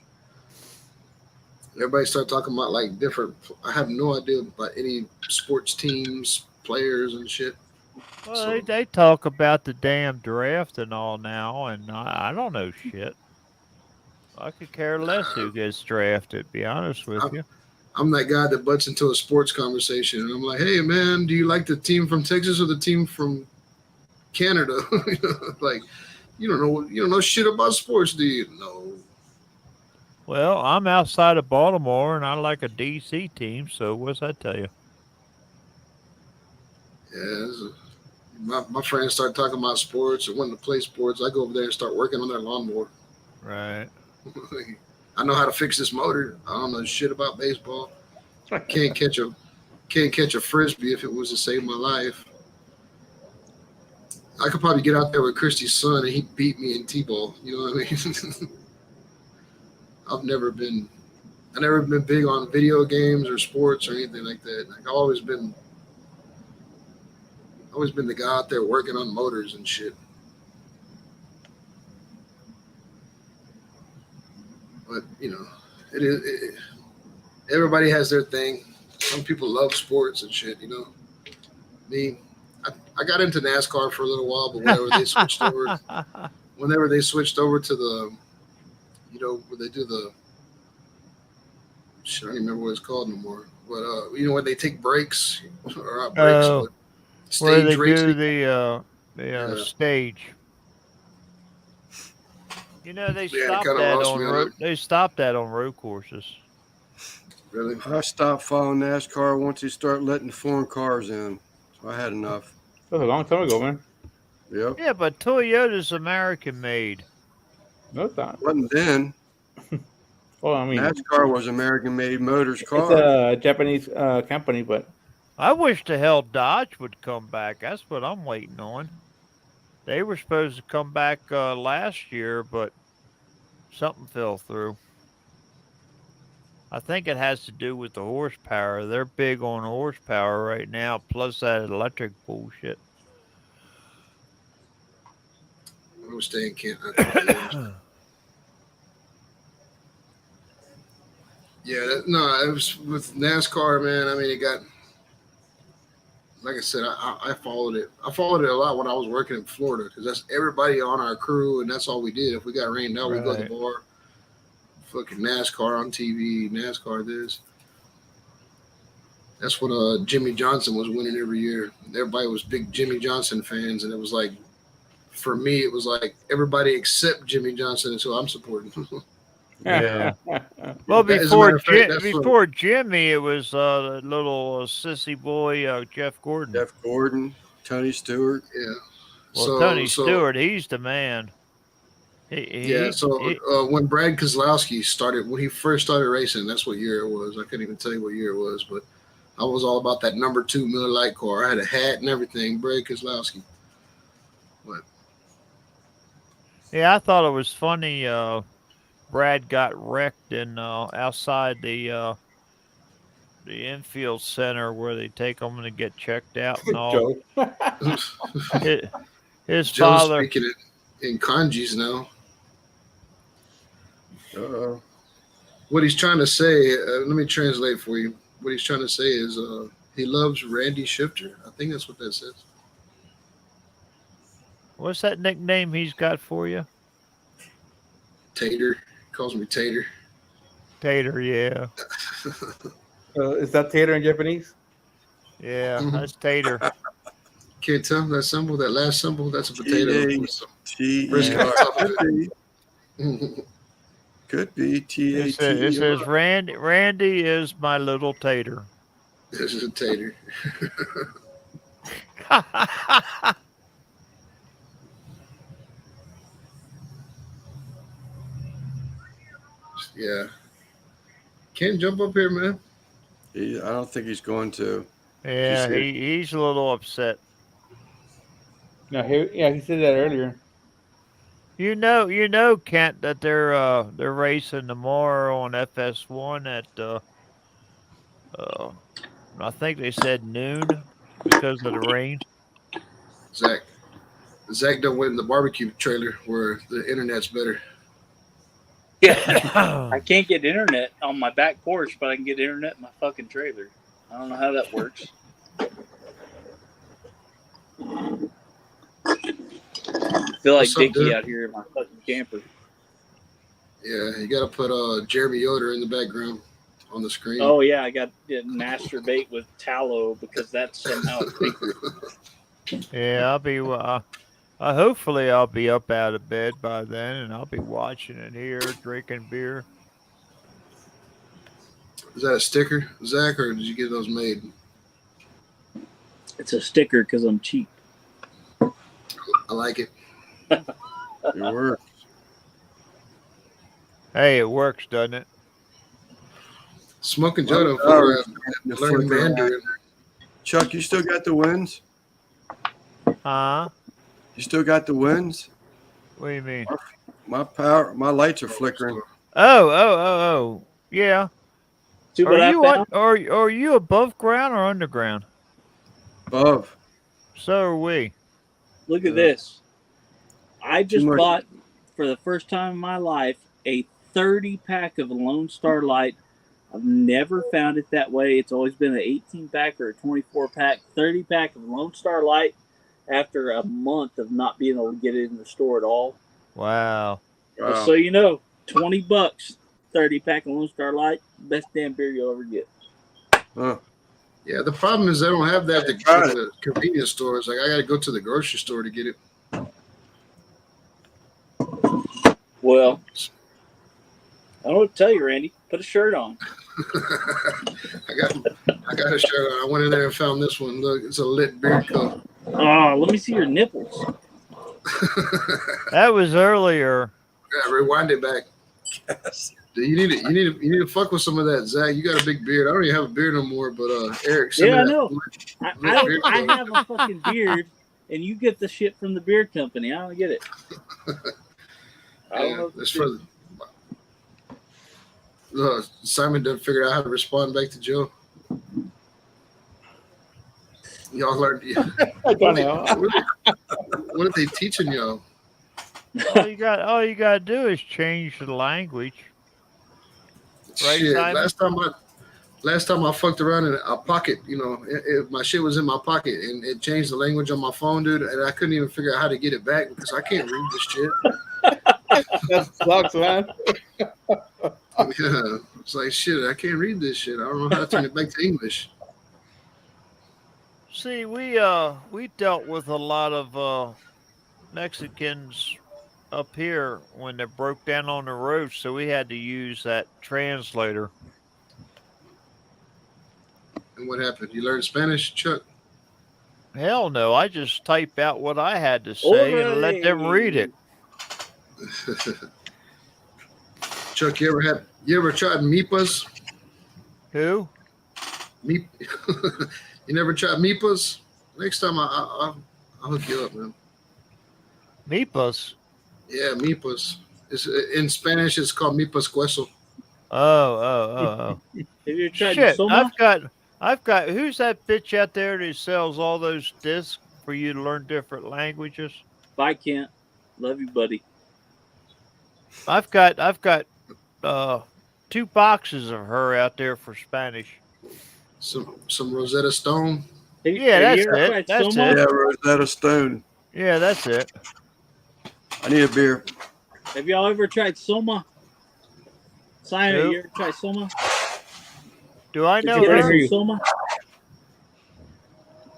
everybody started talking about like different. I have no idea about any sports teams, players, and shit. Well, they talk about the damn draft and all now, and I don't know shit. I could care less who gets drafted, be honest with you. I'm that guy that butts into a sports conversation, and I'm like, hey, man, do you like the team from Texas or the team from Canada? Like, you don't know shit about sports, do you? No. Well, I'm outside of Baltimore, and I like a DC team, so what's that tell you? Yeah, my friends start talking about sports or wanting to play sports. I go over there and start working on their lawnmower. Right. I know how to fix this motor. I don't know shit about baseball. Can't catch a frisbee if it was to save my life. I could probably get out there with Christy's son and he'd beat me in T-ball. You know what I mean? I've never been big on video games or sports or anything like that. Like I've always been the guy out there working on motors and shit. But it is. Everybody has their thing. Some people love sports and shit. Me, I got into NASCAR for a little while, but whenever they switched over to the, where they do the, shit, I don't even remember what it's called anymore. But when they take breaks or not breaks, but where they stage racing. do the Yeah. stage. They Yeah, it stopped kinda that lost on me on road. it. They stopped that on road courses. Really? I stopped following NASCAR once they start letting foreign cars in. So I had enough. That was a long time ago, man. Yep. Yeah, but Toyota's American made. No, it's not. Wasn't then. Well, I mean, NASCAR was American made motors it's car. a Japanese company, but I wish the hell Dodge would come back. That's what I'm waiting on. They were supposed to come back last year, but something fell through. I think it has to do with the horsepower. They're big on horsepower right now, plus that electric bullshit. I was staying Kent. Yeah, no, it was with NASCAR, man. I mean, it got, like I said, I followed it. I followed it a lot when I was working in Florida because that's everybody on our crew, and that's all we did. If we got rained out, we go to the bar. Fucking NASCAR on TV, NASCAR this. That's when Jimmy Johnson was winning every year. Everybody was big Jimmy Johnson fans, and it was like, for me, it was like everybody except Jimmy Johnson is who I'm supporting. Yeah. Well, before Jimmy, it was the little sissy boy Jeff Gordon. Jeff Gordon, Tony Stewart. Yeah. Well, Tony Stewart, he's the man. When Brad Keselowski started, when he first started racing, that's what year it was. I couldn't even tell you what year it was, but I was all about that number 2 Miller Lite car. I had a hat and everything. Brad Keselowski. What? Yeah, I thought it was funny. Brad got wrecked in outside the infield center where they take them to get checked out and all. His Joe's father. speaking it in kanjis now. What he's trying to say, let me translate for you. What he's trying to say is he loves Randy Shifter. I think that's what that says. What's that nickname he's got for you? Tater. He calls me Tater. Tater, yeah. Is that tater in Japanese? Yeah, that's Tater. Can't tell that symbol, that last symbol, that's a potato. Could be TAT. It says Randy is my little tater. This is a tater. Yeah. Can't jump up here, man. I don't think he's going to. Yeah, he's a little upset. No, he said that earlier. You know, Kent, that they're racing tomorrow on FS1 at I think they said noon because of the rain. Zach don't win the barbecue trailer where the internet's better. Yeah, I can't get internet on my back porch, but I can get internet in my fucking trailer. I don't know how that works. I feel like Dickie out here in my fucking camper. Yeah, you got to put Jeremy Yoder in the background on the screen. Oh yeah, I got to masturbate with tallow because that's somehow a secret. Yeah, I'll be. Hopefully, I'll be up out of bed by then, and I'll be watching it here, drinking beer. Is that a sticker, Zach, or did you get those made? It's a sticker because I'm cheap. I like it. It works. Hey, it works, doesn't it? Smoking Joe for learning Mandarin. Chuck, you still got the wins? Huh? You still got the winds? What do you mean? My lights are flickering. Oh. Yeah. See what I found? Are you above ground or underground? Above. So are we. Look at this. I Too just much. bought, for the first time in my life, a 30 pack of Lone Star Light. I've never found it that way. It's always been an 18 pack or a 24 pack. 30 pack of Lone Star Light after a month of not being able to get it in the store at all. Wow. Just so you know, $20, 30 pack of Lone Star Light, best damn beer you'll ever get. Huh. Yeah, the problem is they don't have that at the convenience stores. Like I got to go to the grocery store to get it. Well, I don't know what to tell you, Randy. Put a shirt on. I got a shirt on. I went in there and found this one. Look, it's a lit beer cup. Oh, let me see your nipples. That was earlier. Yeah, rewind it back. You need to fuck with some of that, Zach. You got a big beard. I don't even have a beard no more, but Eric. Yeah, I know. I have a fucking beard, and you get the shit from the beard company. I don't get it. I don't know. It's for Simon done figure out how to respond back to Joe. Y'all learned. I don't know. What are they teaching y'all? All you got to do is change the language. Right, Shit, Simon? last time I fucked around in a pocket, my shit was in my pocket and it changed the language on my phone, dude, and I couldn't even figure out how to get it back because I can't read this shit. That sucks, man. Yeah, it's like shit. I can't read this shit. I don't know how to turn it back to English. See, we dealt with a lot of Mexicans up here when they broke down on the road, so we had to use that translator. And what happened? You learned Spanish, Chuck? Hell no, I just type out what I had to say and let them read it. Chuck, you ever tried mipas? Who? You never tried mipas? Next time I'll hook you up, man. Mipas? Yeah, mipas. It's, in Spanish, it's called mipas queso. Oh. Have you tried Shit, Soma? I've got. Who's that bitch out there that sells all those discs for you to learn different languages? Bye, Kent. Love you, buddy. I've got 2 boxes of her out there for Spanish. Some Rosetta Stone. Yeah, that's it. That's it. Yeah, Rosetta Stone. Yeah, that's it. I need a beer. Have y'all ever tried Soma? Simon, Nope. you ever tried Soma? Do I know Did you her? ever hear Soma?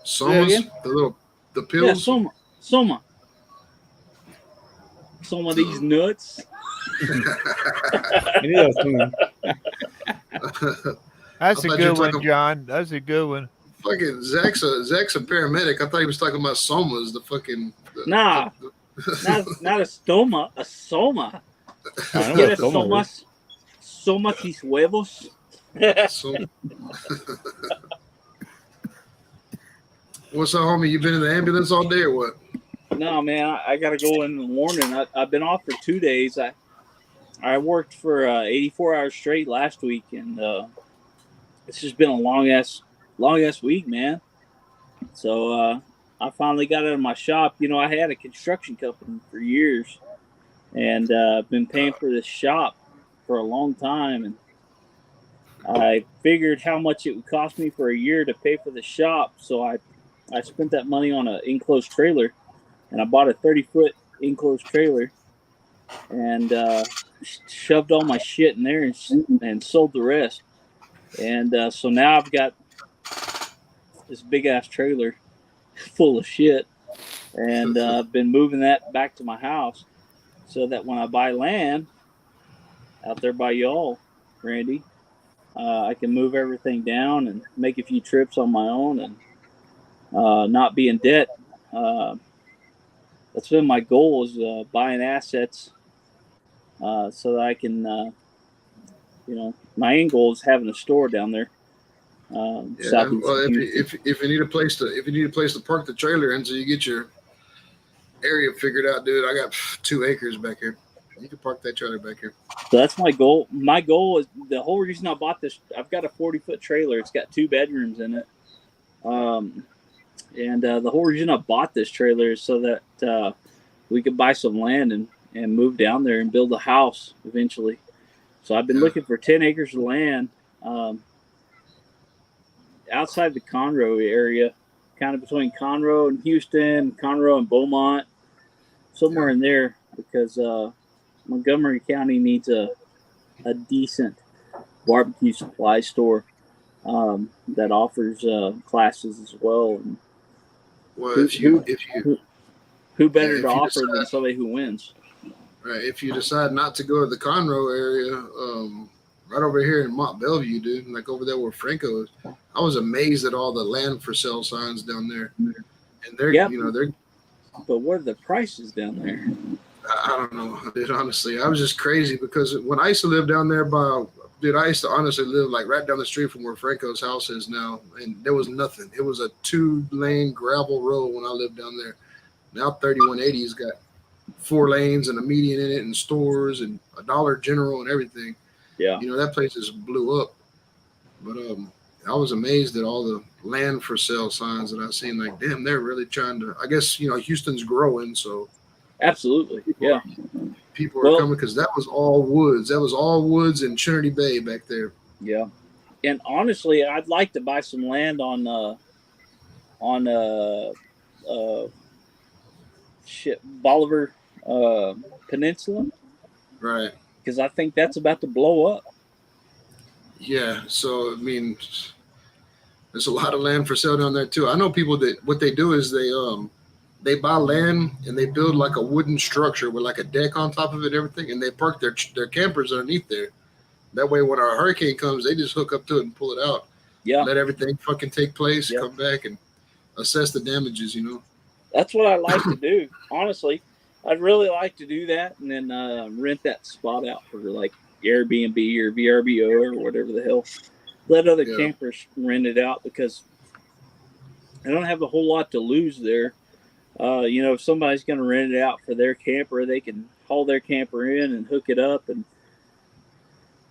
Somas, Yeah, the pills. Soma. Some of these nuts. That's a I thought you good were one, talking- John. That's a good one. Fucking Zach's a paramedic. I thought he was talking about somas. Nah, not a stoma, a soma. ¿Quieres somas? Soma tis huevos. What's up, homie? You been in the ambulance all day or what? No, man, I got to go in the morning. I've been off for 2 days. I worked for 84 hours straight last week, and it's just been a long ass week, man. So I finally got out of my shop. I had a construction company for years, and I've been paying for this shop for a long time, and I figured how much it would cost me for a year to pay for the shop. So I spent that money on an enclosed trailer, and I bought a 30-foot enclosed trailer and shoved all my shit in there and sold the rest. And so now I've got this big ass trailer full of shit, and I've been moving that back to my house so that when I buy land out there by y'all, Randy, I can move everything down and make a few trips on my own and not be in debt. That's been my goal, is buying assets so that I can, my end goal is having a store down there. Well, if you need a place to park the trailer in, so you get your area figured out, dude. I got 2 acres back here. You can park that trailer back here. So that's my goal. My goal is the whole reason I bought this. I've got a 40-foot trailer. It's got 2 bedrooms in it. And the whole reason I bought this trailer is so that we could buy some land and move down there and build a house eventually. So I've been looking for 10 acres of land outside the Conroe area, kind of between Conroe and Houston, Conroe and Beaumont, somewhere in there, because Montgomery County needs a decent barbecue supply store that offers classes as well. And Well, who better if to you offer than decide- somebody who wins? Right. If you decide not to go to the Conroe area, right over here in Mont Bellevue, dude, like over there where Franco is, I was amazed at all the land for sale signs down there. And they're, they're. But what are the prices down there? I don't know, dude. Honestly, I was just crazy because when I used to live down there dude, I used to honestly live like right down the street from where Franco's house is now, and there was nothing. It was a 2-lane gravel road when I lived down there. Now 3180's got 4 lanes and a median in it, and stores and a Dollar General and everything. Yeah, that place just blew up. But I was amazed at all the land for sale signs that I seen. Like, damn, they're really trying to. I guess Houston's growing, so absolutely, yeah. People are coming because that was all woods. That was all woods in Trinity Bay back there. Yeah, and honestly, I'd like to buy some land on Bolivar Peninsula, right? Because I think that's about to blow up. Yeah, so I mean, there's a lot of land for sale down there too. I know people that what they do is they buy land and they build like a wooden structure with like a deck on top of it and everything, and they park their campers underneath there. That way, when a hurricane comes, they just hook up to it and pull it out. Yeah, let everything fucking take place, come back and assess the damages. That's what I like to do. Honestly, I'd really like to do that and then rent that spot out for like Airbnb or VRBO or whatever the hell. Let other campers rent it out because I don't have a whole lot to lose there. If somebody's going to rent it out for their camper, they can haul their camper in and hook it up. And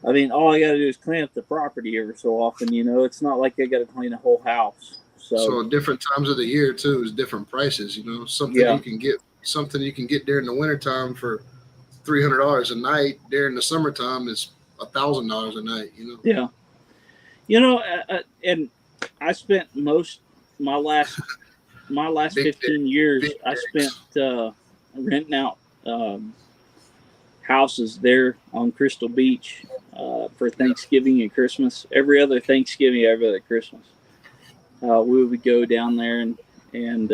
I mean, all I got to do is clean up the property every so often. It's not like I got to clean a whole house. So different times of the year too is different prices. Something you can get during the wintertime for $300 a night. During the summertime is $1,000 a night. Yeah. And I spent my last 15 years, I spent renting out houses there on Crystal Beach for Thanksgiving and Christmas. Every other Thanksgiving, every other Christmas. We would go down there and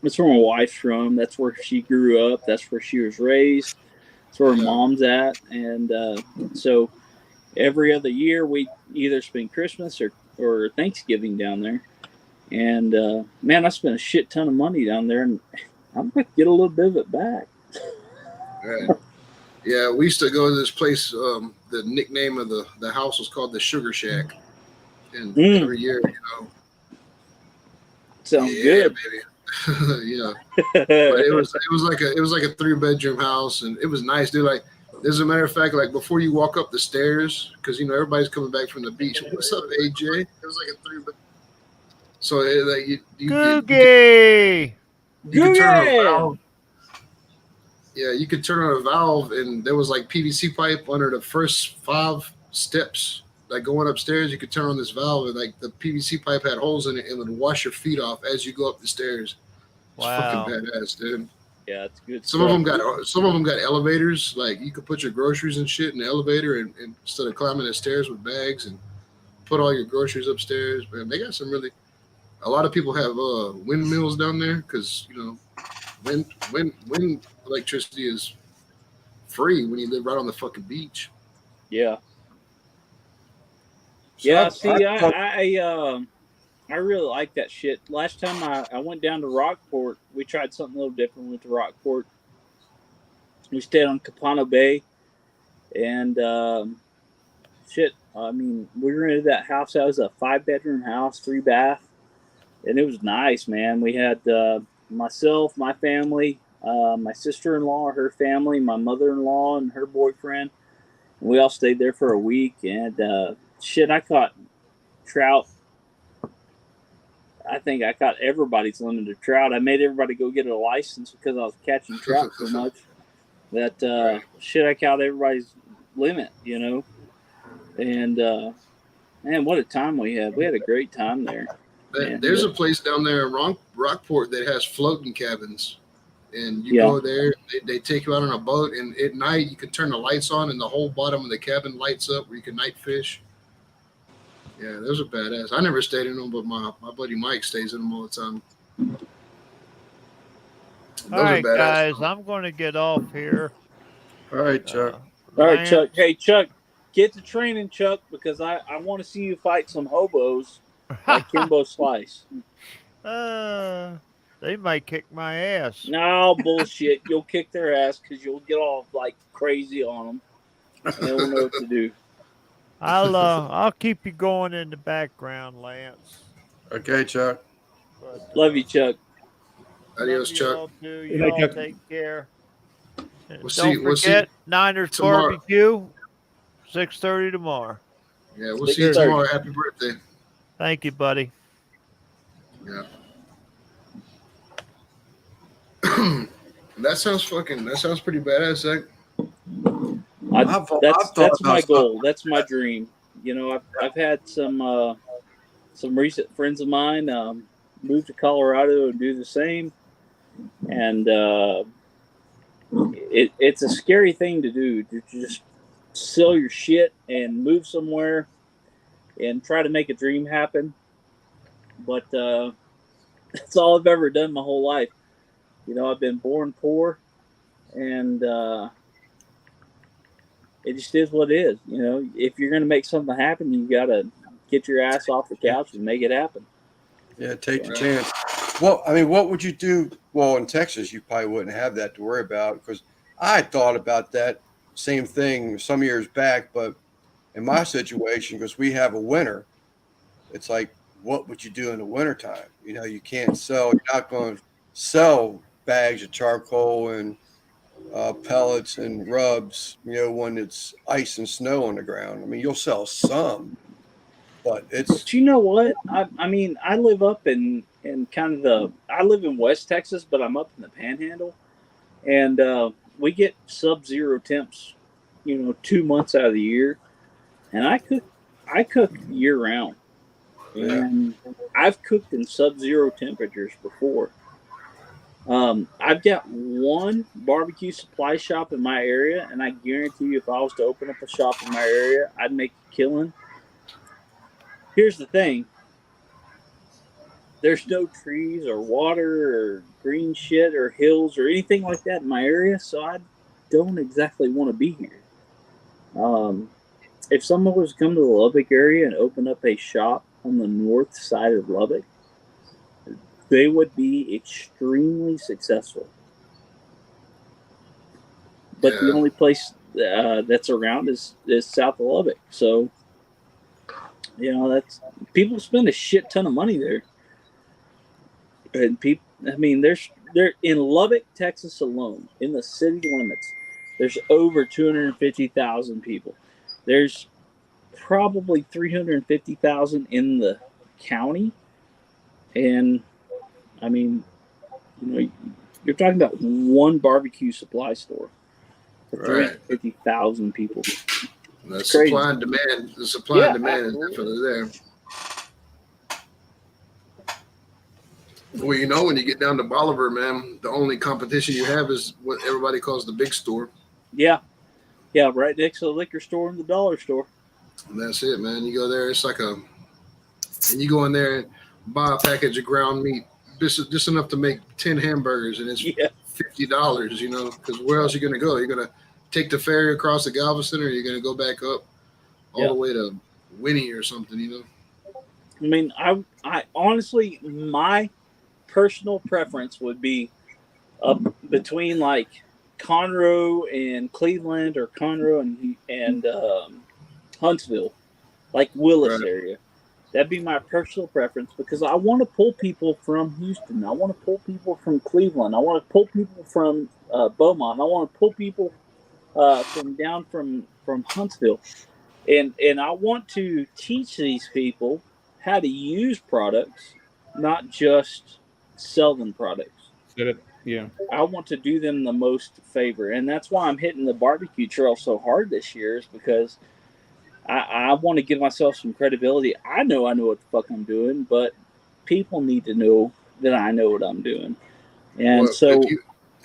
that's where my wife's from. That's where she grew up. That's where she was raised. That's where her mom's at. And so every other year we either spend Christmas or Thanksgiving down there. And man, I spent a shit ton of money down there, and I'm going to get a little bit of it back. Right. Yeah, we used to go to this place. The nickname of the house was called the Sugar Shack. And every year, sounds good, baby. Yeah, but it was like a 3-bedroom house, and it was nice, dude. Like, as a matter of fact, like before you walk up the stairs, because everybody's coming back from the beach. What's up, AJ? It was like a 3-bedroom. So like you could turn on a valve. Yeah, you could turn on a valve, and there was like PVC pipe under the first 5 steps. Like going upstairs, you could turn on this valve, and like the PVC pipe had holes in it, and would wash your feet off as you go up the stairs. It's fucking badass, dude. Yeah, it's good. Some of them got elevators. Like you could put your groceries and shit in the elevator, and instead of climbing the stairs with bags, and put all your groceries upstairs. Man, they got some really. A lot of people have windmills down there because wind electricity is free when you live right on the fucking beach. Yeah. So Yeah, see, I really like that shit. Last time I went down to Rockport, we tried something a little different. We went to Rockport. We stayed on Capano Bay, and shit. I mean, we rented that house. That was a 5-bedroom house, 3 bath, and it was nice, man. We had myself, my family, my sister-in-law, her family, my mother-in-law, and her boyfriend. We all stayed there for a week, and shit, I caught trout. I think I caught everybody's limit of trout. I made everybody go get a license because I was catching trout so much that shit, I caught everybody's limit, you know. And man, what a time we had! We had a great time there. And, There's a place down there in Rockport that has floating cabins, and you Yeah. go there. They take you out on a boat, and at night you can turn the lights on, and the whole bottom of the cabin lights up where you can night fish. Yeah, those are badass. I never stayed in them, but my buddy Mike stays in them all the time. Those All are right, badass. guys, I'm going to get off here. All right, Chuck. all right, Chuck. Lance, Hey, Chuck, get to training, Chuck, because I want to see you fight some hobos like Kimbo Slice. they might kick my ass. No bullshit. You'll kick their ass because you'll get all like crazy on them, and they won't know what to do. I'll keep you going in the background, Lance. Okay, Chuck. But, Love you, Chuck. Adios, you Chuck. all too. Good You night, all Chuck. take care. And We'll don't see forget Niners tomorrow. barbecue, 6:30 tomorrow. Yeah, we'll see you tomorrow. Happy birthday. Thank you, buddy. Yeah. That sounds pretty badass, Zach. That's my goal. That's my dream. You know, I've had some recent friends of mine move to Colorado and do the same, and it's a scary thing to do, to just sell your shit and move somewhere and try to make a dream happen. But that's all I've ever done my whole life. You know, I've been born poor, and it just is what it is. You know, if you're going to make something happen, you got to get your ass off the couch and make it happen. Yeah, take the chance. Well, I mean, what would you do? Well, in Texas, you probably wouldn't have that to worry about, because I thought about that same thing some years back. But in my situation, because we have a winter, it's like, what would you do in the wintertime? You know, you can't sell, you're not going to sell bags of charcoal and pellets and rubs, you know, when it's ice and snow on the ground. I mean, you'll sell some, but But you know what? I mean, I live up in kind of I live in West Texas, but I'm up in the Panhandle, and we get sub-zero temps, you know, 2 months out of the year, and I cook year round, and I've cooked in sub-zero temperatures before. I've got one barbecue supply shop in my area, and I guarantee you, if I was to open up a shop in my area, I'd make a killing. Here's the thing: there's no trees or water or green shit or hills or anything like that in my area, so I don't exactly want to be here. If someone was to come to the Lubbock area and open up a shop on the north side of Lubbock, they would be extremely successful. But the only place that's around is south of Lubbock. So, you know, that's people spend a shit ton of money there. And people, I mean, there in Lubbock, Texas alone, in the city limits, there's over 250,000 people. There's probably 350,000 in the county, and I mean, you know, you're talking about one barbecue supply store for 350,000 people. The supply and demand. The supply and demand is definitely there. Well, you know, when you get down to Bolivar, man, the only competition you have is what everybody calls the big store. Yeah, right next to the liquor store and the dollar store. And that's it, man. You go there, it's like and you go in there and buy a package of ground meat, just enough to make 10 hamburgers, and it's $50. You know, because where else are you gonna go? You're gonna take the ferry across the Galveston, or you're gonna go back up all the way to Winnie or something. You know. I mean, I honestly, my personal preference would be up between like Conroe and Cleveland, or Conroe and Huntsville, like Willis area. That'd be my personal preference because I want to pull people from Houston. I want to pull people from Cleveland. I want to pull people from Beaumont. I want to pull people from Huntsville, and I want to teach these people how to use products, not just sell them products. Yeah. I want to do them the most favor, and that's why I'm hitting the barbecue trail so hard this year. Is because I want to give myself some credibility. I know what the fuck I'm doing, but people need to know that I know what I'm doing. And Well, so,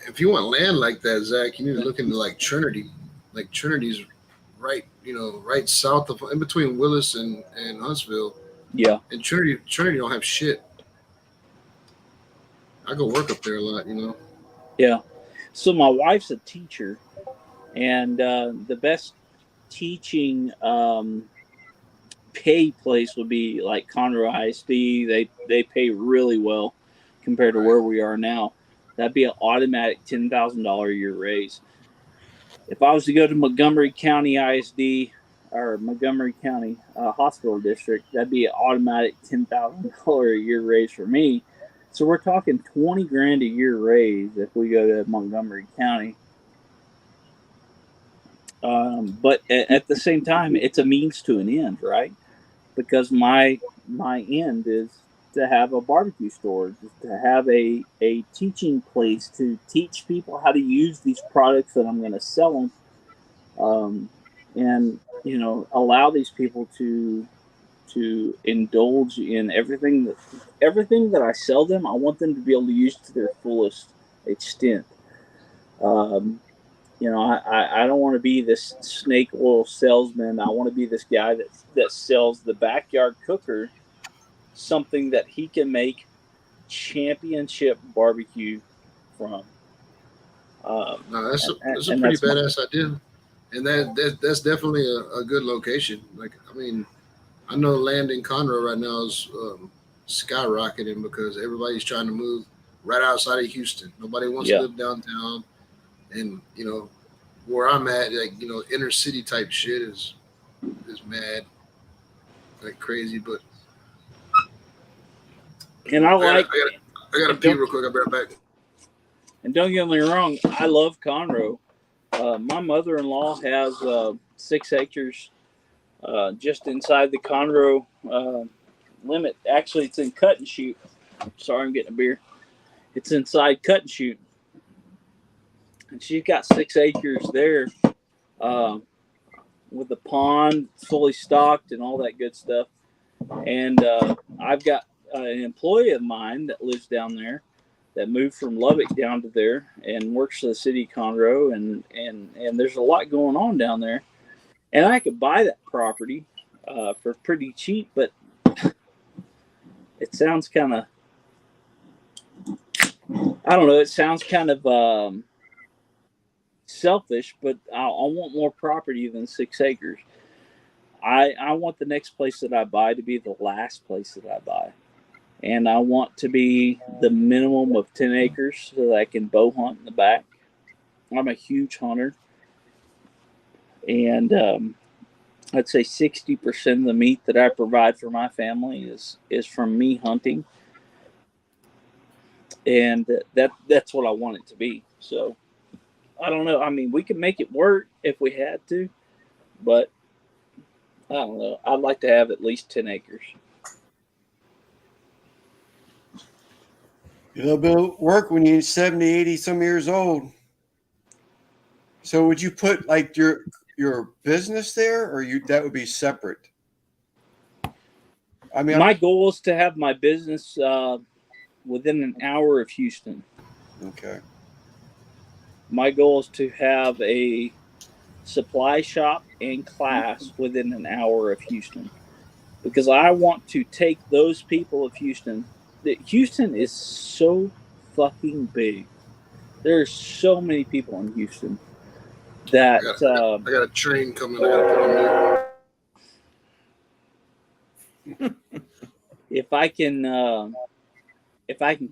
if you want land like that, Zach, you need to look into like Trinity. Like Trinity's right, right south of in between Willis and Huntsville. yeah, And Trinity don't have shit. I go work up there a lot. yeah. So my wife's a teacher, and the best teaching pay place would be like Conroe ISD. They pay really well compared to where we are now. That'd be an automatic $10,000 a year raise. If I was to go to Montgomery County ISD or Montgomery County Hospital District, that'd be an automatic $10,000 a year raise for me. So we're talking 20 grand a year raise if we go to Montgomery County. But at the same time, it's a means to an end, right? Because my end is to have a barbecue store, just to have a teaching place to teach people how to use these products that I'm going to sell them, and allow these people to indulge in everything that I sell them. I want them to be able to use to their fullest extent. Um, I don't want to be this snake oil salesman. I want to be this guy that sells the backyard cooker something that he can make championship barbecue from. No, that's a And pretty that's my badass idea, and that's definitely a good location. Like, I mean, I know land in Conroe right now is skyrocketing because everybody's trying to move right outside of Houston. Nobody wants to yeah. live downtown, and where I'm at, like inner city type shit is mad, like crazy. But And I like I gotta and pee don't real quick. I'll be right back. and don't get me wrong, I love Conroe. My mother-in-law has 6 acres just inside the Conroe limit. Actually, it's in Cut and Shoot. Sorry, I'm getting a beer. It's inside Cut and Shoot, and she's got 6 acres there uh, with the pond fully stocked and all that good stuff. And I've got an employee of mine that lives down there that moved from Lubbock down to there and works for the city of Conroe, and there's a lot going on down there. And I could buy that property for pretty cheap, but it sounds kind of, I don't know, it sounds kind of selfish, but I want more property than 6 acres. I want the next place that I buy to be the last place that I buy. And I want to be the minimum of 10 acres so that I can bow hunt in the back. I'm a huge hunter. And I'd say 60% of the meat that I provide for my family is from me hunting. And that's what I want it to be. So I don't know. I mean, we could make it work if we had to, but I don't know. I'd like to have at least 10 acres. It'll be work when you're 70, 80 some years old. So would you put like your business there, or that would be separate? I mean, My goal is to have my business within an hour of Houston. Okay. My goal is to have a supply shop and class within an hour of Houston, because I want to take those people of Houston. Houston is so fucking big. There's so many people in Houston that I got a train coming. I gotta put on mute. if I can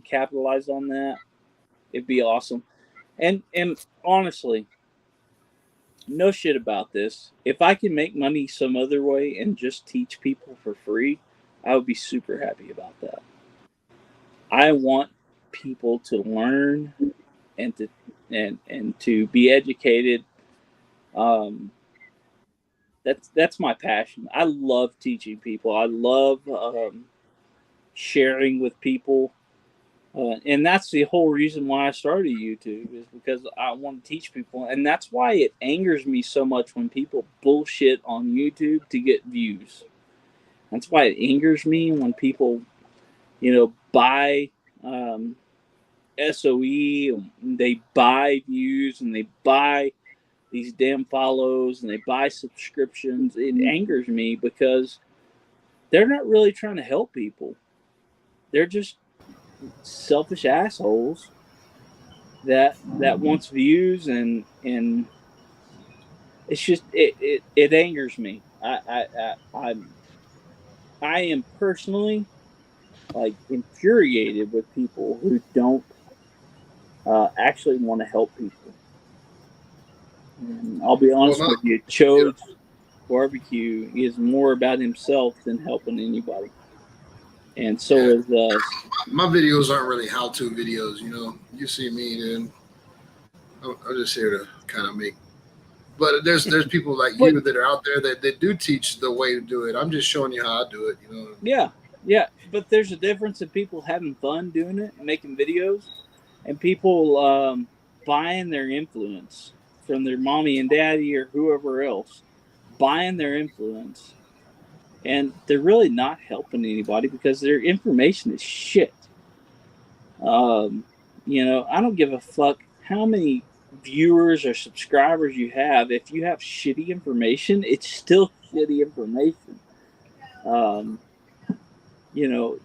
capitalize on that, it'd be awesome. And honestly, no shit about this. If I can make money some other way and just teach people for free, I would be super happy about that. I want people to learn and to be educated. That's my passion. I love teaching people. I love sharing with people. And that's the whole reason why I started YouTube, is because I want to teach people. And that's why it angers me so much when people bullshit on YouTube to get views. That's why it angers me when people, buy SOE, they buy views, and they buy these damn follows, and they buy subscriptions. It angers me because they're not really trying to help people. They're just selfish assholes that wants views, and it's just it angers me. I am personally like infuriated with people who don't actually want to help people. And I'll be honest with you, Chode's barbecue is more about himself than helping anybody. And so is my videos aren't really how-to videos. You see me, and I'm just here to kind of make. But there's people like you that are out there that do teach the way to do it. I'm just showing you how I do it. Yeah, but there's a difference in people having fun doing it, making videos, and people buying their influence from their mommy and daddy or whoever else, buying their influence, and they're really not helping anybody because their information is shit. I don't give a fuck how many viewers or subscribers you have. If you have shitty information, it's still shitty information.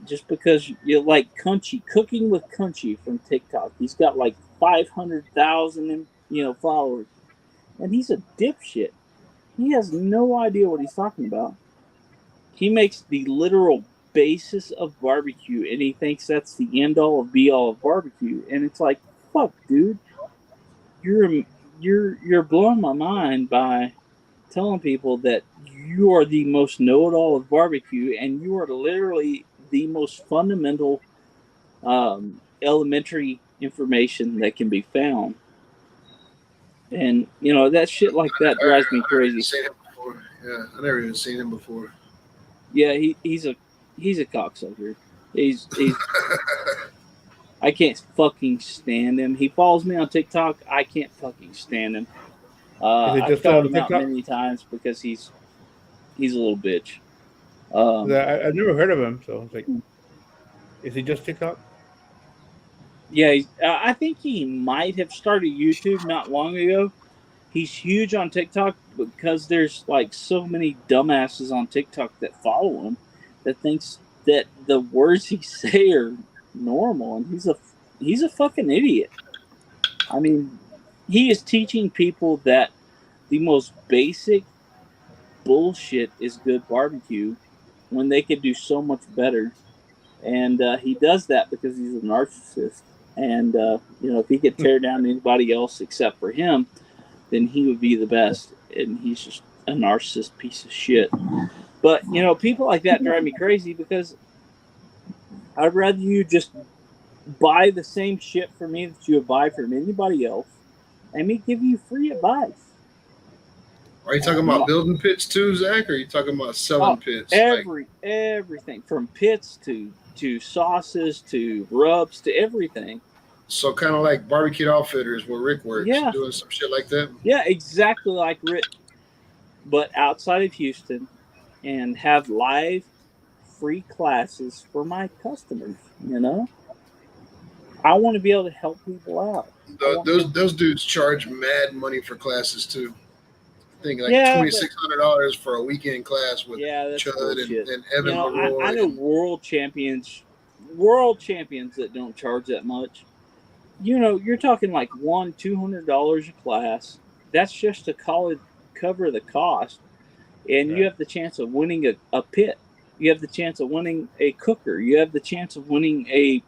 Just because you like Cooking with Crunchy from TikTok, he's got like 500,000 followers, and he's a dipshit. He has no idea what he's talking about. He makes the literal basis of barbecue, and he thinks that's the end all of be all of barbecue, and it's like, fuck, dude, you're blowing my mind by telling people that you are the most know-it-all of barbecue, and you are literally the most fundamental elementary information that can be found. And that shit like that drives me crazy. Yeah, I never even seen him before. Yeah, he's a cocksucker. He's I can't fucking stand him. He follows me on TikTok. I can't fucking stand him. I've called him out many times because he's a little bitch. I've never heard of him, so it's like, is he just TikTok? Yeah, I think he might have started YouTube not long ago. He's huge on TikTok because there's like so many dumbasses on TikTok that follow him that thinks that the words he say are normal, and he's a fucking idiot. I mean, he is teaching people that the most basic bullshit is good barbecue when they could do so much better. And he does that because he's a narcissist. And if he could tear down anybody else except for him, then he would be the best. And he's just a narcissist piece of shit. But people like that drive me crazy because I'd rather you just buy the same shit from me that you would buy from anybody else, and me give you free advice. Are you talking about building pits too, Zach? Or are you talking about selling pits? Everything from pits to sauces to rubs to everything. So kind of like Barbecue Outfitters where Rick works, doing some shit like that? Yeah, exactly like Rick, but outside of Houston, and have live free classes for my customers. I want to be able to help people out. Those dudes charge mad money for classes too. I think like $2,600 for a weekend class with Chud and Evan Leroy. I know world champions that don't charge that much. You're talking like $200 a class. That's just to cover the cost, and you have the chance of winning a pit. You have the chance of winning a cooker. You have the chance of winning a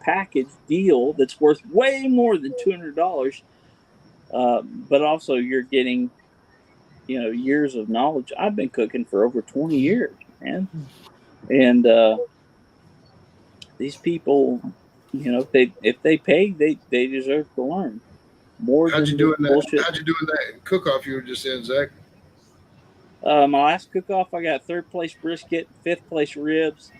package deal that's worth way more than $200. But also you're getting years of knowledge. I've been cooking for over 20 years, man. And these people, you know, if they pay, they deserve to learn more How'd than you do the in that? bullshit. How'd you do in that cook-off you were just in, Zach? My last cook off, I got third place brisket, fifth place ribs,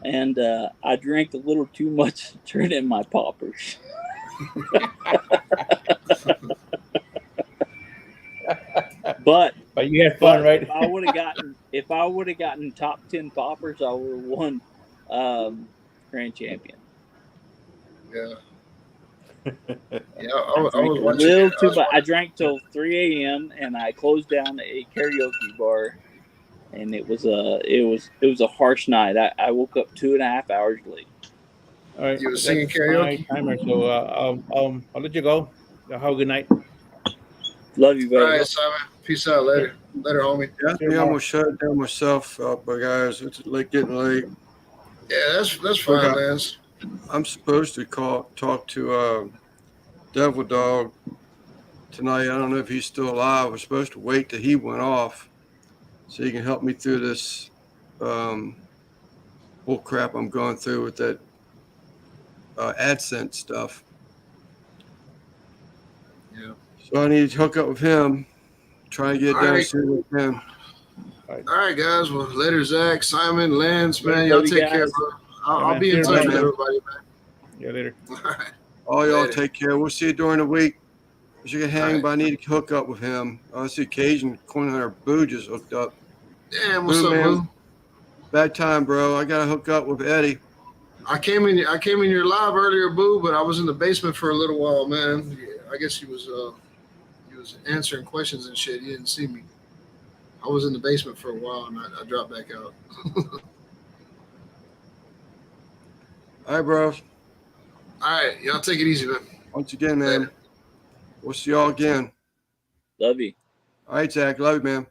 and I drank a little too much to turn in my poppers. But you had fun, right? If I would have gotten top 10 poppers, I would have won grand champion. Yeah. Yeah, I I drank was a watching. little too much. I drank till 3 a.m. and I closed down a karaoke bar, and it was a harsh night. I woke up 2.5 hours late. All right, You were that's singing my karaoke. timer. So I'll let you go. Have a good night. Love you, All buddy. right, Simon. Peace out. Later, homie. Yeah, I think I'm gonna shut it down myself, but guys, it's getting late. Yeah, that's Look, fine, Lance. I'm supposed to talk to Devil Dog tonight. I don't know if he's still alive. We're supposed to wait till he went off so he can help me through this bull crap I'm going through with that AdSense stuff. Yeah. So I need to hook up with him, try and get it All done right. as soon as I can. All right, guys. Well, later, Zach, Simon, Lance, man. Later, Y'all buddy, take care, guys. bro. Yeah, I'll man. be in See you touch with later, man. everybody, man. Yeah, later. All right. All y'all Later. take care. We'll see you during the week. You can hang, All right. but I need to hook up with him. I see Cajun Corner Boo just hooked up. Damn, what's up, man? Boo? Bad time, bro. I gotta hook up with Eddie. I came in your live earlier, Boo, but I was in the basement for a little while, man. Yeah, I guess he was answering questions and shit. He didn't see me. I was in the basement for a while, and I dropped back out. All right, bro. All right, y'all take it easy, man. Once again, man. We'll see y'all again. Love you. All right, Zach. Love you, man.